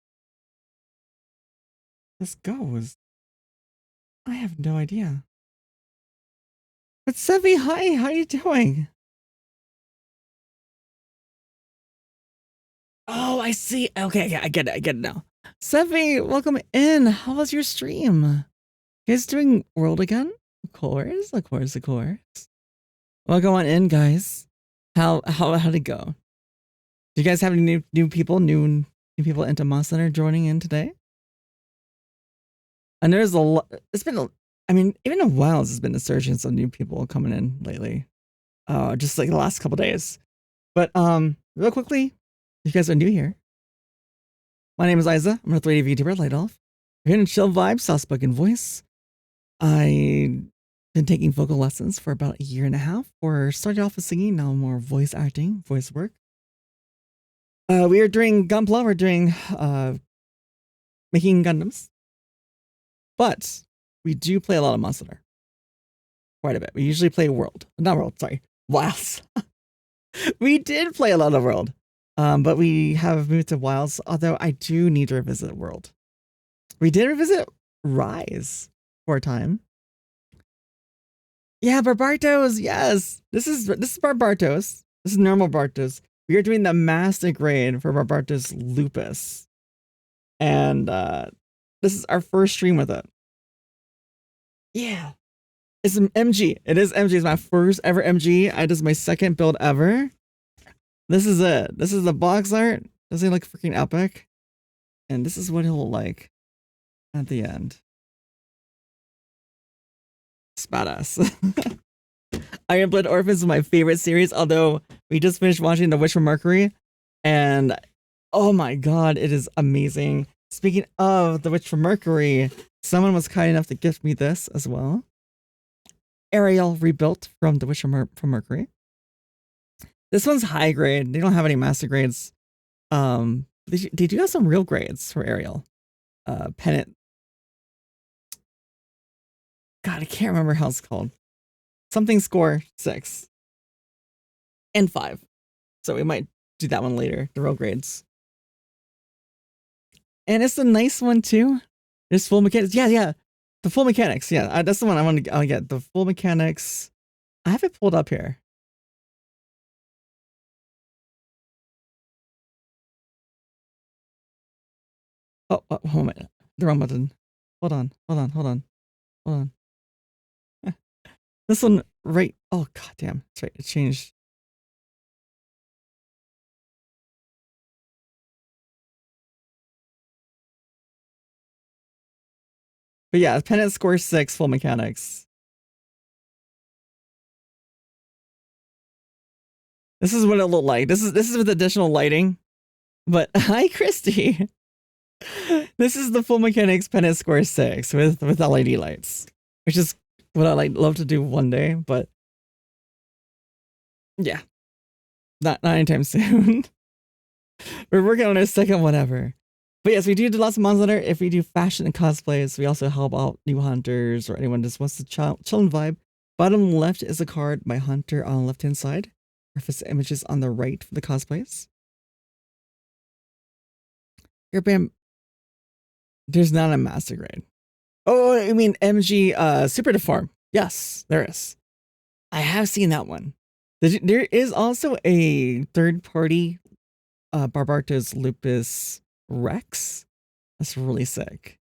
this goes. I have no idea. But Seffi, hi, how you doing? Oh, I see. Okay, yeah, I get it now. Seffi, welcome in. How was your stream? You guys doing world again? Of course. Welcome on in, guys. How'd it go? Do you guys have any new people people into Monster Hunter joining in today? And there's a lot. Even a while it's been a surgence of new people coming in lately. Just like the last couple days. But real quickly, if you guys are new here, my name is Isa. I'm a 3D VTuber, Light Elf. We're here in chill vibes, soft-spoken voice. I've been taking vocal lessons for about a year and a half. Started off with singing, now more voice acting, voice work. We are doing Gunpla. We're doing making Gundams. But we do play a lot of Monster Hunter. Quite a bit. We usually play Wilds. We did play a lot of World. But we have moved to Wilds, although I do need to revisit World. We did revisit Rise for a time. Yeah, Barbatos, yes. This is Barbatos. This is normal Barbatos. We are doing the master grade for Barbatos Lupus. And this is our first stream with it. Yeah. It's an MG. It is MG. It's my first ever MG. This is my second build ever. This is it. This is the box art. Doesn't it look freaking epic? And this is what he'll look like at the end. It's badass. Iron Blood Orphans is my favorite series, although we just finished watching The Witch from Mercury, and oh my god, it is amazing. Speaking of The Witch from Mercury, someone was kind enough to gift me this as well. Ariel rebuilt from The Witch from Mercury. This one's high grade. They don't have any master grades. They do have some real grades for Ariel. Pennant. God, I can't remember how it's called. Something score 6 and 5. So we might do that one later, the real grades. And it's a nice one too. There's full mechanics. Yeah. The full mechanics. Yeah, that's the one I want to get. The full mechanics. I have it pulled up here. Oh, hold on. The wrong button. Hold on. This one right. Oh, goddamn. That's right. It changed. But yeah, Pennant score 6, full mechanics. This is what it looked like. This is with additional lighting. But hi, Christy. This is the full mechanics Pennant score 6 with LED lights, which is what I love to do one day. But yeah, not anytime soon. We're working on our second one ever. But yes, we do lots of Monster Hunter. If we do fashion and cosplays, we also help out new hunters or anyone just wants to chill and vibe. Bottom left is a card by Hunter on the left hand side. Reference images on the right for the cosplays. Your bam. There's not a master grade. Oh, I mean MG Super Deform. Yes, there is. I have seen that one. There is also a third party Barbatos Lupus Rex. That's really sick.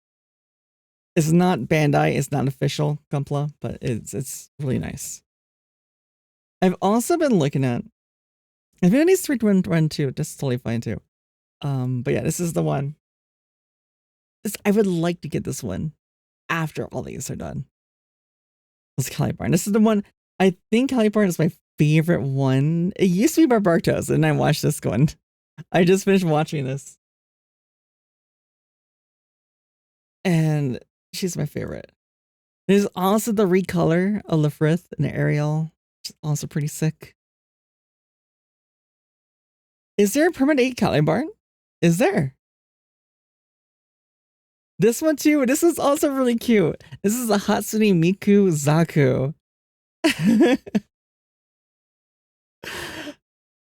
It's not Bandai, it's not official Gunpla, but it's really nice. I've also been looking at if it needs to run too, that's totally fine too. But yeah, this is the one. I would like to get this one after all these are done. It's Calibarn. This is the one. I think Calibarn is my favorite one. It used to be Barbatos, and I watched this one. I just finished watching this. And she's my favorite. There's also the recolor of Lefrith and Ariel, which is also pretty sick. Is there a permanent 8 Calibarn? Is there? This one too. This is also really cute. This is a Hatsune Miku Zaku.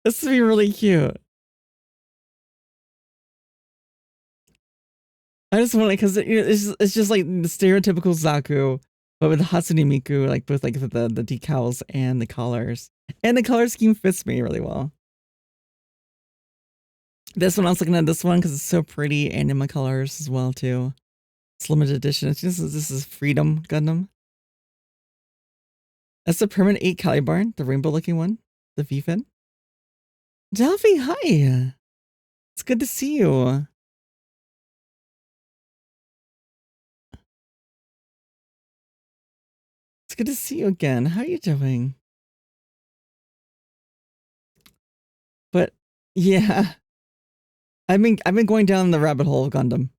This would be really cute. I just want it because it's just like the stereotypical Zaku, but with Hatsune Miku, like with like the decals and the colors. And the color scheme fits me really well. This one, I was looking at this one because it's so pretty and in my colors as well too. It's limited edition. It's just, this is Freedom Gundam. That's the permanent 8 Calibarn, the rainbow looking one, the V-fin. Delphi, hi. It's good to see you. It's good to see you again. How are you doing? But yeah, I've been going down the rabbit hole of Gundam.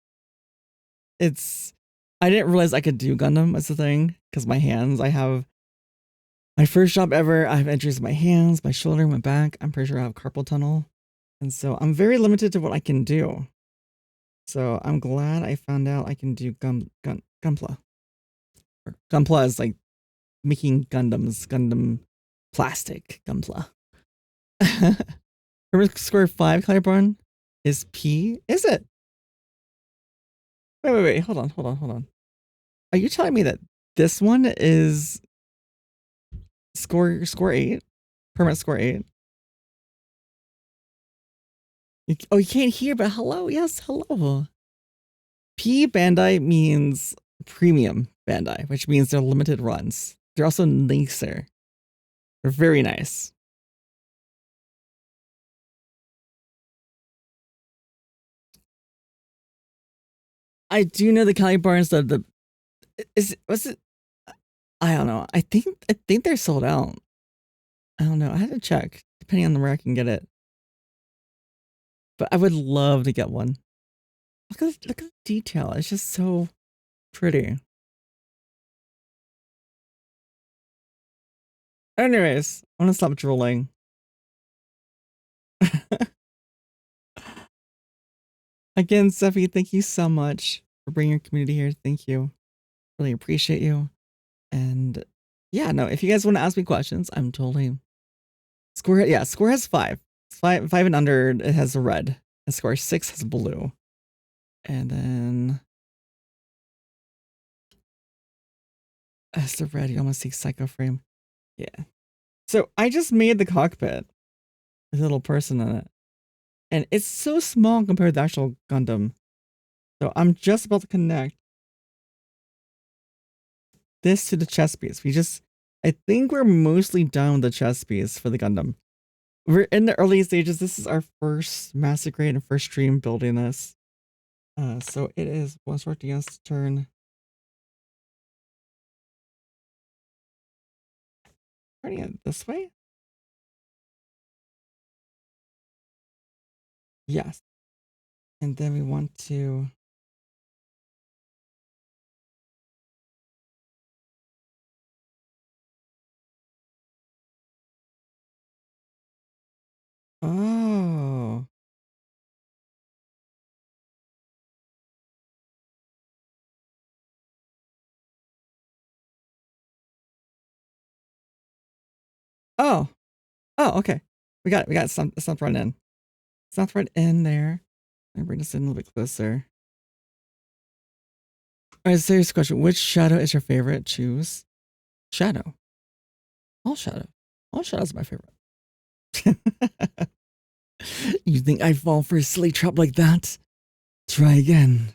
I didn't realize I could do Gundam as a thing because my hands. I have my first job ever. I have injuries in my hands, my shoulder, my back. I'm pretty sure I have carpal tunnel, and so I'm very limited to what I can do. So I'm glad I found out I can do Gunpla. Gunpla is like making Gundam plastic Gunpla. Remember square 5 Calibarn is P? Is it? Wait. Hold on. Are you telling me that this one is score 8? Permanent score 8? You can't hear, but hello. Yes, hello. P Bandai means premium Bandai, which means they're limited runs. They're also nicer. They're very nice. I do know the Calibarns, was it? I don't know. I think they're sold out. I don't know. I had to check, depending on where I can get it. But I would love to get one. Look at the detail. It's just so pretty. Anyways, I'm gonna stop drooling. Again, Steffi, thank you so much for bringing your community here. Thank you. Really appreciate you. And yeah, no, if you guys want to ask me questions, I'm totally Score has 5. 5 and under, it has a red. And score 6 has blue. And then that's the red. You almost see Psycho Frame. Yeah. So I just made the cockpit with a little person in it. And it's so small compared to the actual Gundam. So I'm just about to connect this to the chest piece. I think we're mostly done with the chest piece for the Gundam. We're in the early stages. This is our first master grade and first stream building this. So it is once working against turn. Turning it this way? Yes. And then we want to oh. Oh. Oh, okay. We got it. It's not right in. It's not right in there. Let me bring this in a little bit closer. Alright, serious question. Which shadow is your favorite? Choose. Shadow. All shadow. All shadows are my favorite. You think I'd fall for a silly trap like that? Try again.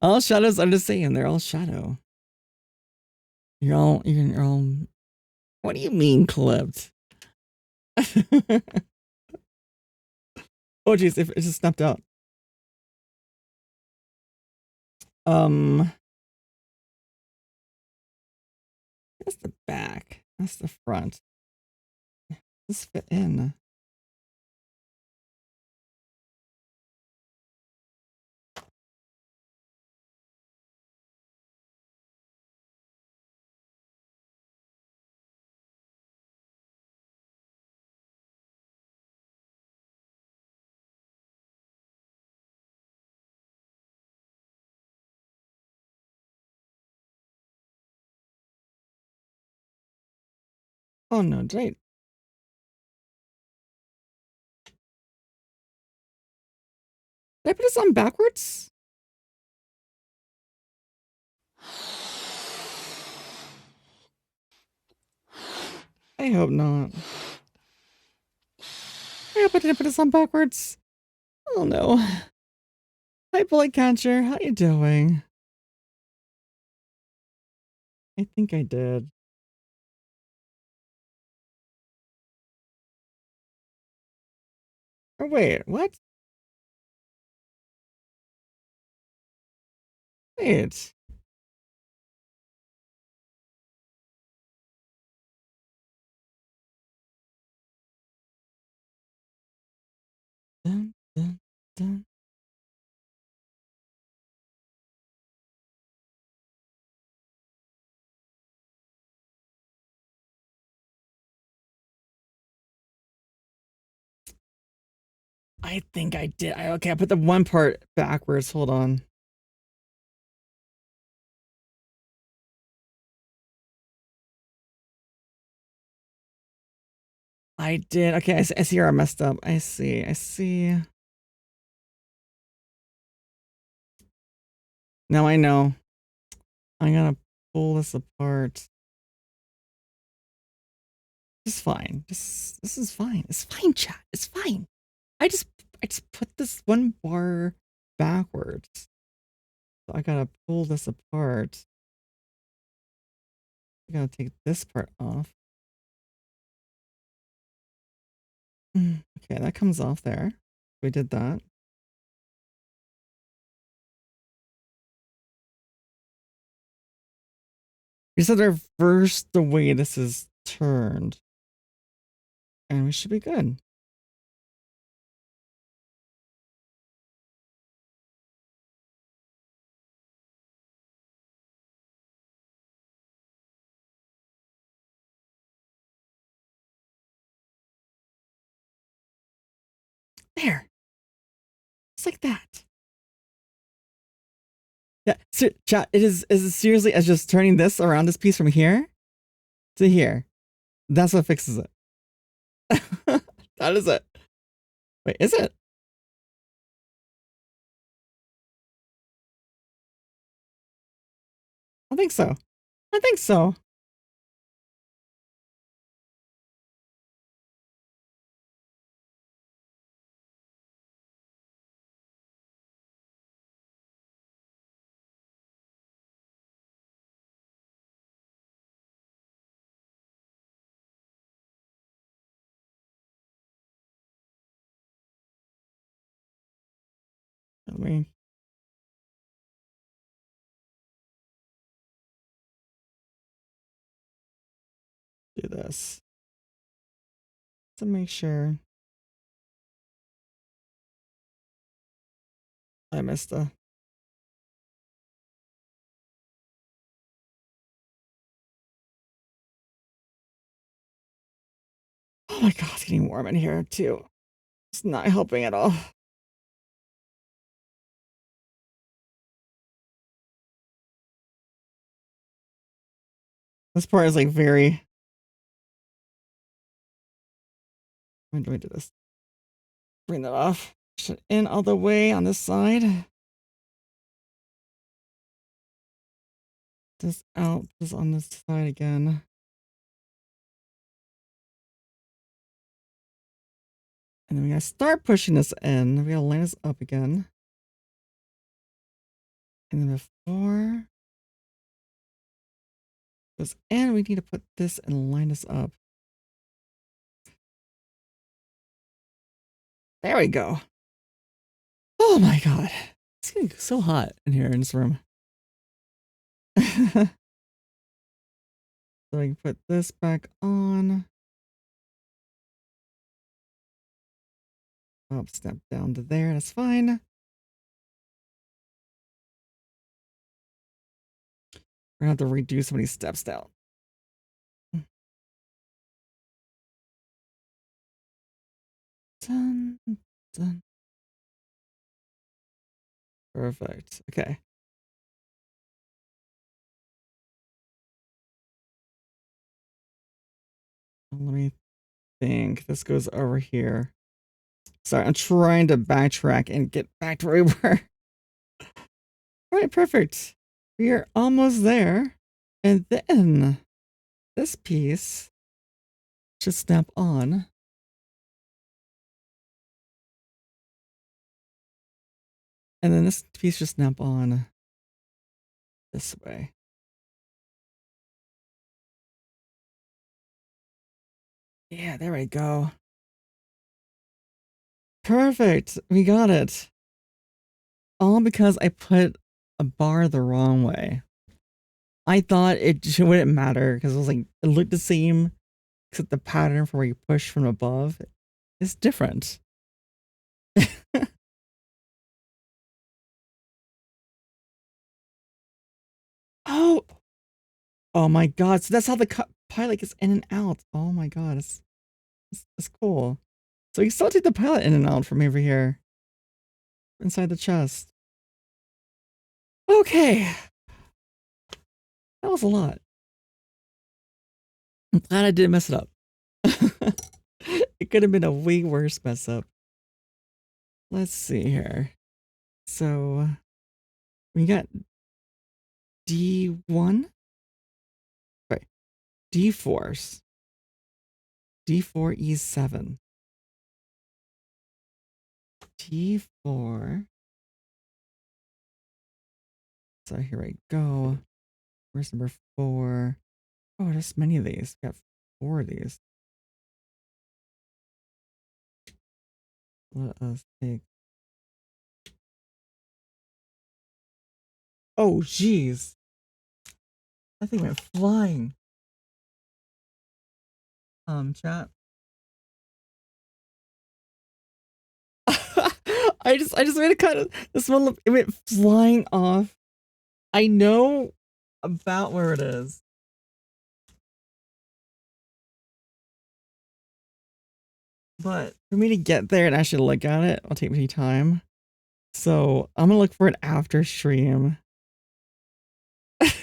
All shadows are the same. They're all shadow. You're all. What do you mean clipped? Oh geez, if it just snapped out. That's the back. That's the front. This fit in. Oh no, did I put this on backwards? I hope not. I hope I didn't put this on backwards. Oh no. Hi, bullet catcher. How you doing? I think I did. Or wait, what? Wait. Dun, dun, dun. I think I did. Okay, I put the one part backwards. Hold on. I did. Okay, I see where I messed up. I see. I see. Now I know. I'm gonna pull this apart. This is fine. This is fine. It's fine, chat. It's fine. I just put this one bar backwards. So I gotta pull this apart. I gotta take this part off. Okay, that comes off there. We did that. We said reverse the way this is turned. And we should be good. There. Just like that. Yeah, so, chat, is it seriously as just turning this around this piece from here to here. That's what fixes it. That is it. Wait, is it? I think so. I think so. Let me do this to make sure I missed the. Oh my god, it's getting warm in here too. It's not helping at all. This part is like very. When do I do this? Bring that off. Push it in all the way on this side. This out, this on this side again. And then we gotta start pushing this in. We gotta line this up again. And then before goes in, we need to put this and line this up. There we go. Oh my god. It's getting so hot in here in this room. So I can put this back on. Oh, step down to there. That's fine. We're gonna have to redo so many steps down. Dun, dun. Perfect. Okay. Let me think. This goes over here. Sorry, I'm trying to backtrack and get back to where we were. All right, perfect. We are almost there. And then this piece should snap on. And then this piece should snap on this way. Yeah, there we go. Perfect. We got it. All because I put a bar the wrong way. I thought it wouldn't matter because it was like, it looked the same, except the pattern for where you push from above is different. Oh, oh my God. So that's how the pilot gets in and out. Oh my God. It's cool. So you still take the pilot in and out from over here. Inside the chest. Okay. That was a lot. I'm glad I didn't mess it up. It could have been a way worse mess up. Let's see here. So we got D1. Right. D4s. D4E7. T4. So here I go. Where's number 4? Oh, there's many of these. We got 4 of these. Let us take. Oh, jeez. That thing went flying. Chat. I just made a cut of this one. It went flying off. I know about where it is. But for me to get there and actually look at it, it'll take me time. So I'm gonna look for it after stream. Let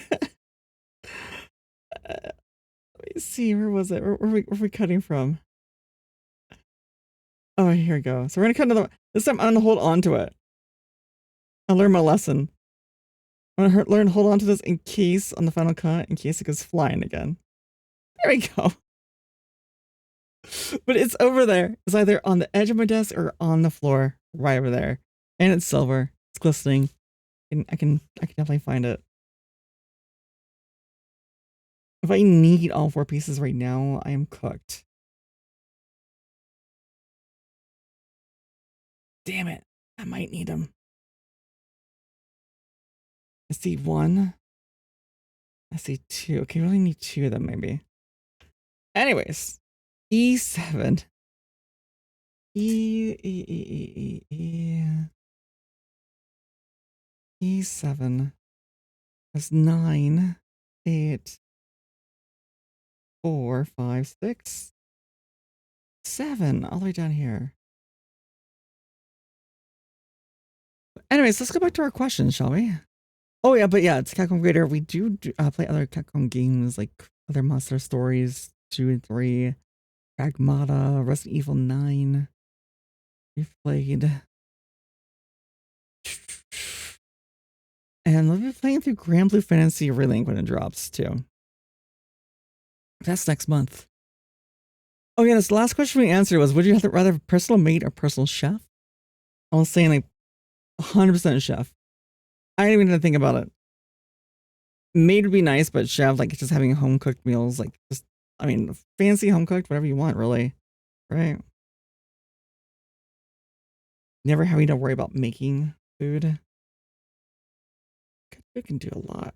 me see, where was it? Where were we cutting from? Oh, here we go. So we're gonna cut another one. This time I'm gonna hold on to it. I learned my lesson. I'm gonna learn to hold on to this in case on the final cut, in case it goes flying again. There we go. But it's over there. It's either on the edge of my desk or on the floor, right over there. And it's silver. It's glistening. And I can definitely find it. If I need all 4 pieces right now, I am cooked. Damn it. I might need them. I see 1. I see 2. Okay, I really need 2 of them maybe. Anyways. E7. E7. That's 9, 8, 4, 5, 6, 7. All the way down here. Anyways, let's go back to our questions, shall we? Oh yeah, but yeah, it's Capcom Creator. We do play other Capcom games like other Monster Stories 2 and 3, Pragmata, Resident Evil 9. We've played, and we'll be playing through Grand Blue Fantasy Relink when it drops too. That's next month. Oh yeah, this last question we answered was: would you rather have personal maid or personal chef? I was saying like 100% chef. I didn't even think about it. Maid would be nice, but chef, like just having home cooked meals, like just, I mean, fancy home cooked, whatever you want, really, right? Never having to worry about making food. We can do a lot.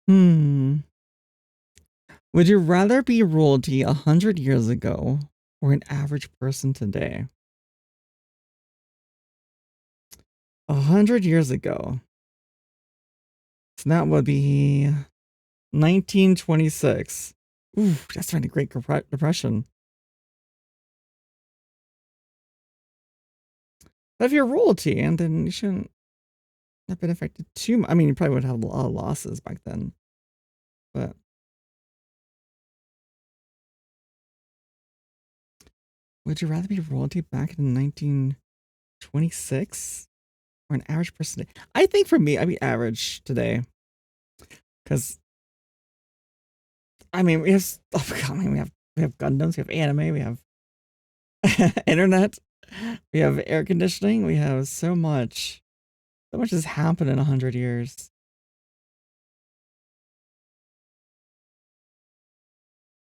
Hmm. Would you rather be royalty 100 years ago or an average person today? 100 years ago. So that would be 1926. Ooh, that's during the Great Depression. But if you're royalty, and then you shouldn't have been affected too much. I mean, you probably would have a lot of losses back then. But would you rather be royalty back in 1926 or an average person today? I think for me, I'd be average today. Because I mean, we have stuff coming. We have Gundams, we have anime, we have internet, we have air conditioning, we have so much. So much has happened in 100 years.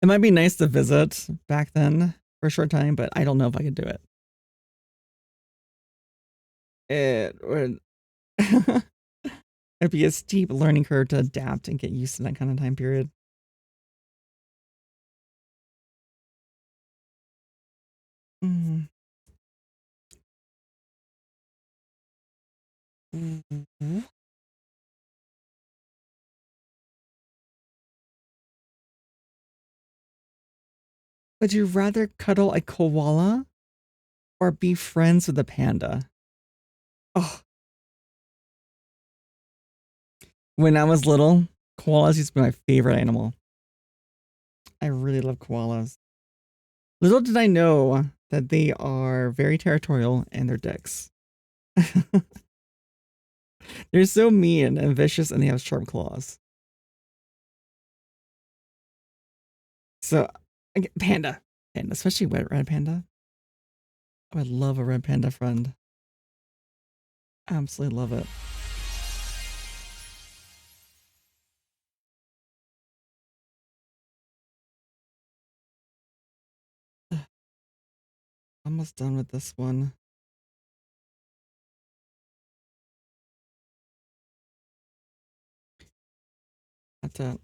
It might be nice to visit back then for a short time, but I don't know if I could do it. It would it'd be a steep learning curve to adapt and get used to that kind of time period. Mm. Would you rather cuddle a koala or be friends with a panda? Oh, when I was little, koalas used to be my favorite animal. I really love koalas. Little did I know that they are very territorial and they're dicks. They're so mean and vicious and they have sharp claws. So, panda. Panda, especially red panda. I would love a red panda friend. Absolutely love it. Almost done with this one. Have to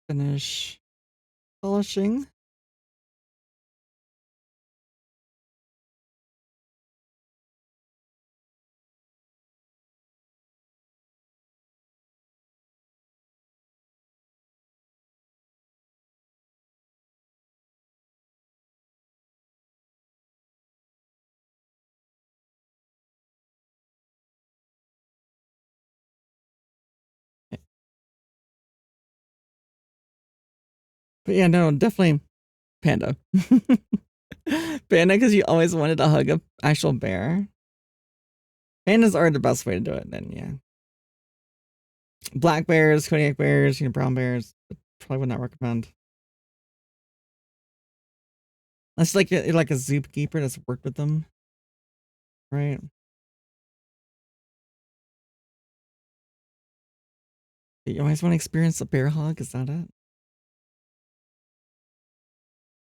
finish polishing. But yeah, no, definitely panda. Panda, because you always wanted to hug a actual bear. Pandas are the best way to do it, then yeah. Black bears, Kodiak bears, brown bears, probably would not recommend. Unless you're like a zookeeper that's worked with them. Right? You always want to experience a bear hug, is that it?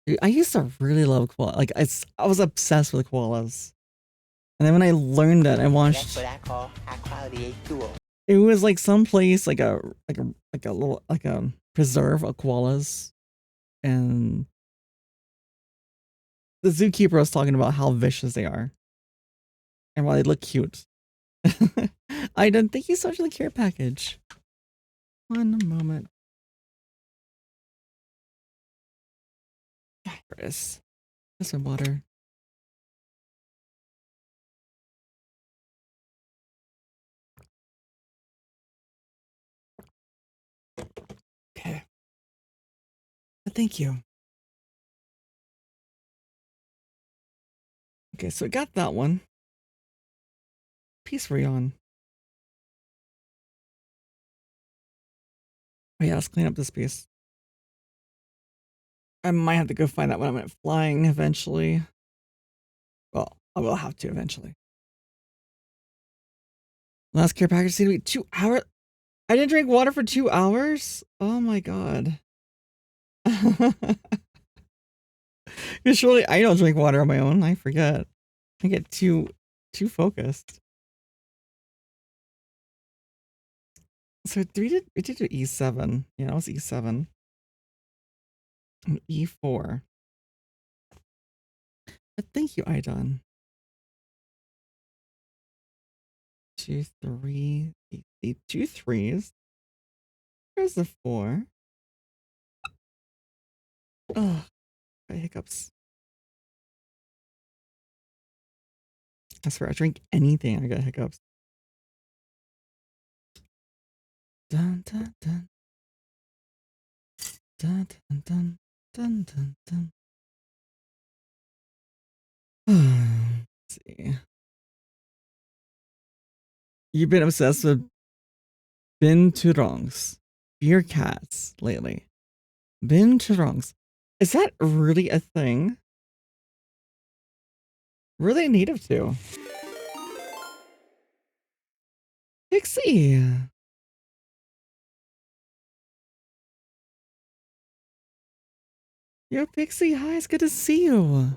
Dude, I used to really love koalas. Like I was obsessed with koalas. And then when I learned that, I That's watched. what I call high quality A2O. It was like some place, like a little like a preserve of koalas, and the zookeeper was talking about how vicious they are, and while they look cute. I don't think you so much for the care package. One moment. Chris, there's some water. Okay. Thank you. Okay, so we got that one. Piece Rayon. Oh yeah, let's clean up this piece. I might have to go find that when I'm flying eventually. Well, I will have to eventually. Last care package seemed to be 2 hours. I didn't drink water for 2 hours? Oh my god. Because surely I don't drink water on my own. I forget. I get too focused. So we did do E7. Yeah, that was E7. And E4. But thank you, Idon. 2, 3, 2 threes. There's the 4. Oh, got hiccups. I swear, I drink anything, I got hiccups. Dun dun dun. Dun dun dun dun dun dun. Let's see. You've been obsessed with binturongs, beer cats lately. Binturongs. Is that really a thing? Where are they native to? Pixie. Yo, Pixie, hi, it's good to see you.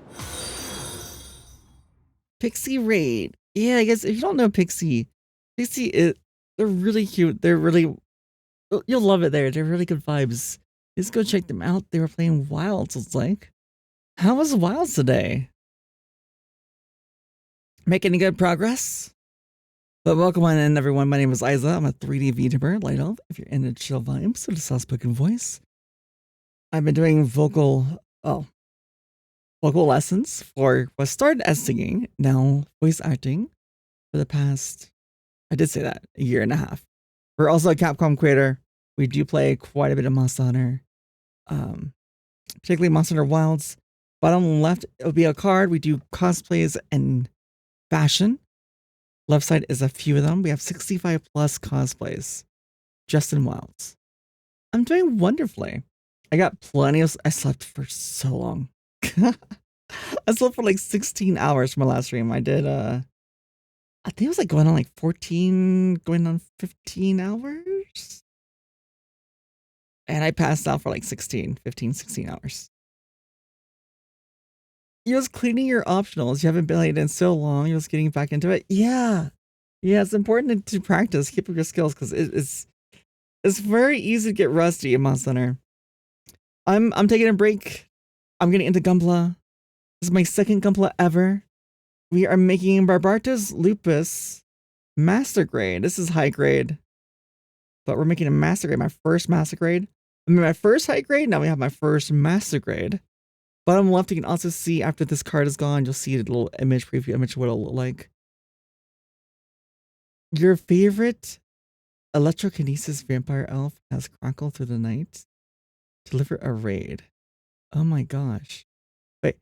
Pixie Raid. Yeah, I guess if you don't know Pixie, they're really cute. They're really, you'll love it there. They're really good vibes. Just go check them out. They were playing Wilds, it's like. How was Wilds today? Making any good progress? But welcome on in, everyone. My name is Isa. I'm a 3D VTuber, Light Elf, if you're into chill vibes with a soft-spoken voice. I've been doing vocal lessons for what started as singing, now voice acting for the past, I did say that, a year and a half. We're also a Capcom creator. We do play quite a bit of Monster Hunter, particularly Monster Hunter Wilds. Bottom left, it'll be a card. We do cosplays and fashion. Left side is a few of them. We have 65 plus cosplays just in Wilds. I'm doing wonderfully. I got plenty of, I slept for so long. I slept for like 16 hours for my last stream. I did, I think it was like going on like 14, going on 15 hours. And I passed out for like 16 hours. You was cleaning your optionals. You haven't played in so long. You was getting back into it. Yeah. Yeah, it's important to practice, keep up your skills, because it's very easy to get rusty in Monster Hunter. I'm taking a break. I'm getting into Gunpla. This is my second Gunpla ever. We are making Barbatos Lupus Master Grade. This is high grade. But we're making a Master Grade, my first Master Grade. I mean, my first high grade, now we have my first Master Grade. Bottom left, you can also see after this card is gone, you'll see a little image, preview image of what it'll look like. Your favorite electrokinesis vampire elf has crackled through the night. Deliver a raid. Oh my gosh. Wait.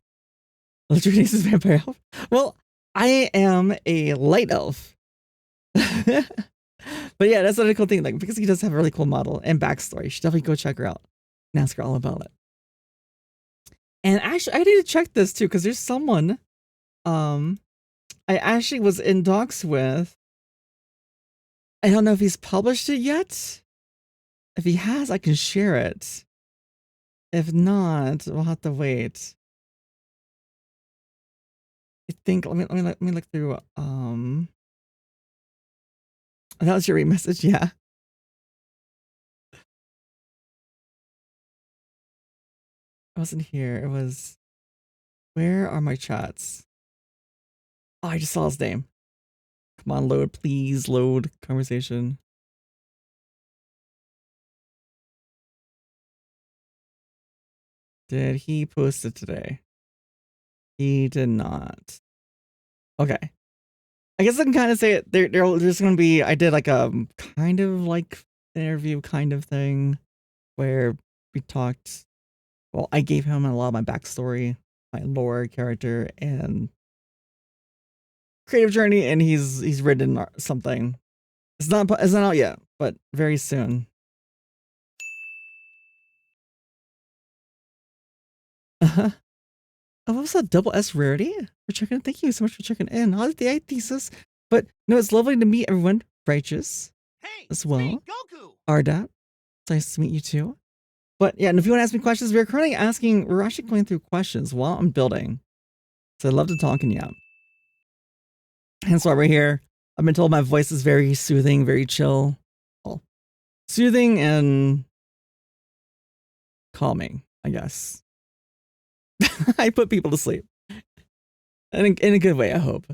Electrokinesis vampire elf? Well, I am a light elf. But yeah, that's another cool thing. Like, because he does have a really cool model and backstory. You should definitely go check her out and ask her all about it. And actually, I need to check this too, because there's someone I actually was in talks with. I don't know if he's published it yet. If he has, I can share it. If not, we'll have to wait. I think let me look through. That was your message, yeah. It wasn't here. It was. Where are my chats? Oh, I just saw his name. Come on, load, please, load conversation. Did he post it today? He did not. Okay. I guess I can kind of say it. There's going to be, I did like a kind of like interview kind of thing where we talked, well, I gave him a lot of my backstory, my lore, character, and creative journey, and he's written something. It's not out yet, but very soon. Uh-huh. Oh, what was that? Double S rarity? For checking in. Thank you so much for checking in. Holiday thesis. But no, it's lovely to meet everyone. Righteous. Hey, as it's well. me, Goku. Ardat. It's nice to meet you too. But yeah, and if you want to ask me questions, we're currently we're actually going through questions while I'm building. So I'd love to talk to you. Hence why we're here. I've been told my voice is very soothing, very chill. Well, soothing and calming, I guess. I put people to sleep. In a good way, I hope.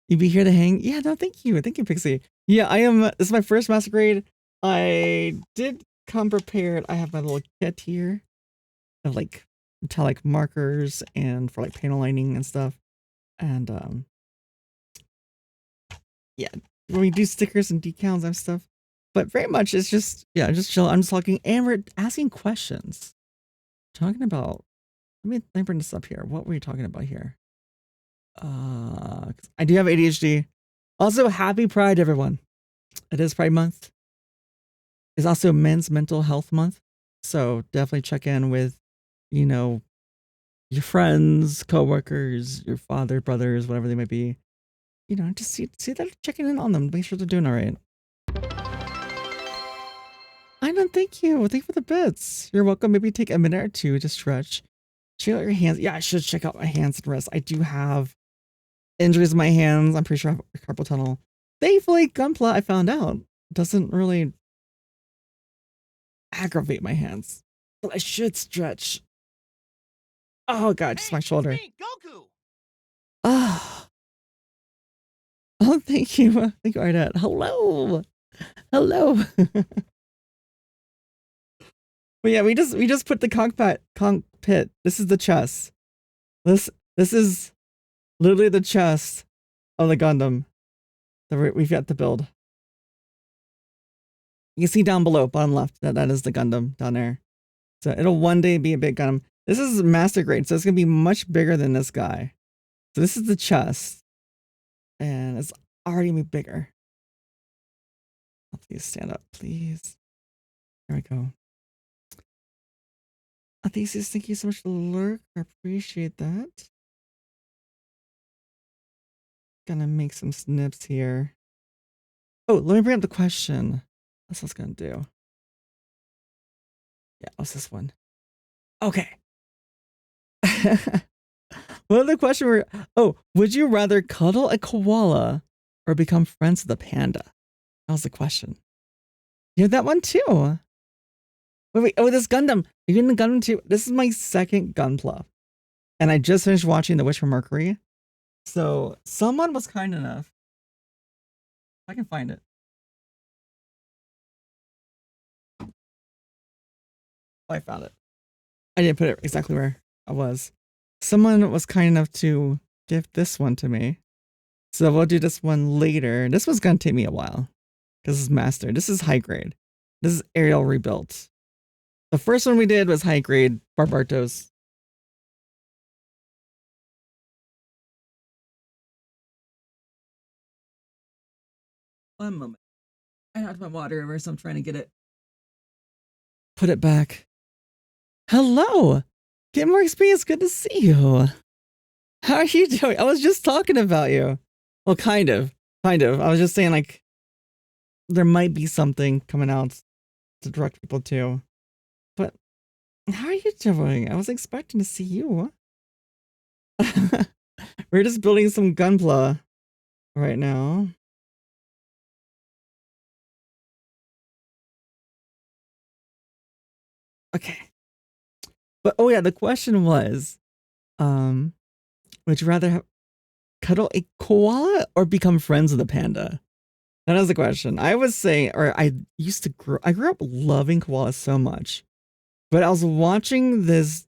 You be here to hang? Yeah, no, thank you. Thank you, Pixie. Yeah, I am. This is my first masquerade. I did come prepared. I have my little kit here of like metallic markers and for like panel lining and stuff. And yeah, when we do stickers and decals and stuff. But very much it's just, yeah, just chill. I'm just talking and we're asking questions. Talking about, let me bring this up here. What were you talking about here? I do have ADHD. Also, happy Pride, everyone. It is Pride Month. It's also Men's Mental Health Month. So definitely check in with, you know, your friends, coworkers, your father, brothers, whatever they might be. You know, just see that checking in on them. Make sure they're doing all right. I know, thank you. Thank you for the bits. You're welcome. Maybe take a minute or two to stretch. Check out your hands. Yeah, I should check out my hands and wrists. I do have injuries in my hands. I'm pretty sure I have carpal tunnel. Thankfully, Gunpla, I found out, doesn't really aggravate my hands. But I should stretch. Oh god, just Hey, my shoulder. It's me, Goku. Oh. Oh, thank you. Thank you, Arnett. Hello. Hello. But yeah, we just put the cockpit. This is the chest. This is literally the chest of the Gundam that we've got to build. You can see down below, bottom left, that is the Gundam down there. So it'll one day be a big Gundam. This is master grade, so it's gonna be much bigger than this guy. So this is the chest, and it's already gonna be bigger. Oh, please stand up, please. There we go. Thesis, thank you so much for the lurk. I appreciate that. Gonna make some snips here. Oh, let me bring up the question. That's what I was gonna do. Yeah, what's this one? Okay. What other question were? Oh, would you rather cuddle a koala or become friends with a panda? That was the question. You had that one too. Wait. Oh, this Gundam. You're getting the Gundam too. This is my second Gunpla, and I just finished watching The Witch from Mercury. So someone was kind enough. I can find it. Oh, I found it. I didn't put it exactly where I was. Someone was kind enough to give this one to me. So we'll do this one later. This one's gonna take me a while. This is master. This is high grade. This is aerial rebuilt. The first one we did was high grade Barbatos. One moment. I knocked my water over, so I'm trying to get it. Put it back. Hello! Get more experience. Good to see you. How are you doing? I was just talking about you. Well, kind of. I was just saying, like, there might be something coming out to direct people to. But how are you doing? I was expecting to see you. We're just building some Gunpla right now. Okay. But oh yeah, the question was, would you rather cuddle a koala or become friends with a panda? That is the question. I was saying, or I grew up loving koalas so much, but I was watching this.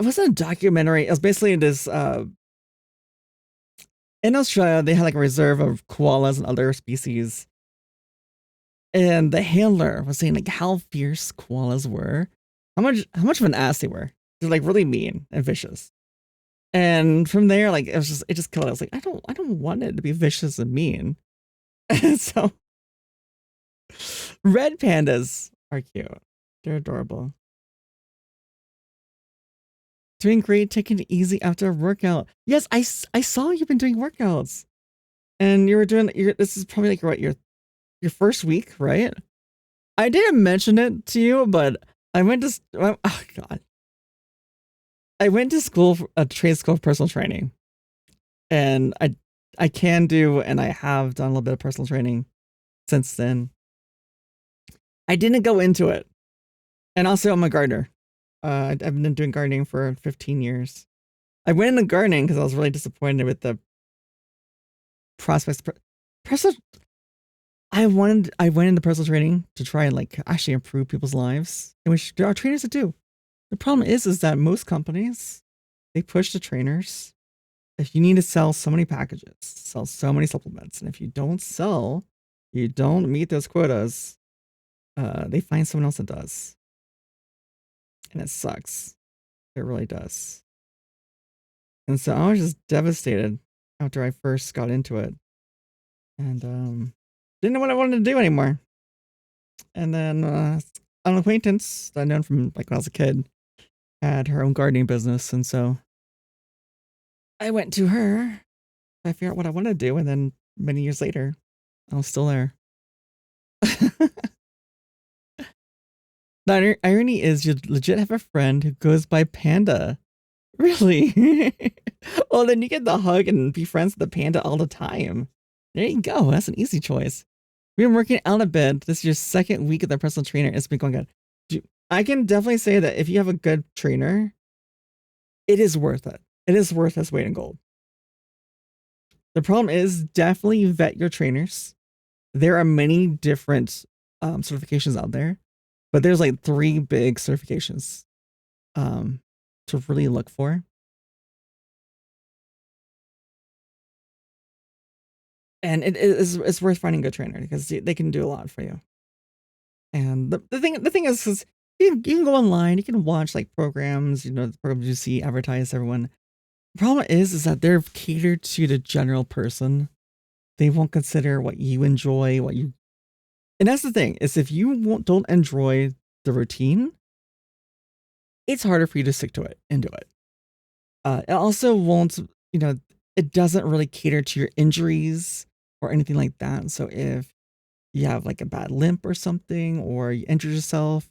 It wasn't a documentary. It was basically this. In Australia, they had like a reserve of koalas and other species, and the handler was saying like how fierce koalas were, how much of an ass they were. They're like really mean and vicious. And from there, like it just killed it. I was like, I don't want it to be vicious and mean. And so red pandas are cute. They're adorable. Doing great, taking it easy after a workout. Yes, I saw you've been doing workouts. And you were doing this is probably like what your first week, right? I didn't mention it to you, but I went to oh god. I went to school for a trade school of personal training. And I can do and I have done a little bit of personal training since then. I didn't go into it. And also, I'm a gardener. I've been doing gardening for 15 years. I went into gardening because I was really disappointed with the prospects. I went into personal training to try and like actually improve people's lives, and which there are trainers that do. The problem is that most companies, they push the trainers. If you need to sell so many packages, sell so many supplements, and if you don't sell, you don't meet those quotas, they find someone else that does. And it sucks. It really does. And so I was just devastated after I first got into it. And didn't know what I wanted to do anymore. And then an acquaintance that I'd known from like when I was a kid had her own gardening business. And so I went to her. I figured out what I wanted to do. And then many years later, I was still there. The irony is you legit have a friend who goes by Panda. Really? Well, then you get to hug and be friends with the panda all the time. There you go. That's an easy choice. We've been working out of bed. This is your second week of the personal trainer. It's been going good. I can definitely say that if you have a good trainer, it is worth it. It is worth its weight in gold. The problem is definitely vet your trainers. There are many different certifications out there, but there's like 3 big certifications to really look for. And it's worth finding a good trainer because they can do a lot for you. And the thing is you can go online, you can watch like programs, the programs you see advertised everyone. The problem is that they're catered to the general person. They won't consider what you enjoy, and that's the thing, is if you don't enjoy the routine, it's harder for you to stick to it and do it. It also won't, it doesn't really cater to your injuries or anything like that. So if you have like a bad limp or something, or you injure yourself,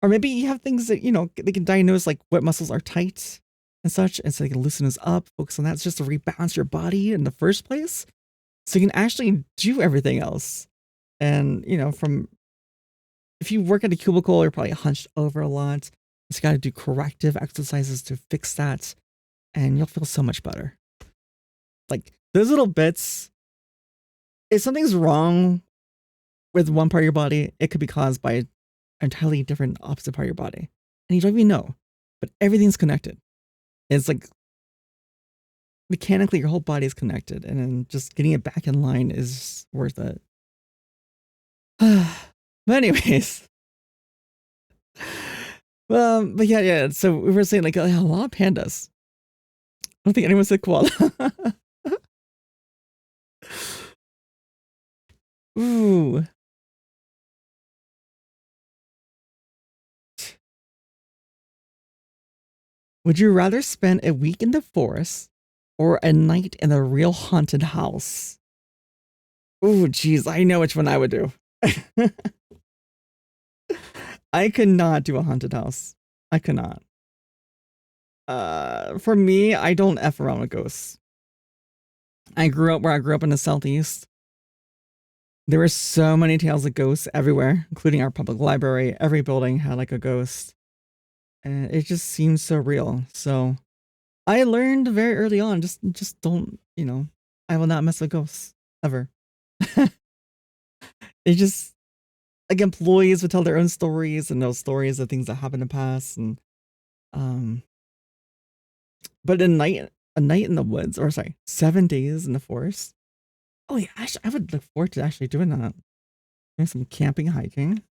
or maybe you have things that, they can diagnose like what muscles are tight and such. And so they can loosen us up, focus on that. It's just to rebalance your body in the first place. So you can actually do everything else. And, if you work at a cubicle, you're probably hunched over a lot. You got to do corrective exercises to fix that. And you'll feel so much better. Like those little bits, if something's wrong with one part of your body, it could be caused by an entirely different opposite part of your body. And you don't even know, but everything's connected. It's like mechanically your whole body is connected, and then just getting it back in line is worth it. But anyways, but yeah. So we were saying like a lot of pandas. I don't think anyone said koala. Ooh. Would you rather spend a week in the forest or a night in a real haunted house? Ooh, geez, I know which one I would do. I could not do a haunted house. I could not. For me, I don't F around with ghosts. I grew up in the Southeast. There were so many tales of ghosts everywhere, including our public library. Every building had like a ghost. And it just seems so real. So I learned very early on, just don't, I will not mess with ghosts ever. It just, like, employees would tell their own stories, and those stories of things that happened in the past. And but a night in the woods, or sorry, 7 days in the forest. Oh yeah, actually, I would look forward to actually doing that. Doing some camping, hiking.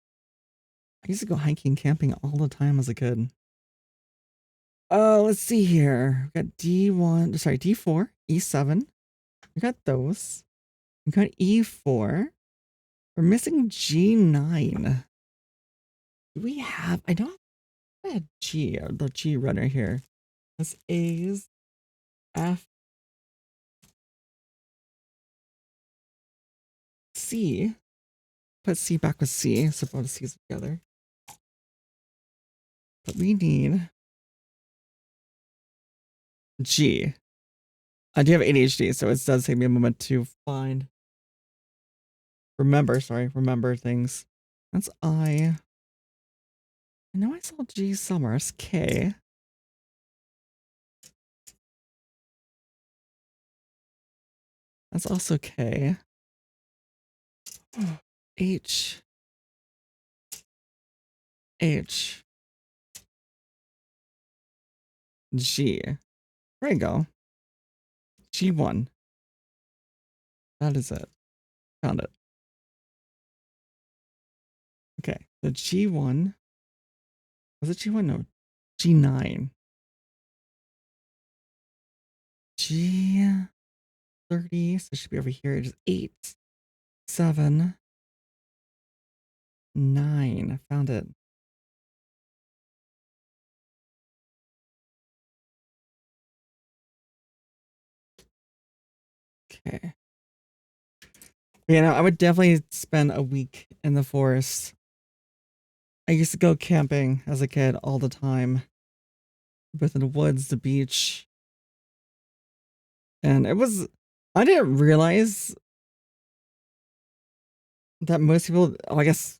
I used to go hiking, camping all the time as a kid. Let's see here. We got D4, E7. We got those. We got E4. We're missing G9. Do we have, I don't have G, or the G runner here. That's A's, F, C. Put C back with C, so put the C's together. But we need G. I do have ADHD, so it does take me a moment to remember things. That's I. I know I saw G somewhere. It's K. That's also K. H. H. G. There you go. G1. That is it. Found it. Okay. The G1. Was it G1? No. G9. G30. So it should be over here. It is 8, 7, 9. I found it. Okay. You know, I would definitely spend a week in the forest. I used to go camping as a kid all the time. Both in the woods, the beach. And it was, I didn't realize that most people, I guess,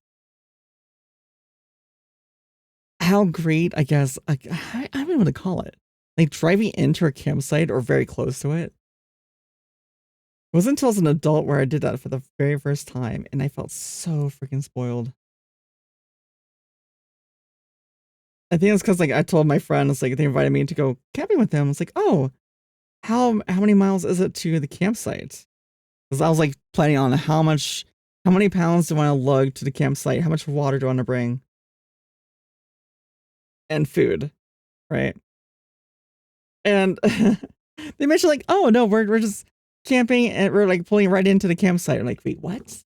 how great, I guess, I don't know what to call it. Like driving into a campsite or very close to it. It wasn't until I was an adult where I did that for the very first time, and I felt so freaking spoiled. I think it's because like I told my friends, like they invited me to go camping with them. It's like, oh, how many miles is it to the campsite? Because I was like planning on how many pounds do I want to lug to the campsite? How much water do I want to bring? And food, right? And they mentioned like, oh no, we're just camping and we're like pulling right into the campsite. I'm like, wait, what?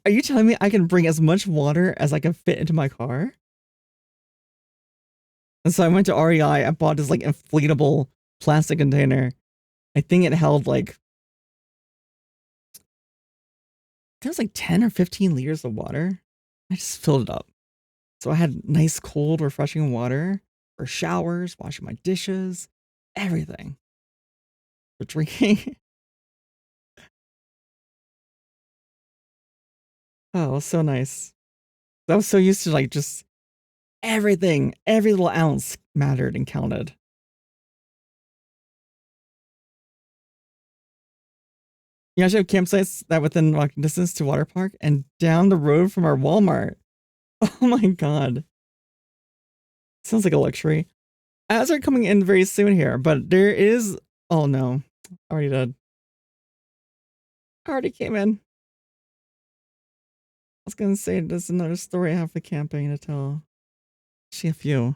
Are you telling me I can bring as much water as I can fit into my car? And so I went to REI. I bought this like inflatable plastic container. I think it held like, there was like 10 or 15 liters of water. I just filled it up. So I had nice, cold, refreshing water for showers, washing my dishes, everything for drinking. Oh, it was so nice. I was so used to like just everything, every little ounce mattered and counted. You actually have campsites that within walking distance to water park and down the road from our Walmart. Oh my god. Sounds like a luxury. Ads are coming in very soon here, but there is, oh no, already did. Already came in. I was gonna say there's another story I have for camping to tell. See a few.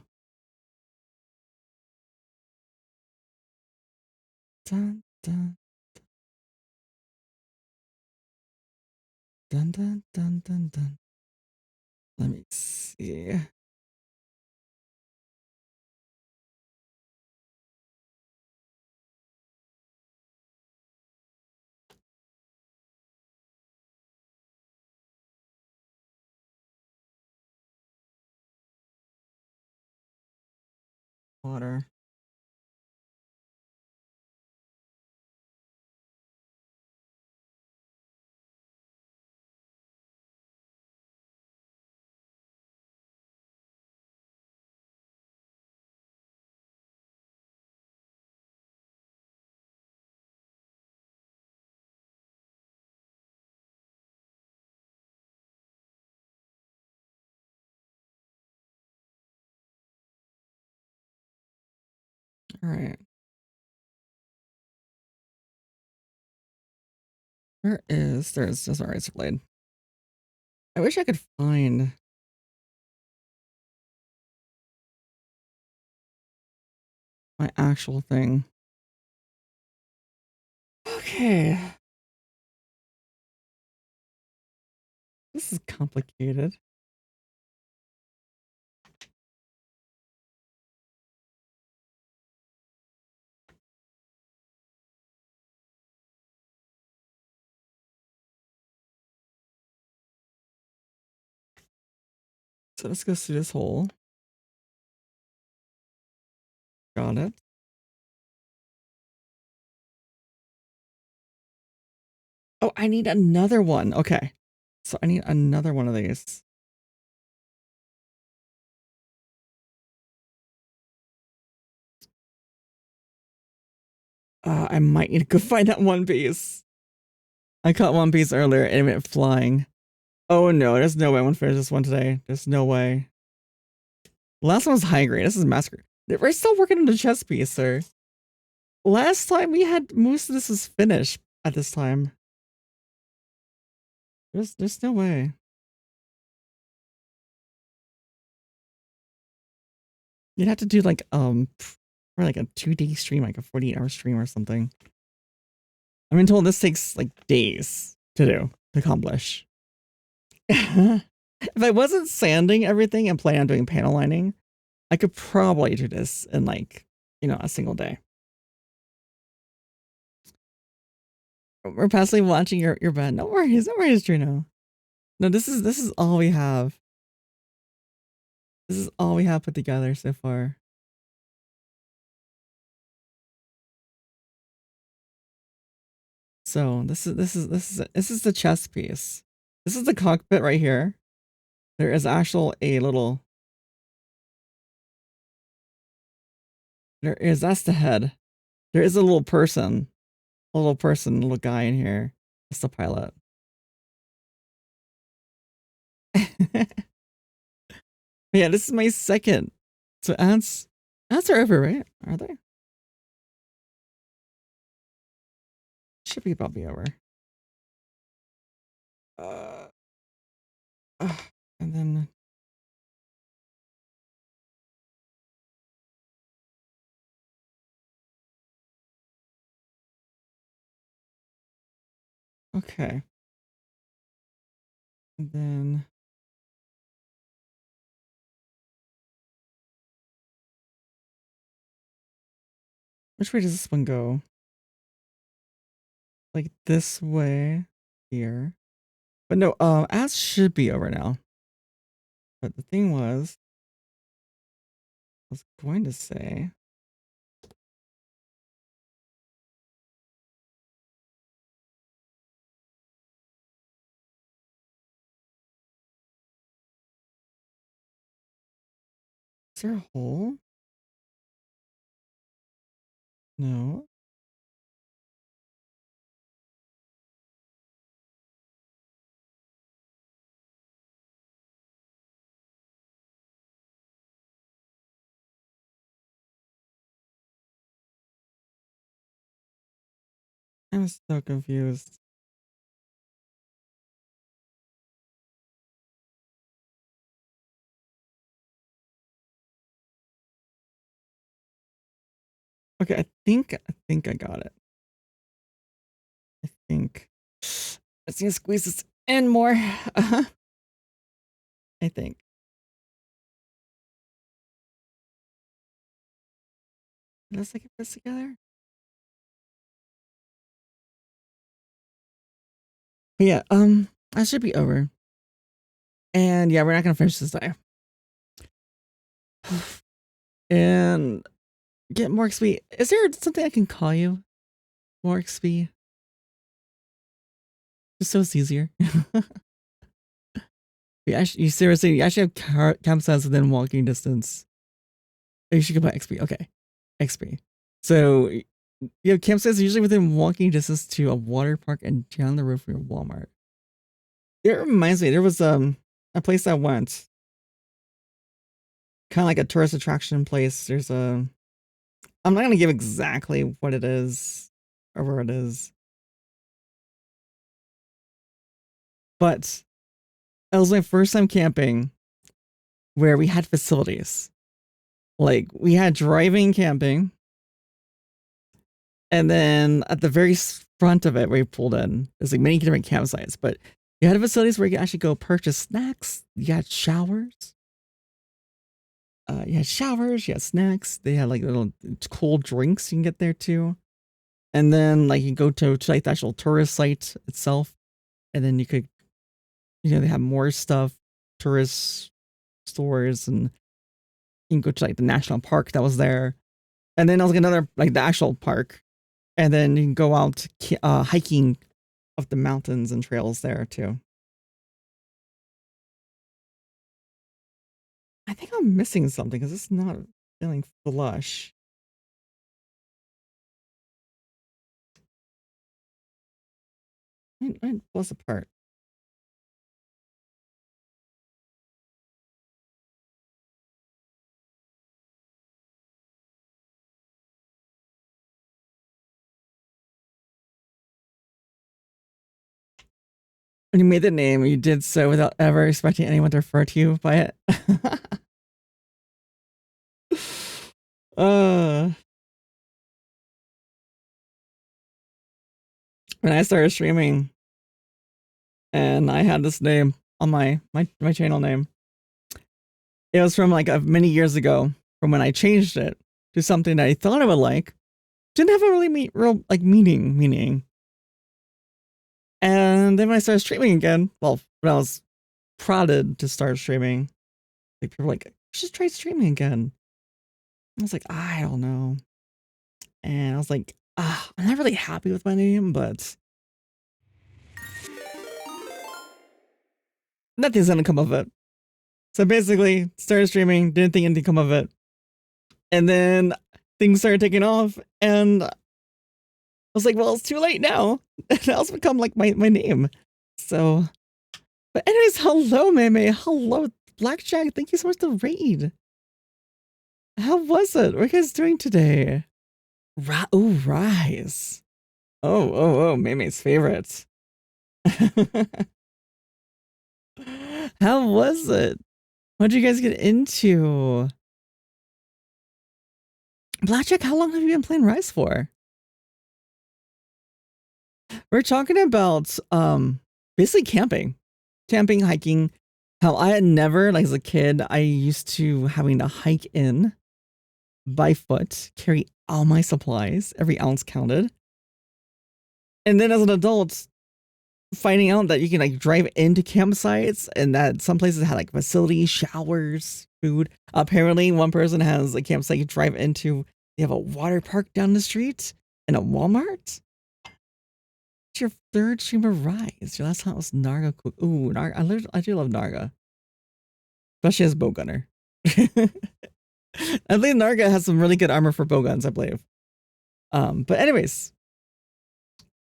Dun, dun, dun, dun, dun, dun, dun. Let me see. Water. All right. There's just a razor blade. I wish I could find my actual thing. Okay. This is complicated. So let's go through this hole. Got it. Oh, Oh, I need another one. Okay. So I need another one of these. I might need to go find that One Piece. I caught One Piece earlier and it went flying. Oh no, there's no way I'm gonna finish this one today. There's no way. Last one was high grade. This is massacre. We're still working on the chess piece, sir. Last time we had most of this is finished at this time. There's no way. You'd have to do like or like a 2-day stream, like a 48-hour stream or something. I've been told this takes like days to accomplish. If I wasn't sanding everything and planning on doing panel lining, I could probably do this in like, a single day. We're passively watching your bed. No worries, Juno. No, this is all we have. This is all we have put together so far. So this is the chess piece. This is the cockpit right here. There is that's the head. There is a little little guy in here. That's the pilot. Yeah, this is my second. So ads are over, right? Are they? Should be about be over. And then okay. And then which way does this one go? Like this way here. But no, ads should be over now. But the thing was, I was going to say, is there a hole? No. I'm so confused. Okay, I think I got it. I think. Let's see, squeeze this in more. I think. Let's get this together. But yeah, I should be over. And yeah, we're not gonna finish this day. And get more XP. Is there something I can call you? More XP? Just so it's easier. You seriously, you actually have campsites within walking distance. You should go by XP. Okay. XP. So you have campsites usually within walking distance to a water park and down the road from your Walmart. It reminds me, there was a place I went. Kind of like a tourist attraction place. There's I'm not gonna give exactly what it is or where it is. But it was my first time camping where we had facilities. Like we had driving camping. And then at the very front of it where we pulled in, there's like many different campsites, but you had facilities where you could actually go purchase snacks. You had showers. You had snacks. They had like little cold drinks you can get there too. And then like you go to like the actual tourist site itself. And then you could, they have more stuff, tourist stores, and you can go to like the national park that was there. And then there was like another, like the actual park. And then you can go out hiking of the mountains and trails there too. I think I'm missing something because it's not feeling flush. Might pull this apart. When you made the name, you did so without ever expecting anyone to refer to you by it. When I started streaming and I had this name on my channel name, it was from like many years ago from when I changed it to something that I thought I would like. Didn't have a really real like meaning. And then when I started streaming again, well, when I was prodded to start streaming, like people were like, you should try streaming again. I was like, I don't know. And I was like, I'm not really happy with my name, but nothing's gonna come of it. So basically, started streaming, didn't think anything come of it. And then things started taking off, and I was like, well, it's too late now. And now it's become like my name. So, but anyways, hello, Meme. Hello, Blackjack. Thank you so much for the raid. How was it? What are you guys doing today? Rise. Oh, Meme's favorite. How was it? What did you guys get into? Blackjack, how long have you been playing Rise for? We're talking about basically camping, hiking. How I had never, like as a kid, I used to having to hike in by foot, carry all my supplies, every ounce counted. And then as an adult, finding out that you can like drive into campsites and that some places had like facilities, showers, food. Apparently one person has a campsite you drive into. They have a water park down the street and a Walmart. It's your third stream of Rise. Your last time was Narga. Ooh, Narga. I do love Narga. Especially as bowgunner. I believe Narga has some really good armor for bowguns, I believe. But anyways,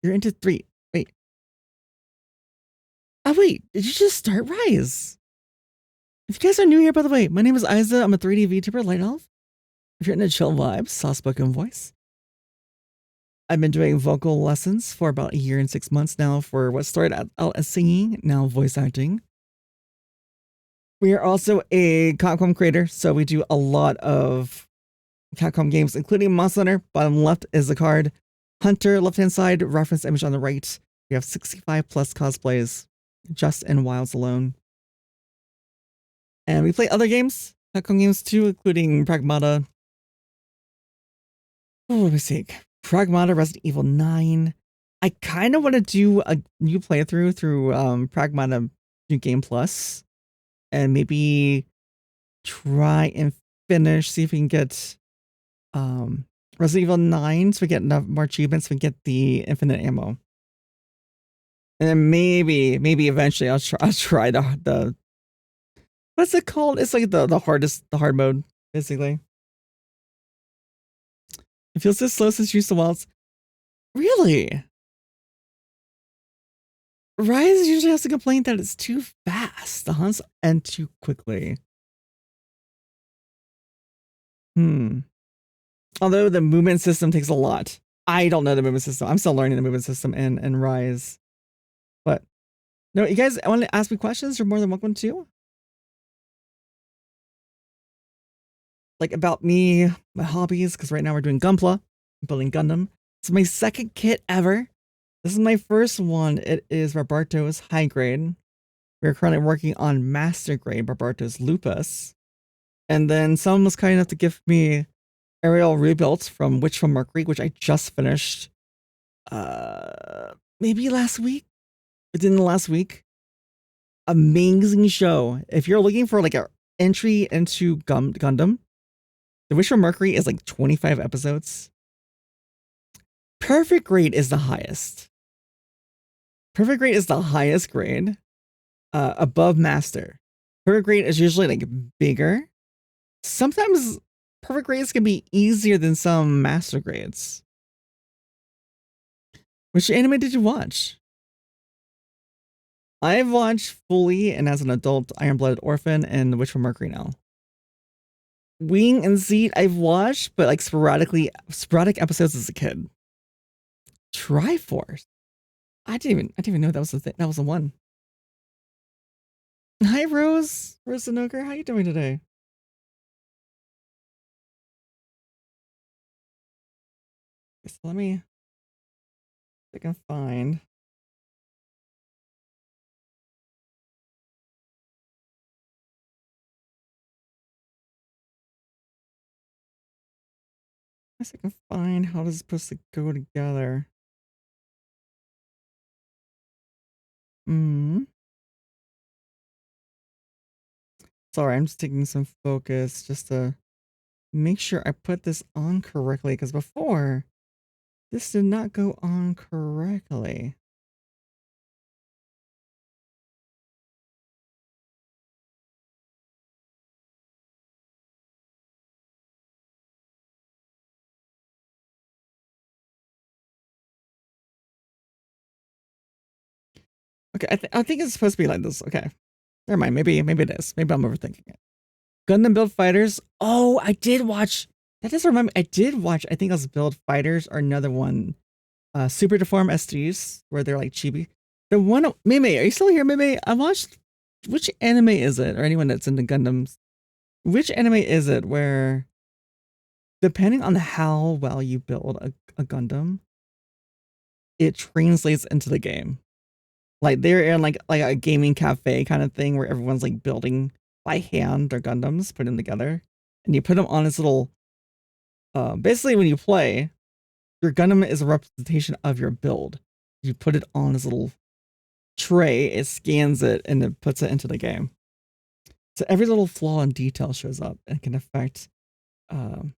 you're into 3. Wait. Oh wait, did you just start Rise? If you guys are new here, by the way, my name is Isa. I'm a 3D VTuber light elf. If you're into chill vibes, soft-spoken voice. I've been doing vocal lessons for about 1 year and 6 months now for what started out as singing, now voice acting. We are also a Capcom creator, so we do a lot of Capcom games, including Monster Hunter. Bottom left is the card. Hunter, left-hand side, reference image on the right. We have 65 plus cosplays, just in Wilds alone. And we play other games, Capcom games too, including Pragmata. Oh, let me see. Pragmata, Resident Evil 9. I kind of want to do a new playthrough through Pragmata New Game Plus. And maybe try and finish, see if we can get Resident Evil 9 so we get enough more achievements, so we get the infinite ammo. And then maybe eventually I'll try the what's it called? It's like the hard mode, basically. It feels so slow since you used the wilds. Really? Rise usually has a complaint that it's too fast. The hunts end too quickly. Although the movement system takes a lot. I don't know the movement system. I'm still learning the movement system in Rise. But no, you guys want to ask me questions? You're more than welcome to. Like about me, my hobbies, because right now we're doing Gunpla, building Gundam. It's my second kit ever. This is my first one. It is Barbatos high grade. We're currently working on master grade Barbatos Lupus. And then someone was kind enough to give me aerial rebuilt from Witch from Mercury, which I just finished maybe last week. Within the last week. Amazing show. If you're looking for like an entry into Gundam, The Witch from Mercury is like 25 episodes. Perfect grade is the highest. Perfect grade is the highest grade, above master. Perfect grade is usually like bigger. Sometimes perfect grades can be easier than some master grades. Which anime did you watch? I've watched fully and as an adult Iron Blooded Orphan and The Witch from Mercury now. Wing and Seed I've watched, but like sporadic episodes as a kid. Triforce. I didn't even know that was the thing. That was the one. Hi Rose Sanoker, how you doing today? So let me see if I can find. I guess I can find how this is supposed to go together. Hmm. Sorry, I'm just taking some focus just to make sure I put this on correctly, because before this did not go on correctly. Okay, I think it's supposed to be like this. Okay, never mind. Maybe it is. Maybe I'm overthinking it. Gundam Build Fighters. Oh, I did watch. That does remind me. I did watch. I think it was Build Fighters or another one. Super Deformed STs where they're like chibi. The one Meme, are you still here, Meme? I watched. Which anime is it? Or anyone that's into Gundams? Which anime is it where, depending on how well you build a Gundam, it translates into the game? Like they're in like a gaming cafe kind of thing where everyone's like building by hand their Gundams, put them together, and you put them on this little. Basically, when you play, your Gundam is a representation of your build. You put it on this little tray, it scans it, and it puts it into the game. So every little flaw and detail shows up and can affect your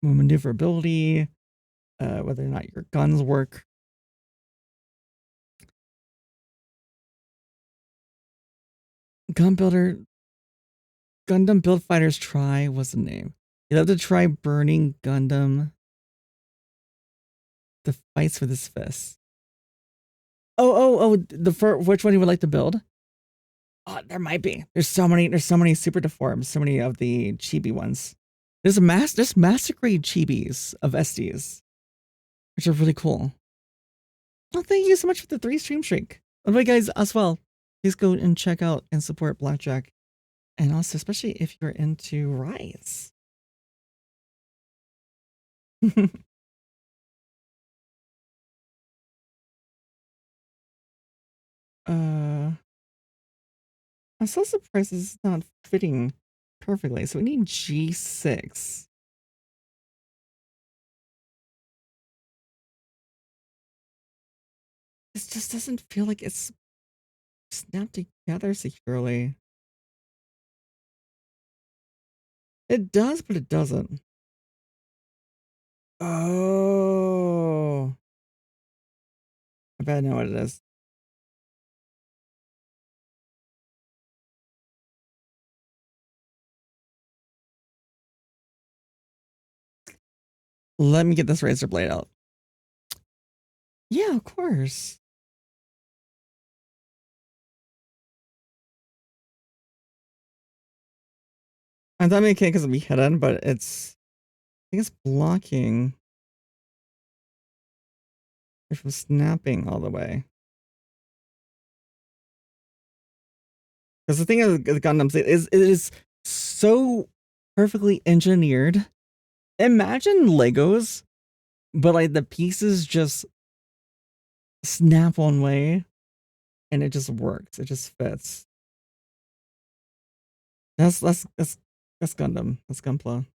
maneuverability, whether or not your guns work. Gundam Build Fighters Try was the name. You'll have to try burning Gundam. The fights with his fists. Oh! Which one you would like to build? Oh, there might be. There's so many super deformed. So many of the chibi ones. There's master grade chibis of SDs, which are really cool. Well, thank you so much for the 3 stream streak. By the way, guys, as well, please go and check out and support Blackjack, and also especially if you're into Rise. I'm so surprised this is not fitting perfectly. So we need G6. This just doesn't feel like it's snapped together securely. It does, but it doesn't. Oh. I bet I know what it is. Let me get this razor blade out. Yeah, of course. I thought maybe it can't because it'll be hidden, but I think it's blocking it from snapping all the way. Because the thing of the Gundams, it is so perfectly engineered. Imagine Legos, but like the pieces just snap one way and it just works. It just fits. That's Gundam. That's Gunpla.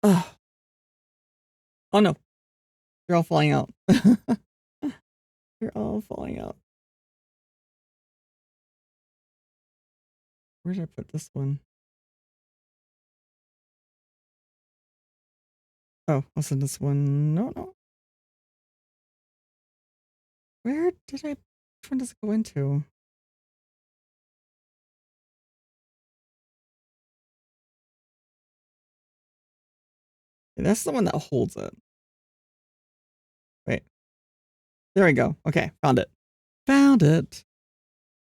Oh. Oh no. They're all falling out. They're all falling out. Where did I put this one? Oh, what's in this one? No. Where did I? Which one does it go into? Yeah, that's the one that holds it. Wait. There we go. Okay, found it. Found it.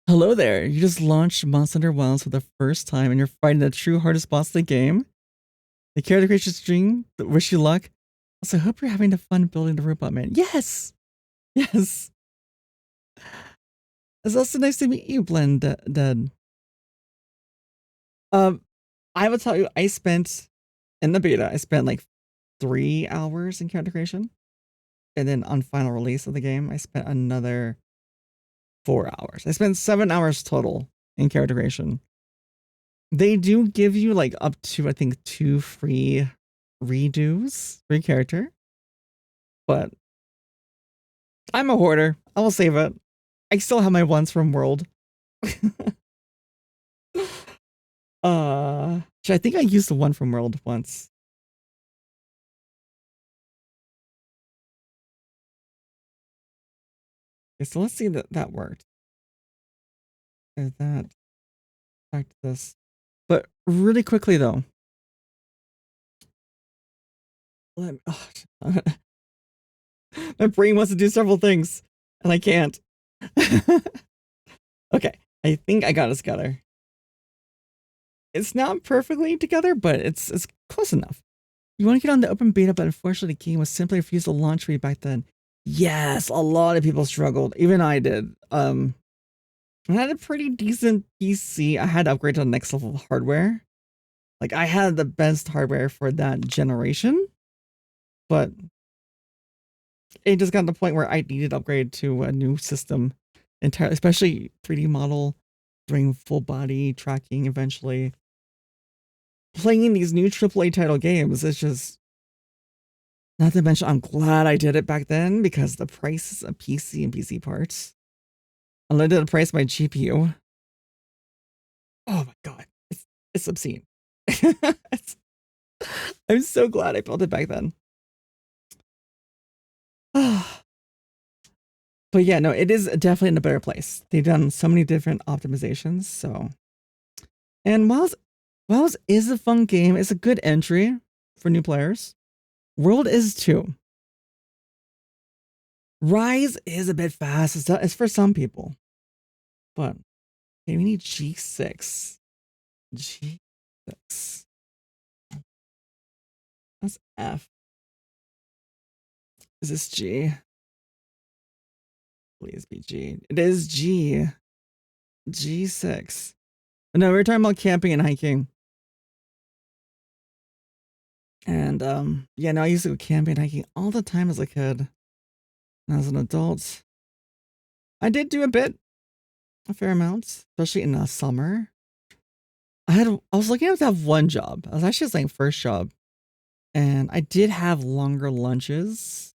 Hello there. You just launched Monster Hunter Wilds for the first time and you're fighting the true hardest boss of the game. The character creation string, wish you luck. Also, I hope you're having fun building the robot man. Yes! Yes! It's also nice to meet you, Blend Dead. I will tell you, I spent, in the beta, I spent like 3 hours in character creation. And then on final release of the game, I spent another 4 hours. I spent 7 hours total in character creation. They do give you like up to, I think, 2 free redos for your character. But I'm a hoarder. I will save it. I still have my ones from World. I think I used the one from World once. Okay, so let's see that worked. Is that back to this? But really quickly though. Let me, my brain wants to do several things, and I can't. Okay, I think I got it together. It's not perfectly together, but it's close enough. You want to get on the open beta, but unfortunately the game was simply refused to launch for you back then. Yes, a lot of people struggled. Even I did. I had a pretty decent PC. I had to upgrade to the next level of hardware. Like, I had the best hardware for that generation, but it just got to the point where I needed to upgrade to a new system entirely, especially 3D model, doing full body tracking eventually. Playing these new AAA title games is just, not to mention, I'm glad I did it back then because the prices of PC and PC parts, unlimited price of my GPU. Oh my god, it's obscene. I'm so glad I built it back then. But yeah, no, it is definitely in a better place. They've done so many different optimizations. So, and Wilds is a fun game. It's a good entry for new players. World is too. Rise is a bit fast. It's for some people. But okay, we need G6. G6. That's F. Is this G? Please be G. It is G. G6. No, we were talking about camping and hiking. And yeah, no, I used to go camping and hiking all the time as a kid. And as an adult, I did do a fair amount, especially in the summer. I was lucky enough to have one job. I was actually saying first job. And I did have longer lunches.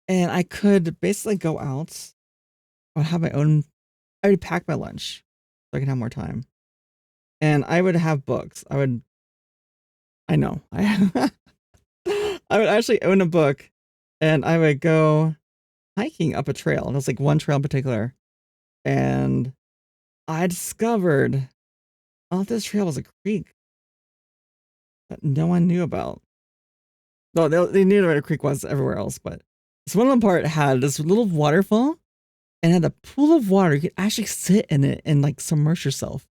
And I could basically go out. I would have my own, I would pack my lunch so I could have more time. And I would have books. I know. I would actually own a book and I would go hiking up a trail. And it was like one trail in particular. And I discovered off this trail was a creek that no one knew about. No, they knew where the creek was everywhere else, but this one part had this little waterfall and had a pool of water. You could actually sit in it and like submerge yourself.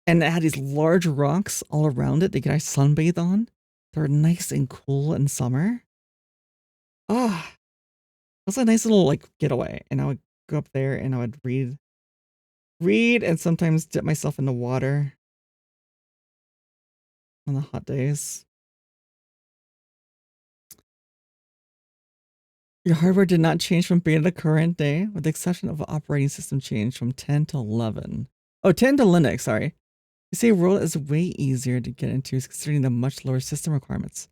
And it had these large rocks all around it that you could actually sunbathe on. They were nice and cool in summer. Ah, it was a nice little like getaway. And I would go up there and I would read and sometimes dip myself in the water on the hot days. Your hardware did not change from beta to current day, with the exception of an operating system change from 10 to 11. Oh, 10 to Linux, sorry. You say World is way easier to get into considering the much lower system requirements.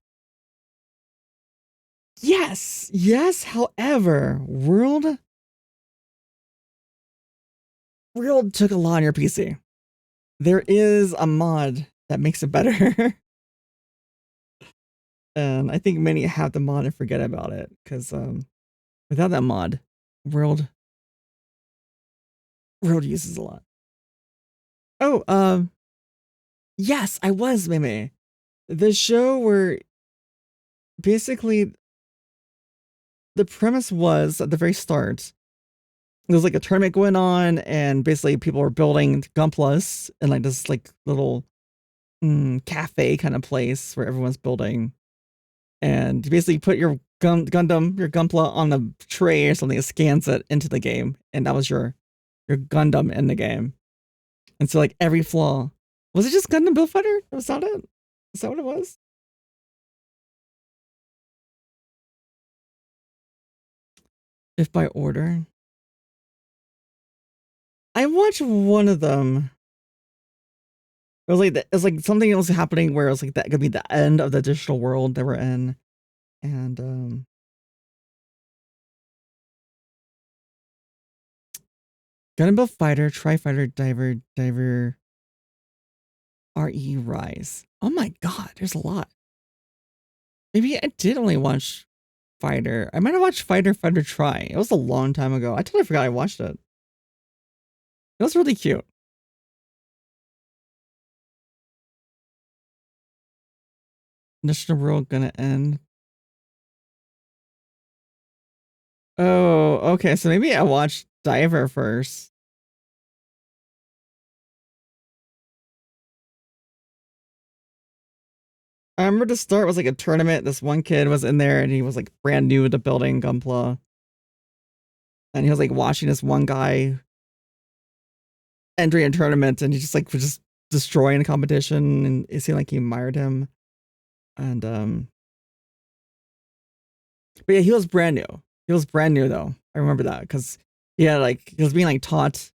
Yes, however, World World took a lot on your PC. There is a mod that makes it better. And I think many have the mod and forget about it because without that mod, World uses a lot. Oh, yes, I was Meme. The show where basically the premise was at the very start, there was like a tournament going on, and basically people were building Gunplas in like this like little cafe kind of place where everyone's building. And you basically put your Gundam, your Gunpla on the tray or something, it scans it into the game, and that was your Gundam in the game. And so like every flaw, was it just Gundam Build Fighter? Was that it? Is that what it was? If by order, I watched one of them. It was like something was happening where it was like that could be the end of the digital world that we're in, and Gundam Build Fighter, Tri-Fighter, Diver, RE Rise. Oh my god, there's a lot. Maybe I did only watch Fighter. I might have watched Fighter Try. It was a long time ago. I totally forgot I watched it. It was really cute. National World gonna end. Oh, okay. So maybe I watched Diver first. I remember the start was like a tournament. This one kid was in there and he was like brand new to building Gunpla. And he was like watching this one guy entering a tournament, and he just like was just destroying the competition, and it seemed like he admired him. And but yeah, he was brand new. He was brand new though. I remember that because like he was being like taught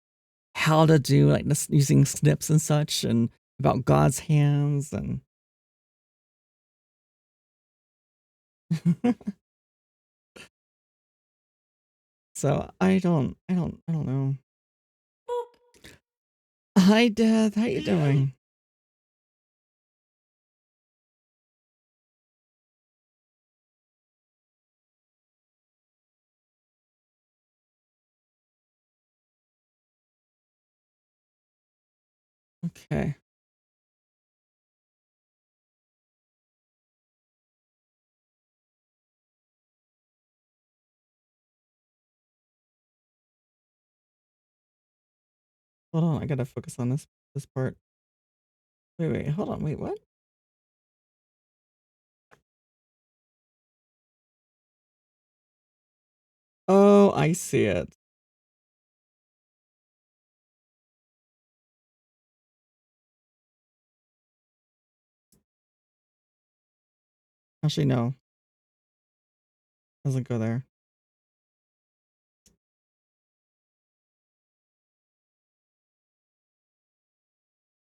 how to do like this using snips and such, and about God's hands and so I don't know. Hi Dad, how you doing? Okay. Hold on, I gotta focus on this part. Wait, hold on, wait, what? Oh, I see it. Actually, no. Doesn't go there.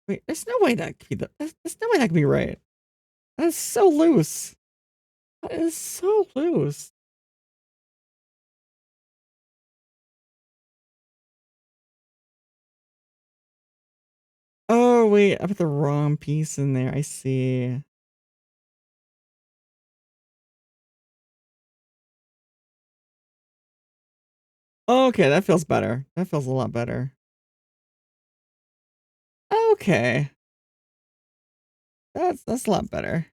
Wait, there's no way that could be there's no way that could be right. That's so loose. That is so loose. Oh, wait, I put the wrong piece in there. I see. Okay, that feels better. That feels a lot better. Okay. That's a lot better.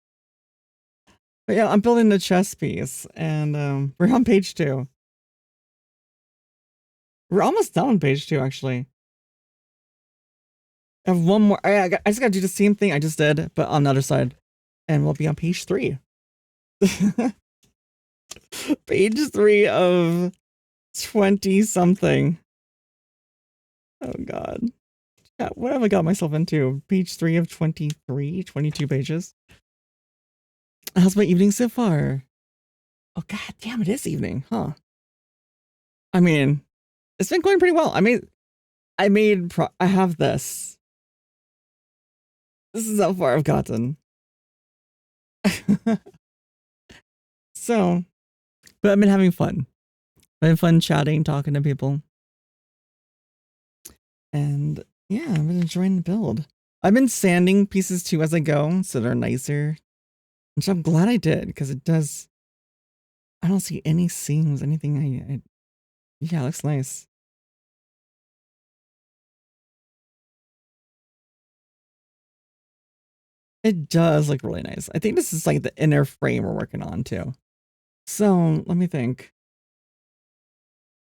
But yeah, I'm building the chess piece, and we're on page 2. We're almost done on page 2, actually. I have one more. I just gotta do the same thing I just did, but on the other side. And we'll be on page 3. Page 3 of 20 something. Oh god. Yeah, what have I got myself into? Page 3 of 23, 22 pages. How's my evening so far? Oh god damn, it is evening, huh? I mean, it's been going pretty well. I have this. This is how far I've gotten. So, but I've been having fun. I've been fun chatting, talking to people. And yeah, I've been enjoying the build. I've been sanding pieces too as I go, so they're nicer. Which I'm glad I did, because it does. I don't see any seams, anything. Yeah, it looks nice. It does look really nice. I think this is like the inner frame we're working on too. So let me think.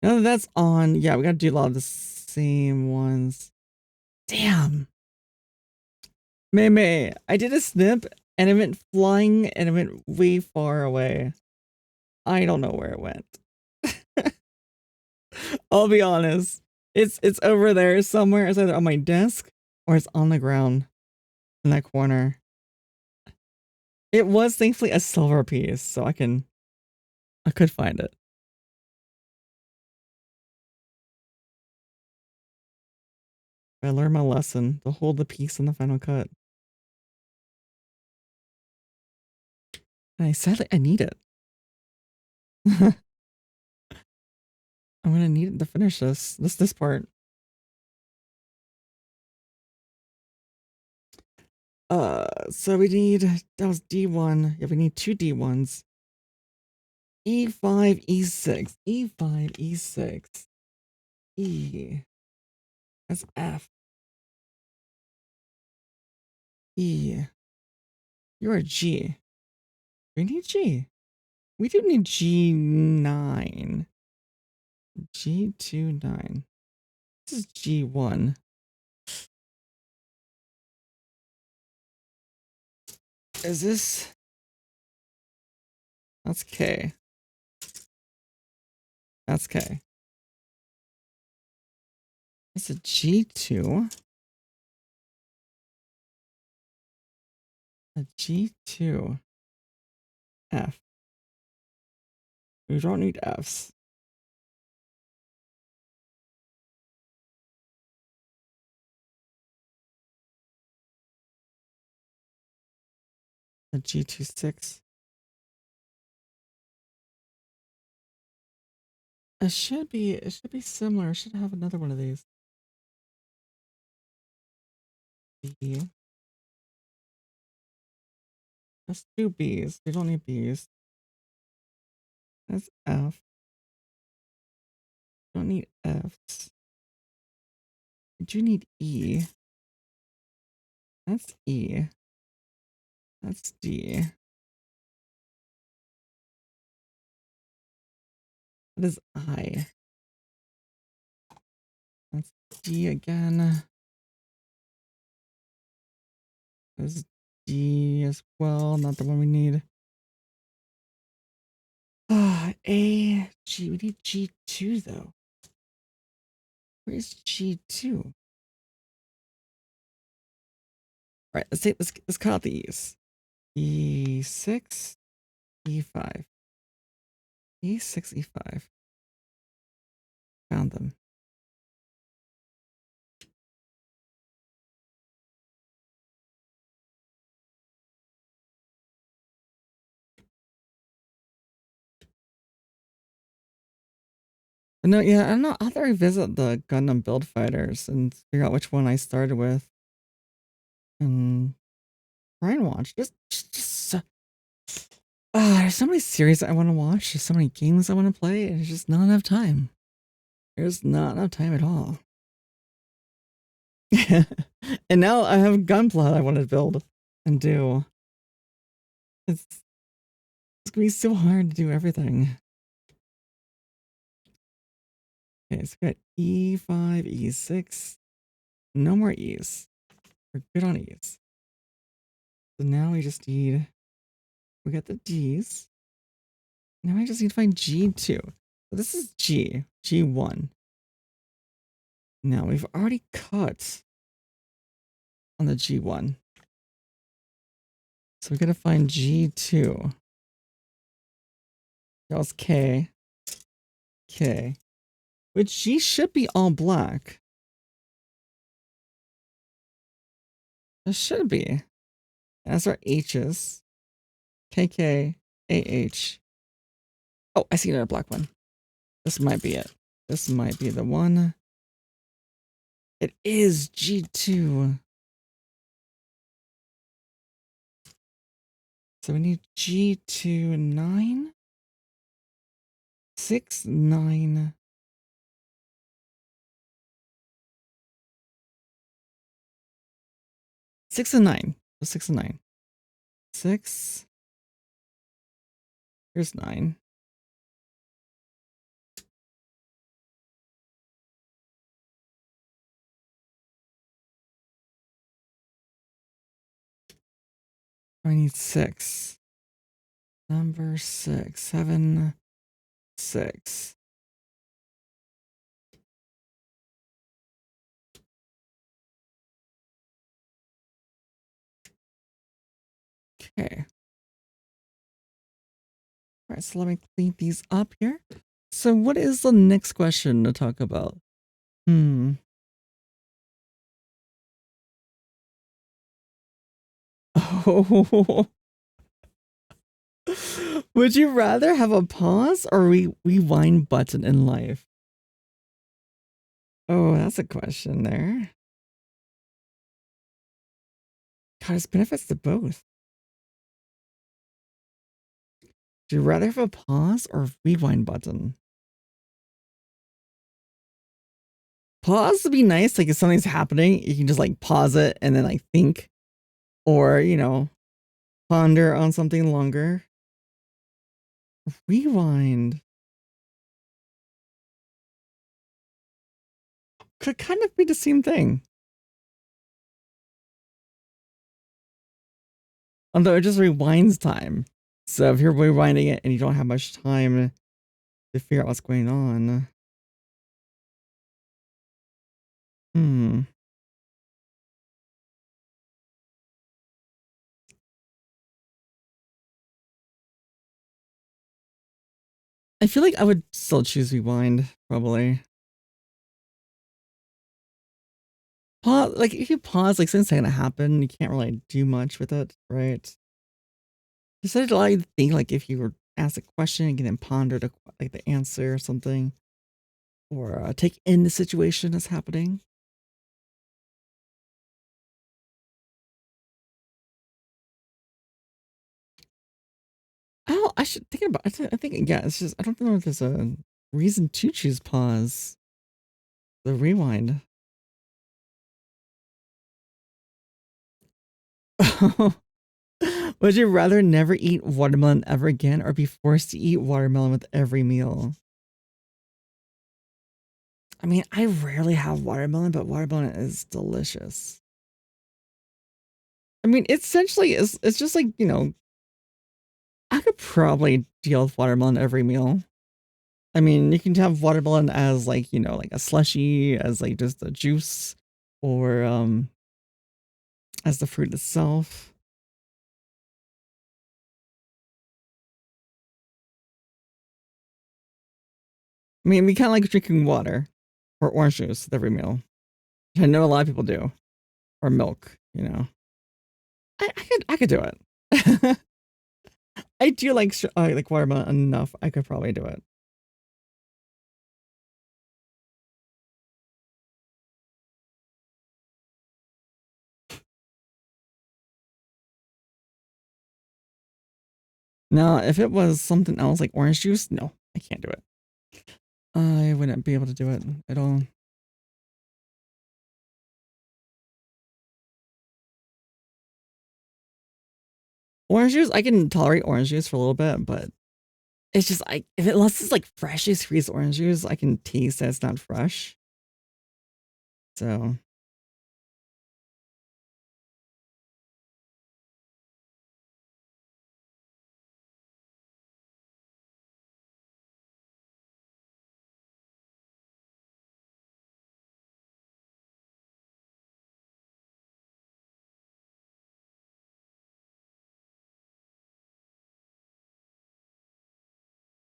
Now that that's on, yeah, we gotta do a lot of the same ones. Damn. May, I did a snip and it went flying and it went way far away. I don't know where it went. I'll be honest. It's over there somewhere. It's either on my desk or it's on the ground in that corner. It was thankfully a silver piece, so I could find it. I learned my lesson to hold the piece in the final cut. And sadly I need it. I'm gonna need it to finish this part. So we need, that was D1. Yeah, we need 2 D1s. E5, E6, E5, E6, E. That's F. E. You're a G. We need G. We do need G9. G29. This is G1. Is this? That's K. That's K. It's a G2. A G2. F. We don't need Fs. A G26. It should be similar. I should have another one of these. B. That's 2 Bs. We don't need Bs. That's F. Don't need Fs. We do need E. That's E. That's D. That is I. That's D again. That's D as well. Not the one we need. A. G. We need G2 though. Where's G2? Right. Let's cut out the E's. E6. E5. E6, E5. Found them. But no, yeah, I don't know. I'll have to revisit the Gundam build fighters and figure out which one I started with. And try and watch. There's so many series I want to watch. There's so many games I want to play. And there's just not enough time. There's not enough time at all. And now I have Gunpla I want to build and do. It's gonna be so hard to do everything. Okay, so we got E5, E6. No more E's. We're good on E's. So now we just need, we got the D's. Now I just need to find G2. So this is G, G1. Now we've already cut on the G1. So we gotta find G2. That was K. K. Which G should be all black. It should be. That's our H's. KK, AH. Oh, I see another black one. This might be it. This might be the one. It is G2. So we need G2 9, 6, 9. Six and 9. 6 and 9. 6. Here's 9. I need 6. Number 6. 7, 6. Okay. All right, so let me clean these up here. So what is the next question to talk about? Oh. Would you rather have a pause or rewind button in life? Oh, that's a question there. God, there's benefits to both. Do you rather have a pause or rewind button? Pause would be nice. Like if something's happening, you can just like pause it and then like think or, ponder on something longer. Rewind could kind of be the same thing. Although it just rewinds time. So if you're rewinding it and you don't have much time to figure out what's going on. I feel like I would still choose rewind, probably. Pause, like if you pause, like something's gonna happen, you can't really do much with it, right? Does it allow you to think, like if you were asked a question, you can then ponder the answer or something, or take in the situation that's happening? Oh, I should think about. I think yeah, it's just I don't know if there's a reason to choose pause. The rewind. Would you rather never eat watermelon ever again or be forced to eat watermelon with every meal? I mean, I rarely have watermelon, but watermelon is delicious. I mean, essentially it's just like, I could probably deal with watermelon every meal. I mean, you can have watermelon as like, like a slushy, as like just a juice, or as the fruit itself. I mean, we kind of like drinking water or orange juice with every meal. I know a lot of people do, or milk. I could do it. I do like watermelon enough. I could probably do it. Now, if it was something else like orange juice, no, I can't do it. I wouldn't be able to do it at all. Orange juice, I can tolerate orange juice for a little bit, but it's just like unless it's like freshly squeezed orange juice, I can taste that it's not fresh. So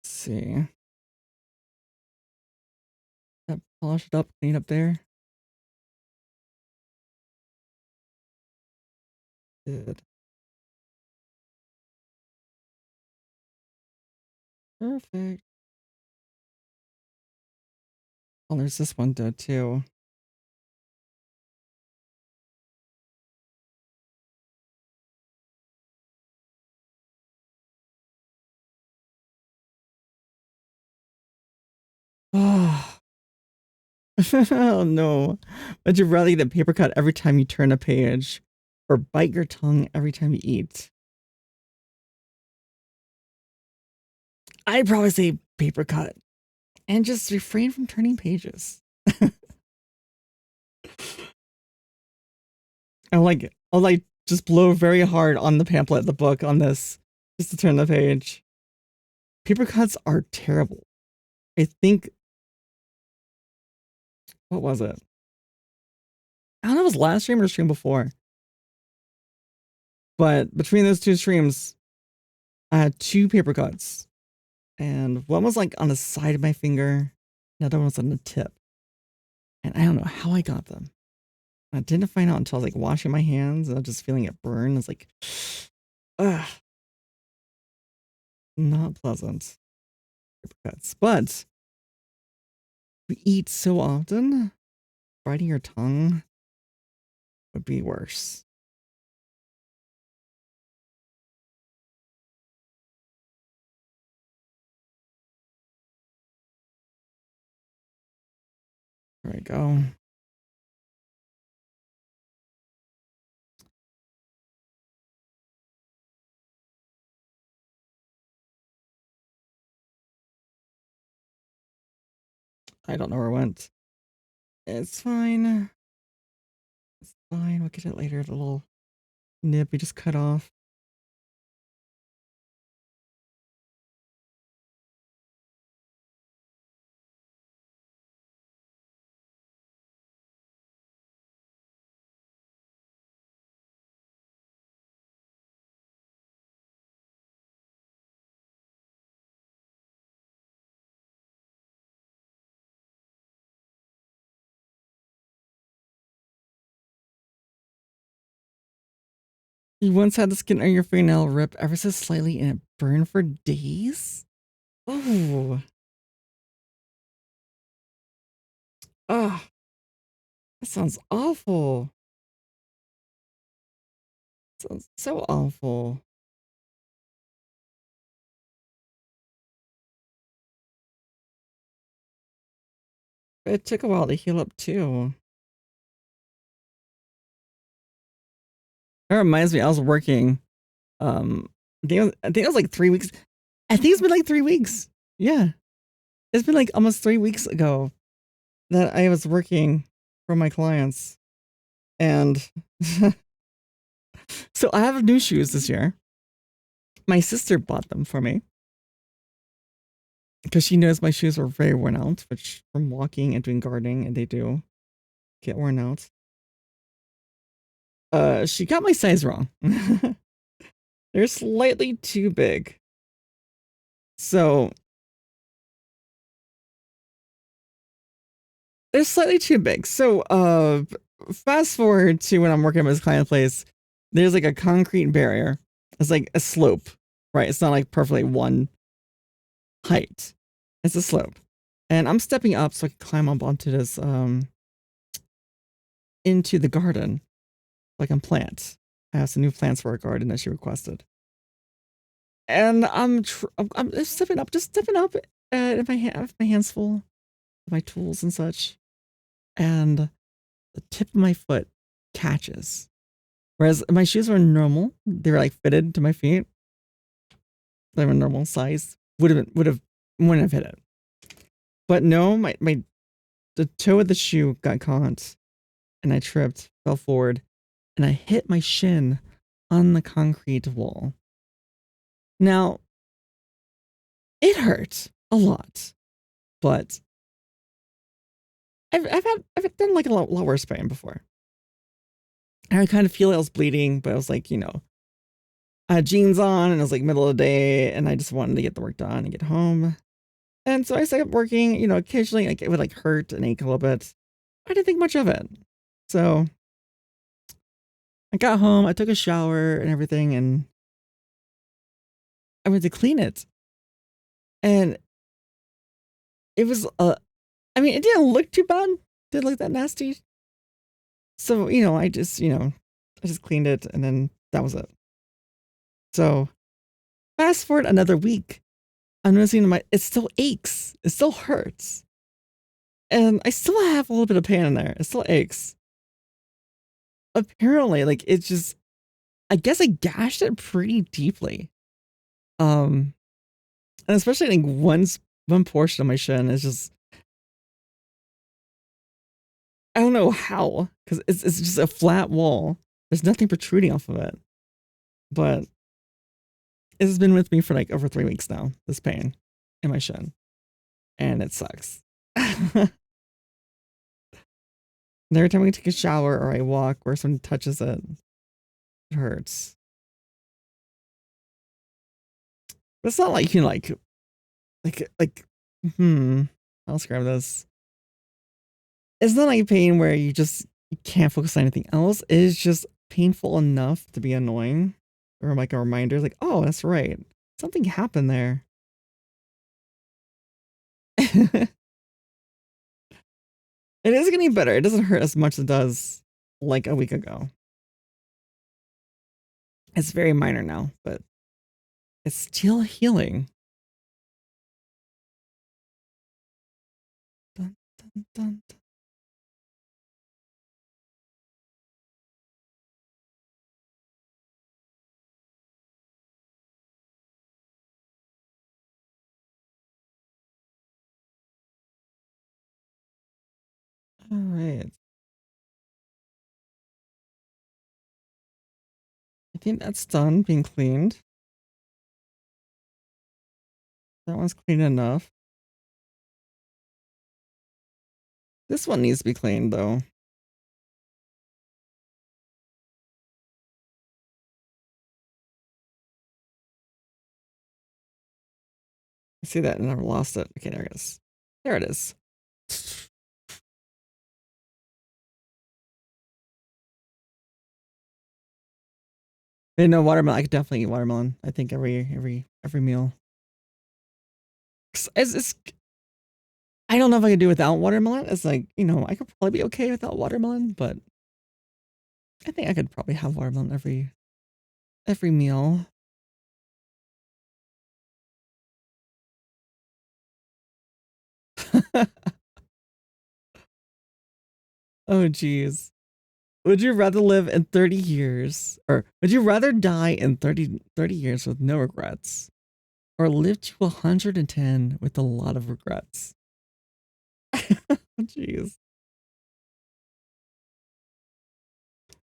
let's see. That polish it up, clean up there. Good. Perfect. Oh, there's this one though too. Oh, oh no. Would you rather eat a paper cut every time you turn a page or bite your tongue every time you eat? I'd probably say paper cut and just refrain from turning pages. I'll like just blow very hard on the pamphlet, the book on this, just to turn the page. Paper cuts are terrible. I think, what was it? I don't know if it was last stream or the stream before. But between those two streams, I had 2 paper cuts. And one was like on the side of my finger, the other one was on the tip. And I don't know how I got them. I didn't find out until I was like washing my hands and I was just feeling it burn. It's like, ugh. Not pleasant. Paper cuts. But we eat so often, biting your tongue would be worse. There we go. I don't know where it went. It's fine. It's fine. We'll get it later. The little nib we just cut off. You once had the skin on your fingernail rip ever so slightly and it burned for days? Oh. Oh. That sounds awful. Sounds so awful. But it took a while to heal up too. That reminds me, I was working. I think it was like 3 weeks. I think it's been like 3 weeks. Yeah. It's been like almost 3 weeks ago that I was working for my clients. And so I have new shoes this year. My sister bought them for me because she knows my shoes were very worn out, which from walking and doing gardening, and they do get worn out. She got my size wrong. They're slightly too big. So they're slightly too big. So fast forward to when I'm working at this client place, there's like a concrete barrier. It's like a slope, right? It's not like perfectly one height. It's a slope. And I'm stepping up so I can climb up onto this into the garden. Like I'm plant. I have some new plants for our garden that she requested. And I'm stepping up, just stepping up if I have my hands full of my tools and such. And the tip of my foot catches. Whereas my shoes were normal. They were like fitted to my feet. They were normal size. Wouldn't have hit it. But no, the toe of the shoe got caught and I tripped, fell forward, and I hit my shin on the concrete wall. Now, it hurt a lot, but I've done like a lot worse pain before. And I kind of feel I was bleeding, but I was like, I had jeans on and it was like middle of the day and I just wanted to get the work done and get home. And so I started working, occasionally like it would like hurt and ache a little bit. I didn't think much of it. So I got home, I took a shower and everything, and I went to clean it. And it was, it didn't look too bad. Didn't look that nasty. So, I just cleaned it and then that was it. So fast forward another week, I'm noticing it still aches. It still hurts. And I still have a little bit of pain in there. It still aches. Apparently, like it's just, I guess I gashed it pretty deeply. And especially like one portion of my shin is just, I don't know how, because it's just a flat wall. There's nothing protruding off of it. But it's been with me for like over 3 weeks now, this pain in my shin. And it sucks. And every time I take a shower or I walk or someone touches it, it hurts. But it's not like, you know, I'll describe this. It's not like pain where you can't focus on anything else. It is just painful enough to be annoying. Or like a reminder, like, oh, that's right. Something happened there. It is getting better. It doesn't hurt as much as it does like a week ago. It's very minor now, but it's still healing. Dun, dun, dun, dun. All right. I think that's done being cleaned. That one's clean enough. This one needs to be cleaned though. I see that and I never lost it. Okay, there it is. There it is. No watermelon. I could definitely eat watermelon. I think every meal. It's I don't know if I could do without watermelon. It's like, you know, I could probably be okay without watermelon, but I think I could probably have watermelon every meal. Oh geez. Would you rather live in 30 years or would you rather die in 30 years with no regrets or live to 110 with a lot of regrets? Jeez.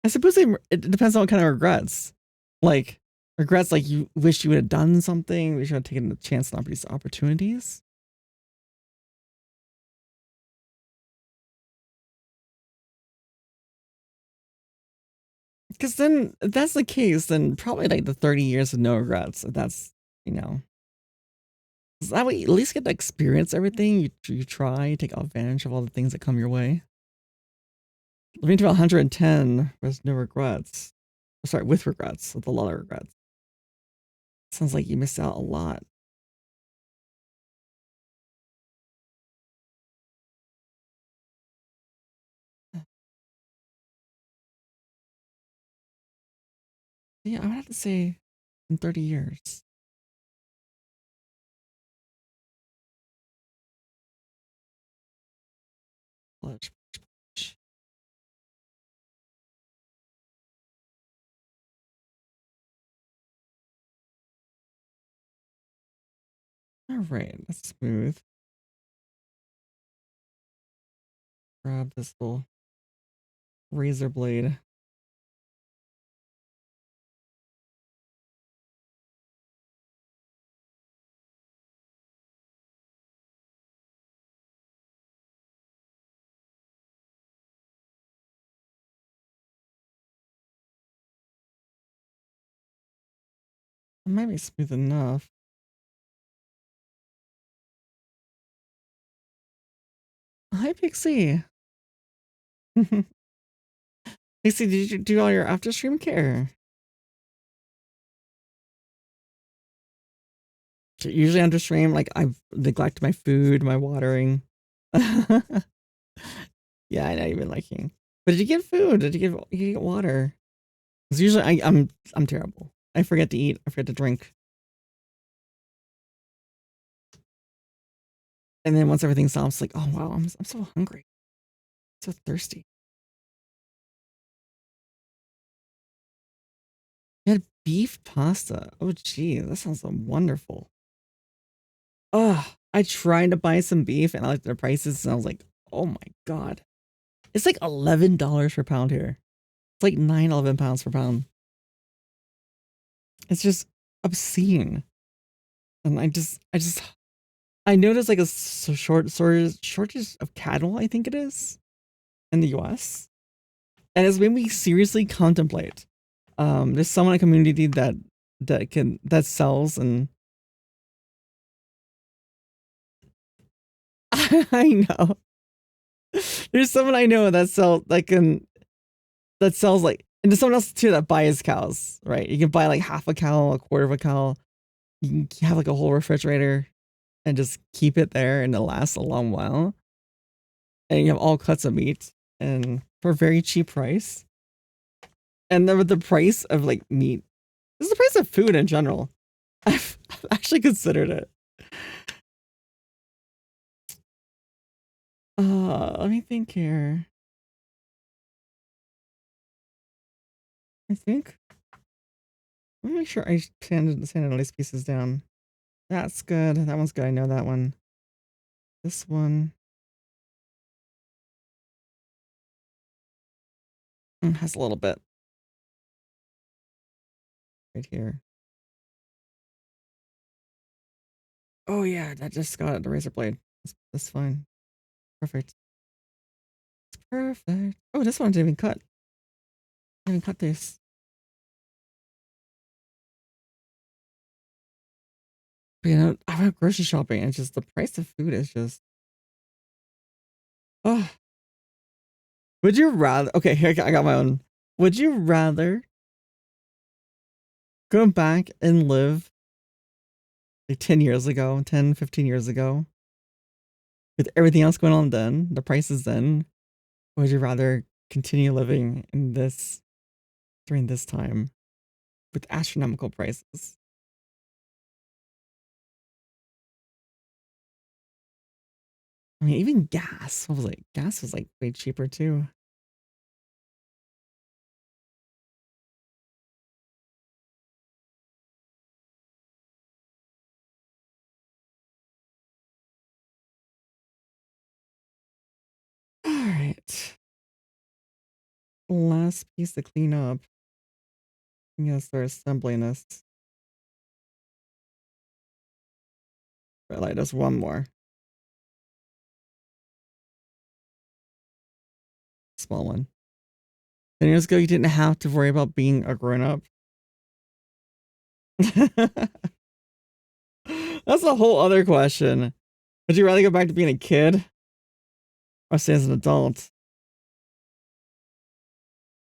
I suppose it depends on what kind of regrets. Like regrets like you wish you would have done something, wish you had taken a chance on these opportunities. Because then, if that's the case, then probably like the 30 years of no regrets. If that's, you know, 'cause that way you at least get to experience everything. You try, you take advantage of all the things that come your way. Living to 110 with no regrets. Sorry, with regrets, with a lot of regrets. Sounds like you missed out a lot. Yeah, I would have to say in 30 years. Clutch. All right, that's smooth. Grab this little razor blade. It might be smooth enough. Hi, Pixie. Pixie, did you do all your after stream care? So usually under stream, like I've neglected my food, my watering. Yeah, I know you've been liking. But did you get food? Did you get water? Because usually I'm terrible. I forget to eat. I forget to drink. And then once everything stops, like, oh wow, I'm so hungry, so thirsty. You had beef pasta. Oh gee, that sounds so wonderful. Oh, I tried to buy some beef and I looked at the prices and I was like, oh my god. It's like $11 per pound here. It's like 11 pounds per pound. It's just obscene. And I noticed like a shortage of cattle, I think it is, in the US. And it's made me seriously contemplate. There's someone in a community that sells, and I know. There's someone I know that sells like, and there's someone else too that buys cows, right? You can buy like half a cow, a quarter of a cow. You can have like a whole refrigerator and just keep it there and it lasts a long while. And you have all cuts of meat and for a very cheap price. And then with the price of like meat, this is the price of food in general. I've actually considered it. Let me think here. I think. Let me make sure I sanded all these pieces down. That's good. That one's good. I know that one. This one has a little bit right here. Oh yeah, that just got it. The razor blade. That's fine. Perfect. It's perfect. Oh, this one didn't even cut. I didn't cut this. But, you know, I went grocery shopping and just the price of food is just. Oh. Would you rather? Okay, here I got my own. Would you rather go back and live like 10 years ago, 10, 15 years ago, with everything else going on then, the prices then? Or would you rather continue living in this during this time with astronomical prices? I mean, even gas. What was it? Gas was like way cheaper too. All right. Last piece to clean up. I'm gonna start assembling this. But like, there's one more. Small one. 10 years ago, you didn't have to worry about being a grown up. That's a whole other question. Would you rather go back to being a kid or stay as an adult?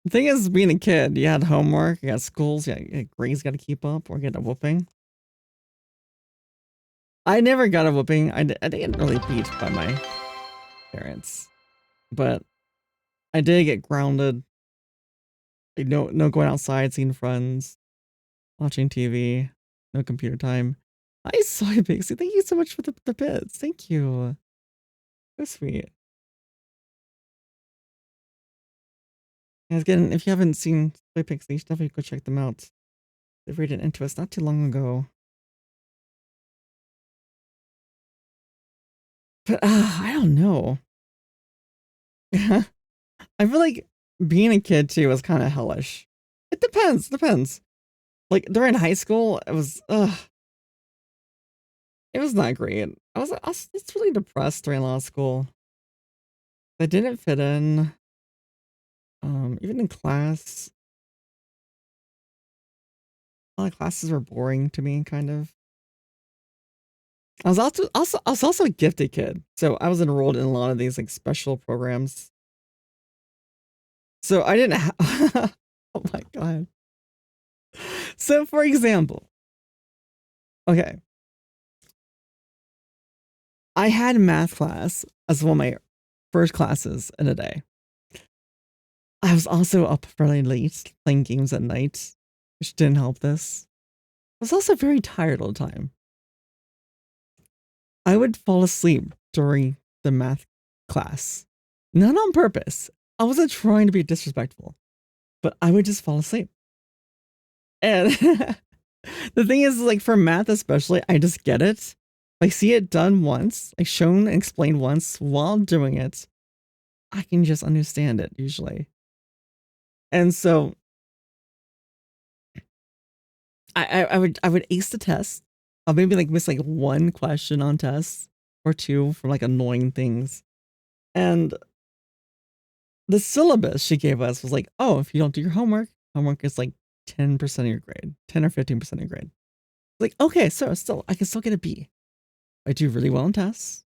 The thing is, being a kid, you had homework, you got schools, you had grades you got to keep up or get a whooping. I never got a whooping. I didn't get really beat by my parents, but I did get grounded. Like, no going outside, seeing friends, watching TV, no computer time. I Soy Pixie, thank you so much for the bits. Thank you. So sweet. And again, if you haven't seen Soy Pixie, you should definitely go check them out. They rated into us not too long ago. But I don't know. I feel like being a kid too was kind of hellish. It depends. Like during high school, it was not great. I was just really depressed during law school. I didn't fit in. Even in class, all the classes were boring to me, kind of. I was also a gifted kid, so I was enrolled in a lot of these like special programs. So I didn't have. Oh my god. So for example, okay, I had math class as one of my first classes in a day. I was also up fairly late playing games at night, which didn't help this. I was also very tired all the time. I would fall asleep during the math class. Not on purpose. I wasn't trying to be disrespectful, but I would just fall asleep. And the thing is, like, for math especially, I just get it. I see it done once, like shown and explained once while doing it. I can just understand it usually. And so I would ace the test. I'll maybe like miss like one question on tests or two from like annoying things. And the syllabus she gave us was like, oh, if you don't do your homework is like 10% of your grade, 10 or 15% of your grade. Like, okay, so still, I can still get a B. I do really well in tests.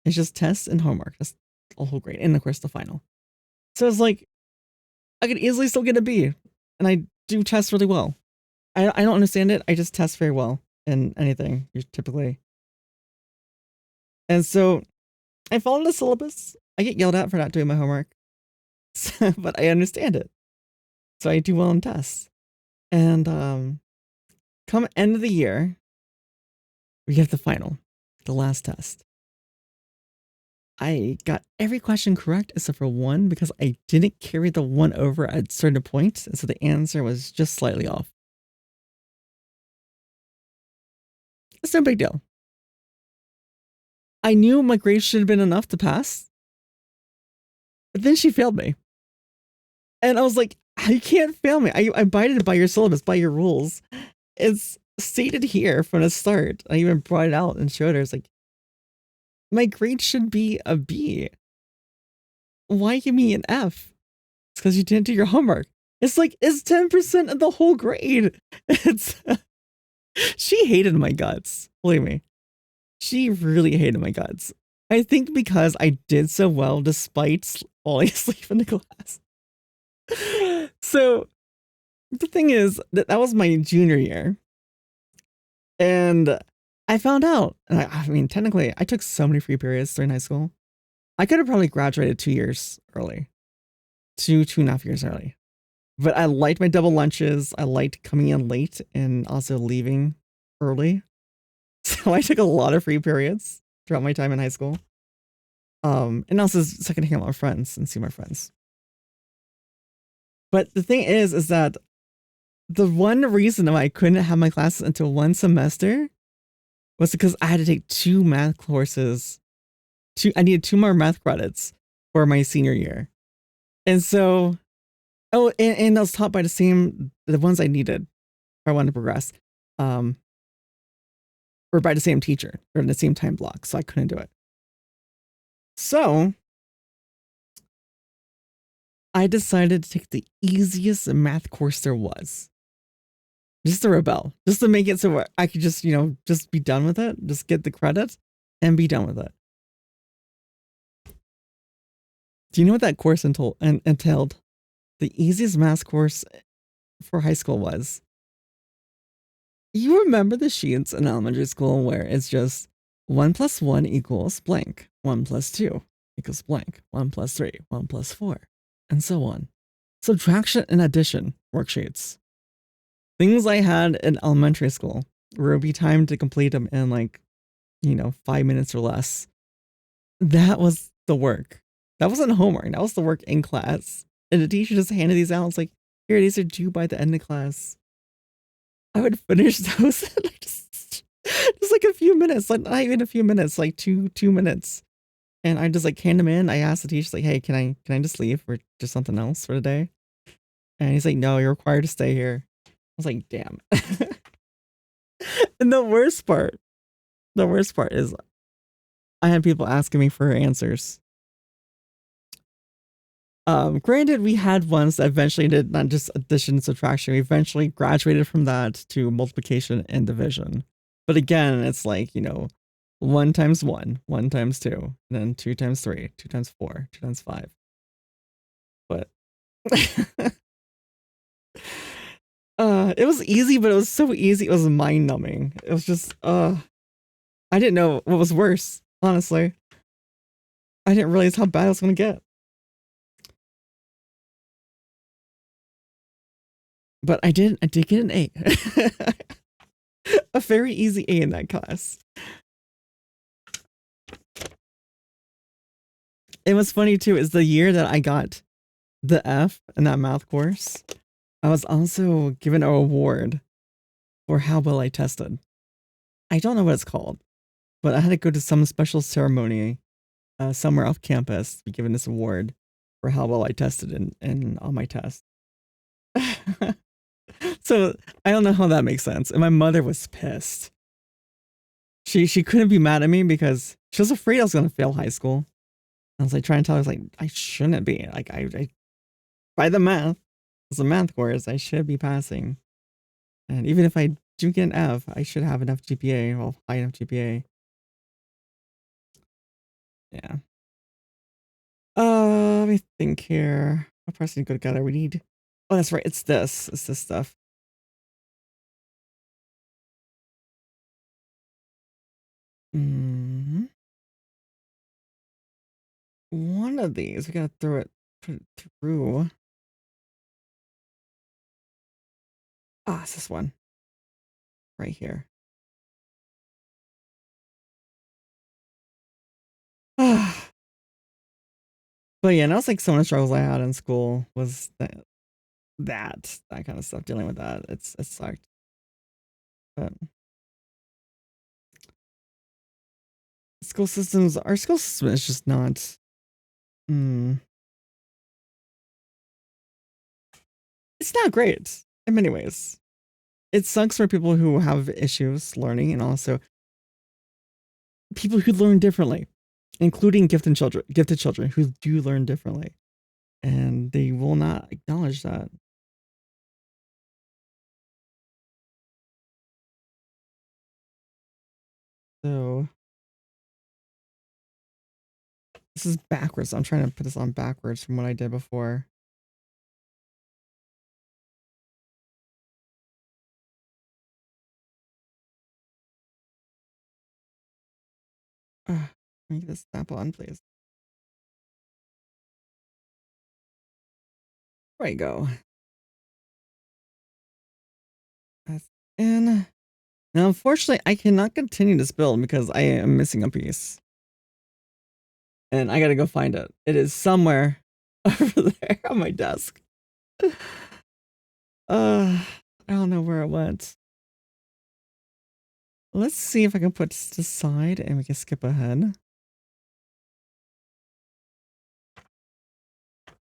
It's just tests and homework. That's the whole grade. And of course, the final. So it's like, I could easily still get a B. And I do tests really well. I don't understand it. I just test very well in anything, typically. And so I follow the syllabus. I get yelled at for not doing my homework. But I understand it. So I do well in tests. And come end of the year, we get the final, the last test. I got every question correct except for one because I didn't carry the one over at a certain point. And so the answer was just slightly off. It's no big deal. I knew my grade should have been enough to pass. But then she failed me. And I was like, you can't fail me. I abided by your syllabus, by your rules. It's stated here from the start. I even brought it out and showed her. It's like, my grade should be a B. Why give me an F? It's because you didn't do your homework. It's like, it's 10% of the whole grade. It's she hated my guts. Believe me. She really hated my guts. I think because I did so well despite falling asleep in the class. So the thing is that was my junior year. And I found out, and I mean, technically, I took so many free periods during high school. I could have probably graduated 2 years early. 2.5 years early. But I liked my double lunches. I liked coming in late and also leaving early. So I took a lot of free periods throughout my time in high school. And also so I can hang out with my friends and see my friends. But the thing is that the one reason why I couldn't have my classes until one semester was because I had to take 2 math courses. I needed 2 more math credits for my senior year. And so, and I was taught by the ones I needed if I wanted to progress. Or by the same teacher or in the same time block. So I couldn't do it. So I decided to take the easiest math course there was. Just to rebel. Just to make it so I could just, just be done with it. Just get the credit and be done with it. Do you know what that course entailed? The easiest math course for high school was. You remember the sheets in elementary school where it's just 1 + 1 equals blank, 1 + 2 equals blank, 1 + 3, 1 + 4, and so on. Subtraction and addition worksheets. Things I had in elementary school where it would be time to complete them in 5 minutes or less. That was the work. That wasn't homework. That was the work in class. And the teacher just handed these out. It's like, here, these are due by the end of class. I would finish those in just like a few minutes, like not even a few minutes, like two minutes. And I just like hand them in. I asked the teacher, like, hey, can I just leave for just something else for the day? And he's like, no, you're required to stay here. I was like, damn. And the worst part is I had people asking me for answers. Granted, we had ones that eventually did not just addition and subtraction. We eventually graduated from that to multiplication and division. But again, it's like, 1 times 1, 1 times 2, and then 2 times 3, 2 times 4, 2 times 5. But it was easy, but it was so easy. It was mind numbing. It was just, I didn't know what was worse, honestly. I didn't realize how bad I was going to get. But I did get an A. A very easy A in that class. it was funny too, is the year that I got the F in that math course, I was also given an award for how well I tested. I don't know what it's called, but I had to go to some special ceremony somewhere off campus to be given this award for how well I tested in on my test. So I don't know how that makes sense. And my mother was pissed. She couldn't be mad at me because she was afraid I was gonna fail high school. I was like trying to tell her, I was like, I shouldn't be. Like I by the math, it's a math course, I should be passing. And even if I do get an F, I should have enough GPA, well, high enough GPA. Yeah. Let me think here. What parts need to go together? We need. Oh, that's right. It's this. It's this stuff. One of these, we gotta put it through. Ah, it's this one. Right here. Ah. But yeah, and that was like some of the struggles I had in school was that kind of stuff, dealing with that. It sucked. But our school system is just not. It's not great in many ways. It sucks for people who have issues learning and also people who learn differently, including gifted children who do learn differently. And they will not acknowledge that. So this is backwards. I'm trying to put this on backwards from what I did before. Make this snap on, please. There we go. That's in. Now, unfortunately, I cannot continue this build because I am missing a piece. And I gotta go find it. It is somewhere over there on my desk. I don't know where it went. Let's see if I can put this aside and we can skip ahead.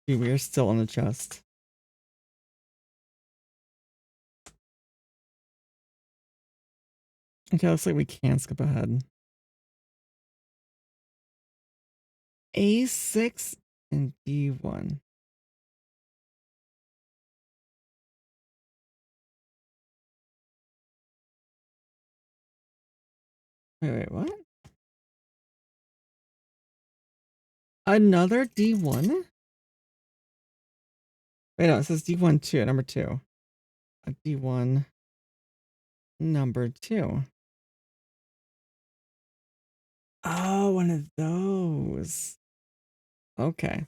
We are still on the chest. Okay, looks like we can skip ahead. A6 and D1. Wait, what? Another D1? Wait, no, it says D1 2, number 2. A D1 number 2. Oh, one of those. Okay.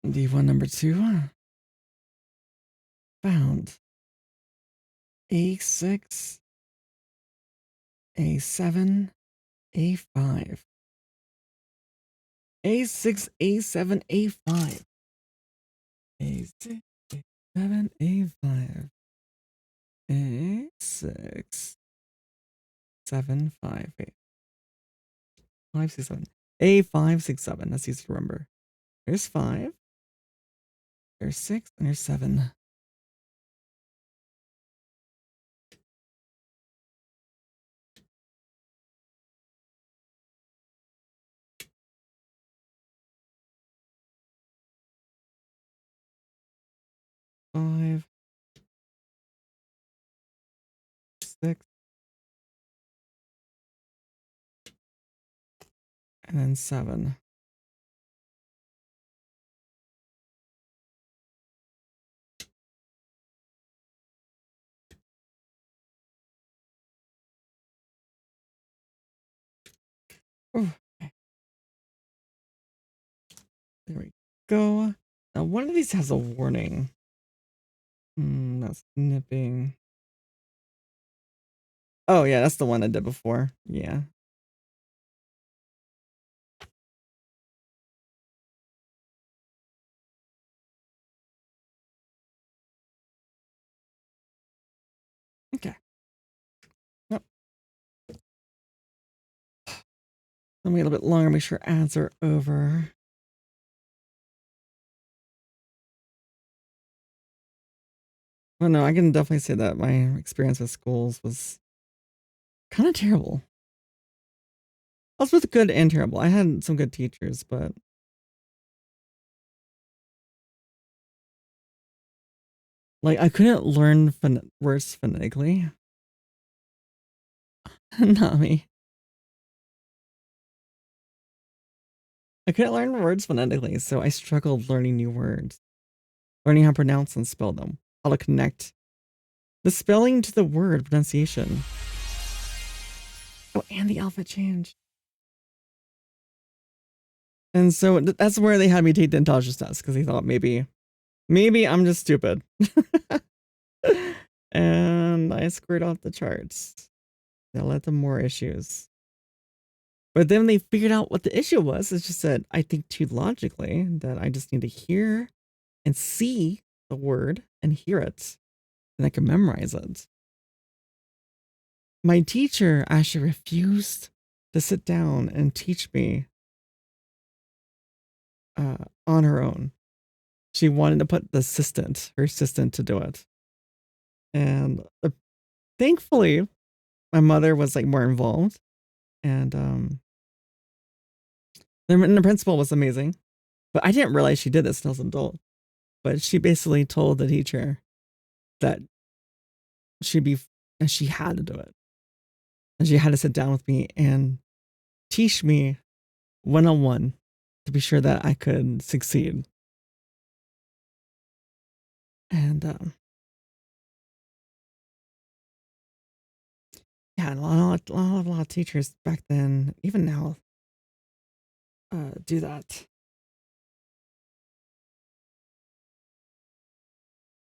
D1 number 2. Found. A6, A7, A5. A6, A7, A5. A6, A7, A5. A6, 7, 5, 8. 5, 6, 7. A5, 6, 7. That's easy to remember. There's 5. There's 6, and there's 7. Five, 6, and then 7. Ooh, okay. go. Now, one of these has a warning. That's nipping. Oh, yeah, that's the one I did before. Yeah. Okay. Nope. Let me wait a little bit longer, make sure ads are over. Well, no, I can definitely say that my experience with schools was kind of terrible. I was both good and terrible. I had some good teachers, but like I couldn't learn words phonetically. Not me. I couldn't learn words phonetically, so I struggled learning new words, learning how to pronounce and spell them, how to connect the spelling to the word pronunciation. Oh, and the alphabet change. And so that's where they had me take the intelligence test because they thought maybe I'm just stupid. And I squared off the charts. That led to more issues. But then they figured out what the issue was. It's just that I think too logically that I just need to hear and see the word and hear it, and I can memorize it. My teacher actually refused to sit down and teach me on her own. She wanted to put her assistant to do it. And thankfully, my mother was like more involved. And the principal was amazing. But I didn't realize she did this until I was an adult. But she basically told the teacher that she had to do it. And she had to sit down with me and teach me one-on-one to be sure that I could succeed. And yeah, a lot of teachers back then, even now, do that.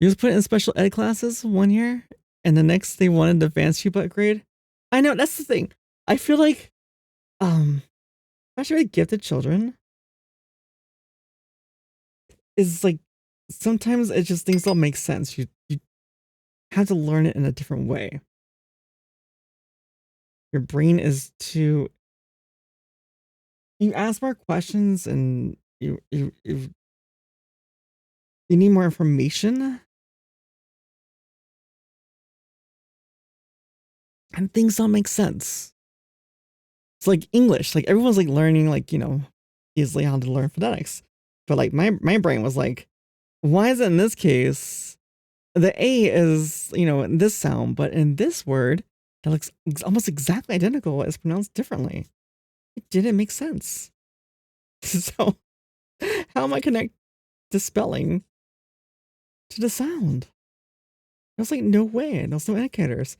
You just put in special ed classes one year, and the next they wanted advanced you upgrade. I know, that's the thing. I feel like, especially with gifted children, is like sometimes it just things don't make sense. You have to learn it in a different way. Your brain is too. You ask more questions, and you need more information, and things don't make sense. It's like English. Like everyone's like learning, like, easily how to learn phonetics. But like my brain was like, why is it in this case the A is, in this sound, but in this word that looks almost exactly identical is pronounced differently. It didn't make sense. So how am I connect the spelling to the sound? There's like no way. There's no indicators.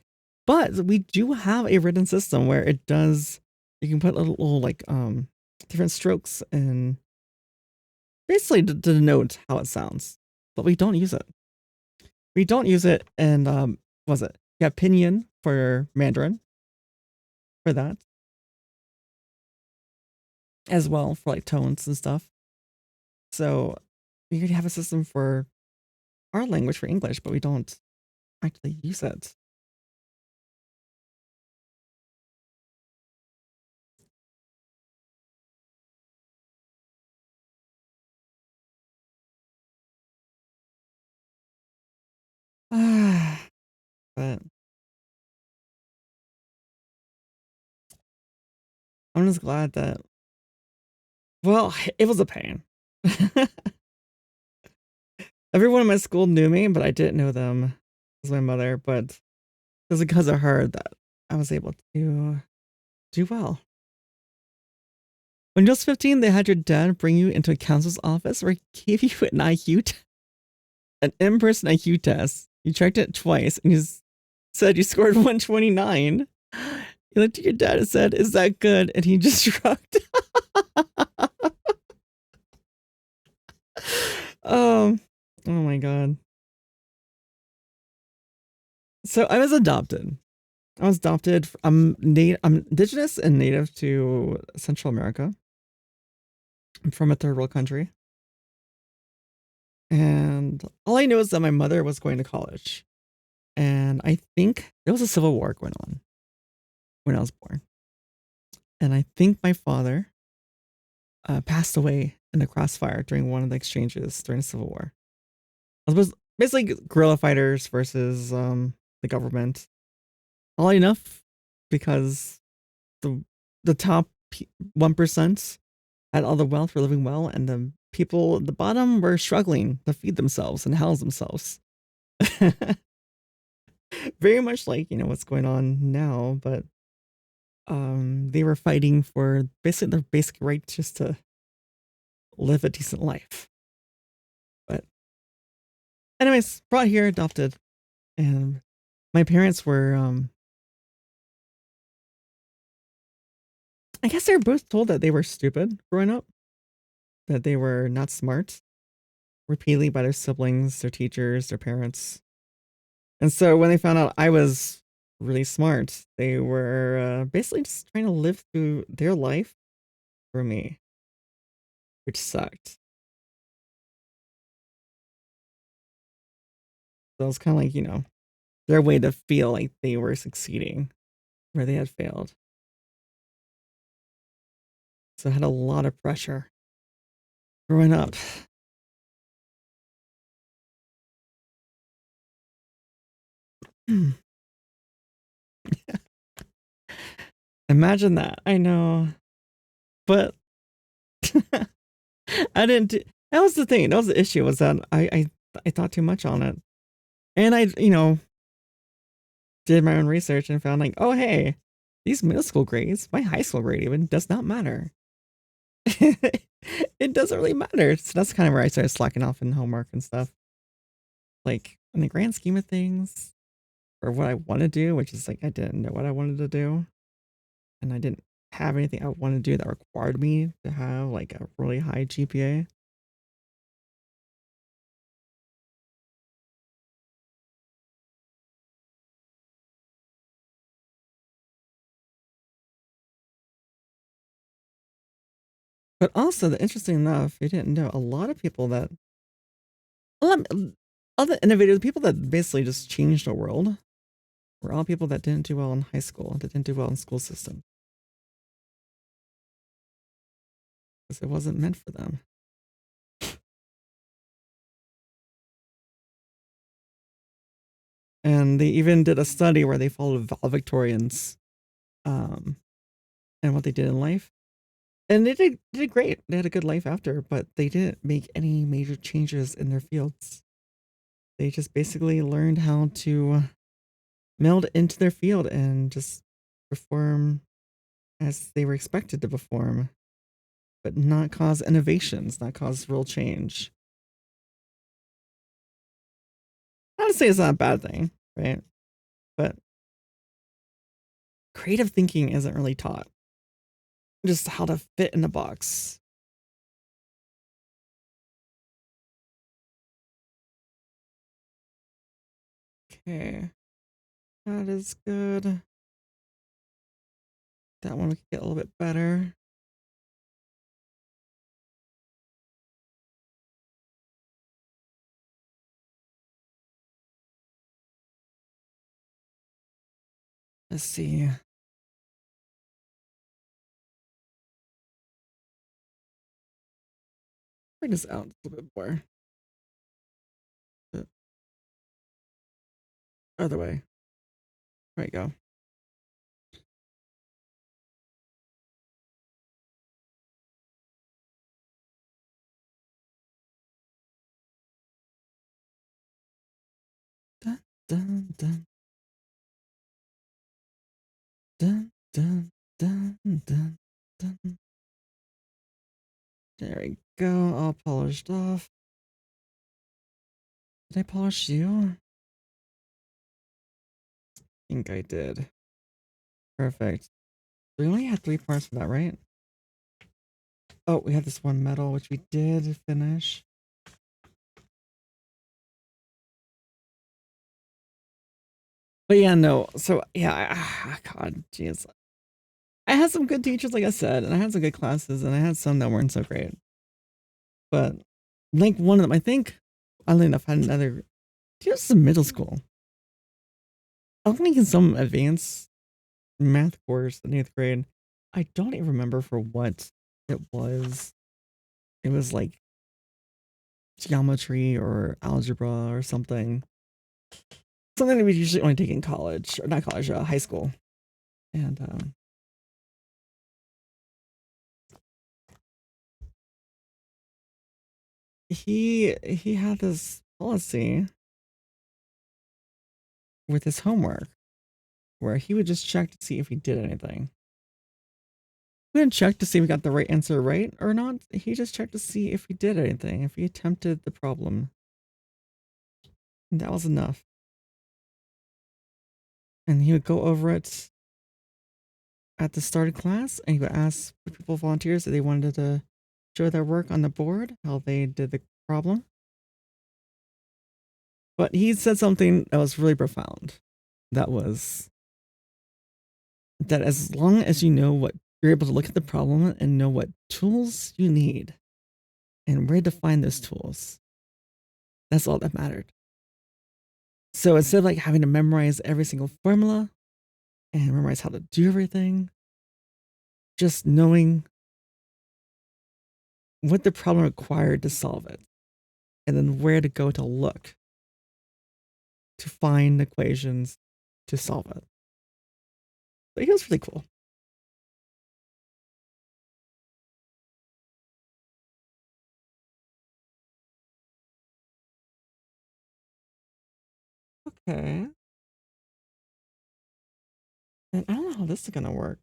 But we do have a written system where it does. You can put little like different strokes and basically to denote how it sounds. But we don't use it. We don't use it in was it? Yeah, pinyin for Mandarin for that. As well for like tones and stuff. So we could have a system for our language for English, but we don't actually use it. But I'm just glad that, well, it was a pain. Everyone in my school knew me, but I didn't know them as my mother, but it was because of her that I was able to do well. When you was 15, they had your dad bring you into a counselor's office where he gave you an in-person IQ test. You checked it twice and you said you scored 129. You looked at your dad and said, "Is that good?" And he just shrugged. Oh my god. So I was adopted. I'm indigenous and native to Central America. I'm from a third world country. And all I know is that my mother was going to college. And I think there was a civil war going on when I was born. And I think my father passed away in the crossfire during one of the exchanges during the Civil War. It was basically guerrilla fighters versus the government. All enough because the the top 1% had all the wealth, were living well, and the people at the bottom were struggling to feed themselves and house themselves. Very much like, what's going on now, but they were fighting for basically their basic right just to live a decent life. But anyways, brought here, adopted, and my parents were I guess they were both told that they were stupid growing up, that they were not smart repeatedly by their siblings, their teachers, their parents. And so when they found out I was really smart, they were basically just trying to live through their life for me, which sucked. So it was kind of like, their way to feel like they were succeeding where they had failed. So I had a lot of pressure growing up. Imagine that. I know. But I didn't do, that was the thing. That was the issue, was that I thought too much on it. And I, did my own research and found like, oh hey, these middle school grades, my high school grade even does not matter. It doesn't really matter. So that's kind of where I started slacking off in homework and stuff. Like in the grand scheme of things, or what I want to do, which is like I didn't know what I wanted to do. And I didn't have anything I wanted to do that required me to have like a really high GPA. But also, the interesting enough, you didn't know a lot of people that a lot other innovative people that basically just changed the world were all people that didn't do well in high school, that didn't do well in school system because it wasn't meant for them. And they even did a study where they followed valedictorians, um, and what they did in life. And they did great. They had a good life after, but they didn't make any major changes in their fields. They just basically learned how to meld into their field and just perform as they were expected to perform, but not cause innovations, not cause real change. Not to say it's not a bad thing, right? But creative thinking isn't really taught. Just how to fit in the box. Okay. That is good. That one we could get a little bit better. Let's see. Bring this out a little bit more. The other way. There we go. Dun, dun, dun. Dun, dun, dun, dun, dun. There we go. All polished off. Did I polish you? I think I did. Perfect. We only had 3 parts for that, right? Oh, we have this one metal, which we did finish. But yeah, no. So yeah, God, jeez. I had some good teachers, like I said, and I had some good classes, and I had some that weren't so great. But like one of them, I think, oddly enough, had another just in middle school. I think in some advanced math course in 8th grade. I don't even remember for what it was. It was like geometry or algebra or something. Something that we usually only take in college, or not college, high school. And he had this policy with his homework where he would just check to see if he did anything. He didn't check to see if he got the right answer right or not. He just checked to see if he did anything, if he attempted the problem. And that was enough. And he would go over it at the start of class, and he would ask people, volunteers, if they wanted to show their work on the board, how they did the problem. But he said something that was really profound. That was that as long as you know what you're able to look at the problem and know what tools you need and where to find those tools, that's all that mattered. So instead of like having to memorize every single formula and memorize how to do everything, just knowing what the problem required to solve it and then where to go to look to find equations to solve it. But it was really cool. Okay. And I don't know how this is gonna work.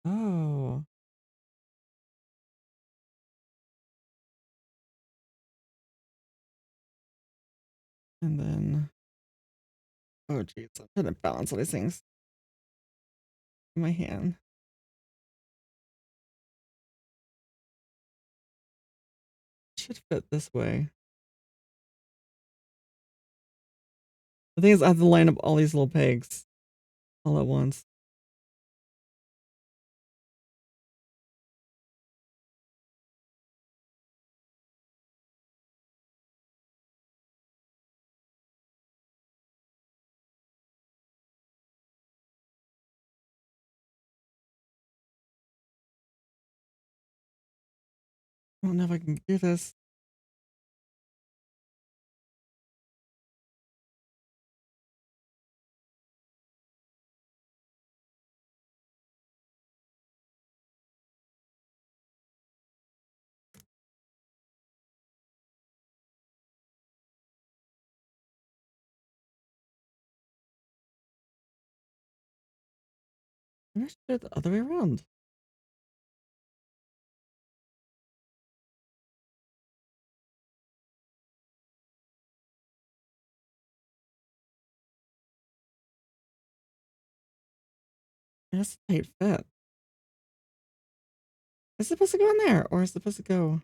Oh. And then, oh geez, I'm trying to balance all these things in my hand. It should fit this way. The thing is, I have to line up all these little pegs all at once. I don't know if I can do this. Maybe I should do it the other way around. That's a tight fit. Is it supposed to go in there, or is it supposed to go?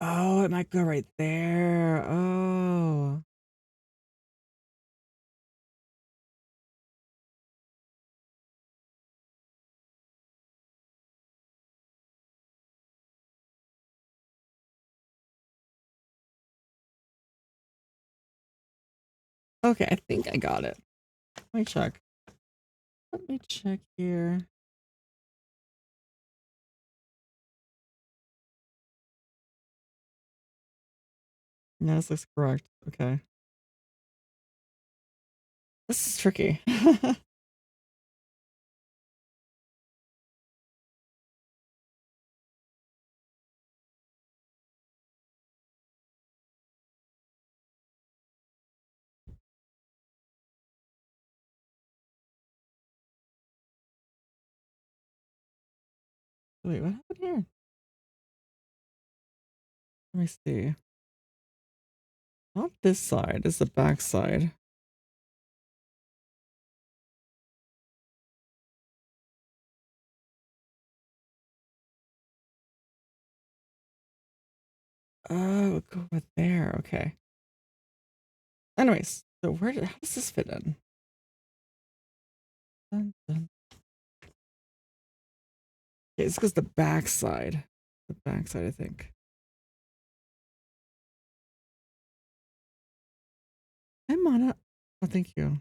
Oh, it might go right there. Oh. Okay, I think I got it. Let me check. Let me check here. Yeah, this looks correct. Okay. This is tricky. Wait, what happened here? Let me see. Not this side, it's the back side. Oh, go with there. Okay. Anyways, so how does this fit in? Dun, dun. Okay, this goes the back side. The back side, I think. Hi, Mana. Oh, thank you.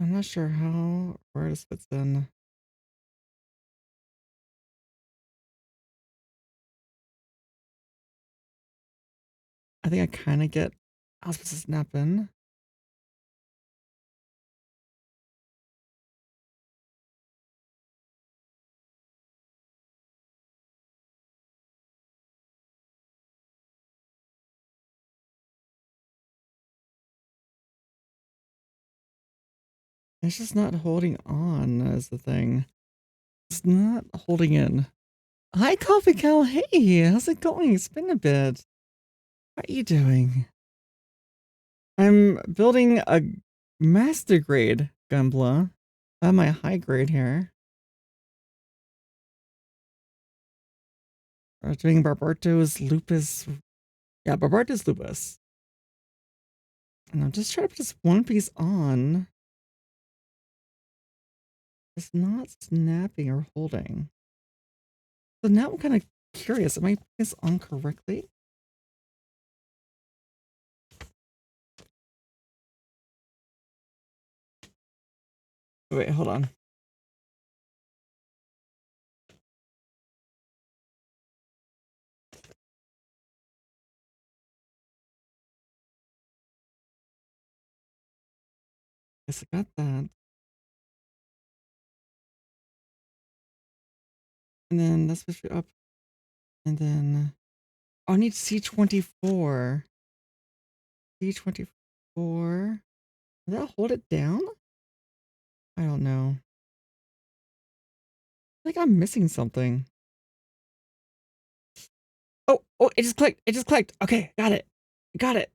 I'm not sure where this fits in. I think I kind of get how it's supposed to snap in. It's just not holding on as the thing. It's not holding in. Hi, Coffee Cow. Hey, how's it going? It's been a bit. How are you doing? I'm building a master grade Gunpla. I have my high grade here. We're doing Barbatos, Lupus. Yeah, Barbatos, Lupus. And I'm just trying to put this one piece on. It's not snapping or holding. So now I'm kind of curious. Am I putting this on correctly? Wait, hold on. Guess I got that. And then let's switch it up. And then I need C24. C24. Does that hold it down? I don't know. I think I'm missing something. Oh, it just clicked. It just clicked. Okay, got it. Got it.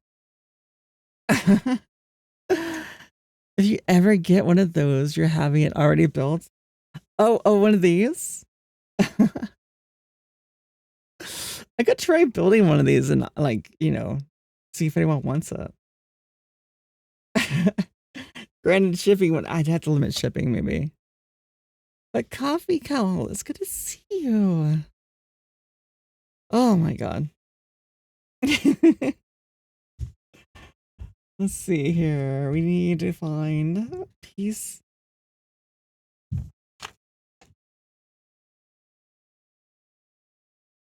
If you ever get one of those, you're having it already built. Oh, one of these? I could try building one of these and see if anyone wants it. Granted, shipping, I'd have to limit shipping maybe. But Coffee Cow, it's good to see you. Oh my god. Let's see here. We need to find a piece.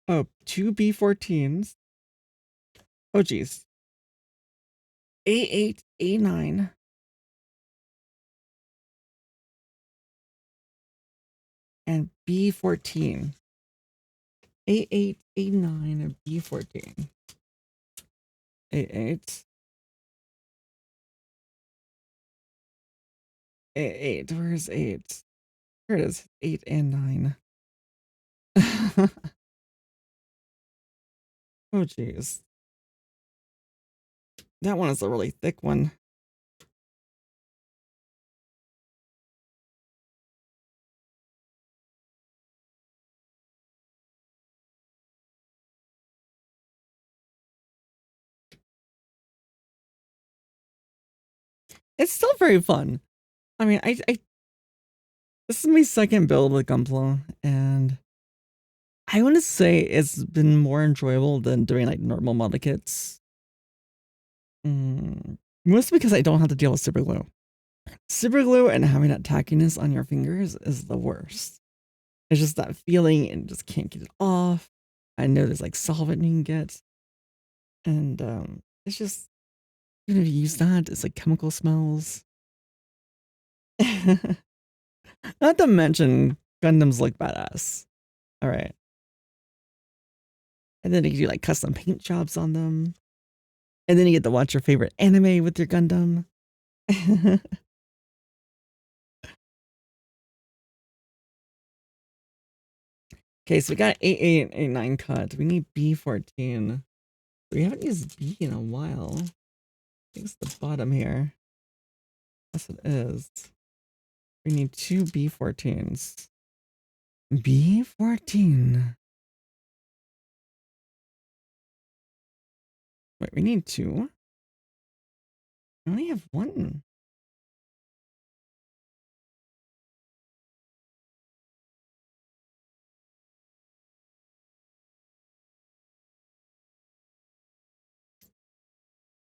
Oh, 2 B14s. Oh geez. A8, A9. And B14. A8, A9, and B14. A8. A8. Where's 8? Here it is. 8 and 9. Oh geez. That one is a really thick one. It's still very fun. I mean, I this is my second build with Gunpla, and I want to say it's been more enjoyable than doing like normal model kits. Mostly because I don't have to deal with super glue. Super glue and having that tackiness on your fingers is the worst. It's just that feeling and just can't get it off. I know there's like solvent you can get, and it's just even if you use that, it's like chemical smells. Not to mention Gundams look badass. All right. And then you can do like custom paint jobs on them. And then you get to watch your favorite anime with your Gundam. Okay, so we got 8, 8, 9 cut. We need B14. We haven't used B in a while. I think it's the bottom here. Yes, it is. We need 2 B14s. B14. Wait, we need 2? I only have 1.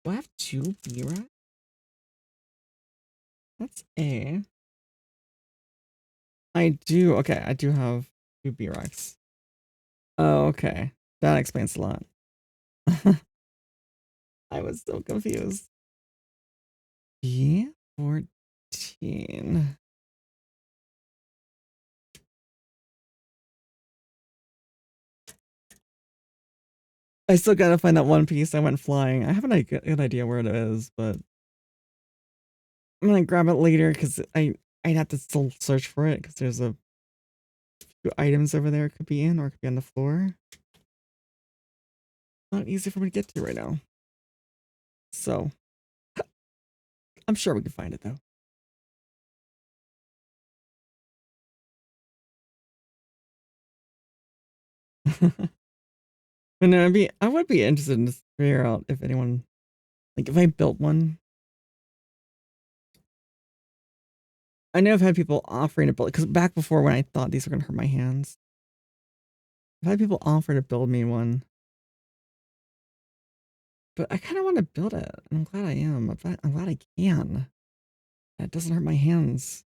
Do I have 2 B racks? That's A. I do. Okay, I do have 2 B racks. Oh, okay. That explains a lot. I was so confused. B14. I still gotta find that one piece I went flying. I have an good idea where it is, but I'm gonna grab it later because I'd have to still search for it because there's a few items over there it could be in or it could be on the floor. Not easy for me to get to right now. So I'm sure we can find it though. But no, I would be interested to figure out if anyone, like if I built one. I know I've had people offering to build, because back before when I thought these were gonna hurt my hands, I've had people offer to build me one. But I kind of want to build it. And I'm glad I am. I'm glad I can. That doesn't hurt my hands.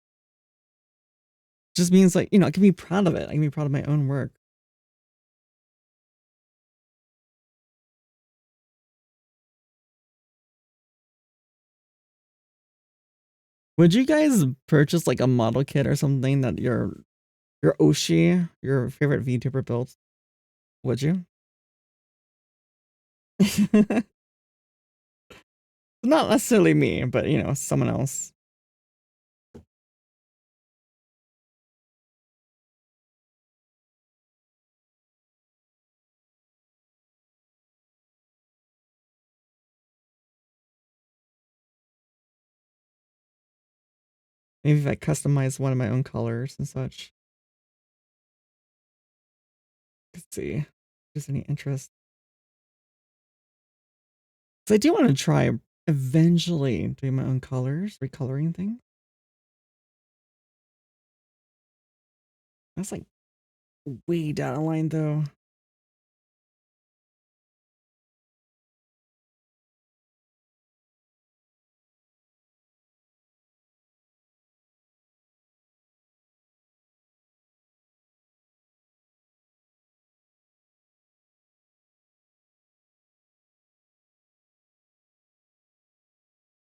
Just means like, I can be proud of it. I can be proud of my own work. Would you guys purchase like a model kit or something that your Oshi, your favorite VTuber built? Would you? Not necessarily me, but someone else. Maybe if I customize one of my own colors and such. Let's see if there's any interest. So I do want to try eventually doing my own colors, recoloring things. That's like way down the line though.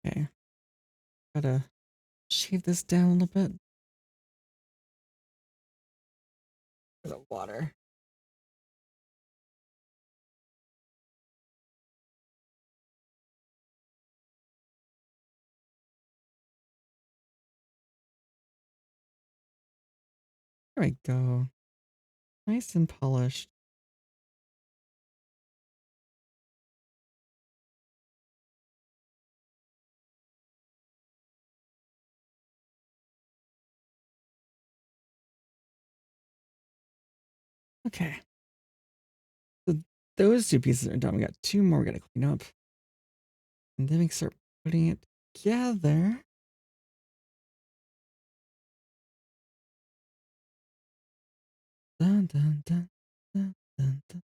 Okay. Gotta shave this down a little bit. Bit of water. There we go. Nice and polished. Okay. So those 2 pieces are done. We got 2 more we gotta clean up. And then we can start putting it together. Dun, dun, dun, dun, dun, dun.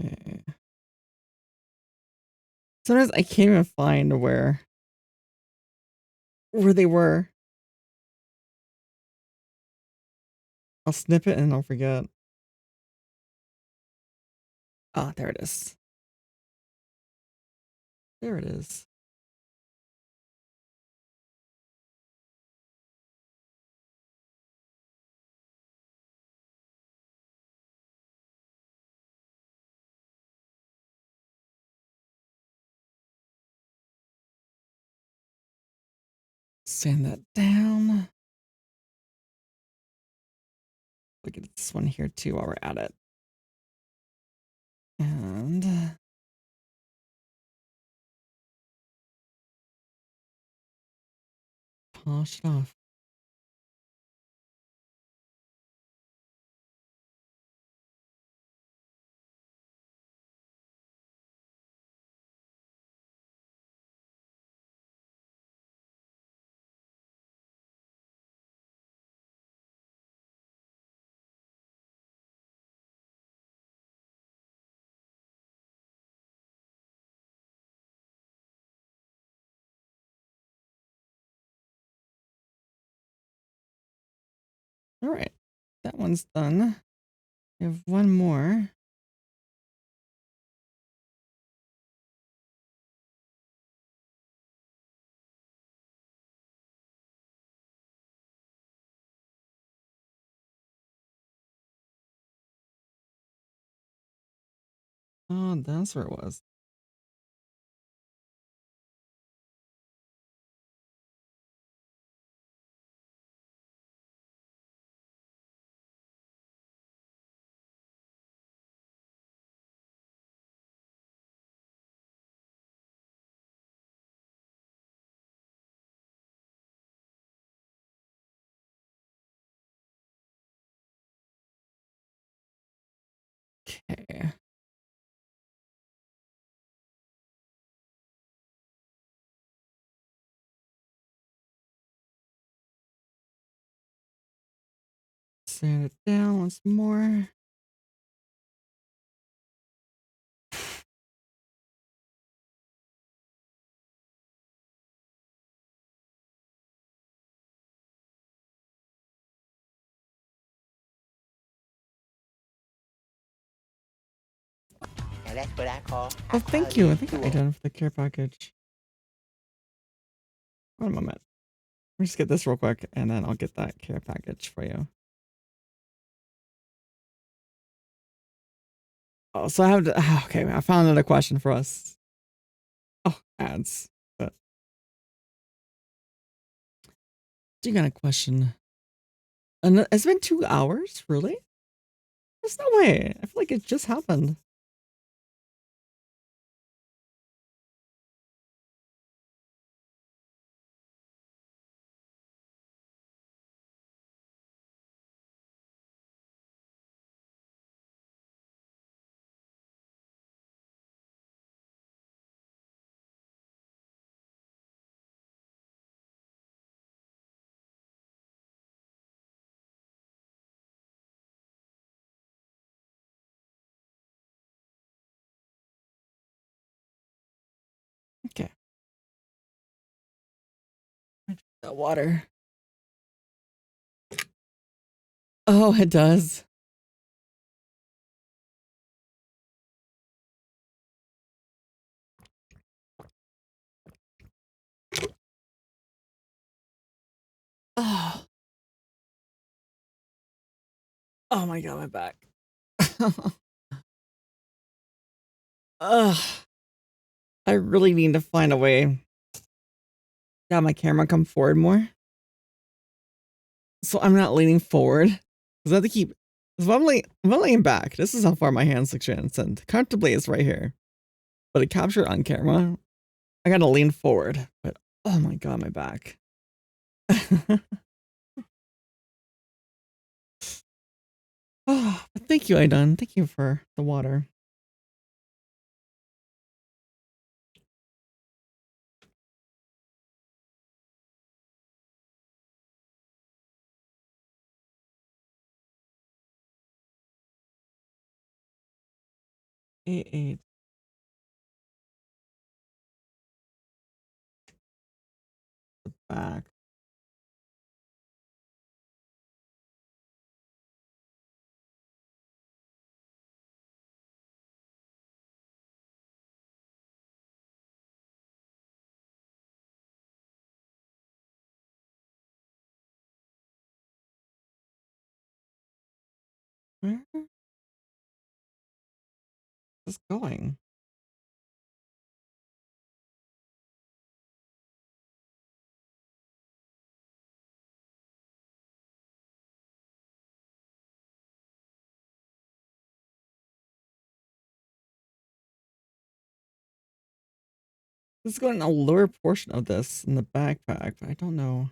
Okay. Sometimes I can't even find where they were. I'll snip it and I'll forget. Ah, there it is. There it is. Sand that down. Look at this one here too while we're at it. And polish it off. All right, that one's done. We have one more. Oh, that's where it was. Okay. Sand it down once more. Now that's what I call Oh, high thank you. I quality think I H2O. done for the care package. One moment. Let me just get this real quick, and then I'll get that care package for you. Oh, so I have to. Okay, I found another question for us. Oh, ads. But you got a question? And it's been 2 hours, really? There's no way. I feel like it just happened. Okay. That water. Oh, it does. Oh, oh my god, my back. Ugh. I really need to find a way to have my camera come forward more. So I'm not leaning forward. Because I have to keep. If I'm laying back, this is how far my hands extend. And comfortably, it's right here. But it captured on camera. I gotta lean forward. But oh my god, my back. Oh, but thank you, Aidan. Thank you for the water. A8. Back. Where is this going? This is going in a lower portion of this in the backpack, but I don't know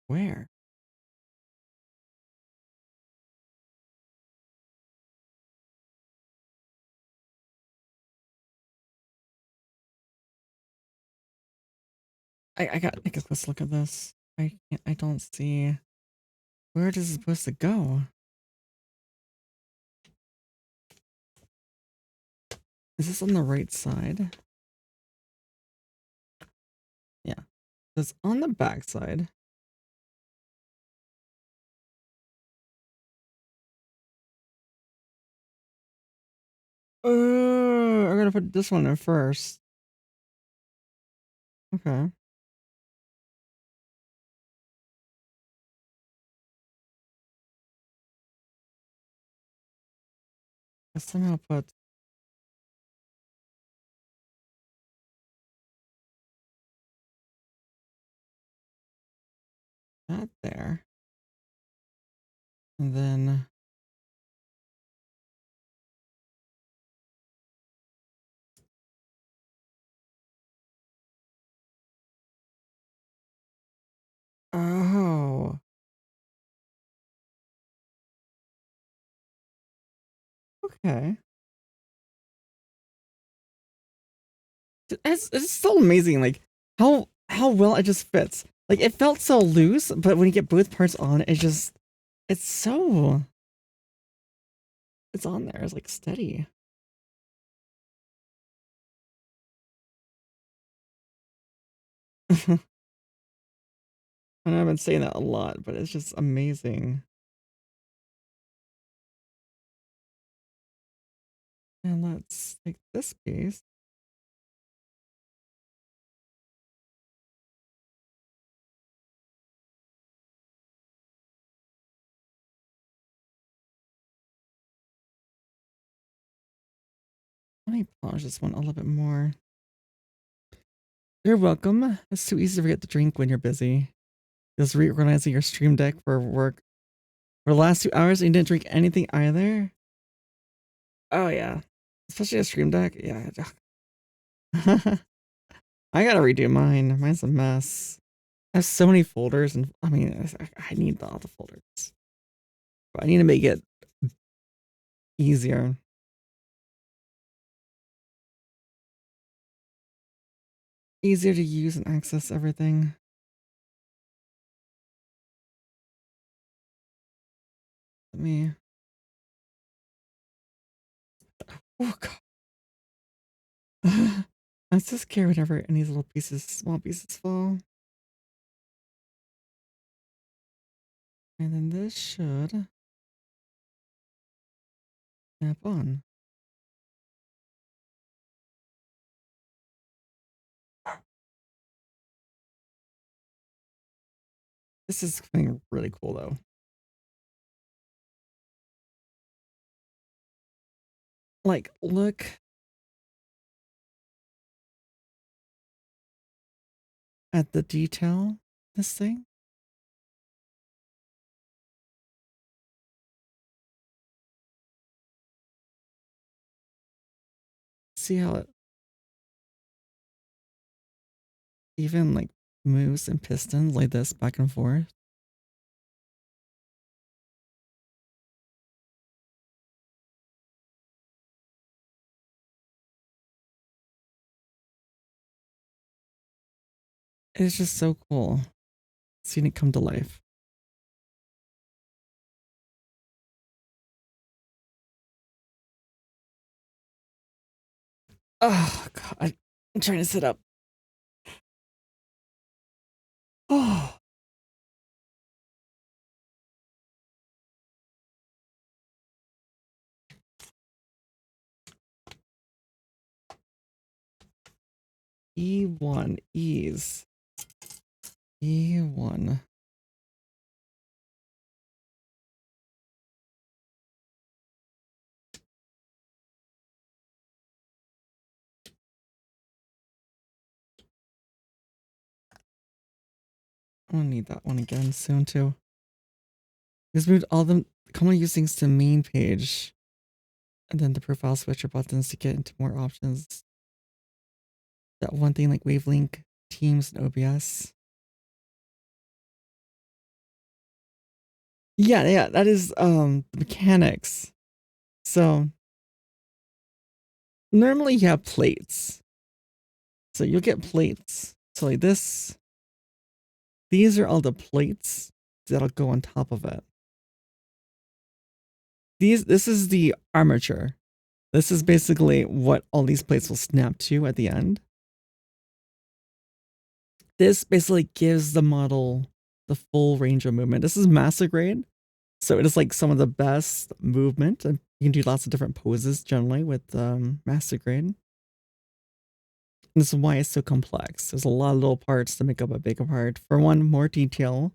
where. I gotta take a close look at this. I don't see where this is supposed to go. Is this on the right side? Yeah. It's on the back side. I gotta put this one in first. Okay. I somehow put that there. And then oh. Okay. It's still amazing, like how well it just fits. Like it felt so loose, but when you get both parts on, it's so it's on there. It's like steady. I know I've been saying that a lot, but it's just amazing. And let's take this piece. Let me polish this one a little bit more. You're welcome. It's too easy to forget to drink when you're busy. Just reorganizing your stream deck for work. For the last 2 hours, and you didn't drink anything either? Oh yeah. Especially a stream deck. Yeah. I gotta redo mine. Mine's a mess. I have so many folders, and I mean, I need all the folders. But I need to make it easier. Easier to use and access everything. Let me. Oh god. I'm so scared whenever any little pieces, small pieces fall. And then this should snap on. This is something really cool though. Like, look at the detail. This thing. See how it even like moves and pistons like this back and forth. It's just so cool seeing it come to life. Oh god, I'm trying to sit up. Oh, E1 ease. E1. I'm gonna need that one again soon too. Just moved all the commonly used things to main page. And then the profile switcher buttons to get into more options. That one thing like Wavelink, Teams, and OBS. Yeah, that is the mechanics. So normally you have plates. So you'll get plates. So like this. These are all the plates that'll go on top of it. This is the armature. This is basically what all these plates will snap to at the end. This basically gives the model the full range of movement. This is master grade. So it is like some of the best movement. And you can do lots of different poses generally with master grade. And this is why it's so complex. There's a lot of little parts to make up a bigger part. For one, more detail.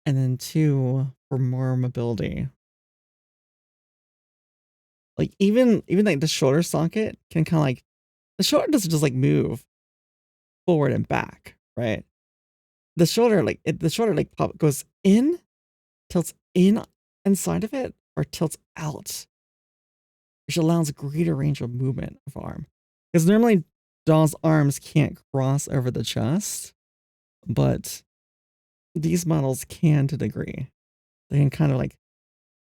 And then two, for more mobility. Like even like the shoulder socket can kind of like, the shoulder doesn't just like move forward and back, right? The shoulder like goes in, tilts in inside of it, or tilts out, which allows a greater range of movement of arm. Because normally doll's arms can't cross over the chest, but these models can to a degree. They can kind of like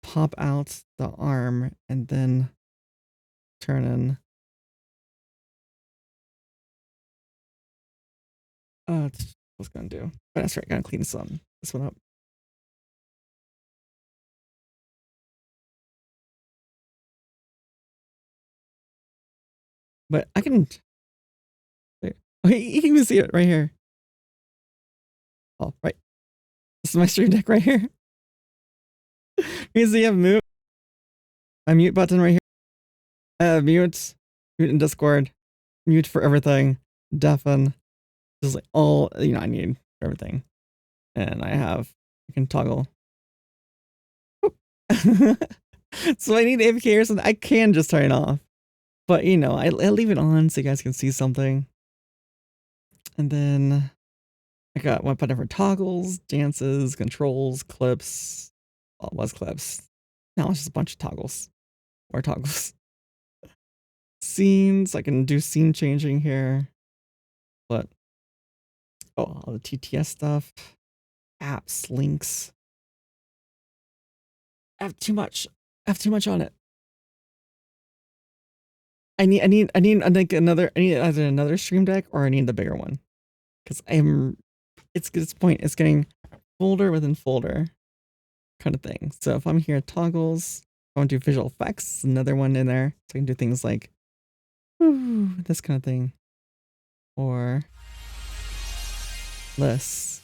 pop out the arm and then turn in. What's gonna do? But that's right, gotta clean this one up. But I can. Okay, you can even see it right here. Oh, right. This is my stream deck right here. You can see I have mute. My mute button right here. I have mute in Discord, mute for everything, deafen, just like all, I need everything. And I can toggle. So I need AFK or something. I can just turn it off. But, I leave it on so you guys can see something. And then I got one button for toggles, dances, controls, clips. Well, it was clips. Now it's just a bunch of toggles. More toggles. Scenes. I can do scene changing here. But, all the TTS stuff. Apps, links. I have too much on it. I need either another stream deck or I need the bigger one. Because it's at this point, it's getting folder within folder kind of thing. So if I'm here at toggles, I want to do visual effects, another one in there. So I can do things like this kind of thing. Or this.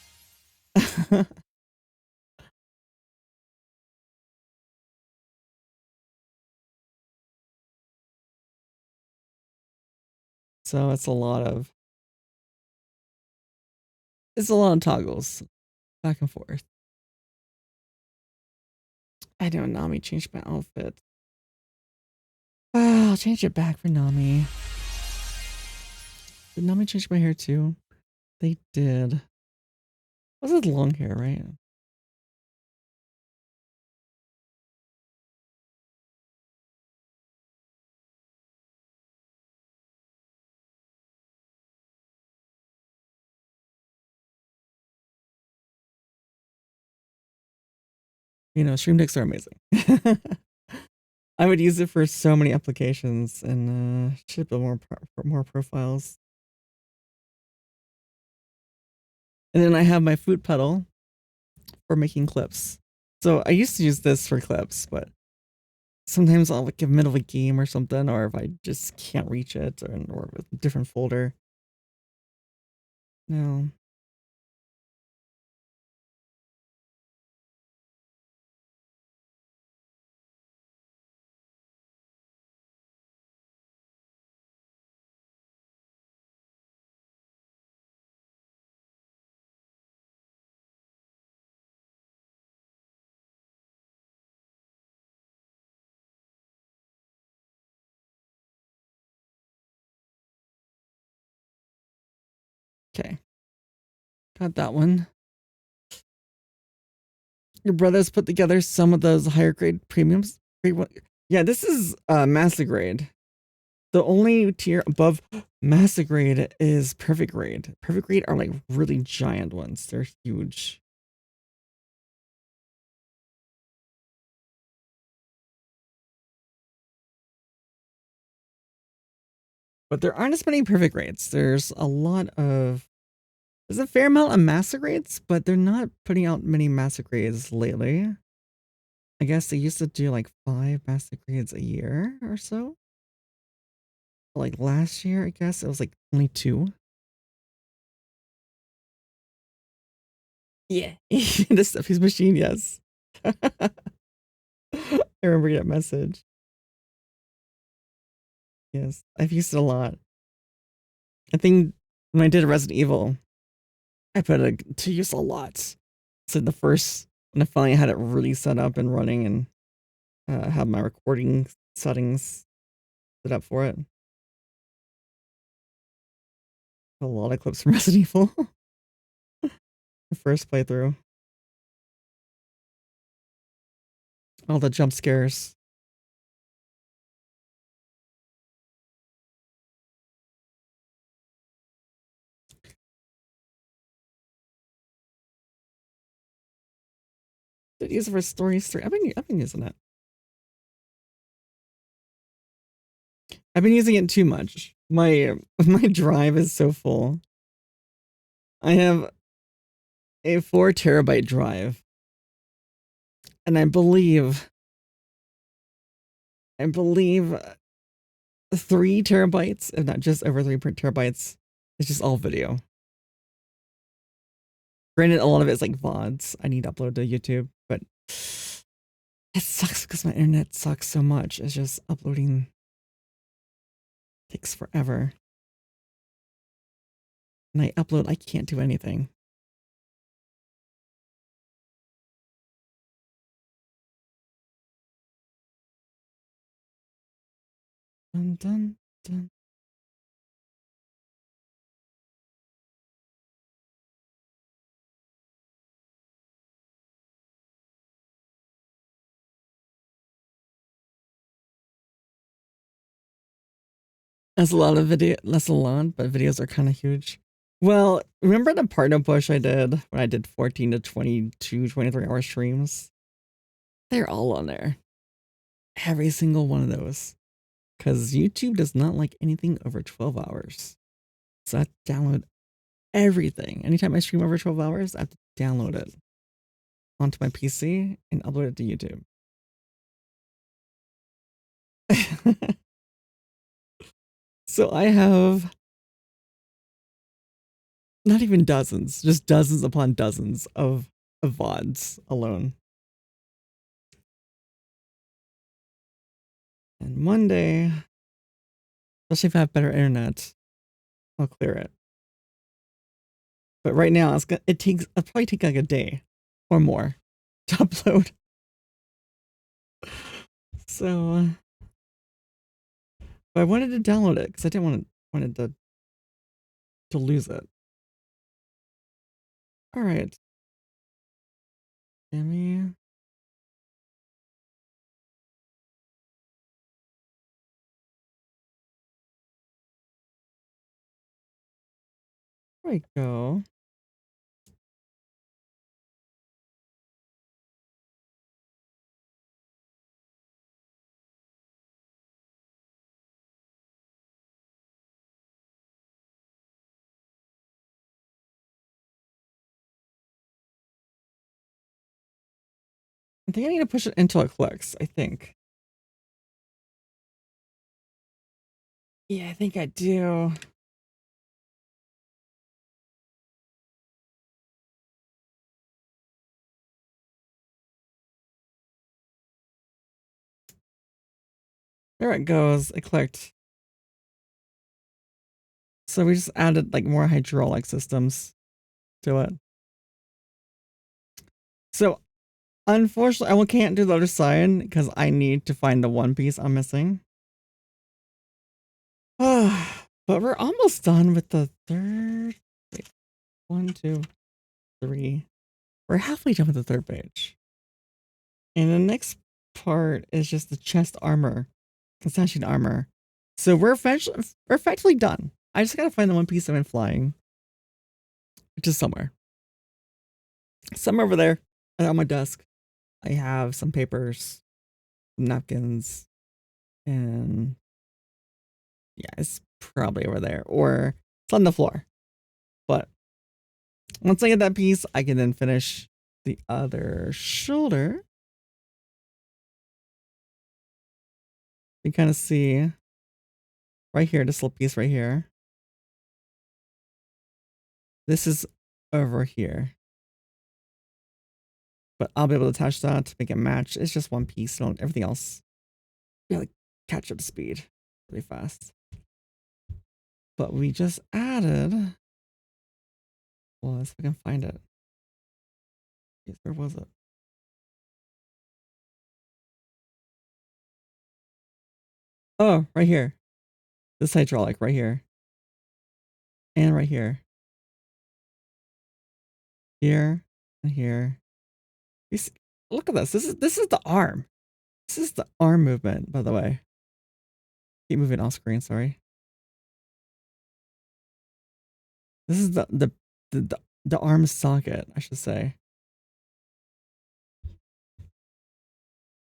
So it's a lot of toggles back and forth. I know Nami changed my outfit. I'll change it back for Nami. Did Nami change my hair too? They did. Was it long hair, right? Stream decks are amazing. I would use it for so many applications and should build more profiles. And then I have my food pedal for making clips. So I used to use this for clips, but sometimes I'll like in the middle of a game or something, or if I just can't reach it, or with a different folder. No. Okay. Got that one. Your brothers put together some of those higher grade premiums. Yeah, this is master grade. The only tier above master grade is perfect grade. Perfect grade are like really giant ones. They're huge. But there aren't as many perfect grades. There's a fair amount of master grades, but they're not putting out many master grades lately. I guess they used to do like 5 master grades a year or so. Like last year, I guess it was like only 2. Yeah. The Steffi's machine, yes. I remember that message. Yes, I've used it a lot. I think when I did Resident Evil, I put it to use a lot. So when I finally had it really set up and running and have my recording settings set up for it. A lot of clips from Resident Evil. The first playthrough. All the jump scares. Did use it for Stories 3. I've been using it. I've been using it too much. My drive is so full. I have a 4 terabyte drive. And I believe 3 terabytes, if not just over 3 terabytes, is just all video. Granted, a lot of it is like VODs I need to upload to YouTube, but it sucks because my internet sucks so much. It's just uploading takes forever. When I upload, I can't do anything. Dun, dun, dun. That's a lot of video. That's a lot, but videos are kind of huge. Well, remember the partner push I did when I did 14 to 22, 23 hour streams? They're all on there. Every single one of those. Because YouTube does not like anything over 12 hours. So I have to download everything. Anytime I stream over 12 hours, I have to download it onto my PC and upload it to YouTube. So I have not even dozens, just dozens upon dozens of VODs alone. And one day, especially if I have better internet, I'll clear it. But right now, it'll probably take like a day or more to upload. So, but I wanted to download it because I didn't wanted to lose it. All right, Jamie. There we go. I think I need to push it until it clicks, I think. Yeah, I think I do. There it goes. It clicked. So we just added like more hydraulic systems to it. So unfortunately, I can't do the other side because I need to find the one piece I'm missing. But we're almost done with the third. Wait, 1, 2, 3. We're halfway done with the third page. And the next part is just the chest armor, concession armor. So we're effectively done. I just gotta find the one piece I've been flying, which is somewhere over there on my desk. I have some papers, some napkins, and yeah, it's probably over there or it's on the floor. But once I get that piece, I can then finish the other shoulder. You kind of see right here, this little piece right here. This is over here. But I'll be able to attach that to make it match. It's just one piece. So everything else, be able to catch up to speed really fast. But we just added. Well, let's see if I can find it. Yes, where was it? Oh, right here. This hydraulic right here. And right here. Here and here. You see, look at this. This is the arm. This is the arm movement, by the way. Keep moving off screen, sorry. This is the arm socket, I should say.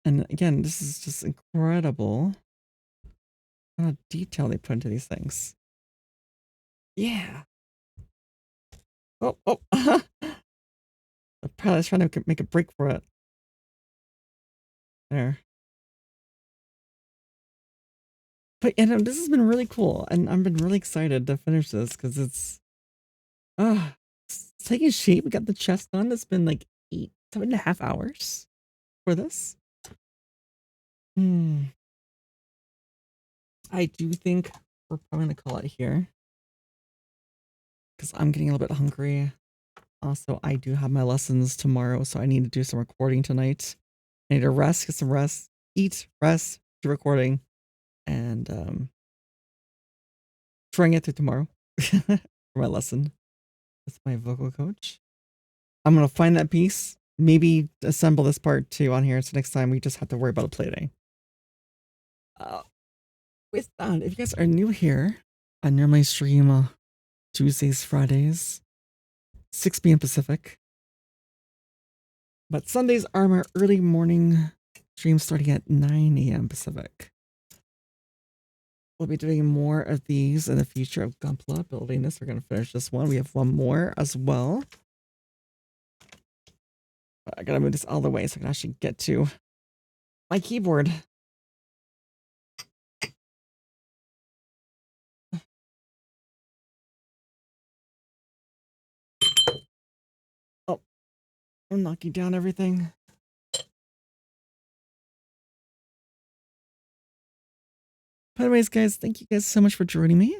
And again, this is just incredible how detail they put into these things. Yeah. Oh. The pilot's trying to make a break for it. There. But this has been really cool, and I've been really excited to finish this because it's taking shape. We got the chest done. It's been like 7.5 hours for this. I do think we're probably gonna call it here because I'm getting a little bit hungry. Also, I do have my lessons tomorrow, so I need to do some recording tonight. I need to rest, get some rest, eat, rest, do recording, and try and get through tomorrow for my lesson with my vocal coach. I'm gonna find that piece, maybe assemble this part too on here, so next time we just have to worry about a plating. With that, if you guys are new here, I normally stream Tuesdays, Fridays, 6 p.m. Pacific. But Sundays are my early morning stream starting at 9 a.m. Pacific. We'll be doing more of these in the future of Gunpla building this. We're going to finish this one. We have one more as well. But I got to move this all the way so I can actually get to my keyboard. Oh, I'm knocking down everything. But anyways, guys, thank you guys so much for joining me.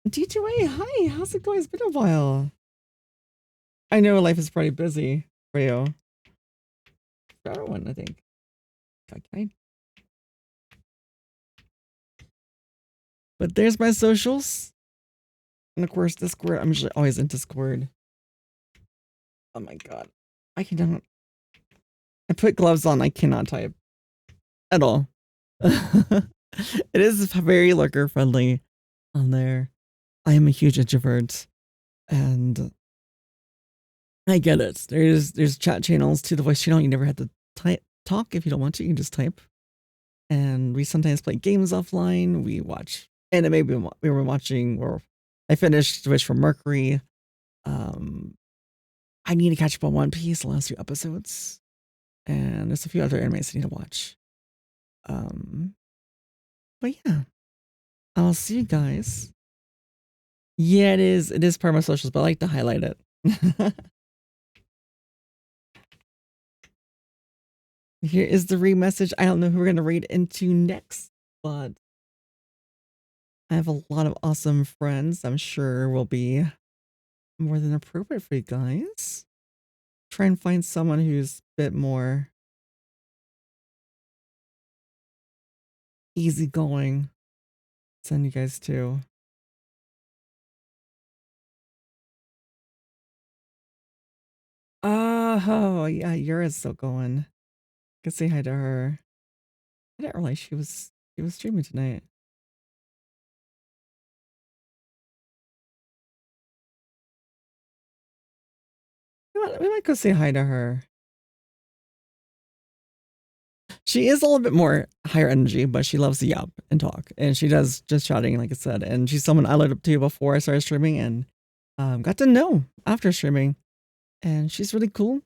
D2A, hi, how's it going? It's been a while. I know life is pretty busy for you. For everyone, I think. Okay. But there's my socials. And of course, Discord. I'm usually always in Discord. Oh my god. I cannot. I put gloves on. I cannot type. At all. It is very lurker friendly on there. I am a huge introvert. And I get it. There's chat channels to the voice channel. You never have to talk if you don't want to. You can just type. And we sometimes play games offline. We watch anime. We were watching, or I finished Wish for Mercury. I need to catch up on One Piece, the last few episodes. And there's a few other animes I need to watch. But yeah. I'll see you guys. Yeah, it is. It is part of my socials, but I like to highlight it. Here is the read message. I don't know who we're going to read into next, but I have a lot of awesome friends. I'm sure will be more than appropriate for you guys. Try and find someone who's a bit more easygoing. Send you guys to. Oh, yeah, yours still going. Could say hi to her. I didn't realize she was streaming tonight. We might go say hi to her. She is a little bit more higher energy, but she loves to yap and talk. And she does just chatting, like I said. And she's someone I looked up to before I started streaming and got to know after streaming. And she's really cool.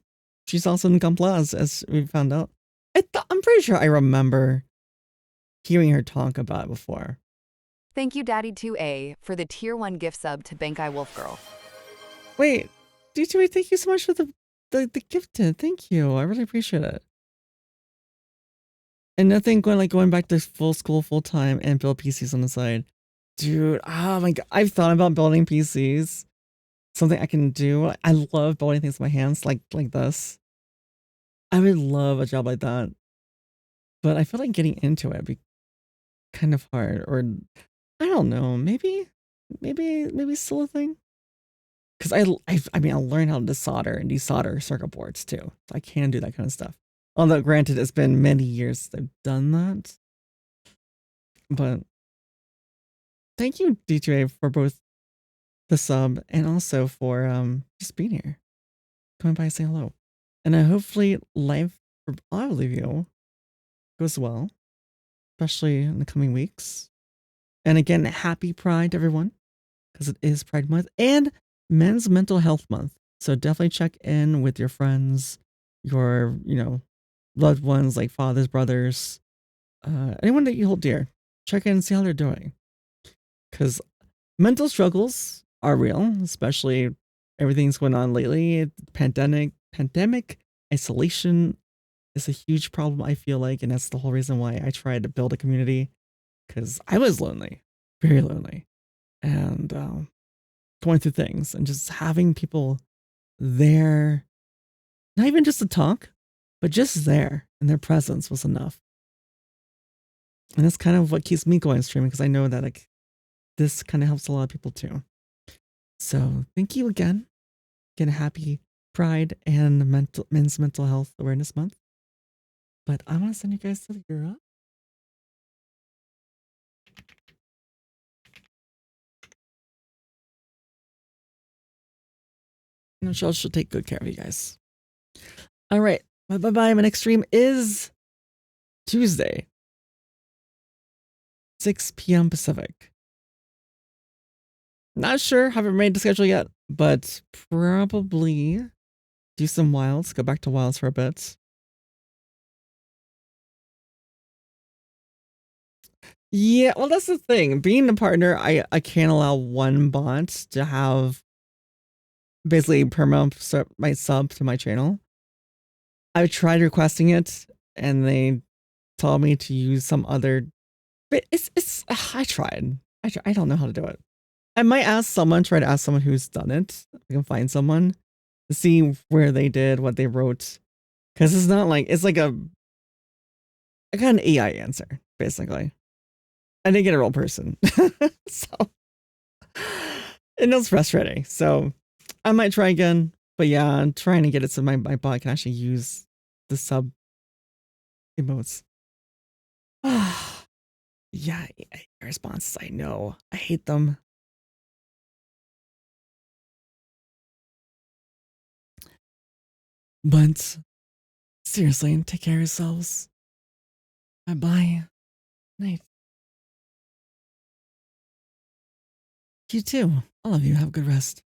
She's also in Gunpla, as we found out. I'm pretty sure I remember hearing her talk about it before. Thank you, Daddy2A, for the tier 1 gift sub to Bankai Wolf Girl. Wait, D2A, thank you so much for the gifted. Thank you. I really appreciate it. And nothing going back to full school full time and build PCs on the side. Dude, oh my god. I've thought about building PCs. Something I can do. I love building things with my hands like this. I would love a job like that. But I feel like getting into it would be kind of hard. Or I don't know, maybe still a thing. Because I mean, I'll learn how to solder and desolder circuit boards too. So I can do that kind of stuff. Although, granted, it's been many years since I've done that. But thank you, D2A, for both the sub and also for just being here. Coming by and saying hello. And hopefully life for all of you goes well, especially in the coming weeks. And again, happy Pride, everyone, because it is Pride Month and Men's Mental Health Month. So definitely check in with your friends, your, loved ones like fathers, brothers, anyone that you hold dear. Check in and see how they're doing. Because mental struggles are real, especially everything's going on lately. Pandemic, isolation is a huge problem, I feel like. And that's the whole reason why I tried to build a community. Because I was lonely, very lonely. And going through things and just having people there, not even just to talk, but just there, and their presence was enough. And that's kind of what keeps me going streaming, because I know that this kind of helps a lot of people too. So thank you again. Again, happy Pride and Men's Mental Health Awareness Month. But I want to send you guys to the Europe. And she'll take good care of you guys. All right. Bye-bye. My next stream is Tuesday, 6 p.m. Pacific. Not sure. Haven't made the schedule yet, but probably do some wilds. Go back to wilds for a bit. Yeah, well, that's the thing. Being a partner, I can't allow one bot to have basically my sub to my channel. I tried requesting it, and they told me to use some other. But I tried. I don't know how to do it. I might try to ask someone who's done it. I can find someone to see where they did, what they wrote. Because it's not like, it's like I got an AI answer, basically. I didn't get a real person. So, and it was frustrating. So I might try again. But yeah, I'm trying to get it so my bot can actually use the sub emotes. Yeah, responses, I know. I hate them. But seriously, take care of yourselves. Bye-bye. Night. You too. All of you have a good rest.